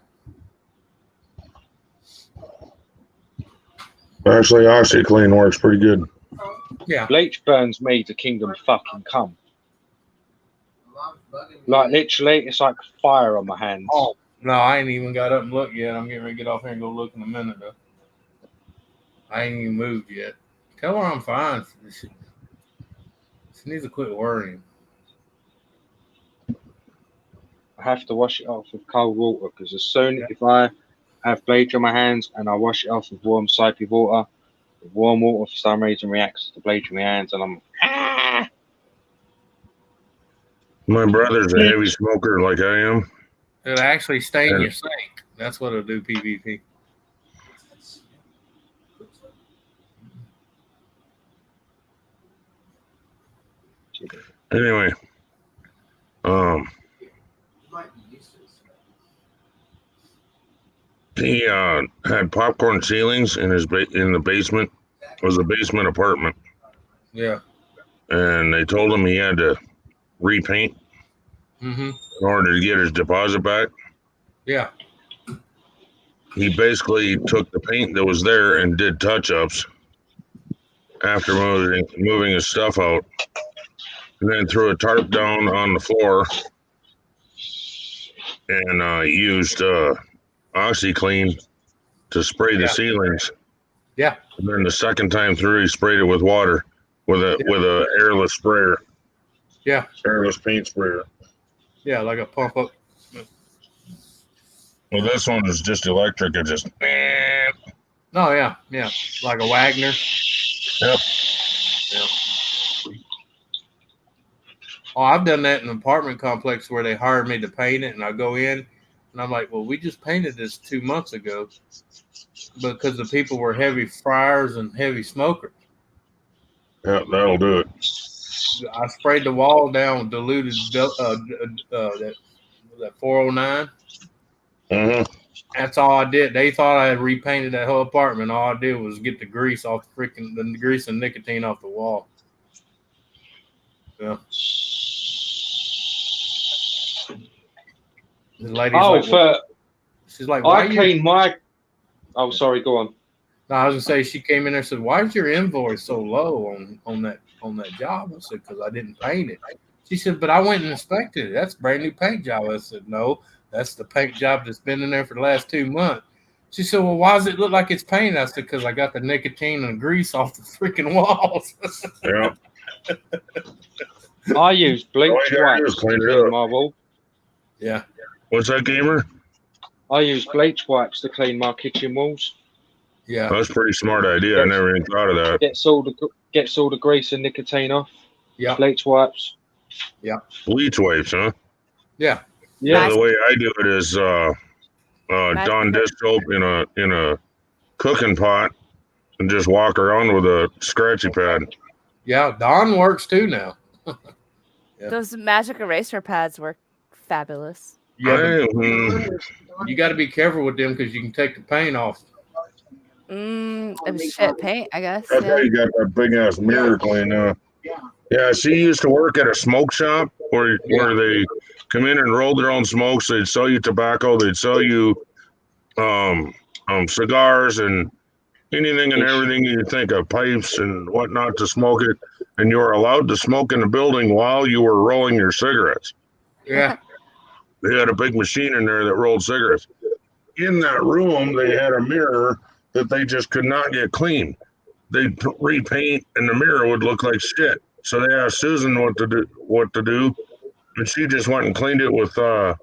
Actually, OxyClean works pretty good. Yeah. Bleach burns me to kingdom fucking come. Like literally, it's like fire on my hands. Oh no, I ain't even got up and looked yet. I'm getting ready to get off here and go look in a minute though. I ain't even moved yet. Tell her I'm fine. She needs to quit worrying. I have to wash it off with cold water because as soon if I have bleach on my hands and I wash it off with warm soapy water, the warm water for some reason reacts to bleach in my hands and I'm My brother's a heavy smoker like I am. It'll actually stain your sink. That's what it'll do, PvP. Anyway, he had popcorn ceilings in in the basement. It was a basement apartment. Yeah. And they told him he had to repaint in order to get his deposit back. Yeah. he basically took the paint that was there and did touch-ups after moving his stuff out, and then threw a tarp down on the floor and used OxyClean to spray the ceilings. Yeah. And then the second time through, he sprayed it with water with a airless sprayer. Yeah. Airless paint sprayer. Yeah, like a pump up. Well, this one is just electric. It just. Oh yeah, like a Wagner. Yep. Yep. Oh, I've done that in an apartment complex where they hired me to paint it, and I go in, and I'm like, "Well, we just painted this 2 months ago," because the people were heavy fryers and heavy smokers. Yeah, that'll do it. I sprayed the wall down with diluted that 409. Mm-hmm. That's all I did. They thought I had repainted that whole apartment. All I did was get the grease off the grease and nicotine off the wall. Yeah. The lady's she's like, why I clean my. Oh, sorry. Go on. No, I was gonna say she came in there and said, "Why is your invoice so low on that job?" I said, "Because I didn't paint it." She said, "But I went and inspected it. That's a brand new paint job." I said, "No, that's the paint job that's been in there for the last 2 months." She said, "Well, why does it look like it's painted?" I said, "Because I got the nicotine and grease off the freaking walls." Yeah. I use bleach wipes to clean clean my wall. Yeah. What's that, gamer? I use bleach wipes to clean my kitchen walls. Yeah. That's a pretty smart idea. I never even thought of that. Gets all the grease and nicotine off. Yeah. Bleach wipes. Yeah. Bleach wipes, huh? Yeah. Yeah. The way I do it is Dawn dish soap in a cooking pot and just walk around with a scratchy pad. Yeah, Dawn works too now. Yeah. Those magic eraser pads work fabulous. Yeah, you got to be careful with them because you can take the paint off. It was shit paint, I guess. That's how you got that big ass mirror clean now. Yeah, she used to work at a smoke shop where they come in and roll their own smokes. They'd sell you tobacco. They'd sell you cigars and anything and everything you think of, pipes and whatnot to smoke it. And you were allowed to smoke in the building while you were rolling your cigarettes. Yeah. They had a big machine in there that rolled cigarettes. In that room, they had a mirror that they just could not get clean. They'd repaint, and the mirror would look like shit. So they asked Susan what to do, and she just went and cleaned it with Dawn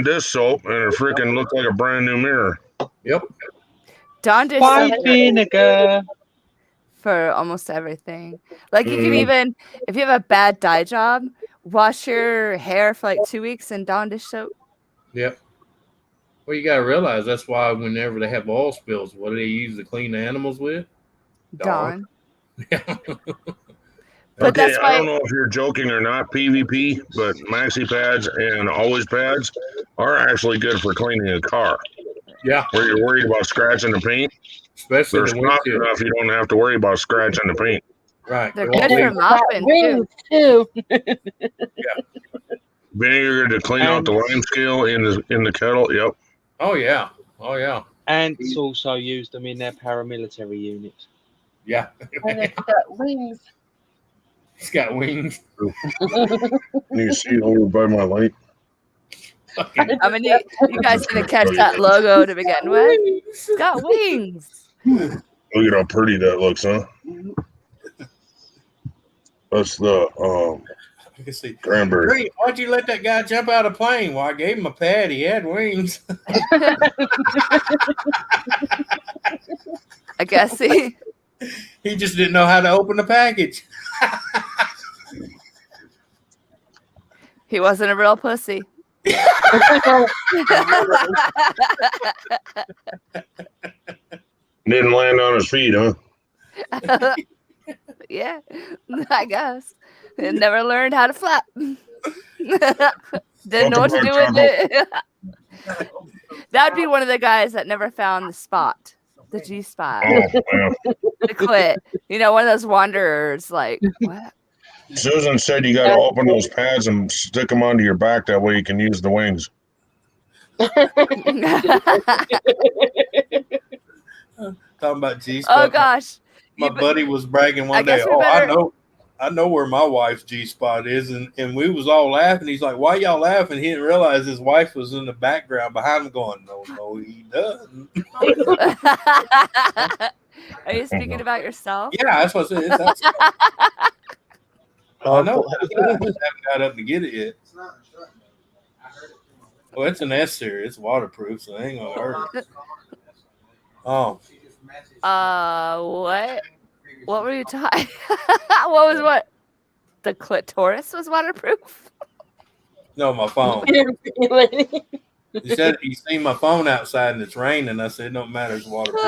dish soap, and it freaking looked like a brand new mirror. Yep. Dawn dish White soap vinegar for almost everything. Like you can even, if you have a bad dye job, wash your hair for like 2 weeks in Dawn dish soap. Yep. Well, you got to realize that's why whenever they have oil spills, what do they use to clean the animals with? Dawn. But okay, that's why I don't know if you're joking or not, PvP, but maxi pads and always pads are actually good for cleaning a car. Yeah. Where you're worried about scratching the paint. Especially they're soft enough you don't have to worry about scratching the paint. Right. They're good for mopping too. Yeah. Vinegar to clean out the lime scale in the kettle. Yep. Oh yeah. Oh yeah. And it's also used them in their paramilitary units. Yeah. And it's got wings. It's got wings. You see it over by my light. I mean, you guys didn't catch that logo to begin with. It's got wings. Look at how pretty that looks, huh? That's the I can see. cranberry. Great. Why'd you let that guy jump out of a plane? Well, I gave him a pad. He had wings. I guess he just didn't know how to open the package. He wasn't a real pussy. Didn't land on his feet, huh? Yeah, I guess. Never learned how to flap. Didn't know what to do with it. That'd be one of the guys that never found the spot, the G spot. Oh, yeah. To quit. You know, one of those wanderers, like, what? Susan said you got to open those pads and stick them onto your back. That way you can use the wings. Talking about G spot. Oh gosh. My buddy was bragging one day. guess we Oh, better- I know where my wife's G spot is, and we was all laughing. He's like, "Why y'all laughing?" He didn't realize his wife was in the background behind him, going, "No, he doesn't." Are you speaking about yourself? Yeah, that's what I said. I know. I haven't got up to get it yet. Well, it's an S series. It's waterproof, so it ain't gonna hurt. Oh. What? What were you talking? What was what? The clitoris was waterproof? No, my phone. He said he seen my phone outside and it's raining. I said, it don't matter, it's waterproof.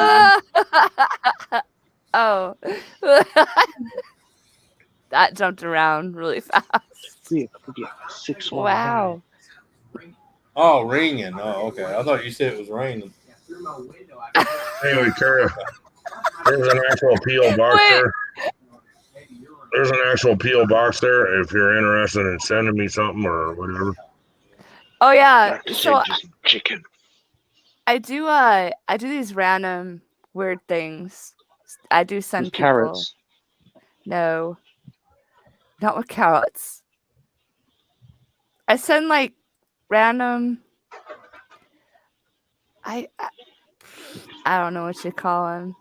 Oh. That jumped around really fast. Wow. Oh, ringing. Oh, okay. I thought you said it was raining. Anyway, Tara, there's an actual P.O. box there. There's an actual P.O. box there if you're interested in sending me something or whatever. Oh yeah. So chicken. I do these random weird things. I do send With people. carrots. No. Not with carrots. I send like random I don't know what you call them.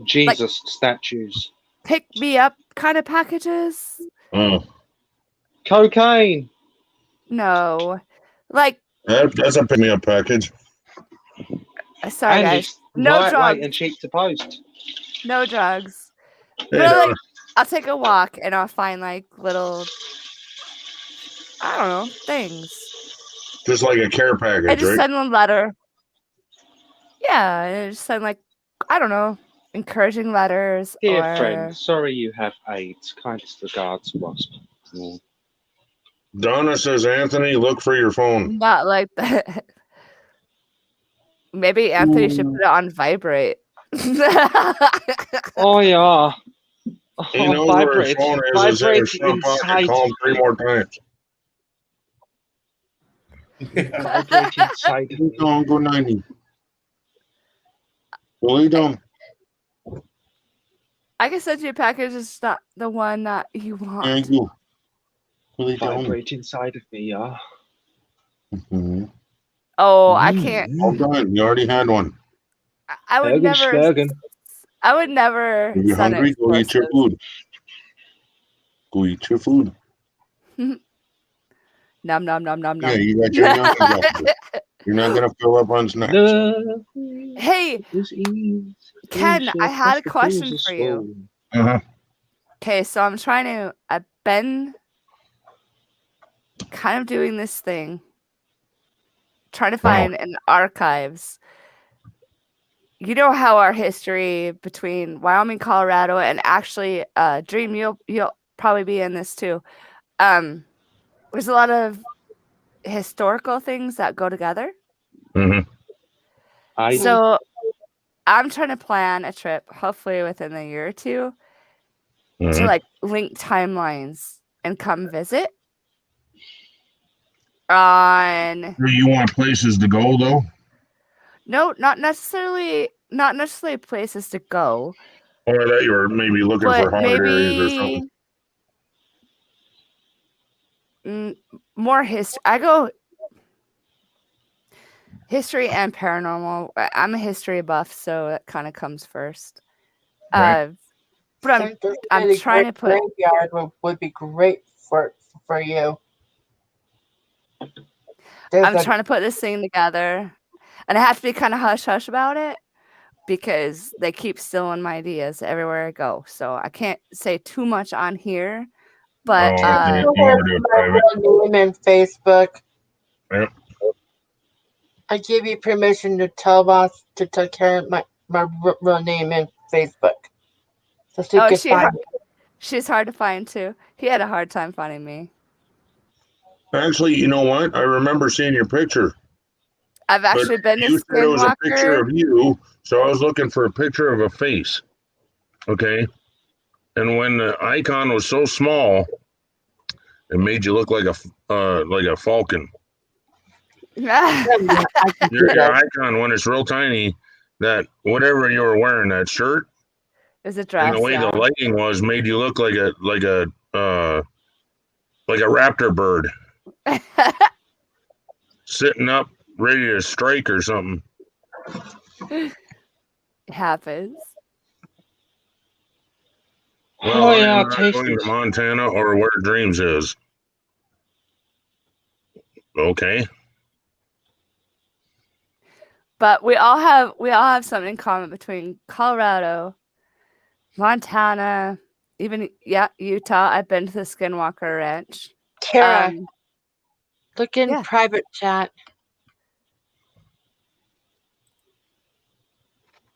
Jesus statues. Pick me up kind of packages. Cocaine. No. Like That's a pick me up package. sorry And guys. it's No lightweight drugs. and cheap to post. No drugs. Hey, But I'll take a walk and I'll find like little I don't know, things. Just like a care package, I just right? send one letter. Yeah, I just send like I don't know, encouraging letters Dear or friend, sorry you have AIDS. Kindest regards, Wasp. Donna says, Anthony, look for your phone. not like that. Maybe Anthony should put it on vibrate. Oh yeah. He knows where his phone is. It's in his front pocket. Call him 3 more times. Vibrate inside of me. Go 90. Lay down. I can send you a package. It's not the one that you want. Thank you. Lay down. Vibrate inside of me, yeah. Mm-hmm. Oh, I can't. Hold on. You already had one. I would never. I would never. If you're send hungry, go eat your explosives. food. Go eat your food. Nom nom nom nom nom. Yeah, you got your numbers up. You're not going to fill up on snacks. Hey, Ken, I had a question for you. Uh-huh. Okay, so I've been kind of doing this thing, trying to find in archives. You know how our history between Wyoming, Colorado, and actually, Dream, you'll probably be in this too. There's a lot of historical things that go together. Mm-hmm. So I'm trying to plan a trip, hopefully within a year or two, to like link timelines and come visit. Do you want places to go though? No, not necessarily places to go. Oh, I thought you were maybe looking for hot areas or something. More history. I go history and paranormal. I'm a history buff, so that kind of comes first. Right. But I'm trying to put. Graveyard would be great for you. I'm trying to put this thing together, and I have to be kind of hush hush about it because they keep stealing my ideas everywhere I go. So I can't say too much on here. But my real name and Facebook. Yep. I give you permission to tell us to take care of my real name and Facebook. So she can find it. She's hard to find too. He had a hard time finding me. Actually, you know what? I remember seeing your picture. I've actually been to You said it was a picture Skinwalker. of you, so I was looking for a picture of a face. Okay. And when the icon was so small, it made you look like a falcon. Your icon when it's real tiny, that whatever you were wearing, that shirt, Is a dress. and the way the lighting was made you look like a raptor bird sitting up ready to strike or something. It happens. Well, I am not going to Montana or where Dreams is. Okay. But we all have something in common between Colorado, Montana, even Utah. I've been to the Skinwalker Ranch. Tara, look in private chat.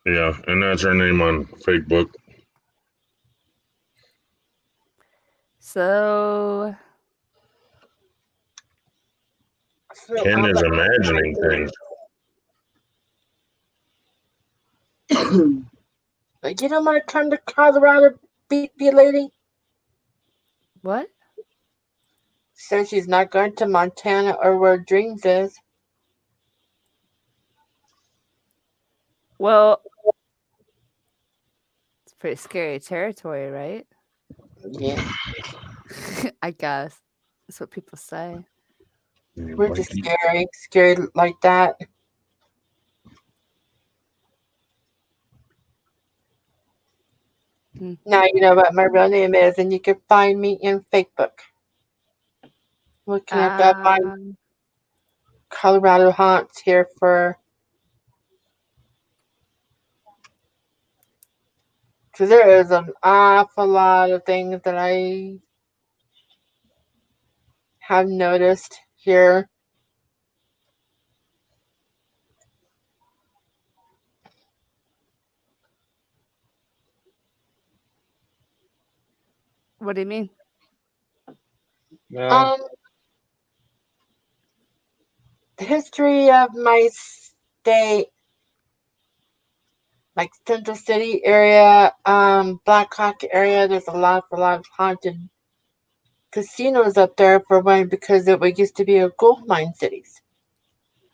Yeah, and that's her name on Facebook. So Ken is imagining things. Like, you don't want to come to Colorado, be lady? What? Says she's not going to Montana or where Dreams is. Well, it's pretty scary territory, right? Yeah. I guess that's what people say. We're just scared like that. Now you know what my real name is, and you can find me in Facebook. Looking up my Colorado haunts here for. So there is an awful lot of things that I have noticed here. What do you mean? Yeah. The history of my state, like Central City area, Black Hawk area, there's a lot of haunted casinos up there for one because it used to be a gold mine cities.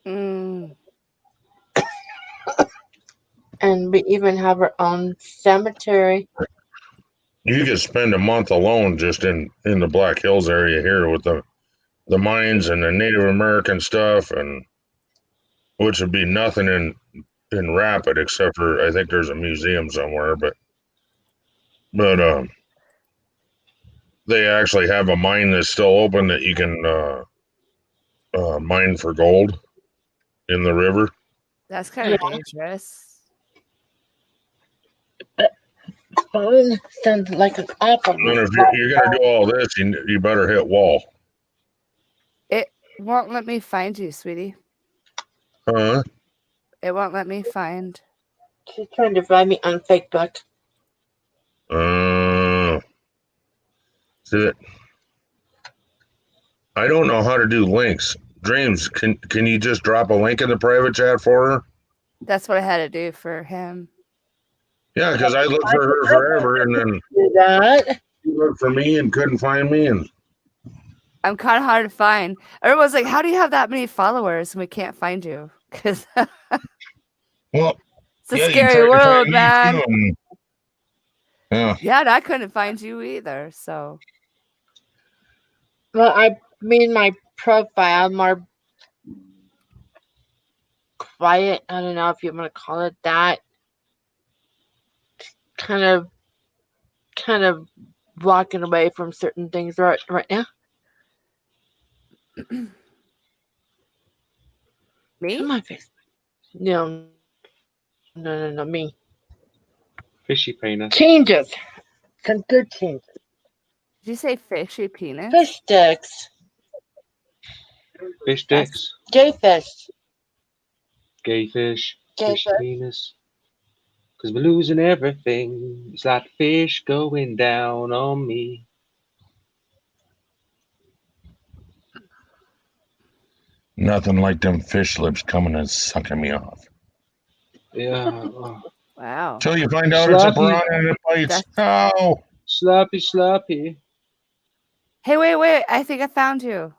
Mm. And we even have our own cemetery. You could spend a month alone just in the Black Hills area here with the mines and the Native American stuff, and which would be nothing in Rapid except for I think there's a museum somewhere, but they actually have a mine that's still open that you can mine for gold in the river. That's kind of dangerous. Sounds like an awful. And if you're gonna do all this, you better hit wall. It won't let me find you, sweetie. Huh? It won't let me find. She's trying to find me on Facebook. See it? I don't know how to do links. Dreams, can you just drop a link in the private chat for her? That's what I had to do for him. Yeah, because I looked for her forever, and then she looked for me and couldn't find me, and I'm kind of hard to find. Everyone's like, "How do you have that many followers and we can't find you?" Because well, it's a scary world, man. Yeah, and I couldn't find you either. So, well, I mean, my profile more quiet. I don't know if you want to call it that. Kind of walking away from certain things right now. Me? On my face. No, me. Fishy penis. Changes. Some good changes. Did you say fishy penis? Fish sticks. Fish sticks. Gay fish. Gay fish. Gay Fishy penis. Because we're losing everything. It's like fish going down on me. nothing like them fish lips coming and sucking me off. Yeah. Wow. Till you find out it's a piranha and it bites. Oh. Sloppy. Hey, wait. I think I found you.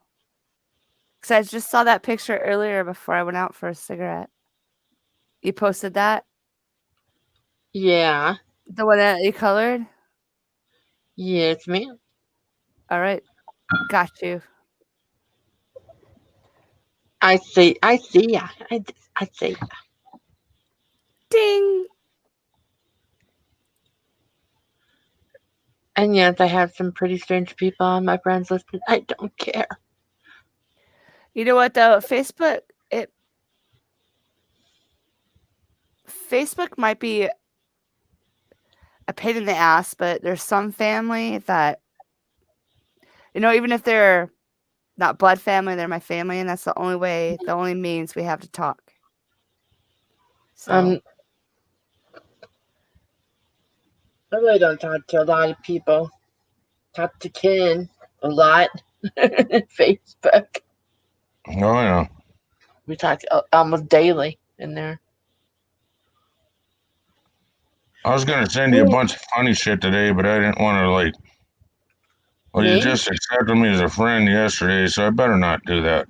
Because I just saw that picture earlier before I went out for a cigarette. You posted that? Yeah. The one that you colored? Yes, ma'am. All right. Got you. I see ya. I see ya. Ding. And yes, I have some pretty strange people on my friends list, and I don't care. You know what though? Facebook might be a pain in the ass, but there's some family that, even if they're not blood family, they're my family, and that's the only means we have to talk. So I really don't talk to a lot of people. Talk to Ken a lot. Facebook. Oh yeah. We talk almost daily in there. I was gonna send you a bunch of funny shit today, but I didn't want to Well, you Me? just accepted me as a friend yesterday, so I better not do that.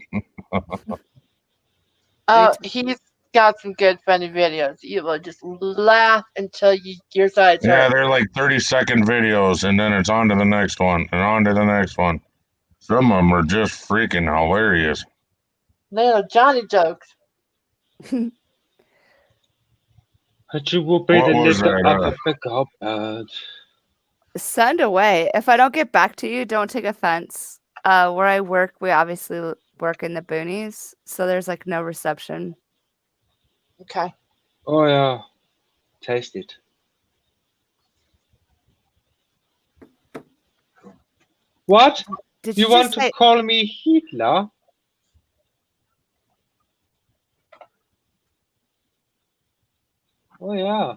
Oh, he's got some good funny videos. You will just laugh until your sides Yeah, hurt. they're like 30-second videos, and then it's on to the next one, and on to the next one. Some of them are just freaking hilarious. They are Johnny jokes. But you will be What the was leader that? of the garbage. send away. If I don't get back to you, don't take offense. Where I work, we obviously work in the boonies, so there's like no reception. Okay. Oh yeah. Taste it. What? Did You you want just to say call me Hitler? Oh yeah.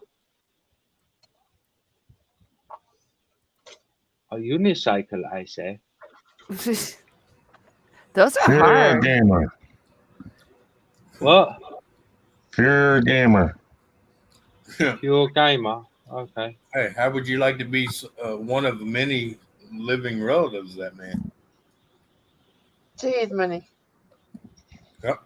A unicycle, I say. those are Pure hard? gamer. What? Pure gamer. Pure gamer. Okay. Hey, how would you like to be one of many living relatives of that man? Jeez, money. Yep.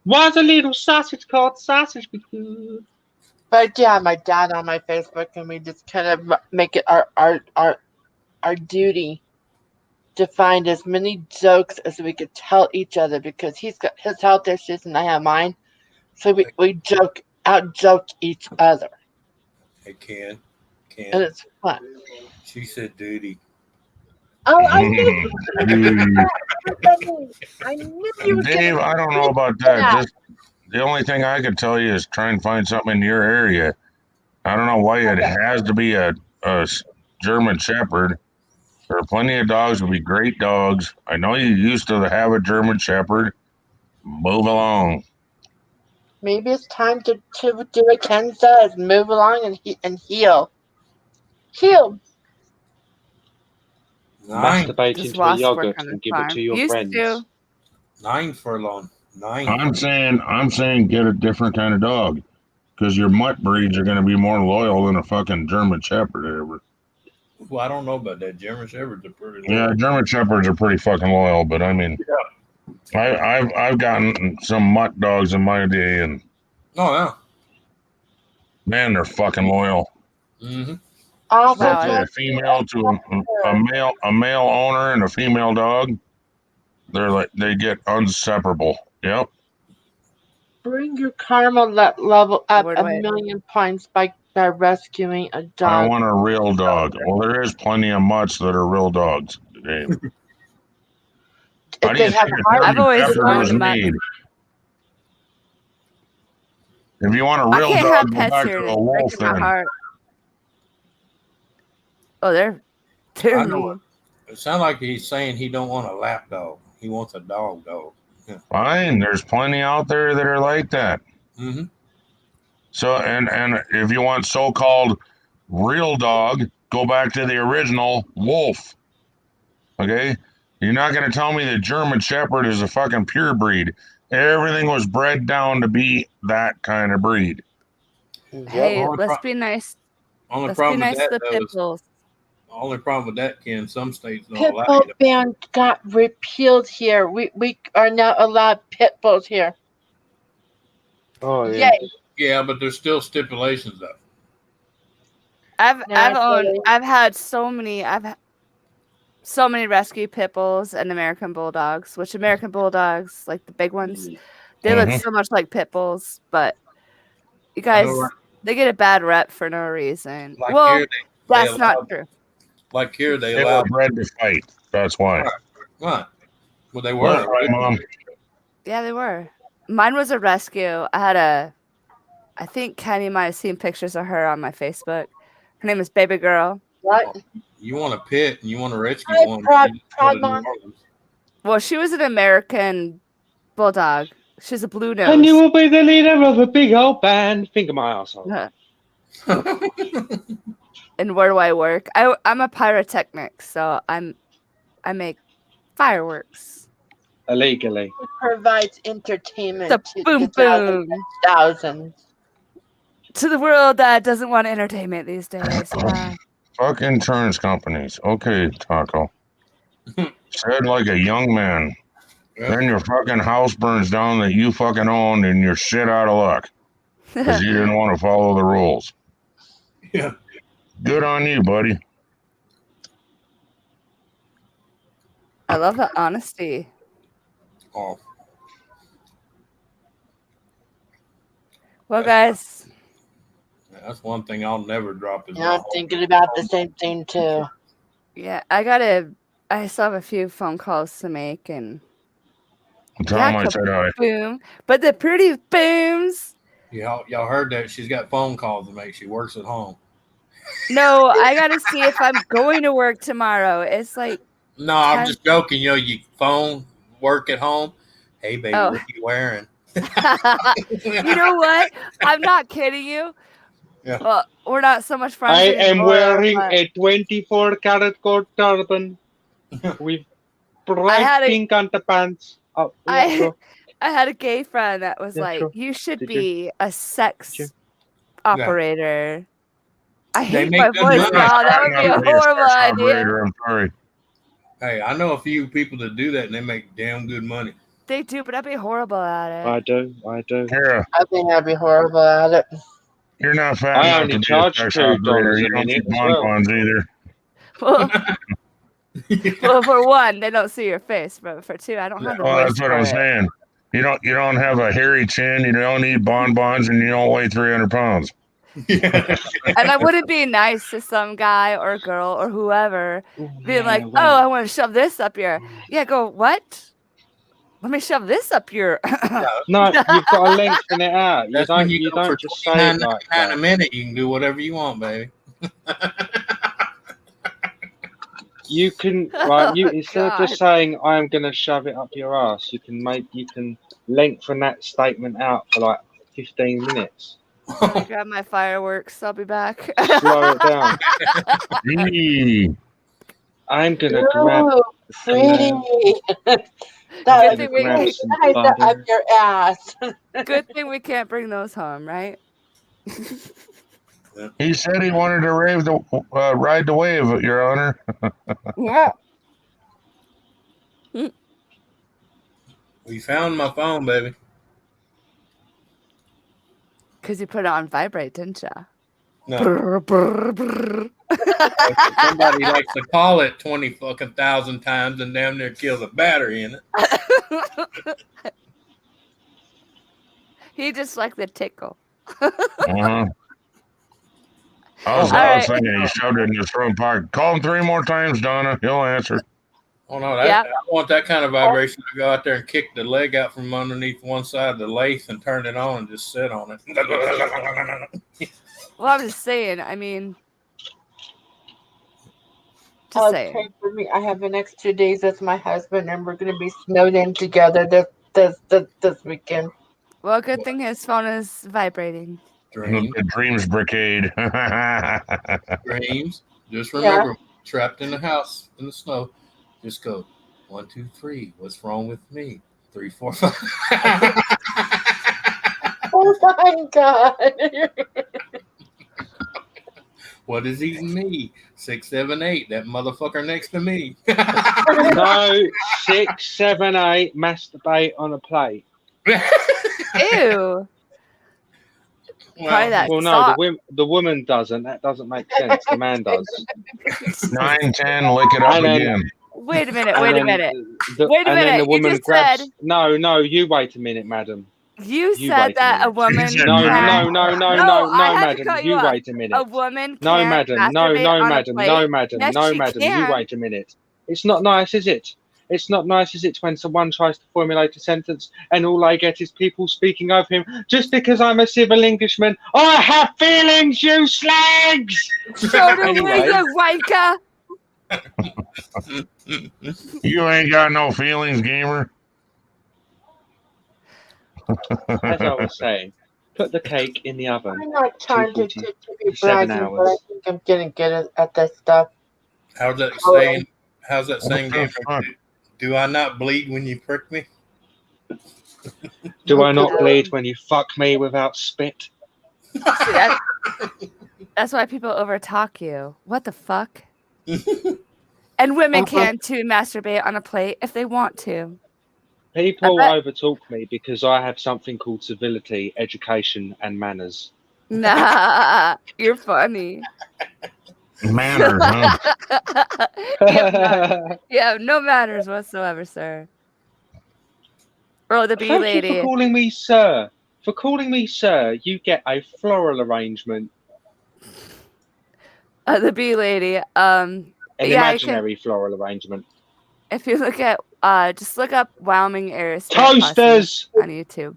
Why's a little sausage called sausage? Because But yeah, my dad on my Facebook, and we just kind of make it our duty to find as many jokes as we could tell each other, because he's got his health issues and I have mine. So we out joke each other. Hey, Ken. And it's fun. She said duty. Oh, I knew I knew you were Dave, gonna I don't know about that. Just the only thing I could tell you is try and find something in your area. I don't know why it has to be a German Shepherd. There are plenty of dogs would be great dogs. I know you used to have a German Shepherd. Move along. Maybe it's time to do what Ken says, move along and heal. Heal. masturbate Just into a lost work yogurt on the and give it farm. to your Used friends. to. 9 furlong. 9. I'm saying get a different kind of dog, because your mutt breeds are going to be more loyal than a fucking German Shepherd ever. Well, I don't know about that. German Shepherds are pretty loyal. Yeah, German Shepherds are pretty fucking loyal, but I mean, I've gotten some mutt dogs in my day, and Oh yeah. man, they're fucking loyal. Mm-hmm. Also, Especially a female to a male owner and a female dog. They get inseparable. Yep. bring your karma level up Word a way. million points by rescuing a I dog. want a real dog. Well, there is plenty of mutts that are real dogs, Dave. How do you think a I've German always Shepherd was wanted mutts. made? If you want a I real can't dog, have go pets back here. to It's a wolf breaking my then. heart. Oh, they're I know mean. it sounds like he's saying he don't want a lap dog. He wants a dog. Yeah. Fine, there's plenty out there that are like that. Mm-hmm. So, and if you want so-called real dog, go back to the original wolf. Okay? You're not going to tell me that German Shepherd is a fucking pure breed. Everything was bred down to be that kind of breed. Hey, let's be nice. Only Let's be problem with nice to that the though pit is bulls. The only problem with that, Ken, some states don't Pit allow bull you to. ban got repealed here. We are now allowed pit bulls here. Oh yeah. Yay! Yeah, but there's still stipulations though. I've had so many rescue pit bulls and American bulldogs, which American bulldogs, like the big ones, they look so much like pit bulls, but you guys, they get a bad rep for no reason. Like well, here, that's not true. Like here, they They allow. were bred to fight. That's why. Right. Well, they were. Right, Mom. Yeah, they were. Mine was a rescue. I think Kenny might have seen pictures of her on my Facebook. Her name is Baby Girl. What? You want a pit and you want to rescue Hi, one. Prod- you just go to New Prodmon. Orleans. Well, she was an American bulldog. She's a blue nose. And you will be the leader of a big old band. Finger my asshole. And where do I work? I'm a pyrotechnic, so I make fireworks. Illegally. It provides entertainment The to boom thousands boom and thousands. to the world that doesn't want entertainment these days. Yeah. Fuck insurance companies. Okay, Taco. Said like a young man. Yep. Then your fucking house burns down that you fucking owned and you're shit out of luck because you didn't want to follow the rules. Yeah. Good on you, buddy. I love the honesty. Oh. Well, guys. Yeah, that's one thing I'll never drop. Is Yeah, I'm thinking about the same thing too. Yeah, I still have a few phone calls to make and Tell him I said hi. boom. But the pretty booms. Y'all heard that? She's got phone calls to make. She works at home. No, I gotta see if I'm going to work tomorrow. It's like No, I'm just joking. You know, you phone work at home. Hey, baby, Oh. what are you wearing? You know what? I'm not kidding you. Yeah. Well, we're not so much friends I am anymore, wearing but a 24-karat gold turban with bright had a- pink underpants. Oh, yeah, sure. I had a gay friend that was Yeah, like, sure. "You should Did you? be a sex you? operator." I They hate make my good voice money. now. That would be a horrible idea. Operator, I'm sorry. Hey, I know a few people that do that, and they make damn good money. They do, but I'd be horrible at it. I do. Kara, I think I'd be horrible at it. you're not fat I enough only to be a charge sex $2 operator. You a don't minute need as well. bonbons either. Well, for one, they don't see your face, but for two, I don't have the Well, voice that's what for I'm it. saying. You don't have a hairy chin. You don't need bonbons, and you don't weigh 300 pounds. And I wouldn't be nice to some guy or girl or whoever being like, well. "Oh, I want to shove this up your." Yeah, go what? Let me shove this up your. No, you've got to lengthen it out. That's when you go for just say it like $29 that. a minute. You can do whatever you want, baby. You can instead of God. just saying I'm gonna shove it up your ass, you can lengthen that statement out for like 15 minutes. Let me grab my fireworks. I'll be back. Slow it down. Eee. I'm gonna grab Ooh, pretty. Good That thing would we- grab some nice up butter. your ass. Good thing we can't bring those home, right? He said he wanted to ride the wave, Your Honor. Yeah. We found my phone, baby. Because you put it on vibrate, didn't you? No. Brr, brr, brr. Somebody likes to call it 20,000 times and damn near kill the battery in it. He just liked the tickle. Uh-huh. I was thinking he shoved it in his front pocket. Call him 3 more times, Donna. He'll answer. Oh no, Yeah. I want that kind of vibration to go out there and kick the leg out from underneath one side of the lathe and turn it on and just sit on it. Well, I'm just saying. I mean, Oh, saying. pray for me. I have the next 2 days with my husband, and we're going to be snowed in together this weekend. Well, good thing his phone is vibrating. Dreams. The Dreams Brigade. Dreams. Just remember, trapped in the house in the snow. Just go 1, 2, 3. What's wrong with me? 3, 4, 5. Oh my God. What is eating me? 6, 7, 8. That motherfucker next to me. No, 6, 7, 8. Masturbate on a plate. Ew. Probably that Well, no, sock. the woman doesn't. That doesn't make sense. The man does. 9, 10, lick it up And then- again. Wait a minute. And Wait a then minute. the- Wait a and then minute, the you woman just grabs. said- No, you wait a minute, madam. You You said wait a that a minute. woman. said No, can- no, I had to madam. cut You off. wait a minute. A woman No, can't madam. No, masturbate no, on a madam. plate. No, madam. Yes, No, she madam. can. You wait a minute. It's not nice, is it? It's not nice, is it, when someone tries to formulate a sentence and all I get is people speaking of him just because I'm a civil Englishman? I have feelings, you slags! So do Anyway. we, you wanker. You ain't got no feelings, gamer. As I was saying, put the cake in the oven. I'm not trying to 240, be 7 bragging, but I hours. think I'm getting good at this stuff. How's that Oh, saying? How's that saying? What the fuck? Do I not bleed when you prick me? Do I not bleed when you fuck me without spit? See, that's why people overtalk you. What the fuck? And women can too masturbate on a plate if they want to. People I bet- overtalk me because I have something called civility, education, and manners. Nah, you're funny. Manners, huh? You have no manners whatsoever, sir. Oh, the bee Thank lady. you for calling me sir. For calling me sir, you get a floral arrangement. The bee lady. An Yeah, I can- imaginary floral arrangement. If you look at, just look up Wyoming area state Toasters! posse on YouTube.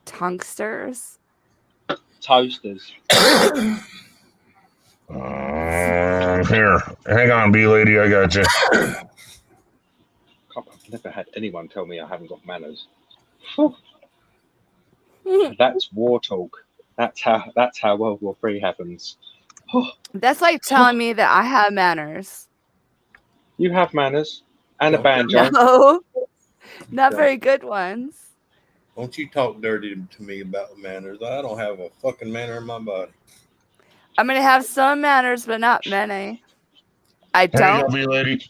Tungsters. Toasters. Here, hang on, bee lady, I got you. I've never had anyone tell me I haven't got manners. That's war talk. That's how World War III happens. That's like telling me that I have manners. You have manners and a banjo. No, not very good ones. Don't you talk dirty to me about manners. I don't have a fucking manner in my body. I'm gonna have some manners, but not many. I There you go, don't. bee lady.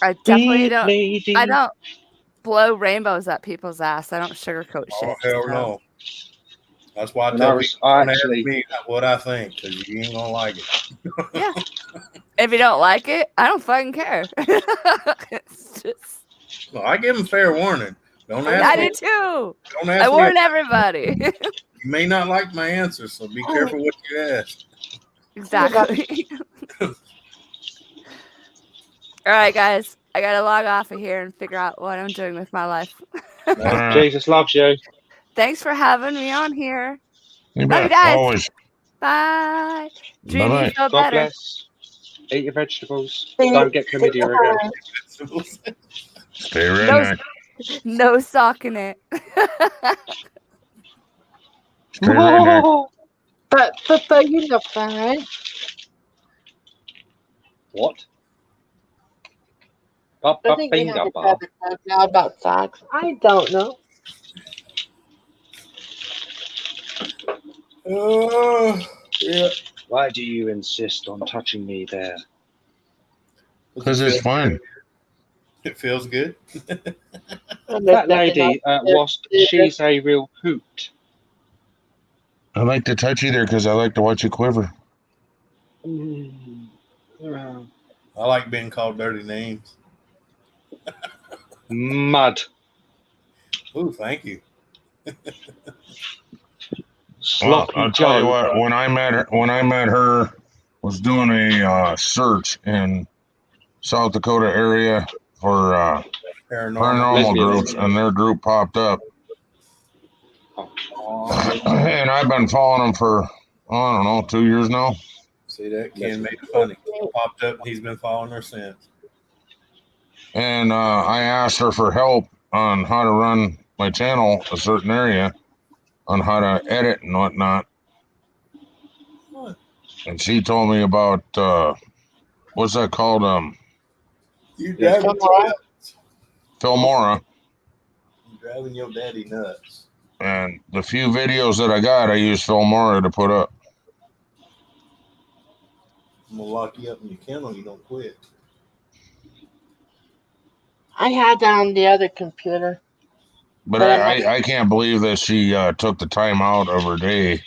I definitely Bee don't. lady. I don't blow rainbows at people's ass. I don't sugarcoat Oh, shit. hell so. no. That's why I And tell I people don't ask actually- me what I think, because you ain't going to like it. Yeah. If you don't like it, I don't fucking care. It's just, Well, I give them fair warning. Don't ask I me. do too. Don't I ask me. warn everybody. You may not like my answer, so be careful what you ask. Exactly. All right, guys. I gotta log off of here and figure out what I'm doing with my life. Jesus loves you. Thanks for having me on here. You Love you bet. guys. Always. Bye. Dream Bye-bye. you feel God better. bless. Eat your vegetables. Don't get chlamydia again. Stay redneck. No sock in it. Stay redneck. But you know, fine. What? I Papa think we finger have a bar. topic now about socks. I don't know. Yeah. Why do you insist on touching me there? Because it's fun. It feels good. That lady, whilst she's a real hoot. I like to touch you there because I like to watch you quiver. I like being called dirty names. Mud. Ooh, thank you. Sloppy I'll tell you Joe. what. When I met her, was doing a search in South Dakota area for paranormal Lesbians. groups, and their group popped up. And I've been following them for, I don't know, 2 years now. See, that Ken made it funny. Popped up. He's been following her since. And I asked her for help on how to run my channel a certain area, on how to edit and whatnot. And she told me about what's that called? You driving Filmora. You driving your daddy nuts. And the few videos that I got, I used Filmora to put up. I'm gonna lock you up in your kennel. You don't quit. I had that on the other computer. But But I'm like, I can't believe that she took the time out of her day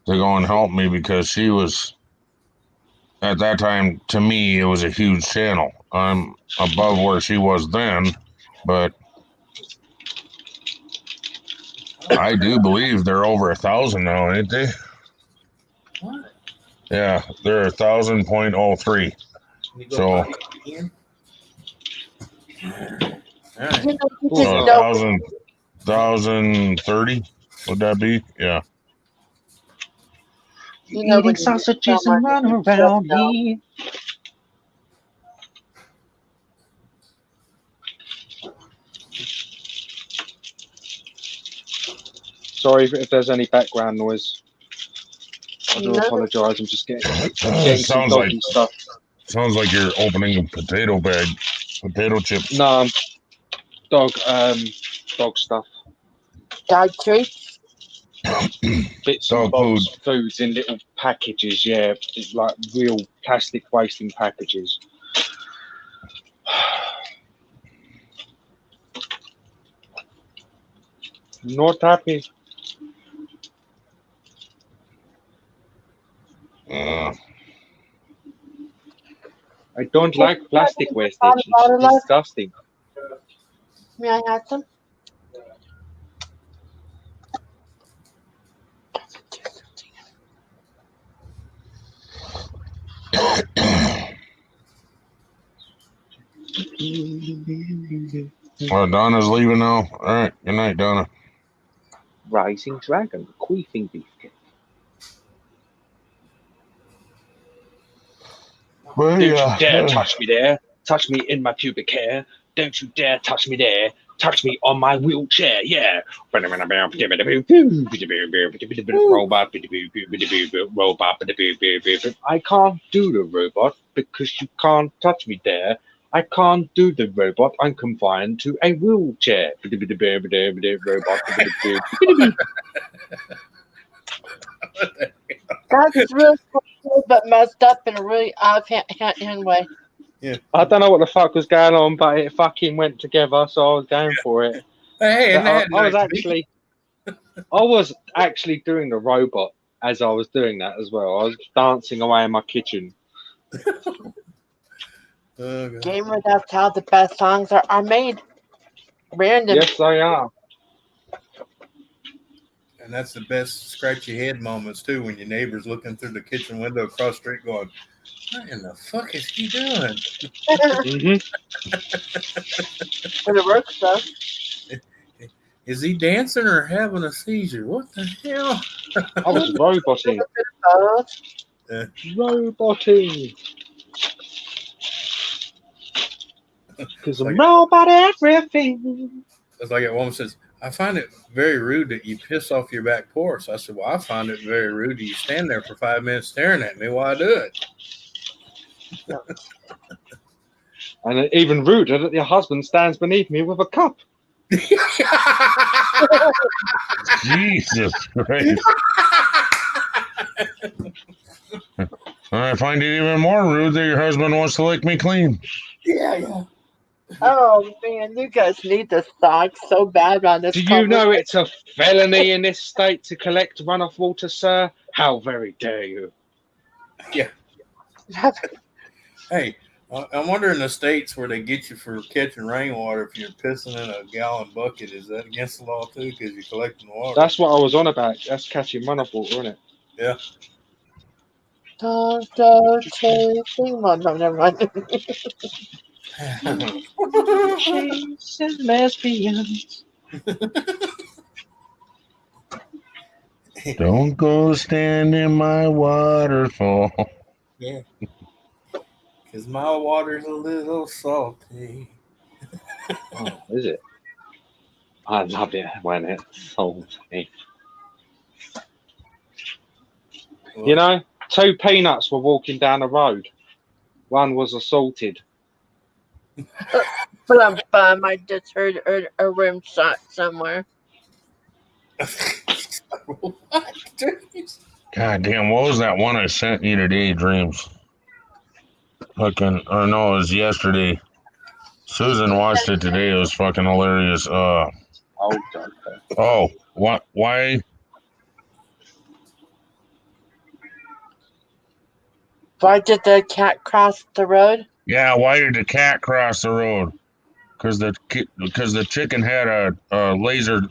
to go and help me, because she was, at that time, to me, it was a huge channel. I'm above where she was then, but I do believe they're over 1,000 now, ain't they? What? Yeah, they're 1,000.03. So, All right. you know, you so just know 1,030 would that be? Yeah. you know when Eating you sausages someone and run you just around know. here. Sorry if there's any background noise. I do No, apologise. I'm just getting some sounds doggy stuff. like you're opening a potato bag, potato chips. No, dog stuff. dog treats. Bits and Dog bobs, food. foods in little packages. Yeah, it's like real plastic wasting packages. Not happy. Uh, I don't like plastic wastage. Water It's bottle left? disgusting. May I have some? well, Donna's leaving now. All right. Good night, Donna. Rising dragon, queefing beefcake. Well, Don't you yeah. dare touch me there. Touch me in my pubic hair. Don't you dare touch me there. Touch me on my wheelchair. Yeah. Robot. I can't do the robot because you can't touch me there. I can't do the robot. I'm confined to a wheelchair. Robot. That's really cool, but messed up in a really offhand way. I don't know what the fuck was going on, but it fucking went together, so I was going for it. Hey, and I was actually doing the robot as I was doing that as well. I was dancing away in my kitchen. Gamer, that's how the best songs are made. Random. Yes, I am. And that's the best scratch your head moments too, when your neighbor's looking through the kitchen window across the street going, what in the fuck is he doing? But it works though. Is he dancing or having a seizure? What the hell? I was roboting. Roboting. Because I'm robot everything. It's like that woman says, I find it very rude that you piss off your back porch. I said, well, I find it very rude that you stand there for 5 minutes staring at me while I do it. And even ruder that your husband stands beneath me with a cup. Jesus Christ. I find it even more rude that your husband wants to lick me clean. Yeah. Oh man, you guys need to talk so bad on this. Do you know it's a felony in this state to collect runoff water, sir? How very dare you? Yeah. Hey, I wonder in the states where they get you for catching rainwater, if you're pissing in a gallon bucket, is that against the law too? Because you're collecting water. That's what I was on about. That's catching runoff water, isn't it? Yeah. Chasing. Well, no, never mind. Chasing lesbians. Don't go stand in my waterfall. Yeah. Because my water's a little salty. Oh, is it? I love it when it's salty. You know, 2 peanuts were walking down the road. One was assaulted. But I just heard a rim shot somewhere. God damn, what was that one I sent you today, Dreams? Fucking, or no, it was yesterday. Susan watched it today. It was fucking hilarious. Oh, okay. Oh, what? Why? Why did the cat cross the road? Yeah, why did the cat cross the road? Because the chicken had a laser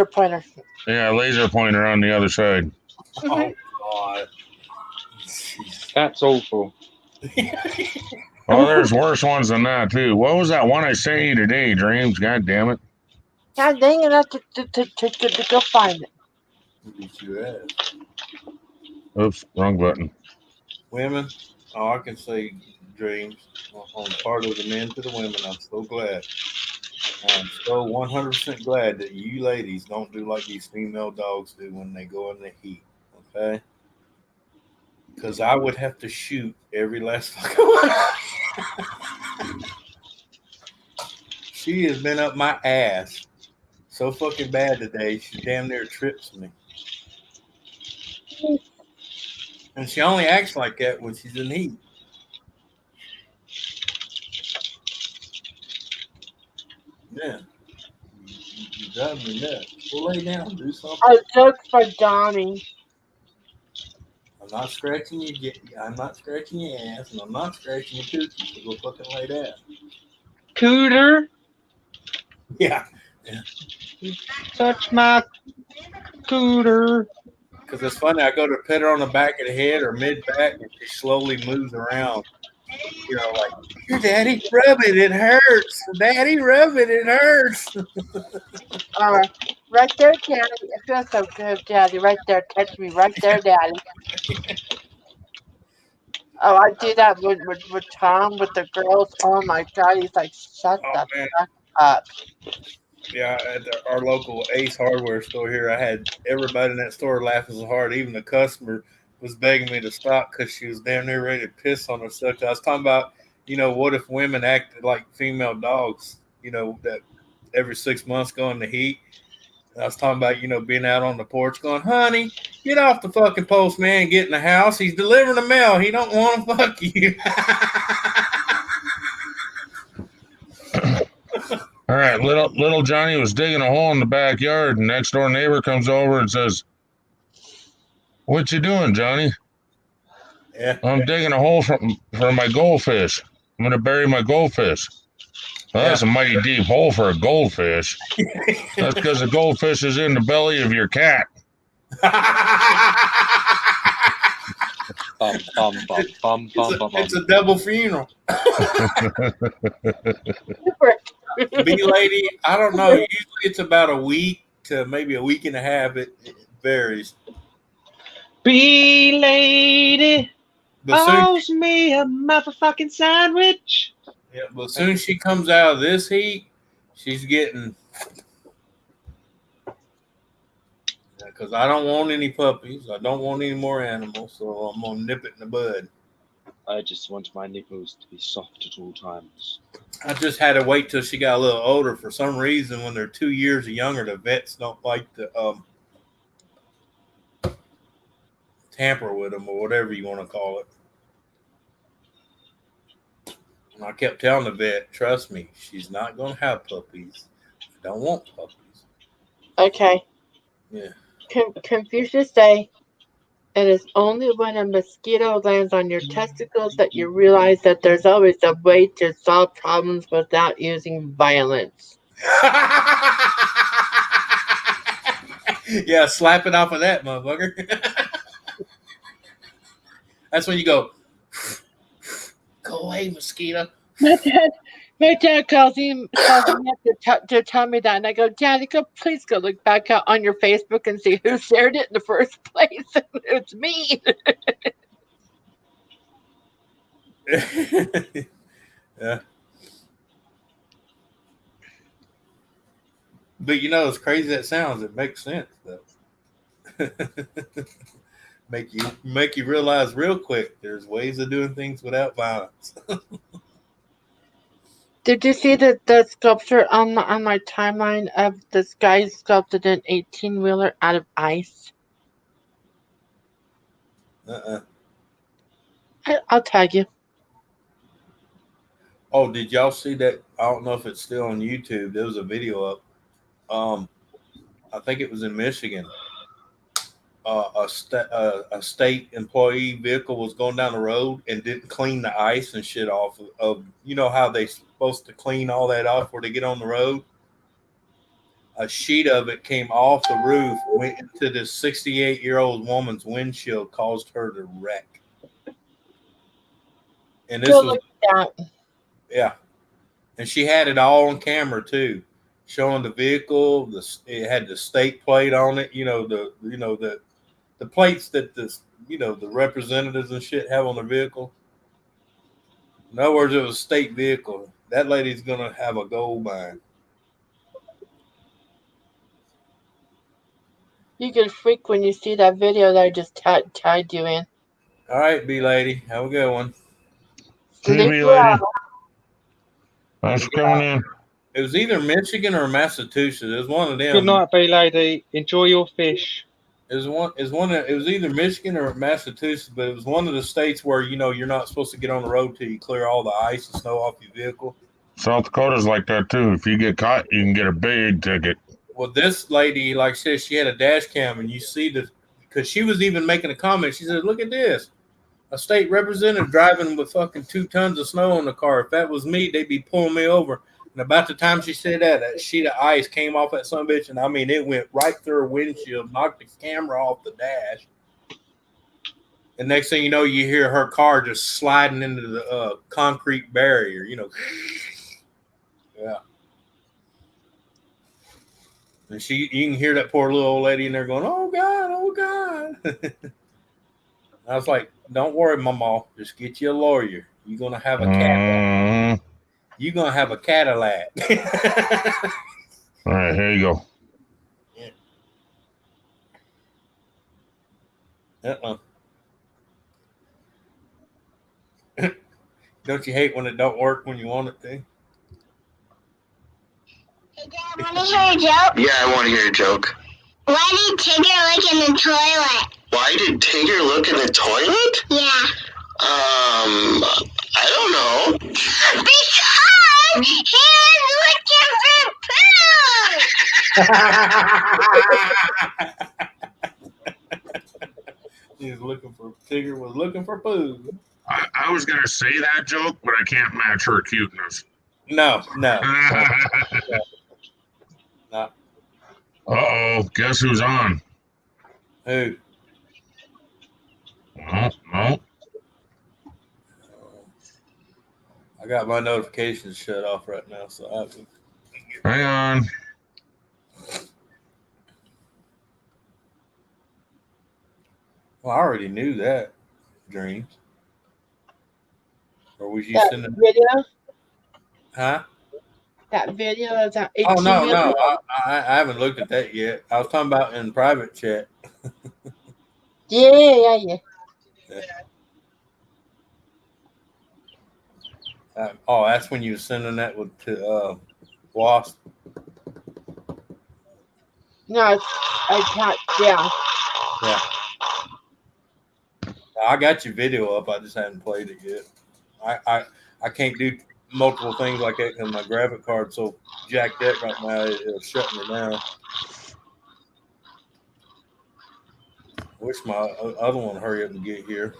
pointer. Yeah, laser pointer on the other side. Oh God, That's awful. Oh, there's worse ones than that too. What was that one I sent you today, Dreams? God damn it! God dang it! I have to go find it. beat your ass. Oops, wrong button. Women, oh, I can say Dreams on the part of the men to the women. I'm so glad. I'm so 100% glad that you ladies don't do like these female dogs do when they go in the heat. Okay. Because I would have to shoot every last fucking one. She has been up my ass so fucking bad today, she damn near trips me. And she only acts like that when she's in heat. Yeah. You drive me nuts. Well, lay down, do something. A joke for Donnie. I'm not scratching your ass, and I'm not scratching your coochie. So go fucking lay down. Cooter. Yeah. Touch my cooter. Because it's funny, I go to pet her on the back of the head or mid back, and she slowly moves around. You know, like, here, Daddy, rub it hurts. Daddy, rub it hurts. Right there, Daddy. It feels so good, Daddy. Right there, touch me. Right there, Daddy. Oh, I do that with Tom, with the girls. Oh my God, he's like, shut the fuck up. Yeah, at our local Ace Hardware store here, I had everybody in that store laughing so hard. Even the customer was begging me to stop because she was damn near ready to piss on herself. I was talking about, what if women acted like female dogs, that every 6 months go in the heat. And I was talking about, being out on the porch going, honey, get off the fucking postman, get in the house. He's delivering the mail. He don't want to fuck you. All right, little Johnny was digging a hole in the backyard, and next door neighbor comes over and says, "What you doing, Johnny?" Yeah. I'm digging a hole for my goldfish. I'm gonna bury my goldfish. Well, that's a mighty deep hole for a goldfish. That's because the goldfish is in the belly of your cat. It's a double funeral. Bee lady, I don't know. Usually it's about a week to maybe a week and a half. It varies. Bee lady owes me a motherfucking sandwich. Yeah, but as soon as she comes out of this heat, she's getting. Because I don't want any puppies. I don't want any more animals. So I'm going to nip it in the bud. I just want my nipples to be soft at all times. I just had to wait till she got a little older. For some reason, when they're 2 years younger, the vets don't like to tamper with them or whatever you want to call it. And I kept telling the vet, trust me, she's not going to have puppies. I don't want puppies. Okay. Yeah. Confucius say, it is only when a mosquito lands on your testicles that you realize that there's always a way to solve problems without using violence. Yeah, slap it off of that, motherfucker. That's when you go away, mosquito. My dad calls me to tell me that, and I go, Daddy, please go look back out on your Facebook and see who shared it in the first place. It's me. Yeah. But as crazy that sounds, it makes sense though. make you realize real quick there's ways of doing things without violence. Did you see the sculpture on my timeline of this guy sculpted an 18-wheeler out of ice? I'll tag you. Oh, did y'all see that? I don't know if it's still on YouTube. There was a video up. I think it was in Michigan. A state employee vehicle was going down the road and didn't clean the ice and shit off of you know how they supposed to clean all that off before they get on the road. A sheet of it came off the roof, went into this 68-year-old woman's windshield, caused her to wreck. And this was, yeah, and she had it all on camera too, showing the vehicle. It had the state plate on it. The plates that the representatives and shit have on the vehicle. In other words, it was a state vehicle. That lady's gonna have a gold mine. You get freak when you see that video that I just tagged you in. All right, B lady, have a good one. See, B lady. Thanks for coming in. It was either Michigan or Massachusetts. It was one of them. Good night, B lady. Enjoy your fish. It was either Michigan or Massachusetts, but it was one of the states where you're not supposed to get on the road till you clear all the ice and snow off your vehicle. South Dakota's like that too. If you get caught, you can get a big ticket. Well, this lady, like I said, she had a dash cam, and you see because she was even making a comment. She said, "Look at this, a state representative driving with fucking 2 tons of snow in the car. If that was me, they'd be pulling me over." And about the time she said that sheet of ice came off that son bitch, and I mean, it went right through her windshield, knocked the camera off the dash. And next thing you know, you hear her car just sliding into the concrete barrier, Yeah. And you can hear that poor little old lady in there going, "Oh God, oh God." I was like, "Don't worry, Mama. Just get you a lawyer. You're gonna have a Cadillac. You're gonna have a Cadillac." All right, here you go. Yeah. Don't you hate when it don't work when you want it to? Hey, Dad, want to hear a joke? Yeah, I want to hear a joke. Why did Tigger look in the toilet? Why did Tigger look in the toilet? Yeah. I don't know. Because he was looking for poo. Tigger was looking for poo. I was gonna say that joke, but I can't match her cuteness. No. Uh-oh, guess who's on? Who? No. I got my notifications shut off right now, so I can... Hang on. Well, I already knew that, Dreams. Or was you that sending video? Huh? That video of that 18 Oh no, I haven't looked at that yet. I was talking about in private chat. Yeah. That's when you were sending that to Wasp. No, I can't. Yeah. I got your video up. I just haven't played it yet. I can't do multiple things like that because my graphic card's so jacked up right now. It's shutting me down. Wish my other one hurry up and get here.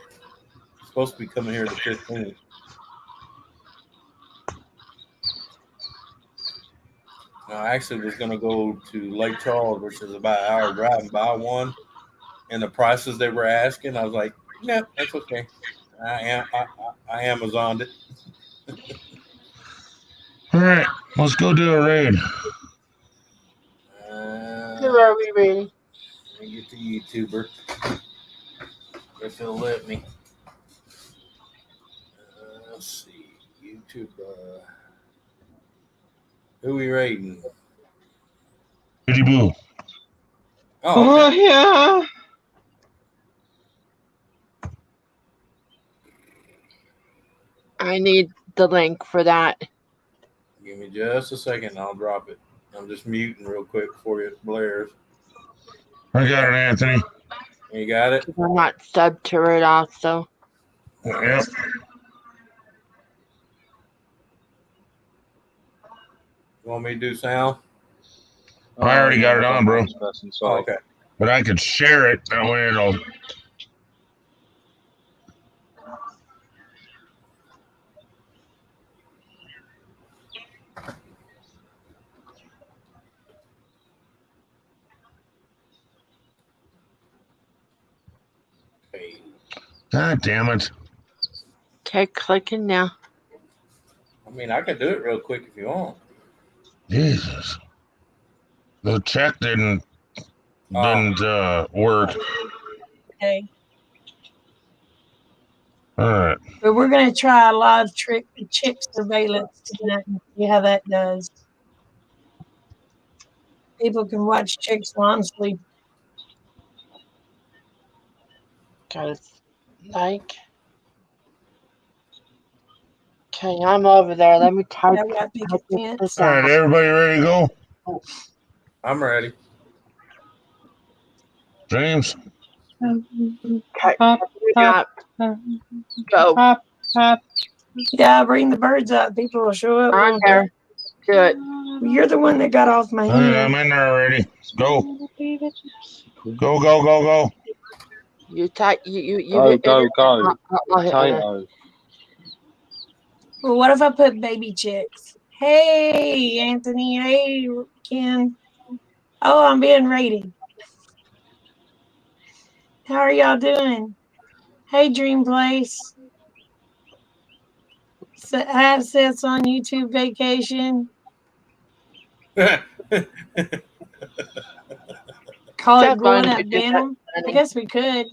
It's supposed to be coming here the 15th. I actually was going to go to Lake Charles, which is about an hour drive, and buy one. And the prices they were asking, I was like, "No, that's okay. I Amazoned it." All right, let's go do a raid. Who are we reading? Let me get the YouTuber. If he'll let me. Let's see. YouTube. Who we raiding? Goody Boo. Oh, okay. Yeah. I need the link for that. Give me just a second and I'll drop it. I'm just muting real quick before it blares. I got it, Anthony. You got it? I'm not sub to it also. Yep. You want me to do sound? I already got it on, bro. Oh, okay. But I could share it. That way it'll. God damn it. Okay, clicking now. I mean, I could do it real quick if you want. Jesus. The check didn't work. Okay. All right. But we're going to try a live trick with chick surveillance tonight and see how that does. People can watch chicks while I'm asleep. Guys, like. Okay, I'm over there. Let me type this All right, everybody ready to go? I'm ready. James? Okay. Go. Yeah, bring the birds up. People will show up. On there. Good. You're the one that got off my hand. I'm in there already. Go. Go, go, go, go. You type. You Go, hit go, enter. go. I'll hit enter. Potato. Well, what if I put baby chicks? Hey, Anthony. Hey, Ken. Oh, I'm being rated. How are y'all doing? Hey, Dream Place. Assets on YouTube vacation. Call it growing up denim. I guess we could.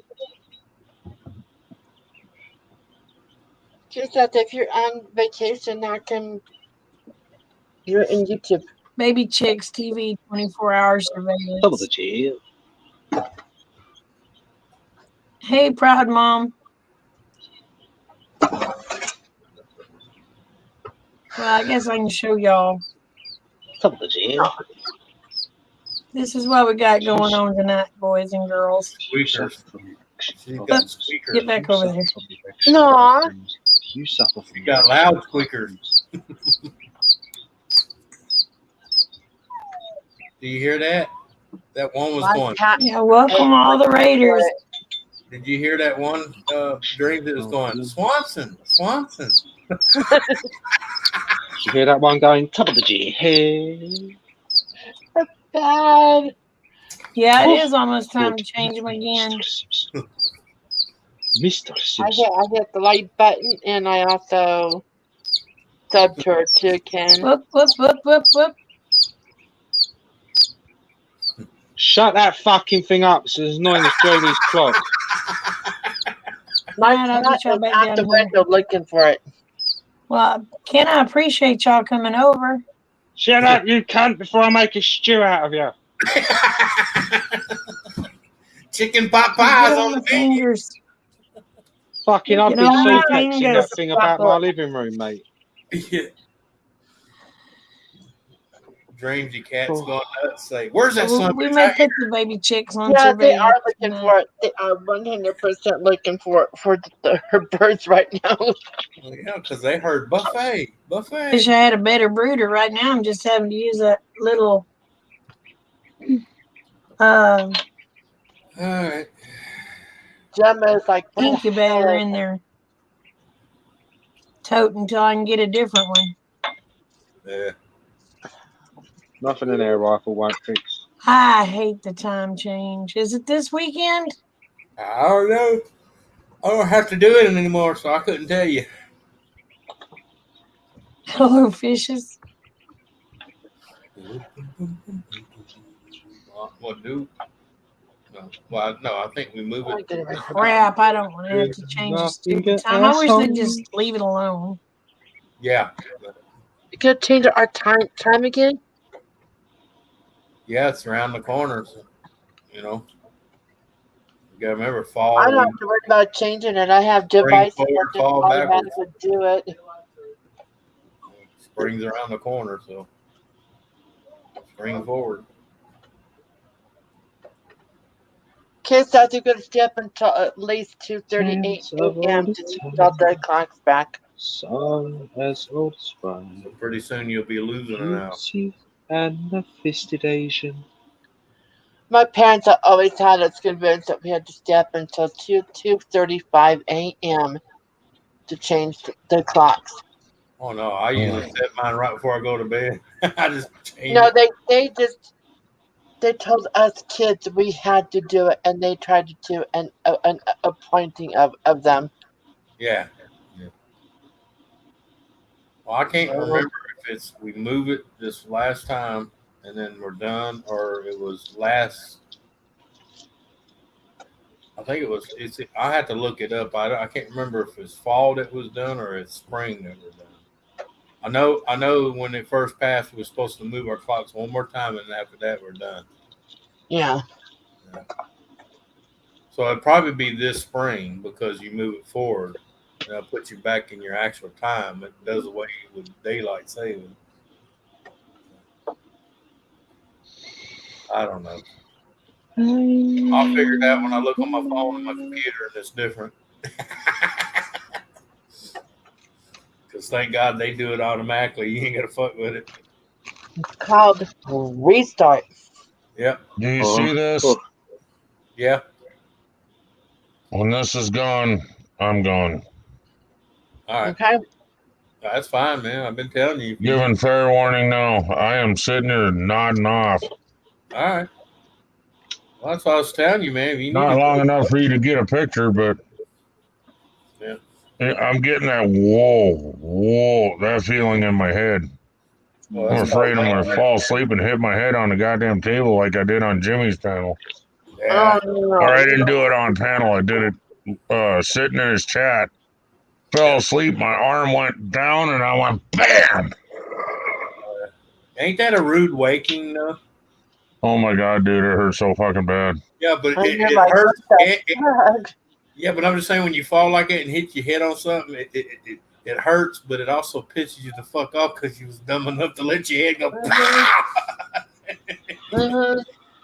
Just that if you're on vacation, you're in YouTube. Baby Chicks TV 24 hours surveillance. Hey, proud mom. Well, I guess I can show y'all. This is what we got going on tonight, boys and girls. Squeakers. Get back over there. No. You suffer from You got loud squeakers. Do you hear that? That one was going. Yeah, welcome all the Raiders. Did you hear that one dream that was going, Swanson, Swanson? You hear that one going, top of the G? Hey. That's bad. Yeah, it is almost time to change them again. Mr. I hit the like button and I also sub to her too, Ken. Whoop, whoop, whoop, whoop, whoop. Shut that fucking thing up. It's as annoying as Jodie's clock. My I'll cat get y'all is back out down the here. window looking for it. Well, Ken, I appreciate y'all coming over. Shut up, you cunt, before I make a stew out of you. Chicken pot Get pies on the fingers. Fucking, I've Get been on my suplexing fingers. that thing about my living room, mate. Yeah. Dreams, your cat's going nuts. Say, where's that son? We may put the baby chicks on Yeah, they are surveillance looking tonight. for it. They are 100% looking for her birds right now. Yeah, because they heard buffet. Buffet. Wish I had a better brooder. Right now, I'm just having to use that little All right. Gemma is like, what the incubator hell? in there. Tote until I can get a different one. Yeah. Nothing an air rifle won't fix. I hate the time change. Is it this weekend? I don't know. I don't have to do it anymore, so I couldn't tell you. Hello, fishes. What do? No. Well, no, I think we move it. Crap, I don't want to have to change the stupid time. I wish they'd just leave it alone. Yeah. You could change our time again? Yeah, it's around the corner. So, you know. You gotta remember fall. I don't have to worry about changing it. I have devices that just fall automatically do it. Spring's around the corner, so spring forward. Kids have to go to sleep until at least 2:38 Chance of all a.m. the to start their clocks back. Sun as old as fire. So pretty soon you'll be losing an hour. Beauty and the fisted Asian. My parents have always had us convinced that we had to stay up until 2:35 a.m. to change the clocks. Oh no, I usually set mine right before I go to bed. I just change No, it. they told us kids we had to do it, and they tried to do an appointing of them. Yeah. Well, I can't remember if it's we move it this last time and then we're done, or it was last. I think it was. I had to look it up. I can't remember if it's fall that was done or it's spring that was done. I know. When it first passed, we were supposed to move our clocks one more time, and after that, we're done. Yeah. So it'd probably be this spring because you move it forward, and it'll put you back in your actual time. It does away with daylight saving. I don't know. I'll figure it out when I look on my phone and my computer, and it's different. Because thank God they do it automatically. You ain't got to fuck with it. It's called restart. Yep. Do you see this? Yeah. When this is gone, I'm gone. All right. Okay. That's fine, man. I've been telling you. Giving fair warning now. I am sitting here nodding off. All right. Well, that's what I was telling you, man. You Not long enough for you to get a picture, but yeah. I'm getting that whoa, that feeling in my head. Well, I'm afraid I'm going to fall asleep and hit my head on the goddamn table like I did on Jimmy's panel. Yeah. Or I didn't do it on panel. I did it sitting in his chat. Fell asleep. My arm went down and I went BAM! Ain't that a rude waking, though? Oh my God, dude. It hurt so fucking bad. Yeah, but And it you're like, hurts. what the heck? Yeah, but I'm just saying when you fall like that and hit your head on something, it hurts, but it also pisses you the fuck off because you was dumb enough to let your head go.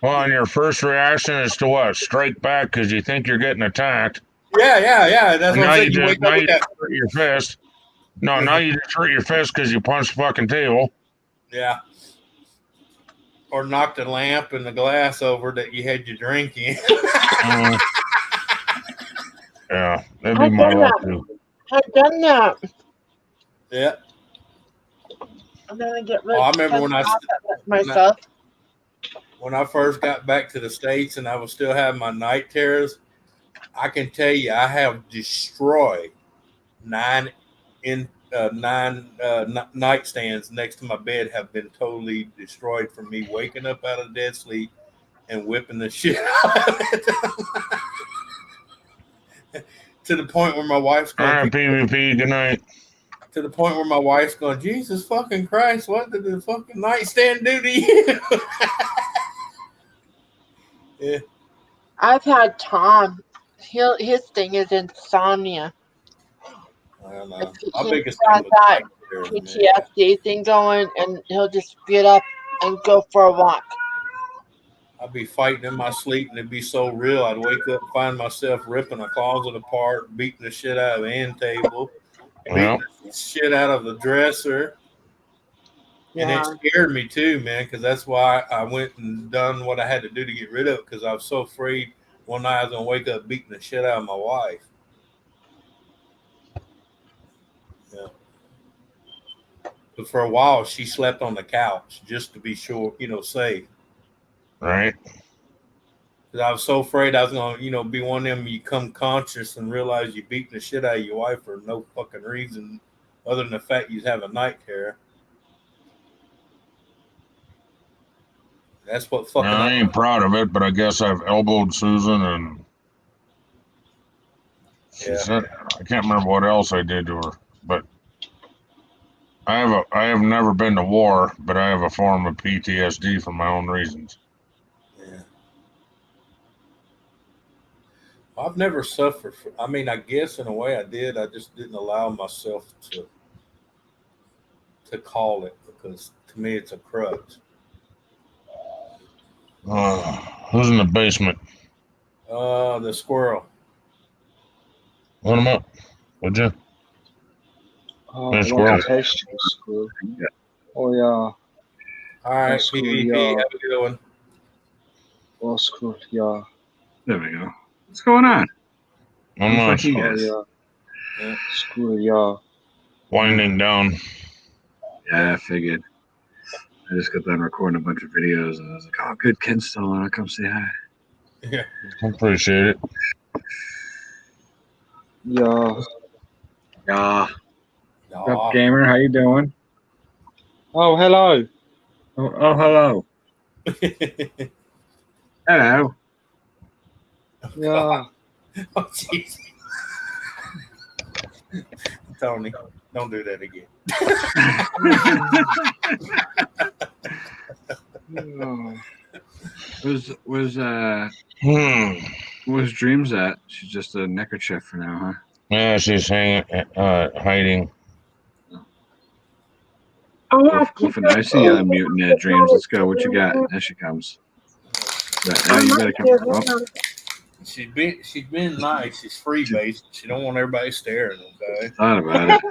Well, and your first reaction is to what? Strike back because you think you're getting attacked. Yeah. That's And what now I'm saying. you You just wake up with that. hurt your fist. No, now you just hurt your fist because you punched the fucking table. Yeah. Or knocked the lamp and the glass over that you had your drink in. Yeah, that'd be my luck too. I've done that. Yeah. I'm gonna get rid I remember when myself. When I first got back to the States and I was still having my night terrors, I can tell you I have destroyed nine nightstands next to my bed have been totally destroyed from me waking up out of dead sleep and whipping the shit out of it. To the point where my wife's going, all right, PvP, good night. To the point where my wife's going, Jesus fucking Christ, what did the fucking nightstand do to you? Yeah. I've had Tom. His thing is insomnia. I don't know. He's My biggest got thing was that PTSD thing going, and he'll just get up and go for a walk. I'd be fighting in my sleep, and it'd be so real. I'd wake up and find myself ripping a closet apart, beating the shit out of the end table, beating the shit out of the dresser. And it scared me too, man, because that's why I went and done what I had to do to get rid of it, because I was so afraid one night I was going to wake up beating the shit out of my wife. Yeah. But for a while, she slept on the couch just to be sure, safe. Right. Because I was so afraid I was going to, be one of them you come conscious and realize you beating the shit out of your wife for no fucking reason other than the fact you have a night terror. That's what fucking. I ain't proud of it, but I guess I've elbowed Susan and she said, I can't remember what else I did to her, but I have never been to war, but I have a form of PTSD for my own reasons. Yeah. I've never suffered. I guess in a way I did. I just didn't allow myself to call it because to me it's a crutch. Who's in the basement? The squirrel. Let him up, would you? Oh, Hey, I squirrel. want to taste you, squirrel. Oh, yeah. All right, That's cool, PvP. yeah. Have a good one. Oh, cool, yeah. There we go. What's going on? I'm Looks not like you Oh, guys. yeah. Cool, yeah. winding down. Yeah, I figured. I just got done recording a bunch of videos, and I was like, "Oh, good, Ken's still on. I'll come say hi." Yeah. Appreciate it. Yeah. Yeah. What's up, gamer? How you doing? Oh, hello. Oh, hello. Hello. Yeah. Oh, jeez. Tony, don't do that again. Where's Dreams at? She's just a neckerchief for now, huh? Yeah, she's hiding. I see you unmuting there, Dreams. Let's go. What you got? There she comes. Now you better come. Oh, She's been nice. She's free based. She don't want everybody staring. Okay. thought about it.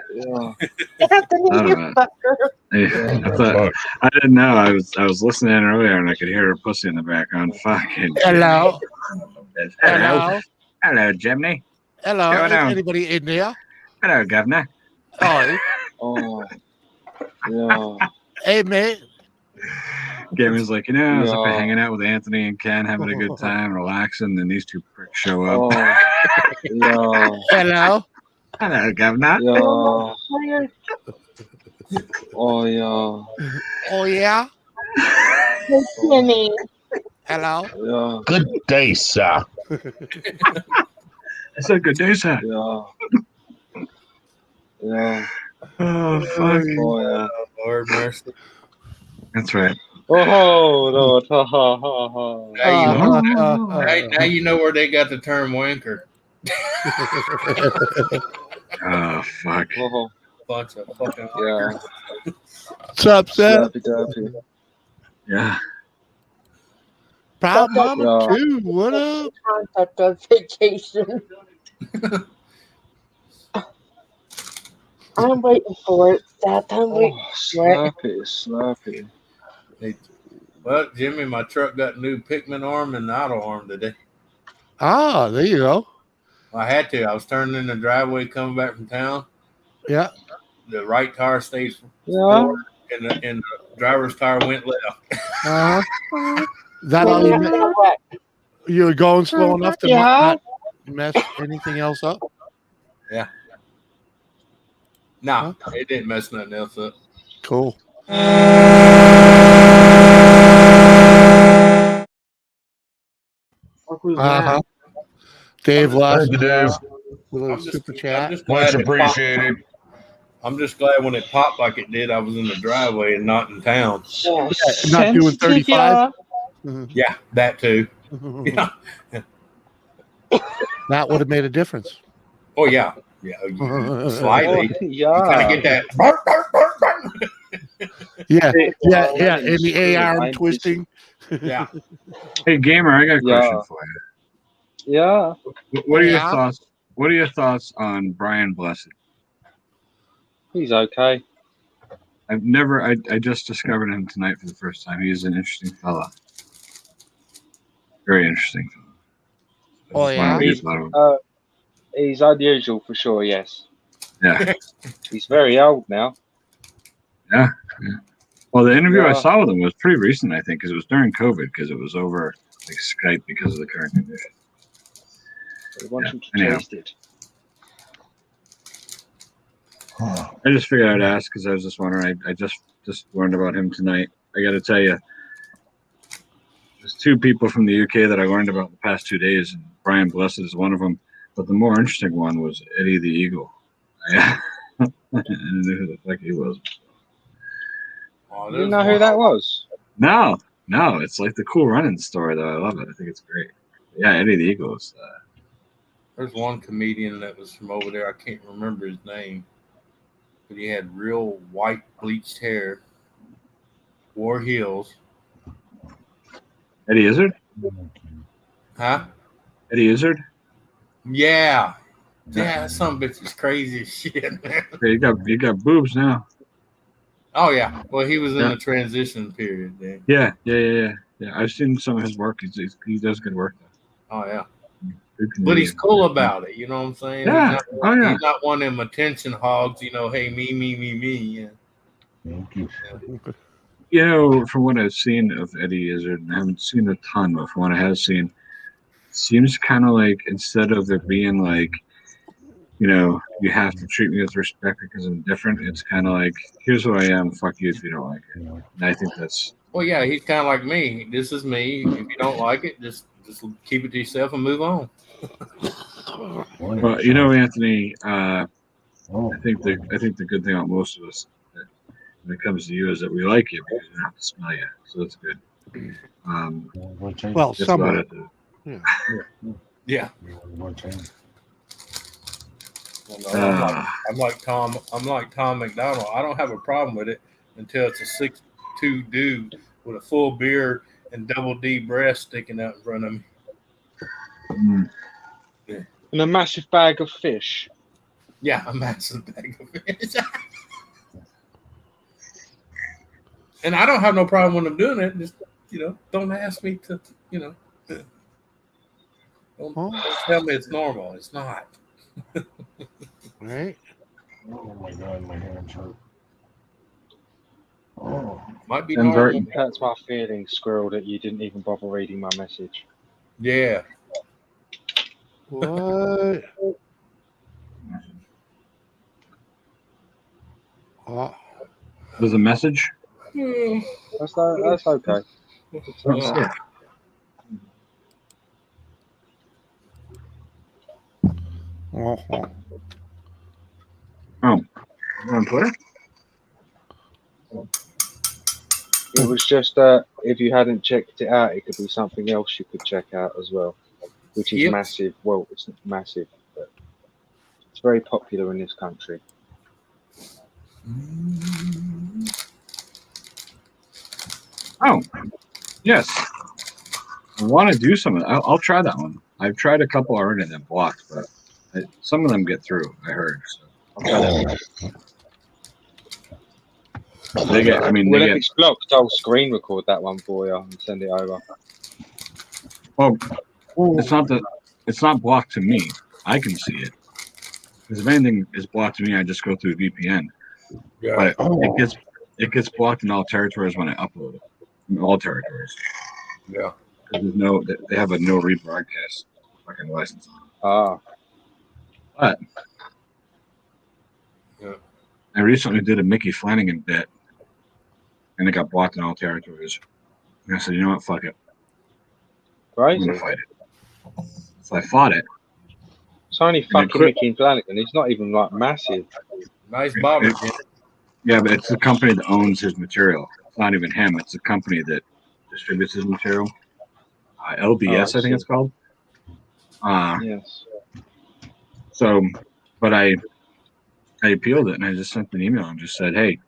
Thought about it. Hey, I didn't know. I was listening earlier and I could hear her pussy in the background. Fucking. Hello. Hello. Hello, Jimmy. Hello. What's Is going on? anybody in there? Hello, Governor. Hi. Oh. Yeah. Hey, mate. Gamer's like, I was up there Yeah. hanging out with Anthony and Ken, having a good time, relaxing, and these two pricks show up. Oh. Yeah. Hello. Hello, Governor. Yeah. Oh, yeah. Oh, yeah. Jimmy. Hello. Yeah. Good day, sir. I said, good day, sir. Yeah. Yeah. Oh, fuck. Oh, yeah. Lord mercy. That's right. Oh, Lord. Ha, ha, ha, ha. Now you know where they got the term wanker. Oh, fuck. Oh, Bunch of fucking yeah. What's up, sir? Slappy dappy. Yeah. Proud Mama Yeah. 2. What up? Concept of vacation. I'm waiting for it, Seth. I'm waiting for it. Slappy. Hey, well, Jimmy, my truck got new Pikmin arm and auto arm today. Ah, there you go. I had to. I was turning in the driveway coming back from town. Yeah. The right tire stayed Yeah. forward, and the driver's tire went left. Is that all you meant? You were going slow enough to Yeah. not mess anything else up? Yeah. No, it didn't mess nothing else up. Cool. What was Uh-huh. Dave lost. Thank you, Dave. With a I'm just- super I'm chat. just glad Much it popped. appreciated. I'm just glad when it popped like it did, I was in the driveway and not in town. Yeah, not doing 35. Yeah, that too. Yeah. That would have made a difference. Oh yeah, yeah, slightly. Oh, You kind of get that. Yeah, Yeah. yeah. And the A arm twisting. Yeah. Hey, gamer, I got a question Yeah. for you. Yeah. What are your Yeah. thoughts? What are your thoughts on Brian Blessed? He's okay. I just discovered him tonight for the first time. He's an interesting fella. Very interesting fella. Oh, yeah? He's unusual for sure, yes. Yeah. He's very old now. Yeah. Well, the interview I Yeah. saw with him was pretty recent, I think, because it was during COVID, because it was over like Skype because of the current condition. He wants you to Anyhow. taste it. I just figured I'd ask because I was just wondering. I just learned about him tonight. I got to tell you, there's two people from the UK that I learned about the past 2 days, and Brian Blessed is one of them. But the more interesting one was Eddie the Eagle. I didn't know who the fuck he was. Oh, You know who that was? No, it's like the Cool Running story, though. I love it. I think it's great. Yeah, Eddie the Eagle is. There's one comedian that was from over there. I can't remember his name. but he had real white bleached hair, wore heels. Eddie Izzard? Huh? Eddie Izzard? Yeah. Yeah, some bitch is crazy as shit, man. Yeah, you got boobs now. Oh yeah. Well, he was in Yeah. the transition period then. Yeah. I've seen some of his work. He does good work. Oh yeah. Good But he's comedian. cool about it, you know what I'm saying? Yeah. He's not one of them attention hogs, hey, me. Yeah. You know, from what I've seen of Eddie Izzard, and I haven't seen a ton, but from what I have seen, it seems kind of like instead of it being like, you have to treat me with respect because I'm different, it's kind of like, here's who I am, fuck you if you don't like it. And I think that's. Well, yeah, he's kind of like me. This is me. If you don't like it, just keep it to yourself and move on. Well, Anthony, I think the good thing about most of us when it comes to you is that we like you because we don't have to smell you, so that's good. Well, that's somewhat. about it. Yeah. Well, no, I'm like Tom McDonald. I don't have a problem with it until it's a 6'2" dude with a full beard and double D breast sticking out in front of me. Yeah. And a massive bag of fish. Yeah, a massive bag of fish. And I don't have no problem when I'm doing it. Just don't ask me to. Don't tell me it's normal. It's not. Right? Oh my God, my hands hurt. Might be normal. It hurts my feelings, Squirrel, that you didn't even bother reading my message. Yeah. What? There's a message? That's okay. Oh, on Twitter? It was just if you hadn't checked it out, it could be something else you could check out as well, which is massive. Well, it's not massive, but it's very popular in this country. Oh, yes. I want to do some of that. I'll try that one. I've tried a couple already and then blocked, but some of them get through, I heard. So I'll try that one. If it's blocked, I'll screen record that one for you and send it over. Oh, it's not blocked to me. I can see it. Because if anything is blocked to me, I just go through VPN. Yeah. But it gets blocked in all territories when I upload it. In all territories. Yeah. Because they have a no rebroadcast fucking license on it. But I recently did a Mickey Flanagan bit, and it got blocked in all territories. And I said, you know what, fuck it. I'm gonna fight it. So I fought it. It's only fucking Mickey Flanagan. He's not even like massive. Nice bobber. Yeah, but it's the company that owns his material. It's not even him. It's the company that distributes his material. LBS, I think it's called. Yes. So, but I appealed it, and I just sent an email and just said, hey,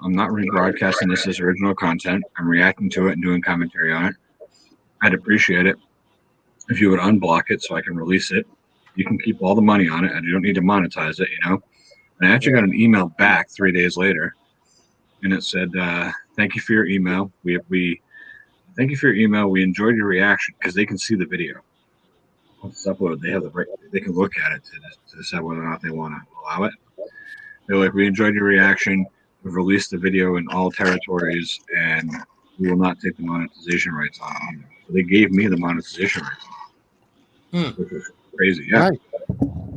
I'm not rebroadcasting this as original content. I'm reacting to it and doing commentary on it. I'd appreciate it if you would unblock it so I can release it. You can keep all the money on it, and you don't need to monetize it, And I actually got an email back 3 days later, and it said, thank you for your email. Thank you for your email. We enjoyed your reaction, because they can see the video. Once it's uploaded, they have the right. They can look at it to decide whether or not they want to allow it. They're like, we enjoyed your reaction. We've released the video in all territories, and we will not take the monetization rights on it. So they gave me the monetization rights, which was crazy. Yeah,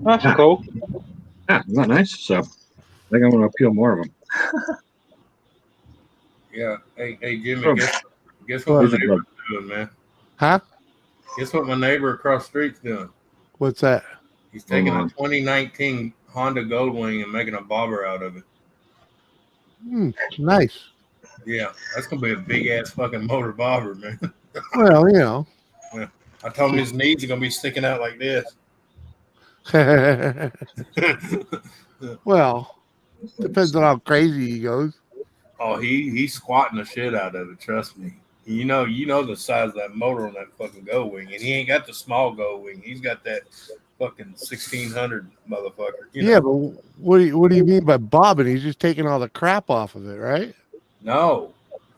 that's cool. Yeah, isn't that nice? So I think I'm going to appeal more of them. Yeah. Hey, Jimmy, guess what my neighbor's doing, man? Huh? Guess what my neighbor across the street's doing? What's that? He's taking a 2019 Honda Goldwing and making a bobber out of it. Nice. Yeah, that's gonna be a big ass fucking motor bobber, man. Well, Yeah. I told him his knees are gonna be sticking out like this. Well, Depends on how crazy he goes. Oh, he's squatting the shit out of it. Trust me. You know the size of that motor on that fucking Go Wing, and he ain't got the small Go Wing. He's got that fucking 1600 motherfucker. Yeah, but what do you mean by bobbing? He's just taking all the crap off of it, right? No,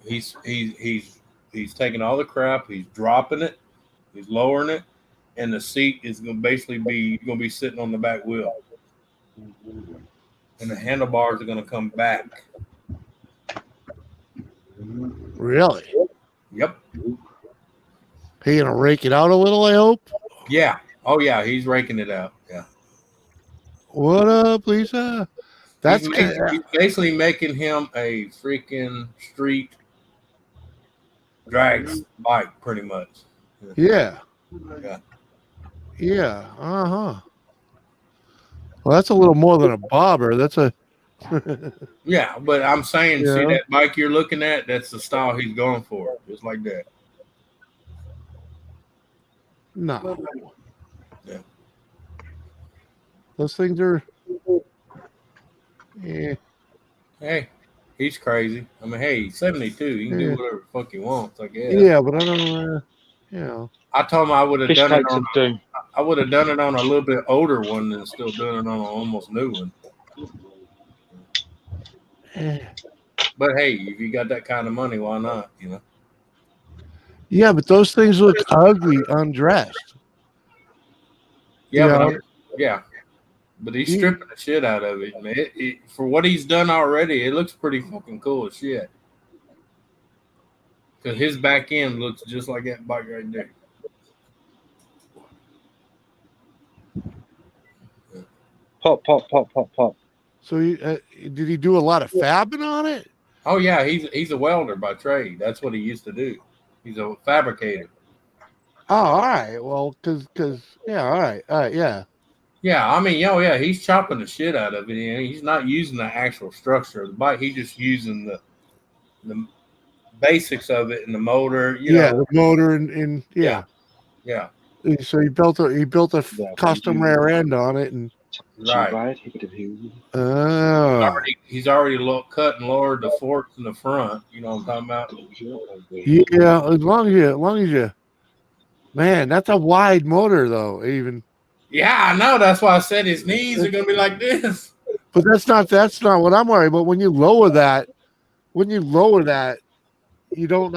he's taking all the crap. He's dropping it. He's lowering it, and the seat is gonna basically be sitting on the back wheel, and the handlebars are gonna come back. Really? Yep. He gonna rake it out a little, I hope. Yeah. Oh yeah, he's raking it out. Yeah. What up, Lisa? That's He's basically making him a freaking street drag bike, pretty much. Yeah. Yeah. Yeah. Uh-huh. Well, that's a little more than a bobber. That's a Yeah, but I'm saying, see Yeah. that bike you're looking at? That's the style he's going for, just like that. no. Yeah. Those things are yeah. Hey, he's crazy. I mean, hey, he's 72. He can do Yeah. whatever the fuck he wants, I guess. Yeah, but I don't you know. I told him I would have Fish done it cakes on. of doom. I would have done it on a little bit older one than still doing it on an almost new one. But hey, if you got that kind of money, why not? You know. Yeah, but those things look ugly undressed. Yeah, You but know? but he's stripping the shit out of it, man. For what he's done already, it looks pretty fucking cool as shit. Because his back end looks just like that bike right there. Pop, pop, pop, pop, pop. So did he do a lot of fabbing on it? Oh yeah, he's a welder by trade. That's what he used to do. He's a fabricator. Oh, all right. Well, because yeah, all right, yeah. Yeah, I mean, yeah, he's chopping the shit out of it. You know, he's not using the actual structure of the bike. He's just using the basics of it and the motor. You know, The motor and yeah. Yeah. So he built a custom rear end on it and Right. Oh. He's already cut and lowered the forks in the front. You know what I'm talking about? Yeah, as long as you man, that's a wide motor though, even. Yeah, I know. That's why I said his knees are gonna be like this. But that's not what I'm worried about. When you lower that, you don't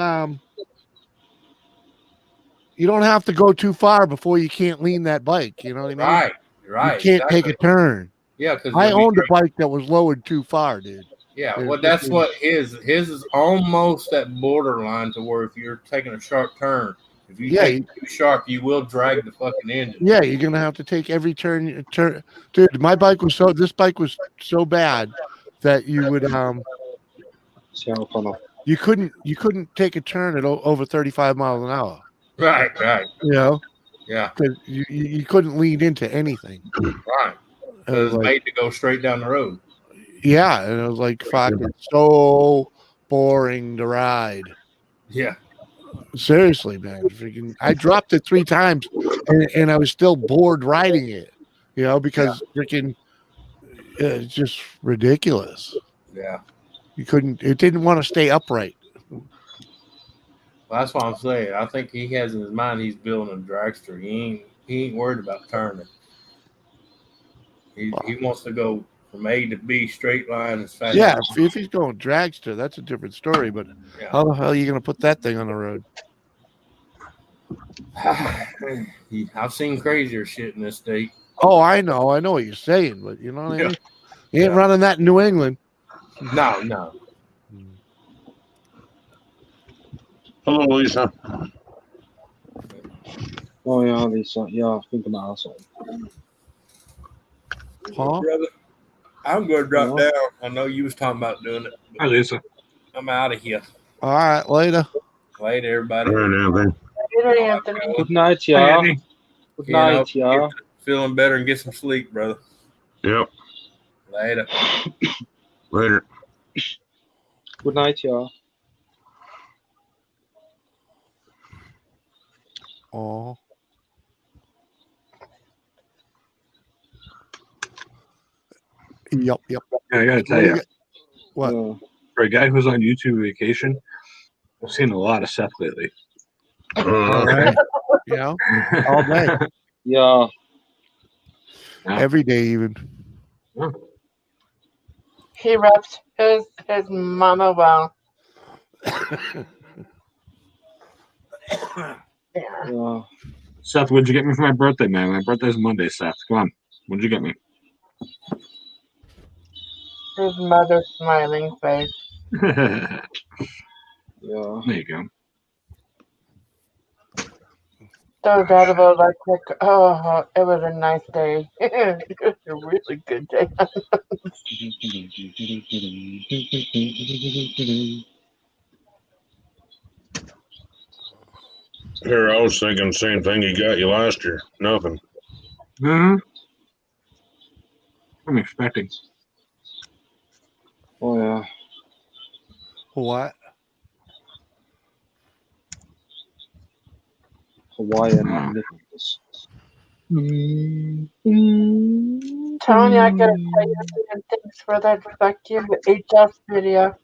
have to go too far before you can't lean that bike. You know what I mean? Right. You can't take a turn. Yeah, because I owned a bike that was lowered too far, dude. Yeah, well, that's what his is almost at borderline to where if you're taking a sharp turn, if you take it too sharp, you will drag the fucking engine. Yeah, you're gonna have to take every turn. Dude, this bike was so bad that you would you couldn't take a turn at over 35 miles an hour. Right. You know? Yeah. Because you couldn't lean into anything. Right. Because it's made to go straight down the road. Yeah, and it was like fucking so boring to ride. Yeah. Seriously, man. Freaking, I dropped it 3 times and I was still bored riding it. You know, because freaking it's just ridiculous. Yeah. It didn't want to stay upright. Well, that's what I'm saying. I think he has in his mind he's building a dragster. He ain't worried about turning. He wants to go from A to B straight line as fast. Yeah, if he's going dragster, that's a different story. But how the hell are you going to put that thing on the road? I've seen crazier shit in this state. Oh, I know what you're saying, but you know what I mean? You ain't running that in New England. No. Hello, Lisa. Oh yeah, Lisa. Yeah, I think I'm awesome. Huh? Brother, I'm going to drop down. I know you was talking about doing it. Hi, Lisa. I'm out of here. All right, later. Later, everybody. All right, Anthony. Good, Anthony. Good night, y'all. Good night, You know, y'all. Feeling better and get some sleep, brother. Yep. Later. Later. Good night, y'all. Oh. Yep. I gotta tell you, What? For a guy who's on YouTube vacation, I've seen a lot of Seth lately. All right. Yeah. All day. Yeah. Every day, even. He reps his mama well. Yeah. Seth, what'd you get me for my birthday, man? My birthday's Monday, Seth. Come on. What'd you get me? His mother's smiling face. Yeah. There you go. Those edibles I took, oh, it was a nice day. It was a really good day. Here, I was thinking the same thing he got you last year. Nothing. I'm expecting. Oh yeah. What? Hawaiian nipples. Tony, I gotta tell you, and thanks for that fuck you HS video.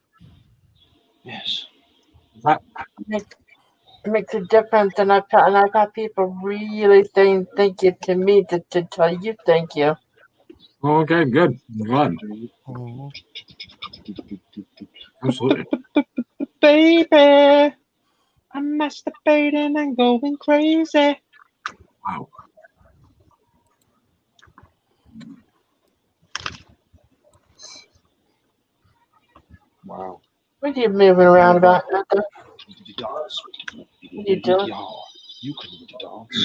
Yes. It makes a difference, and I've got people really saying thank you to me to tell you thank you. Okay, good. I'm glad. Absolutely. Baby, I'm masturbating and going crazy. Wow. Wow. What are you moving around about? Nothing? Dance. What are you doing? You can dance.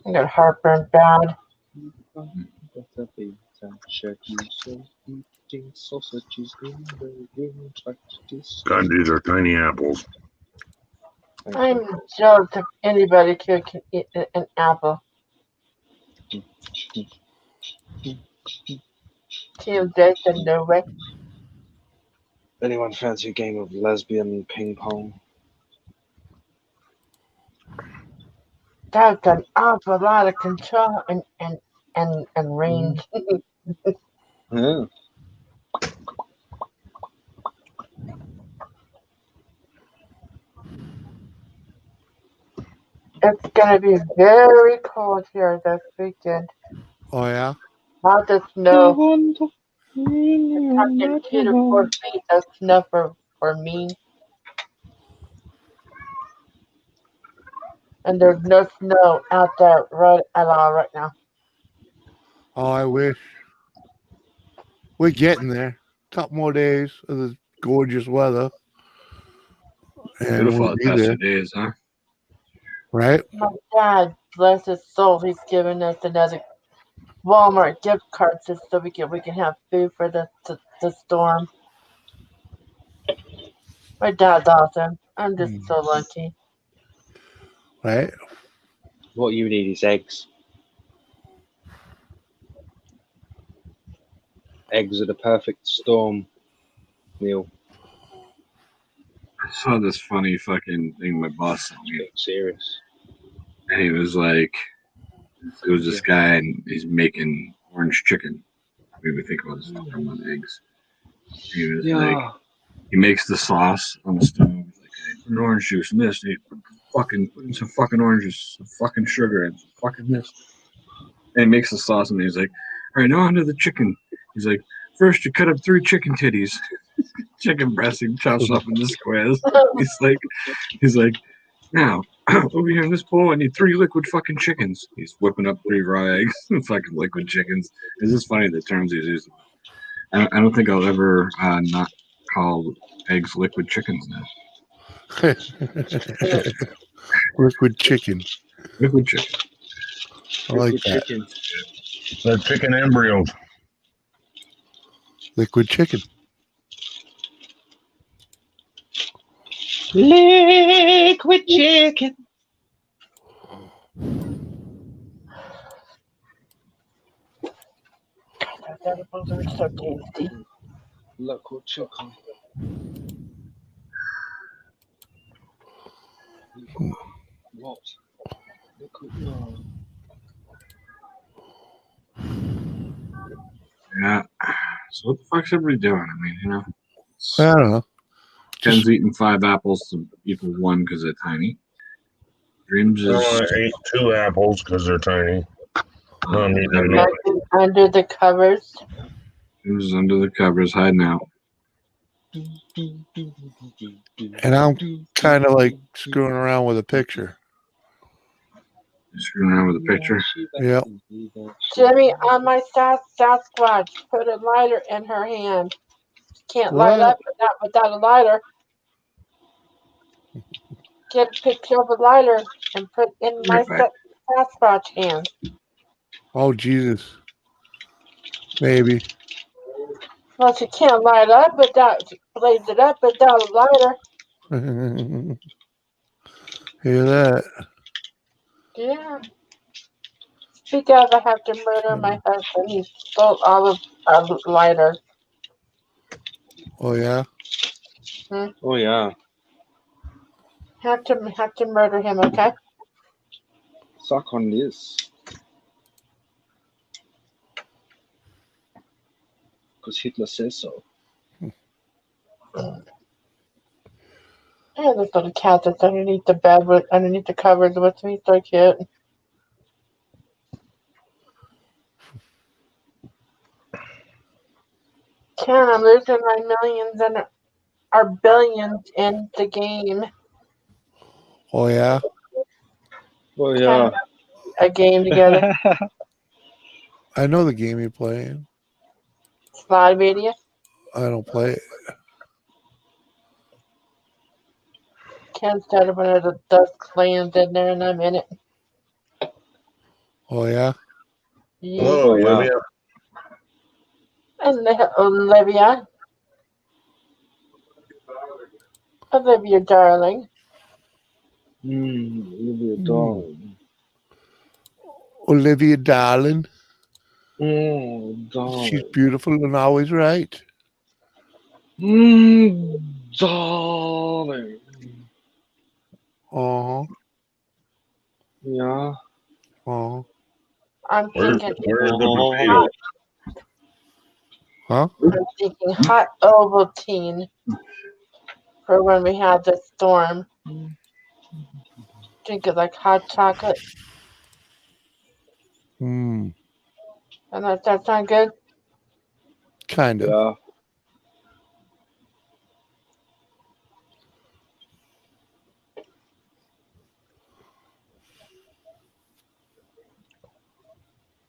I got heartburn bad. Sausages in the room. God, these are tiny apples. I'm jealous of anybody who can eat an apple. Team Day said no way. Anyone fancy a game of lesbian ping pong? That's an awful lot of control and range. Yeah. It's gonna be very cold here this weekend. Oh, yeah? Not the snow. We're talking 2 to 4 feet of snow for me. And there's no snow out there right at all right now. Oh, I wish. We're getting there. Couple more days of this gorgeous weather. And Beautiful we'll the be past there. 2 days, huh? Right? My dad, bless his soul, he's given us another Walmart gift card just so we can have food for the storm. My dad's awesome. I'm just so lucky. Right? What you need is eggs. Eggs are the perfect storm meal. I saw this funny fucking thing my boss sent me. Serious. And he was like, it was this guy and he's making orange chicken. Made me think about this stuff from on eggs. He was like, he makes the sauce on the stove. He's like, hey, put an orange juice in this. And he put in some fucking oranges, some fucking sugar, and some fucking this. And he makes the sauce and he's like, all right, now onto the chicken. He's like, first you cut up 3 chicken titties. Chicken breast, he chops up into squares. He's like, now, over here in this bowl, I need 3 liquid fucking chickens. He's whipping up 3 raw eggs and fucking liquid chickens. It's just funny the terms he's using. I don't think I'll ever not call eggs liquid chickens now. Liquid chicken. Liquid chicken. I like that. Chicken. They're chicken embryos. Liquid chicken. Liquid chicken. God, those edibles are so tasty. Liquid chicken. What? Liquid. Yeah. So what the fuck's everybody doing? I mean, you know, I don't know. Ken's eating 5 apples to equal 1 because they're tiny. Dreams is I ate 2 apples because they're tiny. Under the covers. Dreams is under the covers, hiding out. And I'm kind of like screwing around with a picture. You're screwing around with a picture. Yep. Jimmy, on my Sasquatch, put a lighter in her hand. Can't light What? up without a lighter. Get a picture of a lighter and put in my Sasquatch hand. Oh, Jesus. Maybe. Well, she can't light up without, blaze it up without a lighter. Hear that? Yeah. Speak of, I have to murder my husband. He stole all of our lighters. Oh, yeah? Oh, yeah. Have to murder him, okay? Suck on this. Because Hitler says so. I have this little cat that's underneath the bed, underneath the covers with me. So cute. Ken, I'm losing my millions and our billions in the game. Oh, yeah? Oh, yeah. A game together. I know the game you're playing. Slide media. I don't play it. Ken started one of the dusk lands in there, and I'm in it. Oh, yeah? Hello, Olivia. And Olivia. Olivia, darling. Olivia, darling. Olivia, darling. Oh, darling. She's beautiful and always right. Darling. Uh-huh. Yeah. Uh-huh. I'm thinking. Where's the potato? Huh? I'm thinking hot Ovaltine for when we have the storm. Drink it like hot chocolate. Hmm. And that sound good? Kind of. Yeah.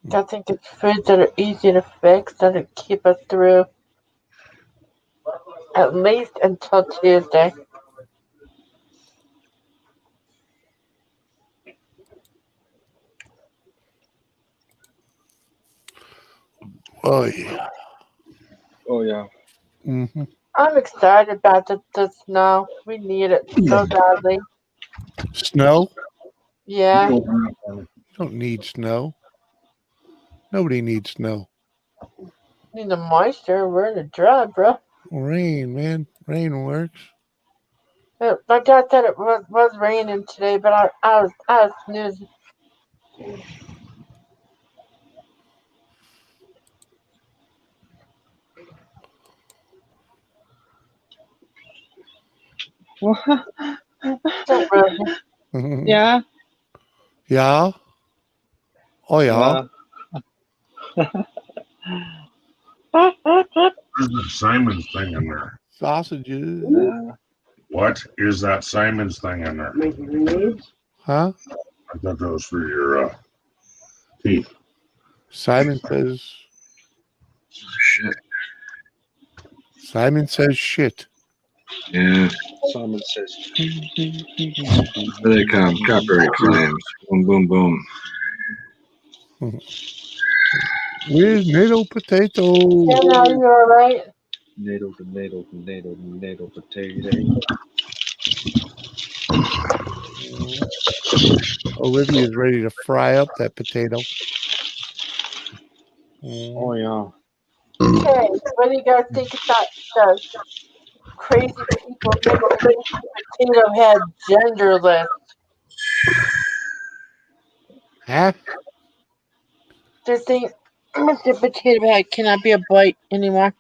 I think it's foods that are easy to fix that'll keep us through at least until Tuesday. Oh, yeah. Oh, yeah. Mm-hmm. I'm excited about the snow. We need it so badly. Snow? Yeah. You don't need snow. Nobody needs snow. Need the moisture. We're in a drought, bro. Rain, man. Rain works. My dad said it was raining today, but I was snoozing. Don't really. Yeah. Yeah? Oh, yeah. Where's the Simon's thing in there? Sausages. What is that Simon's thing in there? Huh? I thought that was for your teeth. Simon says shit. Simon says shit. Yeah. Simon says. Here they come. Copyright claims. Boom, boom, boom. Where's NATO potato? Yeah, now you all right? Nato, potato. Olivia's ready to fry up that potato. Oh, yeah. Okay, what do you guys think about the crazy people making potato head genderless? Huh? They think Mr. Potato Head cannot be a bite anymore.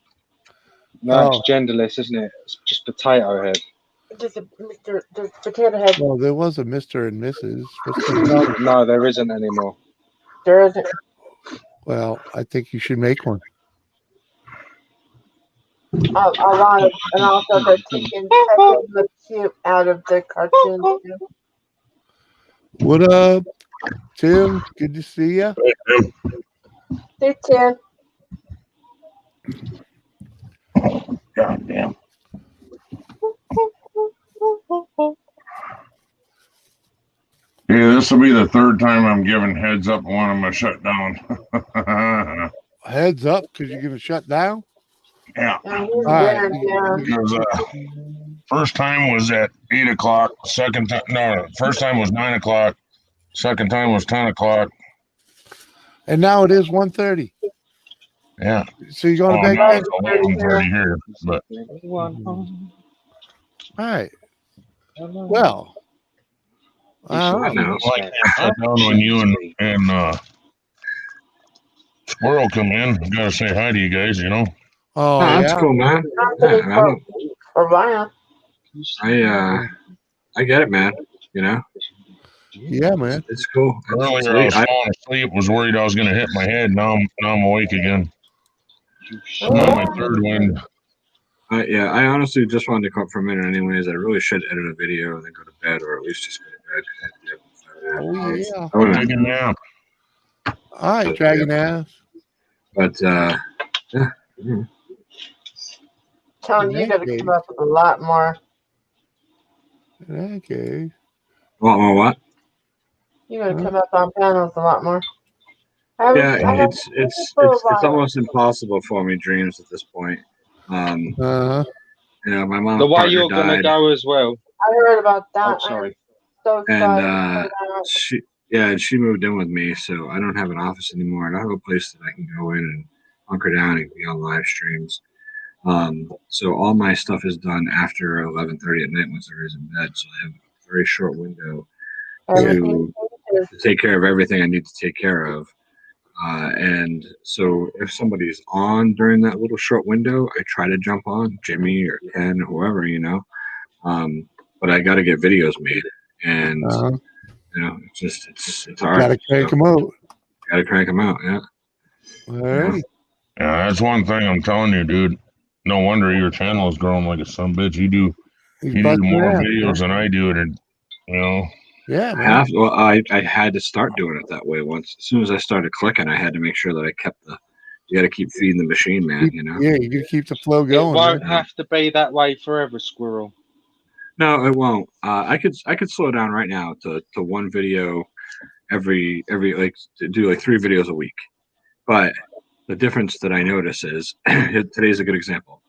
No, it's genderless, isn't it? It's just potato head. Just a Mr. Just Potato Head. Well, there was a Mr. and Mrs. What's the problem? No, there isn't anymore. There isn't. Well, I think you should make one. A lot of, and also the chicken look cute out of the cartoon too. What up, Tim? Good to see you. Hey, Tim. God damn. Yeah, this will be the third time I'm giving heads up when I'm gonna shut down. Heads up, because you're gonna shut down. Yeah. All right. Because first time was at 8 o'clock. Second time, no, first time was 9 o'clock. Second time was 10 o'clock. And now it is 1:30. Yeah. So you're going to bed? Now it's 11:30 here, but all right. Well, I sat down when you and Squirrel come in. I gotta say hi to you guys. You know. Oh, that's cool, man. Yeah, For Ryan. I get it, man. You know. Yeah, man. It's cool. Earlier I was falling asleep. Was worried I was gonna hit my head. Now I'm awake again. Now my third wind. I honestly just wanted to come up for a minute anyways. I really should edit a video and then go to bed, or at least just go to bed. Oh, yeah. I want to take a nap. All right, Dragon Ass. But, yeah. Tony, you got to come up with a lot more. Okay. What? You got to come up on panels a lot more. Yeah, it's almost impossible for me, Dreams, at this point. You know, my mom's The way partner you're going to died, go as well. I heard about that. Oh, sorry. So and she moved in with me, so I don't have an office anymore. I don't have a place that I can go in and hunker down and be on live streams. So all my stuff is done after 11:30 at night once everybody's in bed. So I have a very short window to take care of everything I need to take care of. And so if somebody's on during that little short window, I try to jump on, Jimmy or Ken or whoever, you know. But I got to get videos made, and you know, it's hard. Got to crank them out. Got to crank them out, yeah. All right. Yeah, that's one thing I'm telling you, dude. No wonder your channel is growing like a son bitch. You do more videos than I do, and you know. Yeah, man. I had to start doing it that way once. As soon as I started clicking, I had to make sure that I kept you got to keep feeding the machine, man, you know? Yeah, you got to keep the flow going. It won't have to be that way forever, Squirrel. No, it won't. I could slow down right now to one video every like to do like 3 videos a week. But the difference that I notice is today's a good example.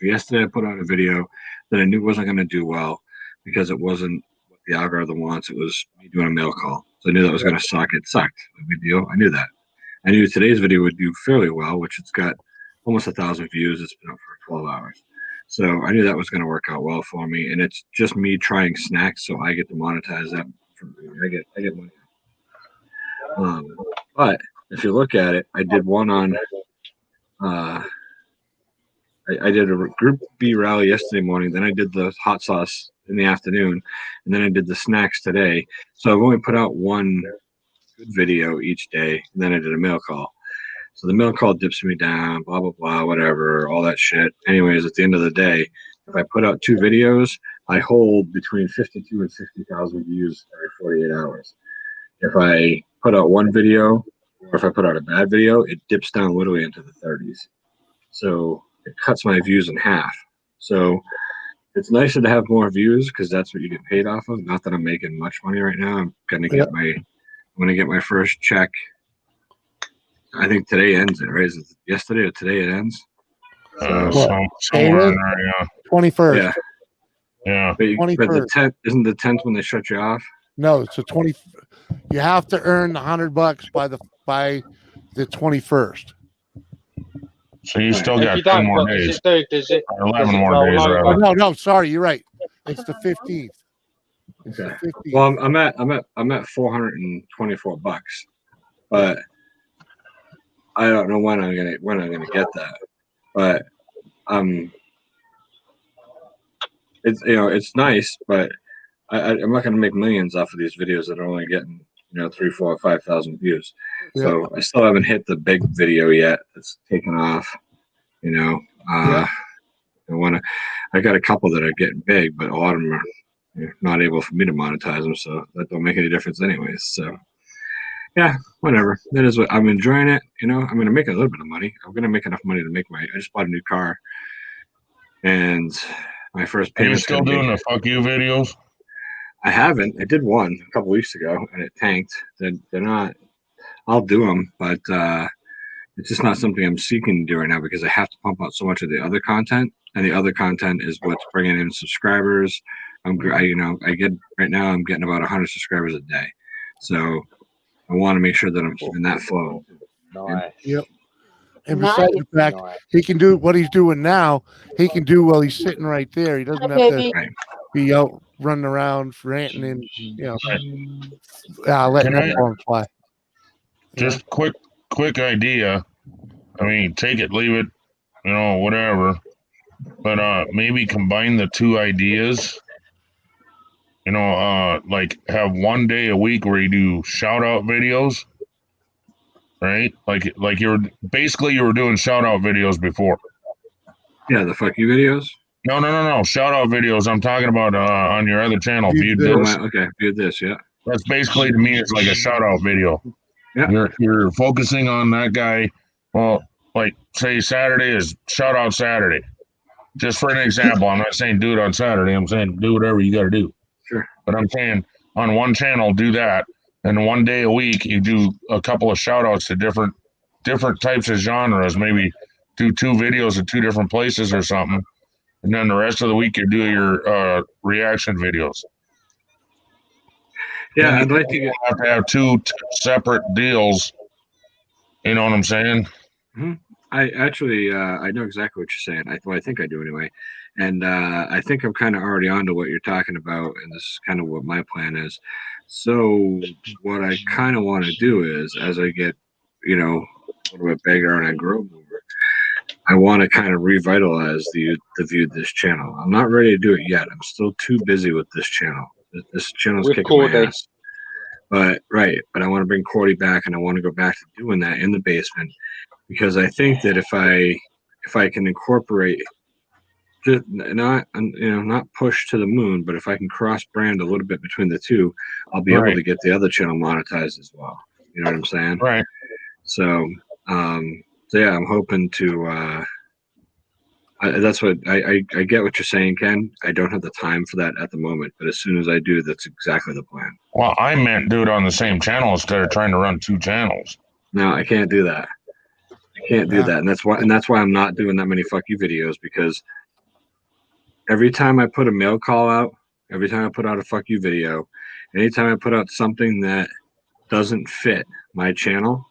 Yesterday I put out a video that I knew wasn't going to do well because it wasn't what the algorithm wants. It was me doing a mail call. So I knew that was going to suck. It sucked. No big deal. I knew that. I knew today's video would do fairly well, which it's got almost 1,000 views. It's been up for 12 hours. So I knew that was going to work out well for me. And it's just me trying snacks, so I get to monetize that. I get money. But if you look at it, I did one on I did a Group B rally yesterday morning, then I did the hot sauce in the afternoon, and then I did the snacks today. So I've only put out one good video each day, and then I did a mail call. So the mail call dips me down, blah, blah, blah, whatever, all that shit. Anyways, at the end of the day, if I put out 2 videos, I hold between 52 and 60,000 views every 48 hours. If I put out one video, or if I put out a bad video, it dips down literally into the 30s. So it cuts my views in half. So it's nicer to have more views because that's what you get paid off of. Not that I'm making much money right now. I'm gonna get my first check. I think today ends it, right? Is it yesterday or today it ends? Somewhere in there, yeah. 21st. Yeah. Yeah. But the 10th isn't the 10th when they shut you off? No, it's the 20. You have to earn $100 by the 21st. So you still got 10 more days. 11 more days. No, sorry, you're right. It's the 15th. Okay. Well, I'm at $424, but I don't know when I'm gonna get that, but it's it's nice, but I'm not gonna make millions off of these videos that are only getting 3, 4, 5,000 views. Yeah. So I still haven't hit the big video yet. That's taken off. I got a couple that are getting big, but a lot of them are not able for me to monetize them, so that don't make any difference anyways. So yeah, whatever. That is what I'm enjoying it. I'm gonna make a little bit of money. I'm gonna make enough money to make I just bought a new car, and my first Are you payment's still doing the fuck you videos? I haven't. I did one a couple weeks ago, and it tanked. They're not. I'll do them, but it's just not something I'm seeking to do right now because I have to pump out so much of the other content, and the other content is what's bringing in subscribers. I'm getting about 100 subscribers a day, so I want to make sure that I'm keeping that flow. Nice. Yep. And besides the fact he can do what he's doing now, he can do while he's sitting right there. He doesn't have to be out running around ranting and letting that phone fly. Just quick idea. I mean, take it, leave it, whatever. But maybe combine the two ideas. Like have one day a week where you do shout out videos. Right? Like you were doing shout out videos before. Yeah, the fuck you videos? No. Shout out videos. I'm talking about on your other channel. Viewed this. Okay, viewed this, yeah. That's basically to me it's like a shout out video. Yeah. You're focusing on that guy. Well, like say Saturday is shout out Saturday. Just for an example, I'm not saying do it on Saturday. I'm saying do whatever you got to do. Sure. But I'm saying on one channel do that, and one day a week you do a couple of shout outs to different types of genres. Maybe do 2 videos in 2 different places or something, and then the rest of the week you do your reaction videos. Yeah, I'd like to have 2 separate deals. You know what I'm saying? Mm-hmm. I actually I know exactly what you're saying. I think I do anyway, and I think I'm kind of already onto what you're talking about, and this is kind of what my plan is. So what I kind of want to do is, as I get a little bit bigger and I grow more, I want to kind of revitalize the Viewed This channel. I'm not ready to do it yet. I'm still too busy with this channel. This channel's kicking my ass. But I want to bring Cordy back, and I want to go back to doing that in the basement, because I think that if I can incorporate, just not push to the moon, but if I can cross brand a little bit between the two, I'll be able to get the other channel monetized as well. You know what I'm saying? Right. So yeah, I'm hoping to. That's what I get what you're saying, Ken. I don't have the time for that at the moment, but as soon as I do, that's exactly the plan. Well, I meant do it on the same channel instead of trying to run 2 channels. No, I can't do that. I can't do that, and that's why I'm not doing that many fuck you videos, because every time I put a mail call out, every time I put out a fuck you video, anytime I put out something that doesn't fit my channel,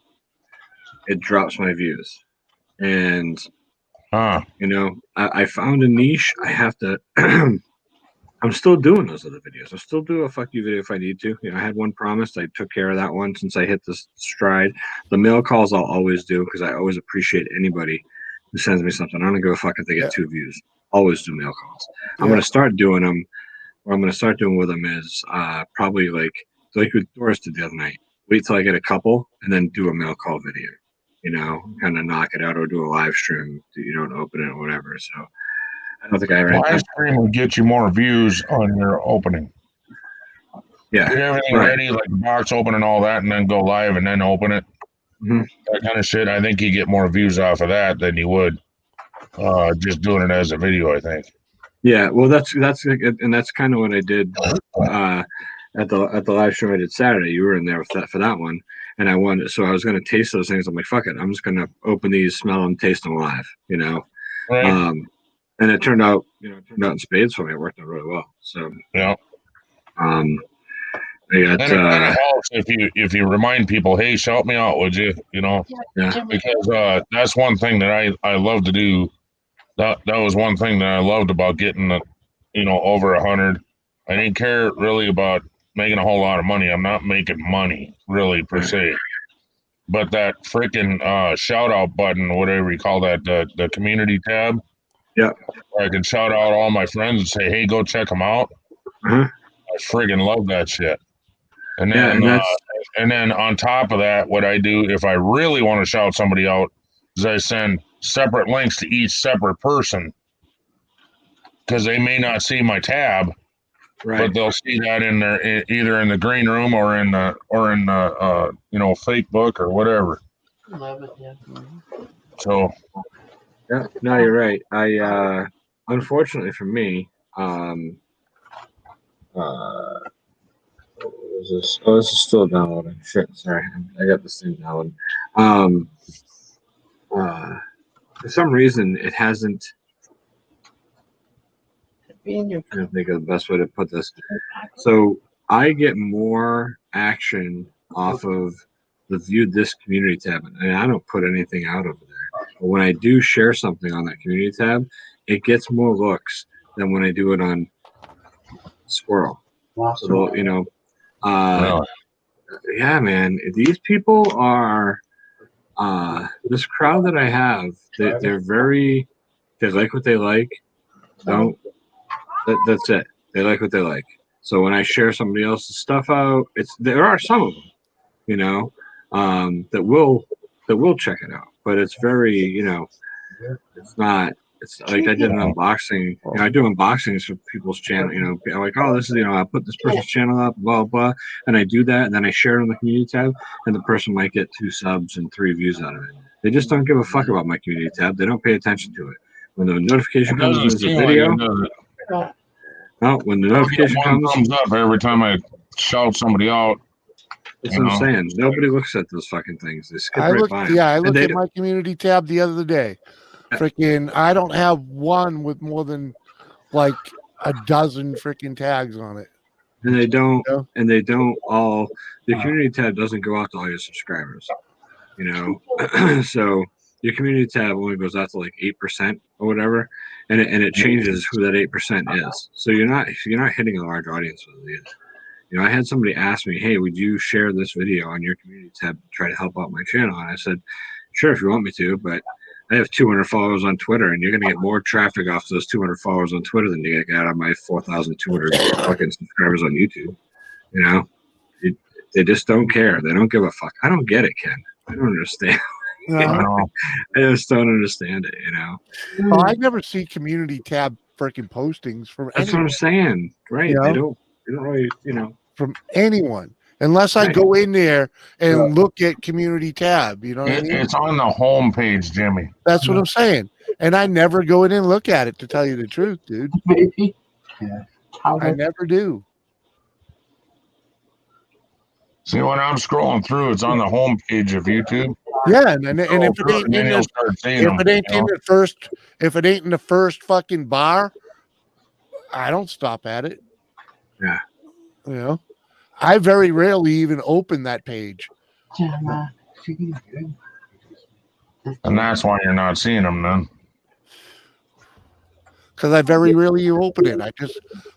it drops my views. And I found a niche. I have to. I'm still doing those other videos. I'll still do a fuck you video if I need to. I had one promised. I took care of that one since I hit this stride. The mail calls I'll always do, because I always appreciate anybody who sends me something. I don't give a fuck if they get 2 views. Always do mail calls. I'm going to start doing them. What I'm going to start doing with them is probably like with Doris did the other night. Wait till I get a couple and then do a mail call video. Kind of knock it out, or do a live stream. And open it or whatever. So I don't think I ever. Live stream will get you more views on your opening. Yeah. Get everything ready, like the box open and all that, and then go live and then open it. Mm-hmm. That kind of shit. I think you get more views off of that than you would just doing it as a video, I think. Yeah, well, that's kind of what I did at the live stream I did Saturday. You were in there for that one, and I was going to taste those things. I'm like, fuck it, I'm just going to open these, smell them, taste them live, Right. And it turned out, in spades for me. It worked out really well. So yeah. It kind of helps if you remind people, hey, shout me out, would you? Yeah. Because that's one thing that I love to do. That was one thing that I loved about getting over 100. I didn't care really about making a whole lot of money. I'm not making money really per se. but that freaking shout out button, whatever you call that, the community tab. Yeah. I can shout out all my friends and say, hey, go check them out. Uh-huh. I friggin' love that shit. And Yeah, then, and that's and then on top of that, what I do if I really want to shout somebody out is I send separate links to each separate person because they may not see my tab, right. but they'll see that in their either in the green room or in the fake book or whatever. Love it, yeah. So Yeah, no, you're right. I unfortunately for me, what is this? Oh, this is still downloading. Shit, sorry, I got this thing downloading. For some reason, it hasn't. I'm trying to think of the best way to put this. So I get more action off of the Viewed This community tab, and I don't put anything out over there. But when I do share something on that community tab, it gets more looks than when I do it on Squirrel. So, yeah, man, these people are this crowd that I have. They're very. They like what they like. That's it. They like what they like. So when I share somebody else's stuff out, there are some of them, that will check it out. But it's very, it's not. It's like I did an unboxing. I do unboxings for people's channel. I'm like, oh, this is, I put this person's channel up, blah blah, and I do that, and then I share it on the community tab, and the person might get 2 subs and 3 views out of it. They just don't give a fuck about my community tab. They don't pay attention to it. When the notification comes in as a video. No, when the notification comes up every time I shout somebody out. That's what I'm saying. Nobody looks at those fucking things. They skip right by them. Yeah, I looked at my community tab the other day. Freaking, I don't have one with more than like a dozen freaking tags on it. And they don't. And they don't all. The community tab doesn't go out to all your subscribers. So your community tab only goes out to like 8% or whatever, and it changes who that 8% is. So you're not hitting a large audience with it either. I had somebody ask me, hey, would you share this video on your community tab to try to help out my channel? And I said, sure, if you want me to, but I have 200 followers on Twitter, and you're going to get more traffic off those 200 followers on Twitter than you get out of my 4,200 fucking subscribers on YouTube. They just don't care. They don't give a fuck. I don't get it, Ken. I don't understand. I just don't understand it, Well, I never see community tab freaking postings from That's what I'm saying. Right. They don't really, from anyone. Unless I go in there and look at community tab, you know what I mean? It's on the home page, Jimmy. That's what I'm saying. And I never go in and look at it, to tell you the truth, dude. Yeah. I never do. See, when I'm scrolling through, it's on the home page of YouTube. Yeah, and if it ain't if it ain't in the first fucking bar, I don't stop at it. Yeah. I very rarely even open that page. And that's why you're not seeing them then. Because I very rarely open it.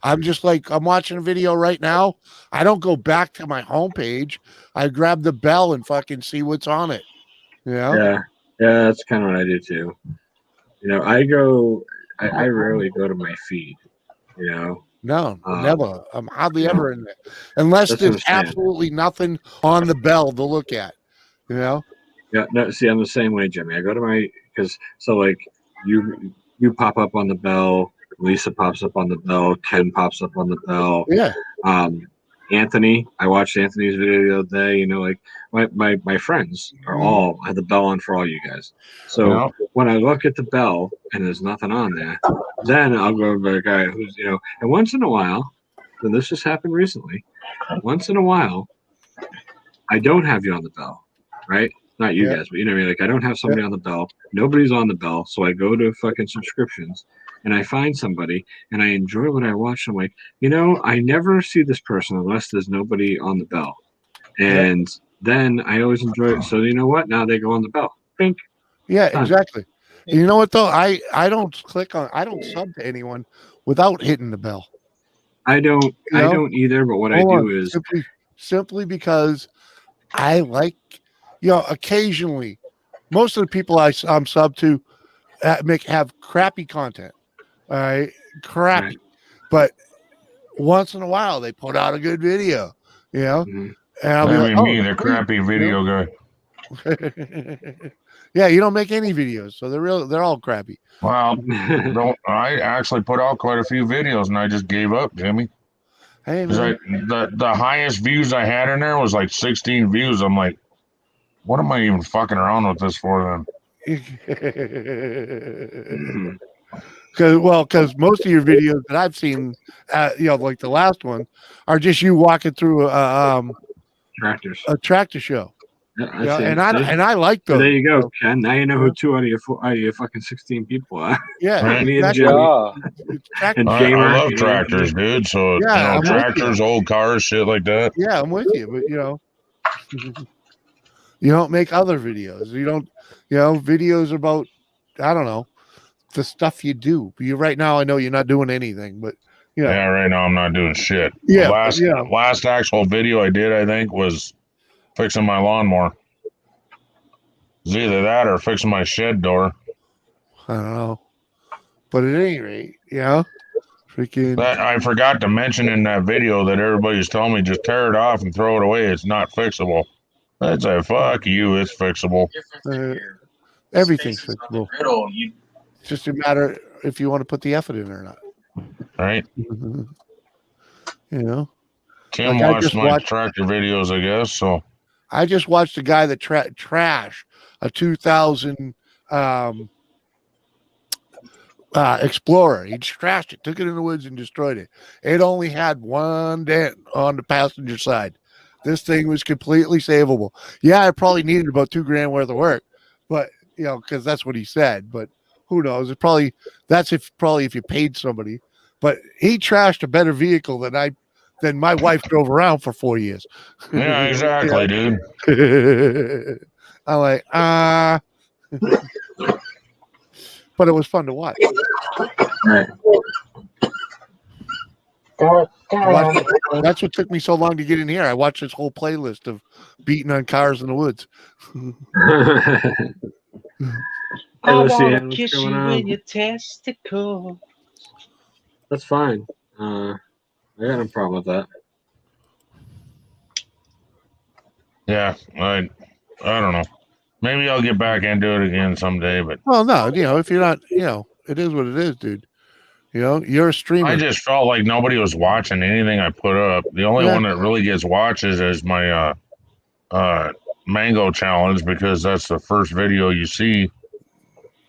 I'm just like, I'm watching a video right now. I don't go back to my homepage. I grab the bell and fucking see what's on it. Yeah, that's kind of what I do too. I rarely go to my feed. No, never. I'm hardly ever in there, unless there's absolutely nothing on the bell to look at. Yeah, no. See, I'm the same way, Jimmy. I go to like you pop up on the bell, Lisa pops up on the bell, Ken pops up on the bell. Yeah. Anthony, I watched Anthony's video the other day. Like my friends are all have the bell on for all you guys. So when I look at the bell and there's nothing on there, then I'll go to the guy who's and once in a while, and this just happened recently. Once in a while, I don't have you on the bell, right? Not you guys, but you know what I mean? Like I don't have somebody on the bell. Nobody's on the bell, so I go to fucking subscriptions. And I find somebody, and I enjoy what I watch. I'm like, I never see this person unless there's nobody on the bell. And then I always enjoy it. So you know what? Now they go on the bell. Bink. Yeah, exactly. And you know what though? I don't sub to anyone without hitting the bell. I don't either. But what I do is simply because I like occasionally, most of the people I'm sub to have crappy content. All right, crappy. Right. But once in a while, they put out a good video. And I'll be That'd like, be me, the sweet, crappy video guy. Yeah, you don't make any videos, so they're all crappy. Well, I actually put out quite a few videos, and I just gave up, Jimmy. Hey, Because the highest views I had in there was like 16 views. I'm like, what am I even fucking around with this for then? Because most of your videos that I've seen, like the last one, are just you walking through Tractors. a tractor show. Yeah, and I like those. There you go, Ken. Now you know who 2 out of your fucking 16 people are. Yeah, Me and exactly. Jimmy. And I Gamer, love tractors, dude. So Yeah, I'm with tractors, you. old cars, shit like that. Yeah, I'm with you, but you don't make other videos. You don't, videos about, I don't know, the stuff you do. You right now, I know you're not doing anything, but Yeah, right now I'm not doing shit. Yeah, The last actual video I did, I think, was fixing my lawnmower. It's either that or fixing my shed door. I don't know. But at any rate, freaking. That I forgot to mention in that video that everybody's telling me just tear it off and throw it away. It's not fixable. I'd say, fuck you, it's fixable. Everything's fixable. It's just a matter if you want to put the effort in or not. Right? Tim Like, watched my tractor videos, I guess. So I just watched a guy that trashed a 2000 Explorer. He just trashed it, took it in the woods and destroyed it. It only had one dent on the passenger side. This thing was completely savable. Yeah, I probably needed about $2,000 worth of work, but because that's what he said. But who knows? If you paid somebody. But he trashed a better vehicle than my wife drove around for 4 years. yeah, exactly, dude. I'm like, but it was fun to watch. That's what took me so long to get in here. I watched this whole playlist of beating on cars in the woods. Hey, I let's see, wanna what's kiss going you on? in your testicle. That's fine. I got no problem with that. Yeah, I don't know. Maybe I'll get back and do it again someday, but Well, no, if you're not, it is what it is, dude. You're a streamer. I just felt like nobody was watching anything I put up. The only one that really gets watches is my mango challenge, because that's the first video you see.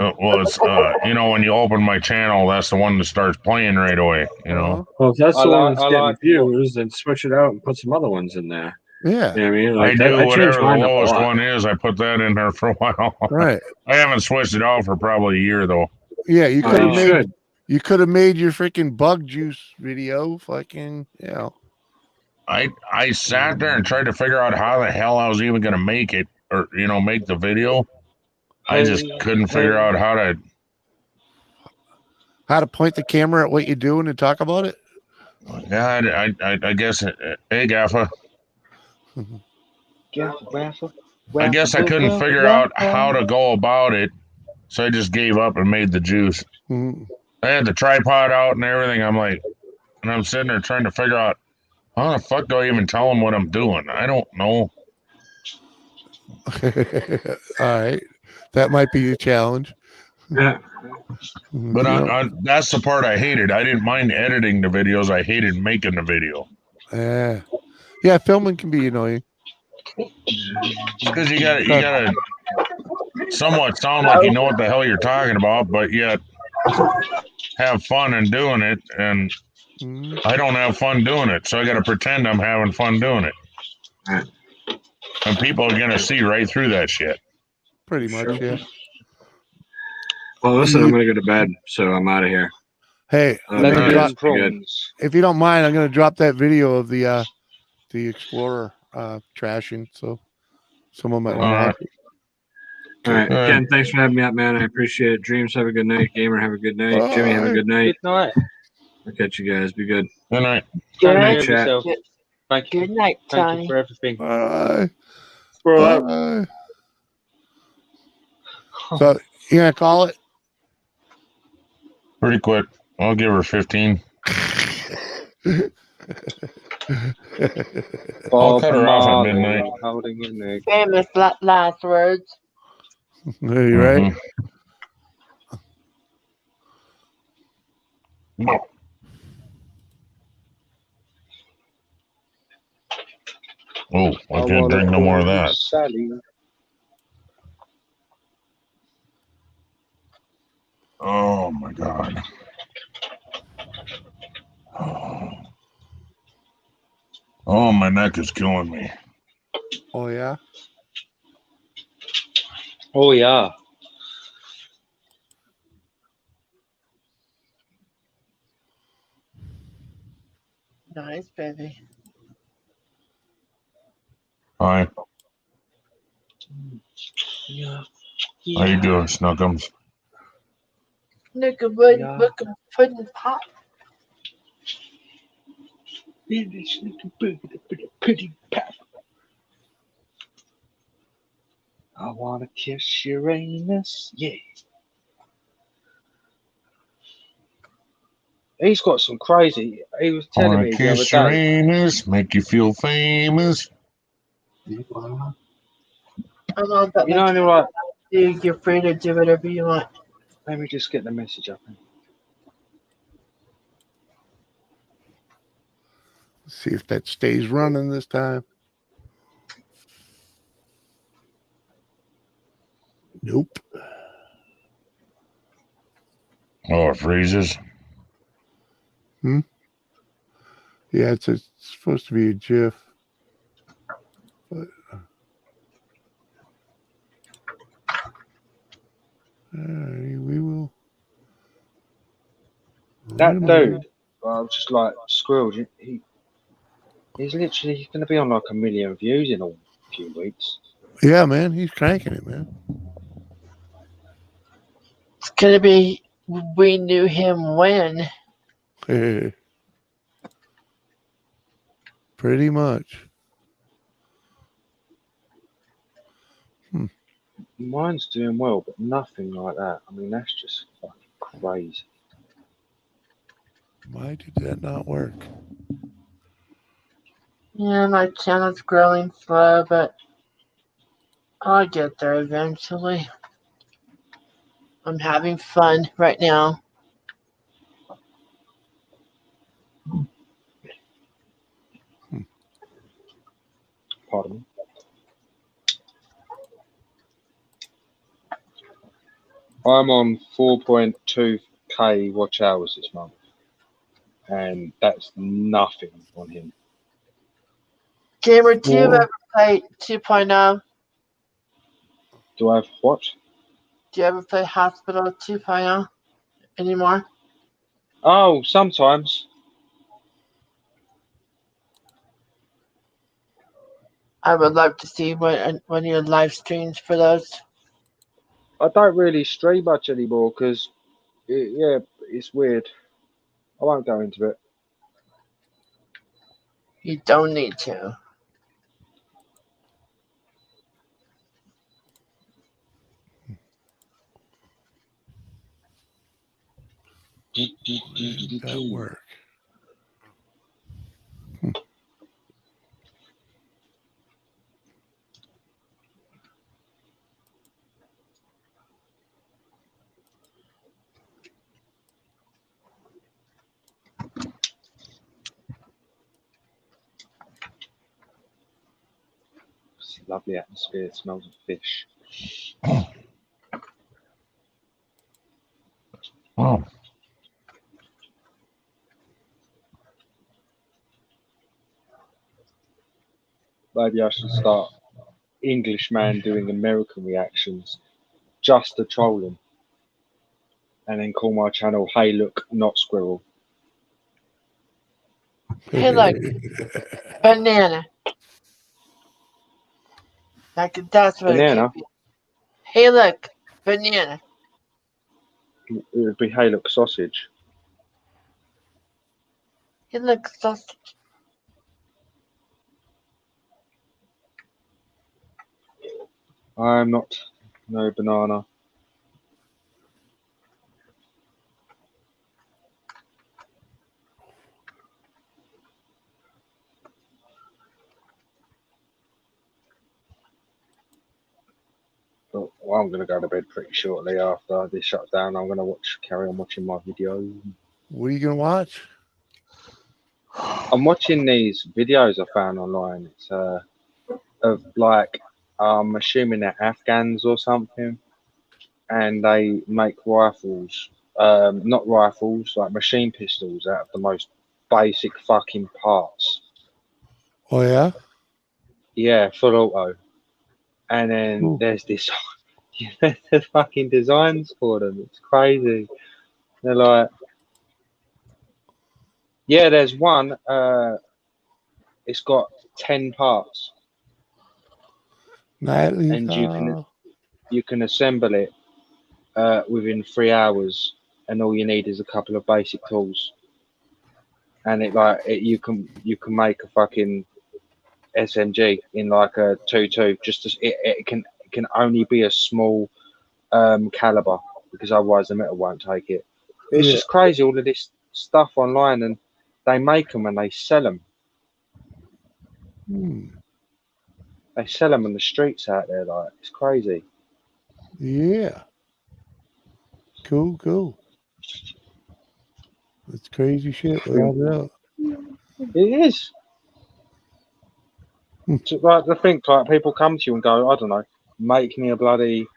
It's when you open my channel, that's the one that starts playing right away. Well, if that's the one that's getting views, then switch it out and put some other ones in there. Yeah. You know what I mean? I do changed whatever the mine up a lowest lot. one is. I put that in there for a while. Right. I haven't switched it out for probably a year though. Yeah, you could have made your freaking bug juice video. Fucking I sat there and tried to figure out how the hell I was even going to make it, or make the video. I just couldn't figure out how to point the camera at what you're doing and talk about it. Yeah, I guess. Hey, Gaffa. I guess I couldn't figure out how to go about it, so I just gave up and made the juice. Mm-hmm. I had the tripod out and everything. I'm sitting there trying to figure out how the fuck do I even tell them what I'm doing? I don't know. All right, that might be a challenge. Yeah, but that's the part I hated. I didn't mind editing the videos. I hated making the video. Yeah, filming can be annoying. Because you gotta somewhat sound like you know what the hell you're talking about, but yet have fun in doing it. And I don't have fun doing it, so I gotta pretend I'm having fun doing it. And people are gonna see right through that shit. Pretty much, yeah. Well, listen, I'm gonna go to bed, so I'm out of here. Hey, if you don't mind, I'm gonna drop that video of the Explorer trashing, so someone might want to watch it. All right, Ken, thanks for having me out, man. I appreciate it. Dreams, have a good night. Gamer, have a good night. Jimmy, have a good night. Good night. I'll catch you guys. Be good. Good night. Good night, night, chat. Thank you. Good night, Thank Tony. you for everything. Bye. Bye. Bye. So you gonna call it? Pretty quick. I'll give her 15. I'll cut her off at midnight. Holding your neck. Famous last words. Are you right? Oh, I can't drink no more of that. Sally. Oh my God. Oh, my neck is killing me. Oh yeah. Oh yeah. Nice, baby. Hi. Yeah. How you doing, Snookums? Look at look at pudding pop. Pudding pop. I wanna kiss Uranus, yeah. He's got some crazy. He was I telling wanna me the other kiss day. Uranus, make you feel famous. I'm on, but You know, and they're like, you're free to do whatever you want. let me just get the message up. See if that stays running this time. Nope. Oh, it freezes. Yeah, it's supposed to be a GIF. But we will. That dude, I was just like, Squirrel, he's literally going to be on like 1 million views in a few weeks. Yeah, man, he's cranking it, man. It's gonna be. We knew him when. Pretty much. Mine's doing well, but nothing like that. I mean, that's just fucking crazy. Why did that not work? Yeah, my channel's growing slow, but I'll get there eventually. I'm having fun right now. Pardon me. I'm on 4.2k watch hours this month, and that's nothing on him. Gamer, do you ever play 2.0? Do I have what? Do you ever play Hospital 2.0 anymore? Oh, sometimes. I would love to see one of your live streams for those. I don't really stream much anymore because, yeah, it's weird. I won't go into it. You don't need to. Did that work? It's a lovely atmosphere. It smells of fish. Oh. Maybe I should start Englishman doing American reactions just to troll him. And then call my channel, Hey Look, Not Squirrel. Hey, look, banana. That's what Banana? it could be. Hey, look, banana. It would be Hey Look, Sausage. Hey, look, sausage. I'm not no banana. Well, I'm gonna go to bed pretty shortly after this shutdown. I'm gonna carry on watching my videos. What are you gonna watch? I'm watching these videos I found online. It's of like I'm assuming they're Afghans or something, and they make rifles. Not rifles, like machine pistols out of the most basic fucking parts. Oh yeah. Yeah, full auto. And then there's this, there's fucking designs for them. It's crazy. They're like, yeah, there's one. It's got 10 parts, and you can assemble it within 3 hours, and all you need is a couple of basic tools. And you can make a fucking SMG in like a 2.2. It can only be a small caliber, because otherwise the metal won't take it. It's just crazy, all of this stuff online, and they make them and they sell them. They sell them on the streets out there, like it's crazy. Yeah. Cool. That's crazy shit. Without a doubt. It is. So, like, to think, like, people come to you and go, I don't know, make me a bloody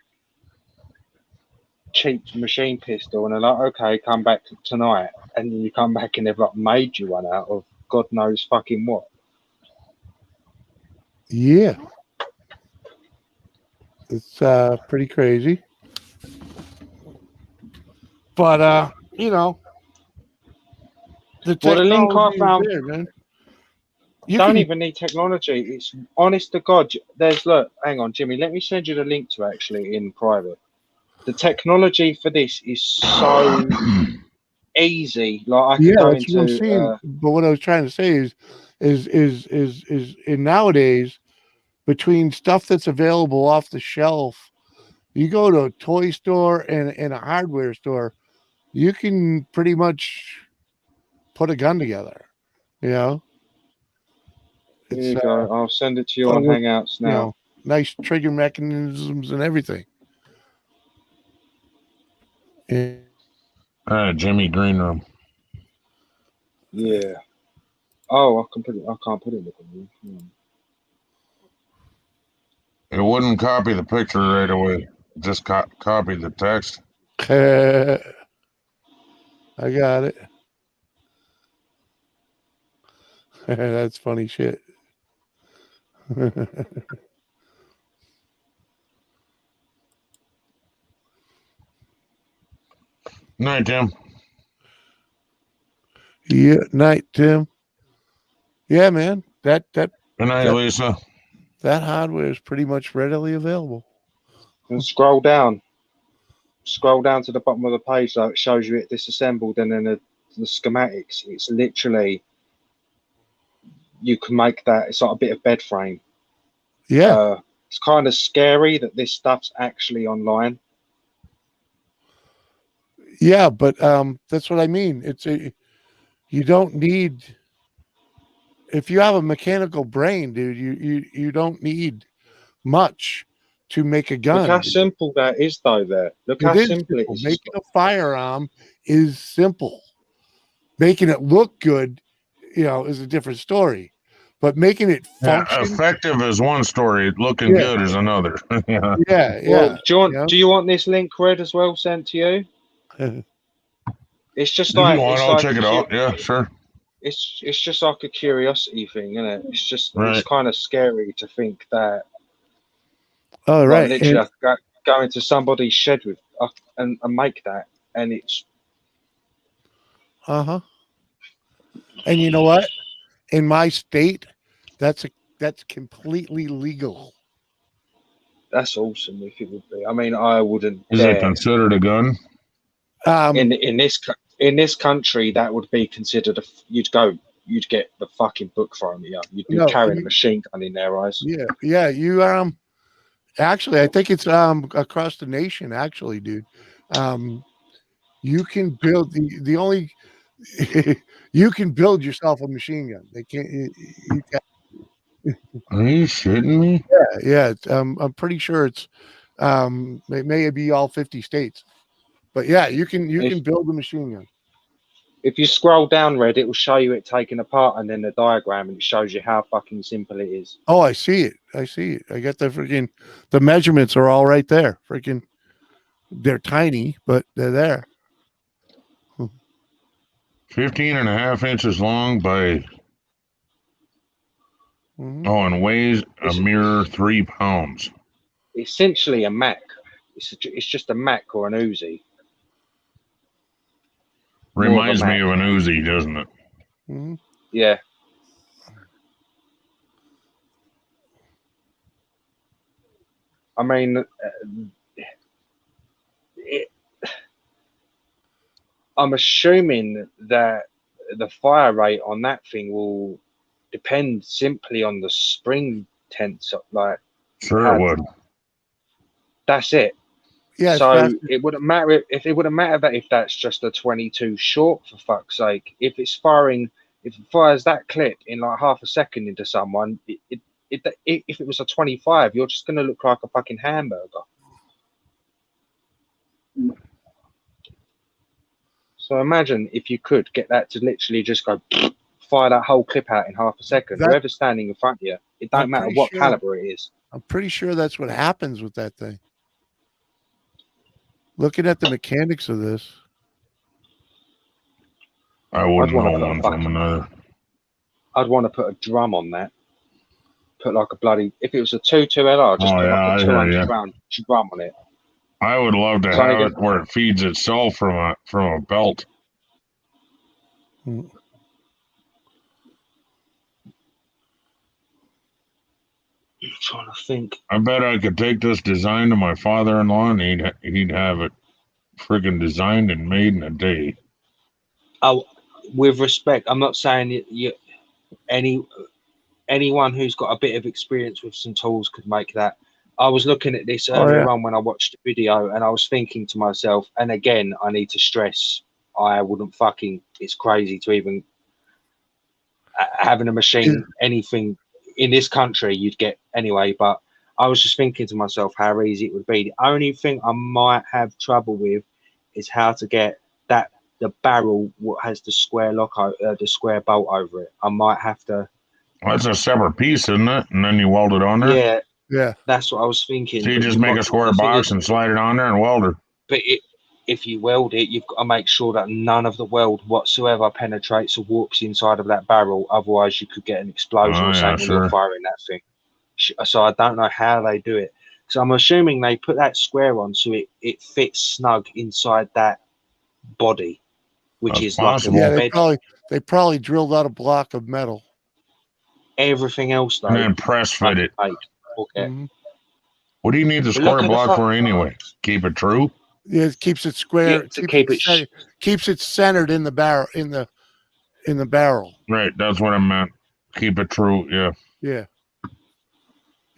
cheap machine pistol, and they're like, okay, come back tonight, and then you come back and they've like made you one out of God knows fucking what. Yeah. It's pretty crazy. But you know, the link I technology found, is there, man. You don't even need technology. It's honest to God. Look, hang on, Jimmy. Let me send you the link to actually in private. The technology for this is so easy. Like I could go that's what I'm into. saying. But what I was trying to say is in nowadays, between stuff that's available off the shelf, you go to a toy store and a hardware store, you can pretty much put a gun together. You know. Here you go. I'll send it to you on Hangouts now. You know, nice trigger mechanisms and everything. Jimmy Green Room. Yeah. Oh, I can't put it in the room. It wouldn't copy the picture right away. Just copy the text. I got it. That's funny shit. Night, Tim. Yeah, night, Tim. Yeah, man. Good night, Lisa. That hardware is pretty much readily available. And scroll down. Scroll down to the bottom of the page, so it shows you it disassembled, and then the schematics. It's literally, you can make that. It's like a bit of bed frame. Yeah. It's kind of scary that this stuff's actually online. Yeah, but that's what I mean. You don't need, if you have a mechanical brain, dude, you don't need much to make a gun. Look how simple that is, though. Look how simple it is. Making a firearm is simple. Making it look good, is a different story. But making it function, effective is one story. Looking good is another. Yeah. Well, do you want this link read as well sent to you? It's just If like you want, I'll check it out. Yeah, sure. It's just like a curiosity thing, isn't it? It's just right. It's kind of scary to think that. Oh, like, right. Literally, I could go into somebody's shed with and make that, and it's. And you know what? In my state, that's completely legal. That's awesome. If it would be, I mean, I wouldn't. Is it considered a gun? In this country, that would be considered you'd get the fucking book thrown at you. You'd be carrying a machine gun in their eyes. Yeah. You actually, I think it's across the nation. Actually, dude, you can build the only you can build yourself a machine gun. They can't. Are you shitting me? Yeah. I'm pretty sure it's It may be all 50 states, but yeah, you can build a machine gun. If you scroll down, Red, it will show you it taken apart and then the diagram, and it shows you how fucking simple it is. Oh, I see it. I got the measurements are all right there. Freaking, they're tiny, but they're there. 15.5 inches long by, and weighs a mere 3 pounds. Essentially a Mac. It's just a Mac or an Uzi. Reminds me of an Uzi, doesn't it? Mm-hmm. Yeah. I mean, I'm assuming that the fire rate on that thing will depend simply on the spring tensor. Like, sure it would. That's it. Yeah. So it wouldn't matter if that's just a 22 short, for fuck's sake. If it fires that clip in like half a second into someone, if it was a 25, you're just going to look like a fucking hamburger. So imagine if you could get that to literally just go fire that whole clip out in half a second. Whoever's standing in front of you, it don't matter what caliber it is. I'm pretty sure that's what happens with that thing. Looking at the mechanics of this, I wouldn't know one from another. I'd want to put a drum on that. Put like a bloody, if it was a 22 LR, just put like a 200 round drum on it. I would love to have it where it feeds itself from a belt. I'm trying to think. I bet I could take this design to my father-in-law and he'd have it friggin' designed and made in a day. Oh, with respect, I'm not saying anyone who's got a bit of experience with some tools could make that. I was looking at this earlier on when I watched the video, and I was thinking to myself, and again, I need to stress, I wouldn't fucking, it's crazy to even having a machine, anything in this country you'd get anyway, but I was just thinking to myself how easy it would be. The only thing I might have trouble with is how to get the barrel what has the square the square bolt over it. I might have to. Well, that's a separate piece, isn't it? And then you weld it on there? Yeah. That's what I was thinking. So you just make a square box and slide it on there and weld it. But if you weld it, you've got to make sure that none of the weld whatsoever penetrates or warps inside of that barrel. Otherwise, you could get an explosion or something when you're firing that thing. So I don't know how they do it. So I'm assuming they put that square on so it fits snug inside that body, which is possible. Like they probably drilled out a block of metal. Everything else though, and then press fit it. Okay. What do you need the square block for anyway? Keep it true. Yeah, it keeps it square. Yeah, keeps it centered in the barrel. In the barrel. Right, that's what I meant. Keep it true. Yeah. Yeah.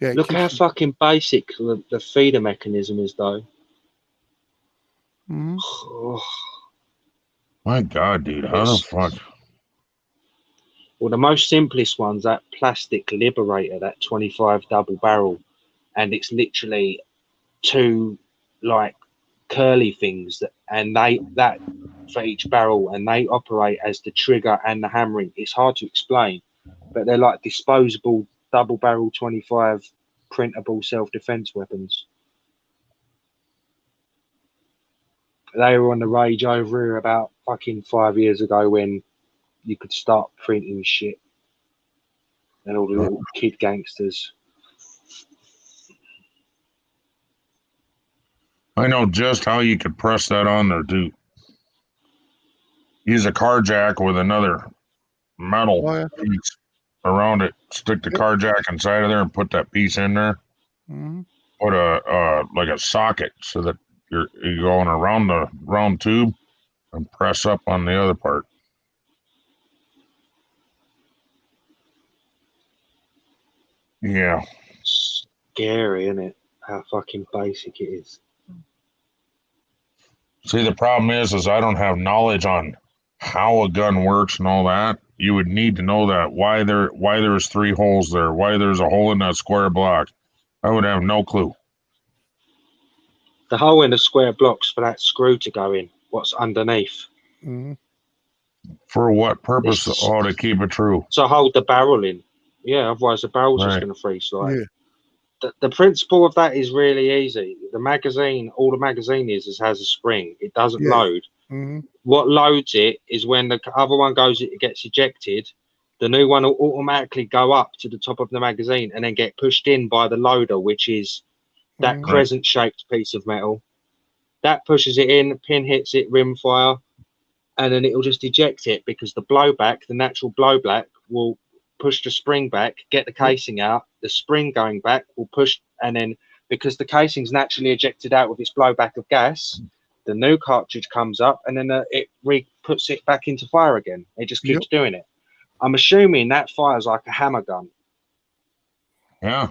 Yeah. Look how fucking basic the feeder mechanism is, though. Oh. My God, dude, how the fuck? Well, the most simplest one's that plastic Liberator, that 25 double barrel, and it's literally two like curly things that for each barrel, and they operate as the trigger and the hammering. It's hard to explain, but they're like disposable double barrel 25 printable self-defense weapons. They were on the rage over here about fucking 5 years ago when you could start printing shit and all the little kid gangsters. I know just how you could press that on there too. Use a car jack with another metal piece around it. Stick the car jack inside of there and put that piece in there. Put a like a socket so that you're going around the round tube and press up on the other part. Yeah. Scary, isn't it? How fucking basic it is. See, the problem is I don't have knowledge on how a gun works and all that. You would need to know that why there's 3 holes there, why there's a hole in that square block. I would have no clue. the hole in the square blocks for that screw to go in. What's underneath? Mm-hmm. For what purpose? Oh, to keep it true. To hold the barrel in. Yeah, otherwise the barrel's just Right. going to freeze slide. Yeah. The principle of that is really easy. The magazine, all the magazine is has a spring. It doesn't Yeah. load. Mm-hmm. What loads it is when the other one it gets ejected, the new one will automatically go up to the top of the magazine and then get pushed in by the loader, which is that crescent-shaped piece of metal. That pushes it in, pin hits it, rim fire, and then it'll just eject it because the blowback, the natural blowback, will push the spring back, get the casing out. The spring going back will push, and then because the casing's naturally ejected out with its blowback of gas, the new cartridge comes up, and then it puts it back into fire again. It just keeps doing it. I'm assuming that fires like a hammer gun. Yeah.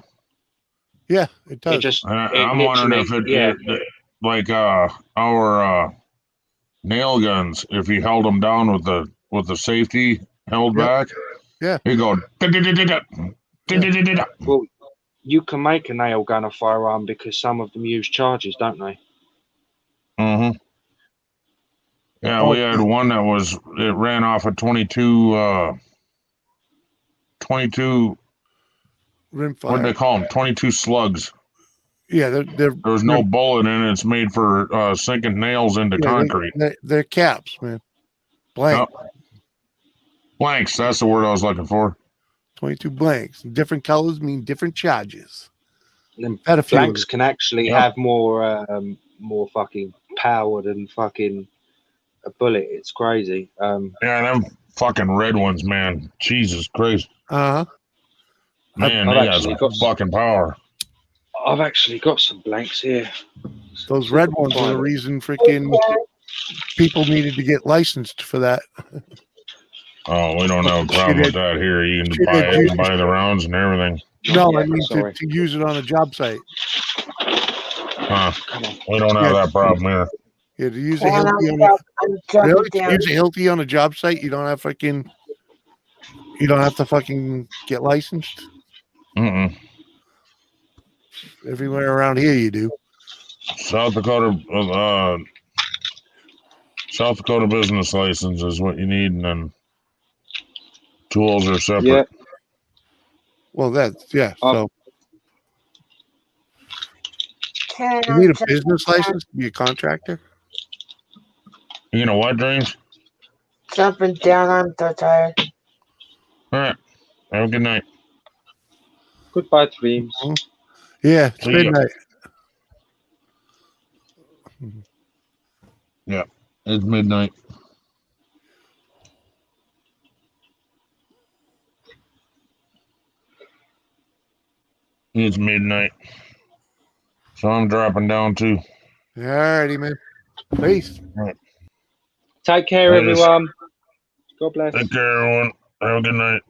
Yeah, it does. It just. I'm wondering if it like our nail guns, if you held them down with the safety held back, you go. Well, you can make a nail gun a firearm because some of them use charges, don't they? Mm-hmm. Yeah, we had one that it ran off a 22 rimfire. What do they call them? 22 slugs. Yeah, there was no bullet in it. It's made for sinking nails into concrete. They're caps, man. Blank. Yep. Blanks. That's the word I was looking for. 22 blanks. Different colors mean different charges. And blanks can actually have more fucking power than fucking a bullet. It's crazy. Yeah, them fucking red ones, man. Jesus Christ. Uh-huh. Man, they got some fucking power. I've actually got some blanks here. Those red ones are the reason freaking people needed to get licensed for that. Oh, we don't have a problem with that here. You can buy it and buy the rounds and everything. No, I mean to use it on a job site. We don't have that problem here. Yeah, to use a Hilti on a job site, you don't have to fucking get licensed. Mm-mm. Everywhere around here, you do. South Dakota business license is what you need, and then tools are separate. Yeah. Well, so you need a business license to be a contractor. You know what, Dreams? Jumping down, I'm so tired. All right. Have a good night. Goodbye, Dreams. Yeah, it's midnight. Yeah, it's midnight. It's midnight. So I'm dropping down too. Alrighty, man. Peace. All right. Take care, everyone. God bless. Take care, everyone. Have a good night.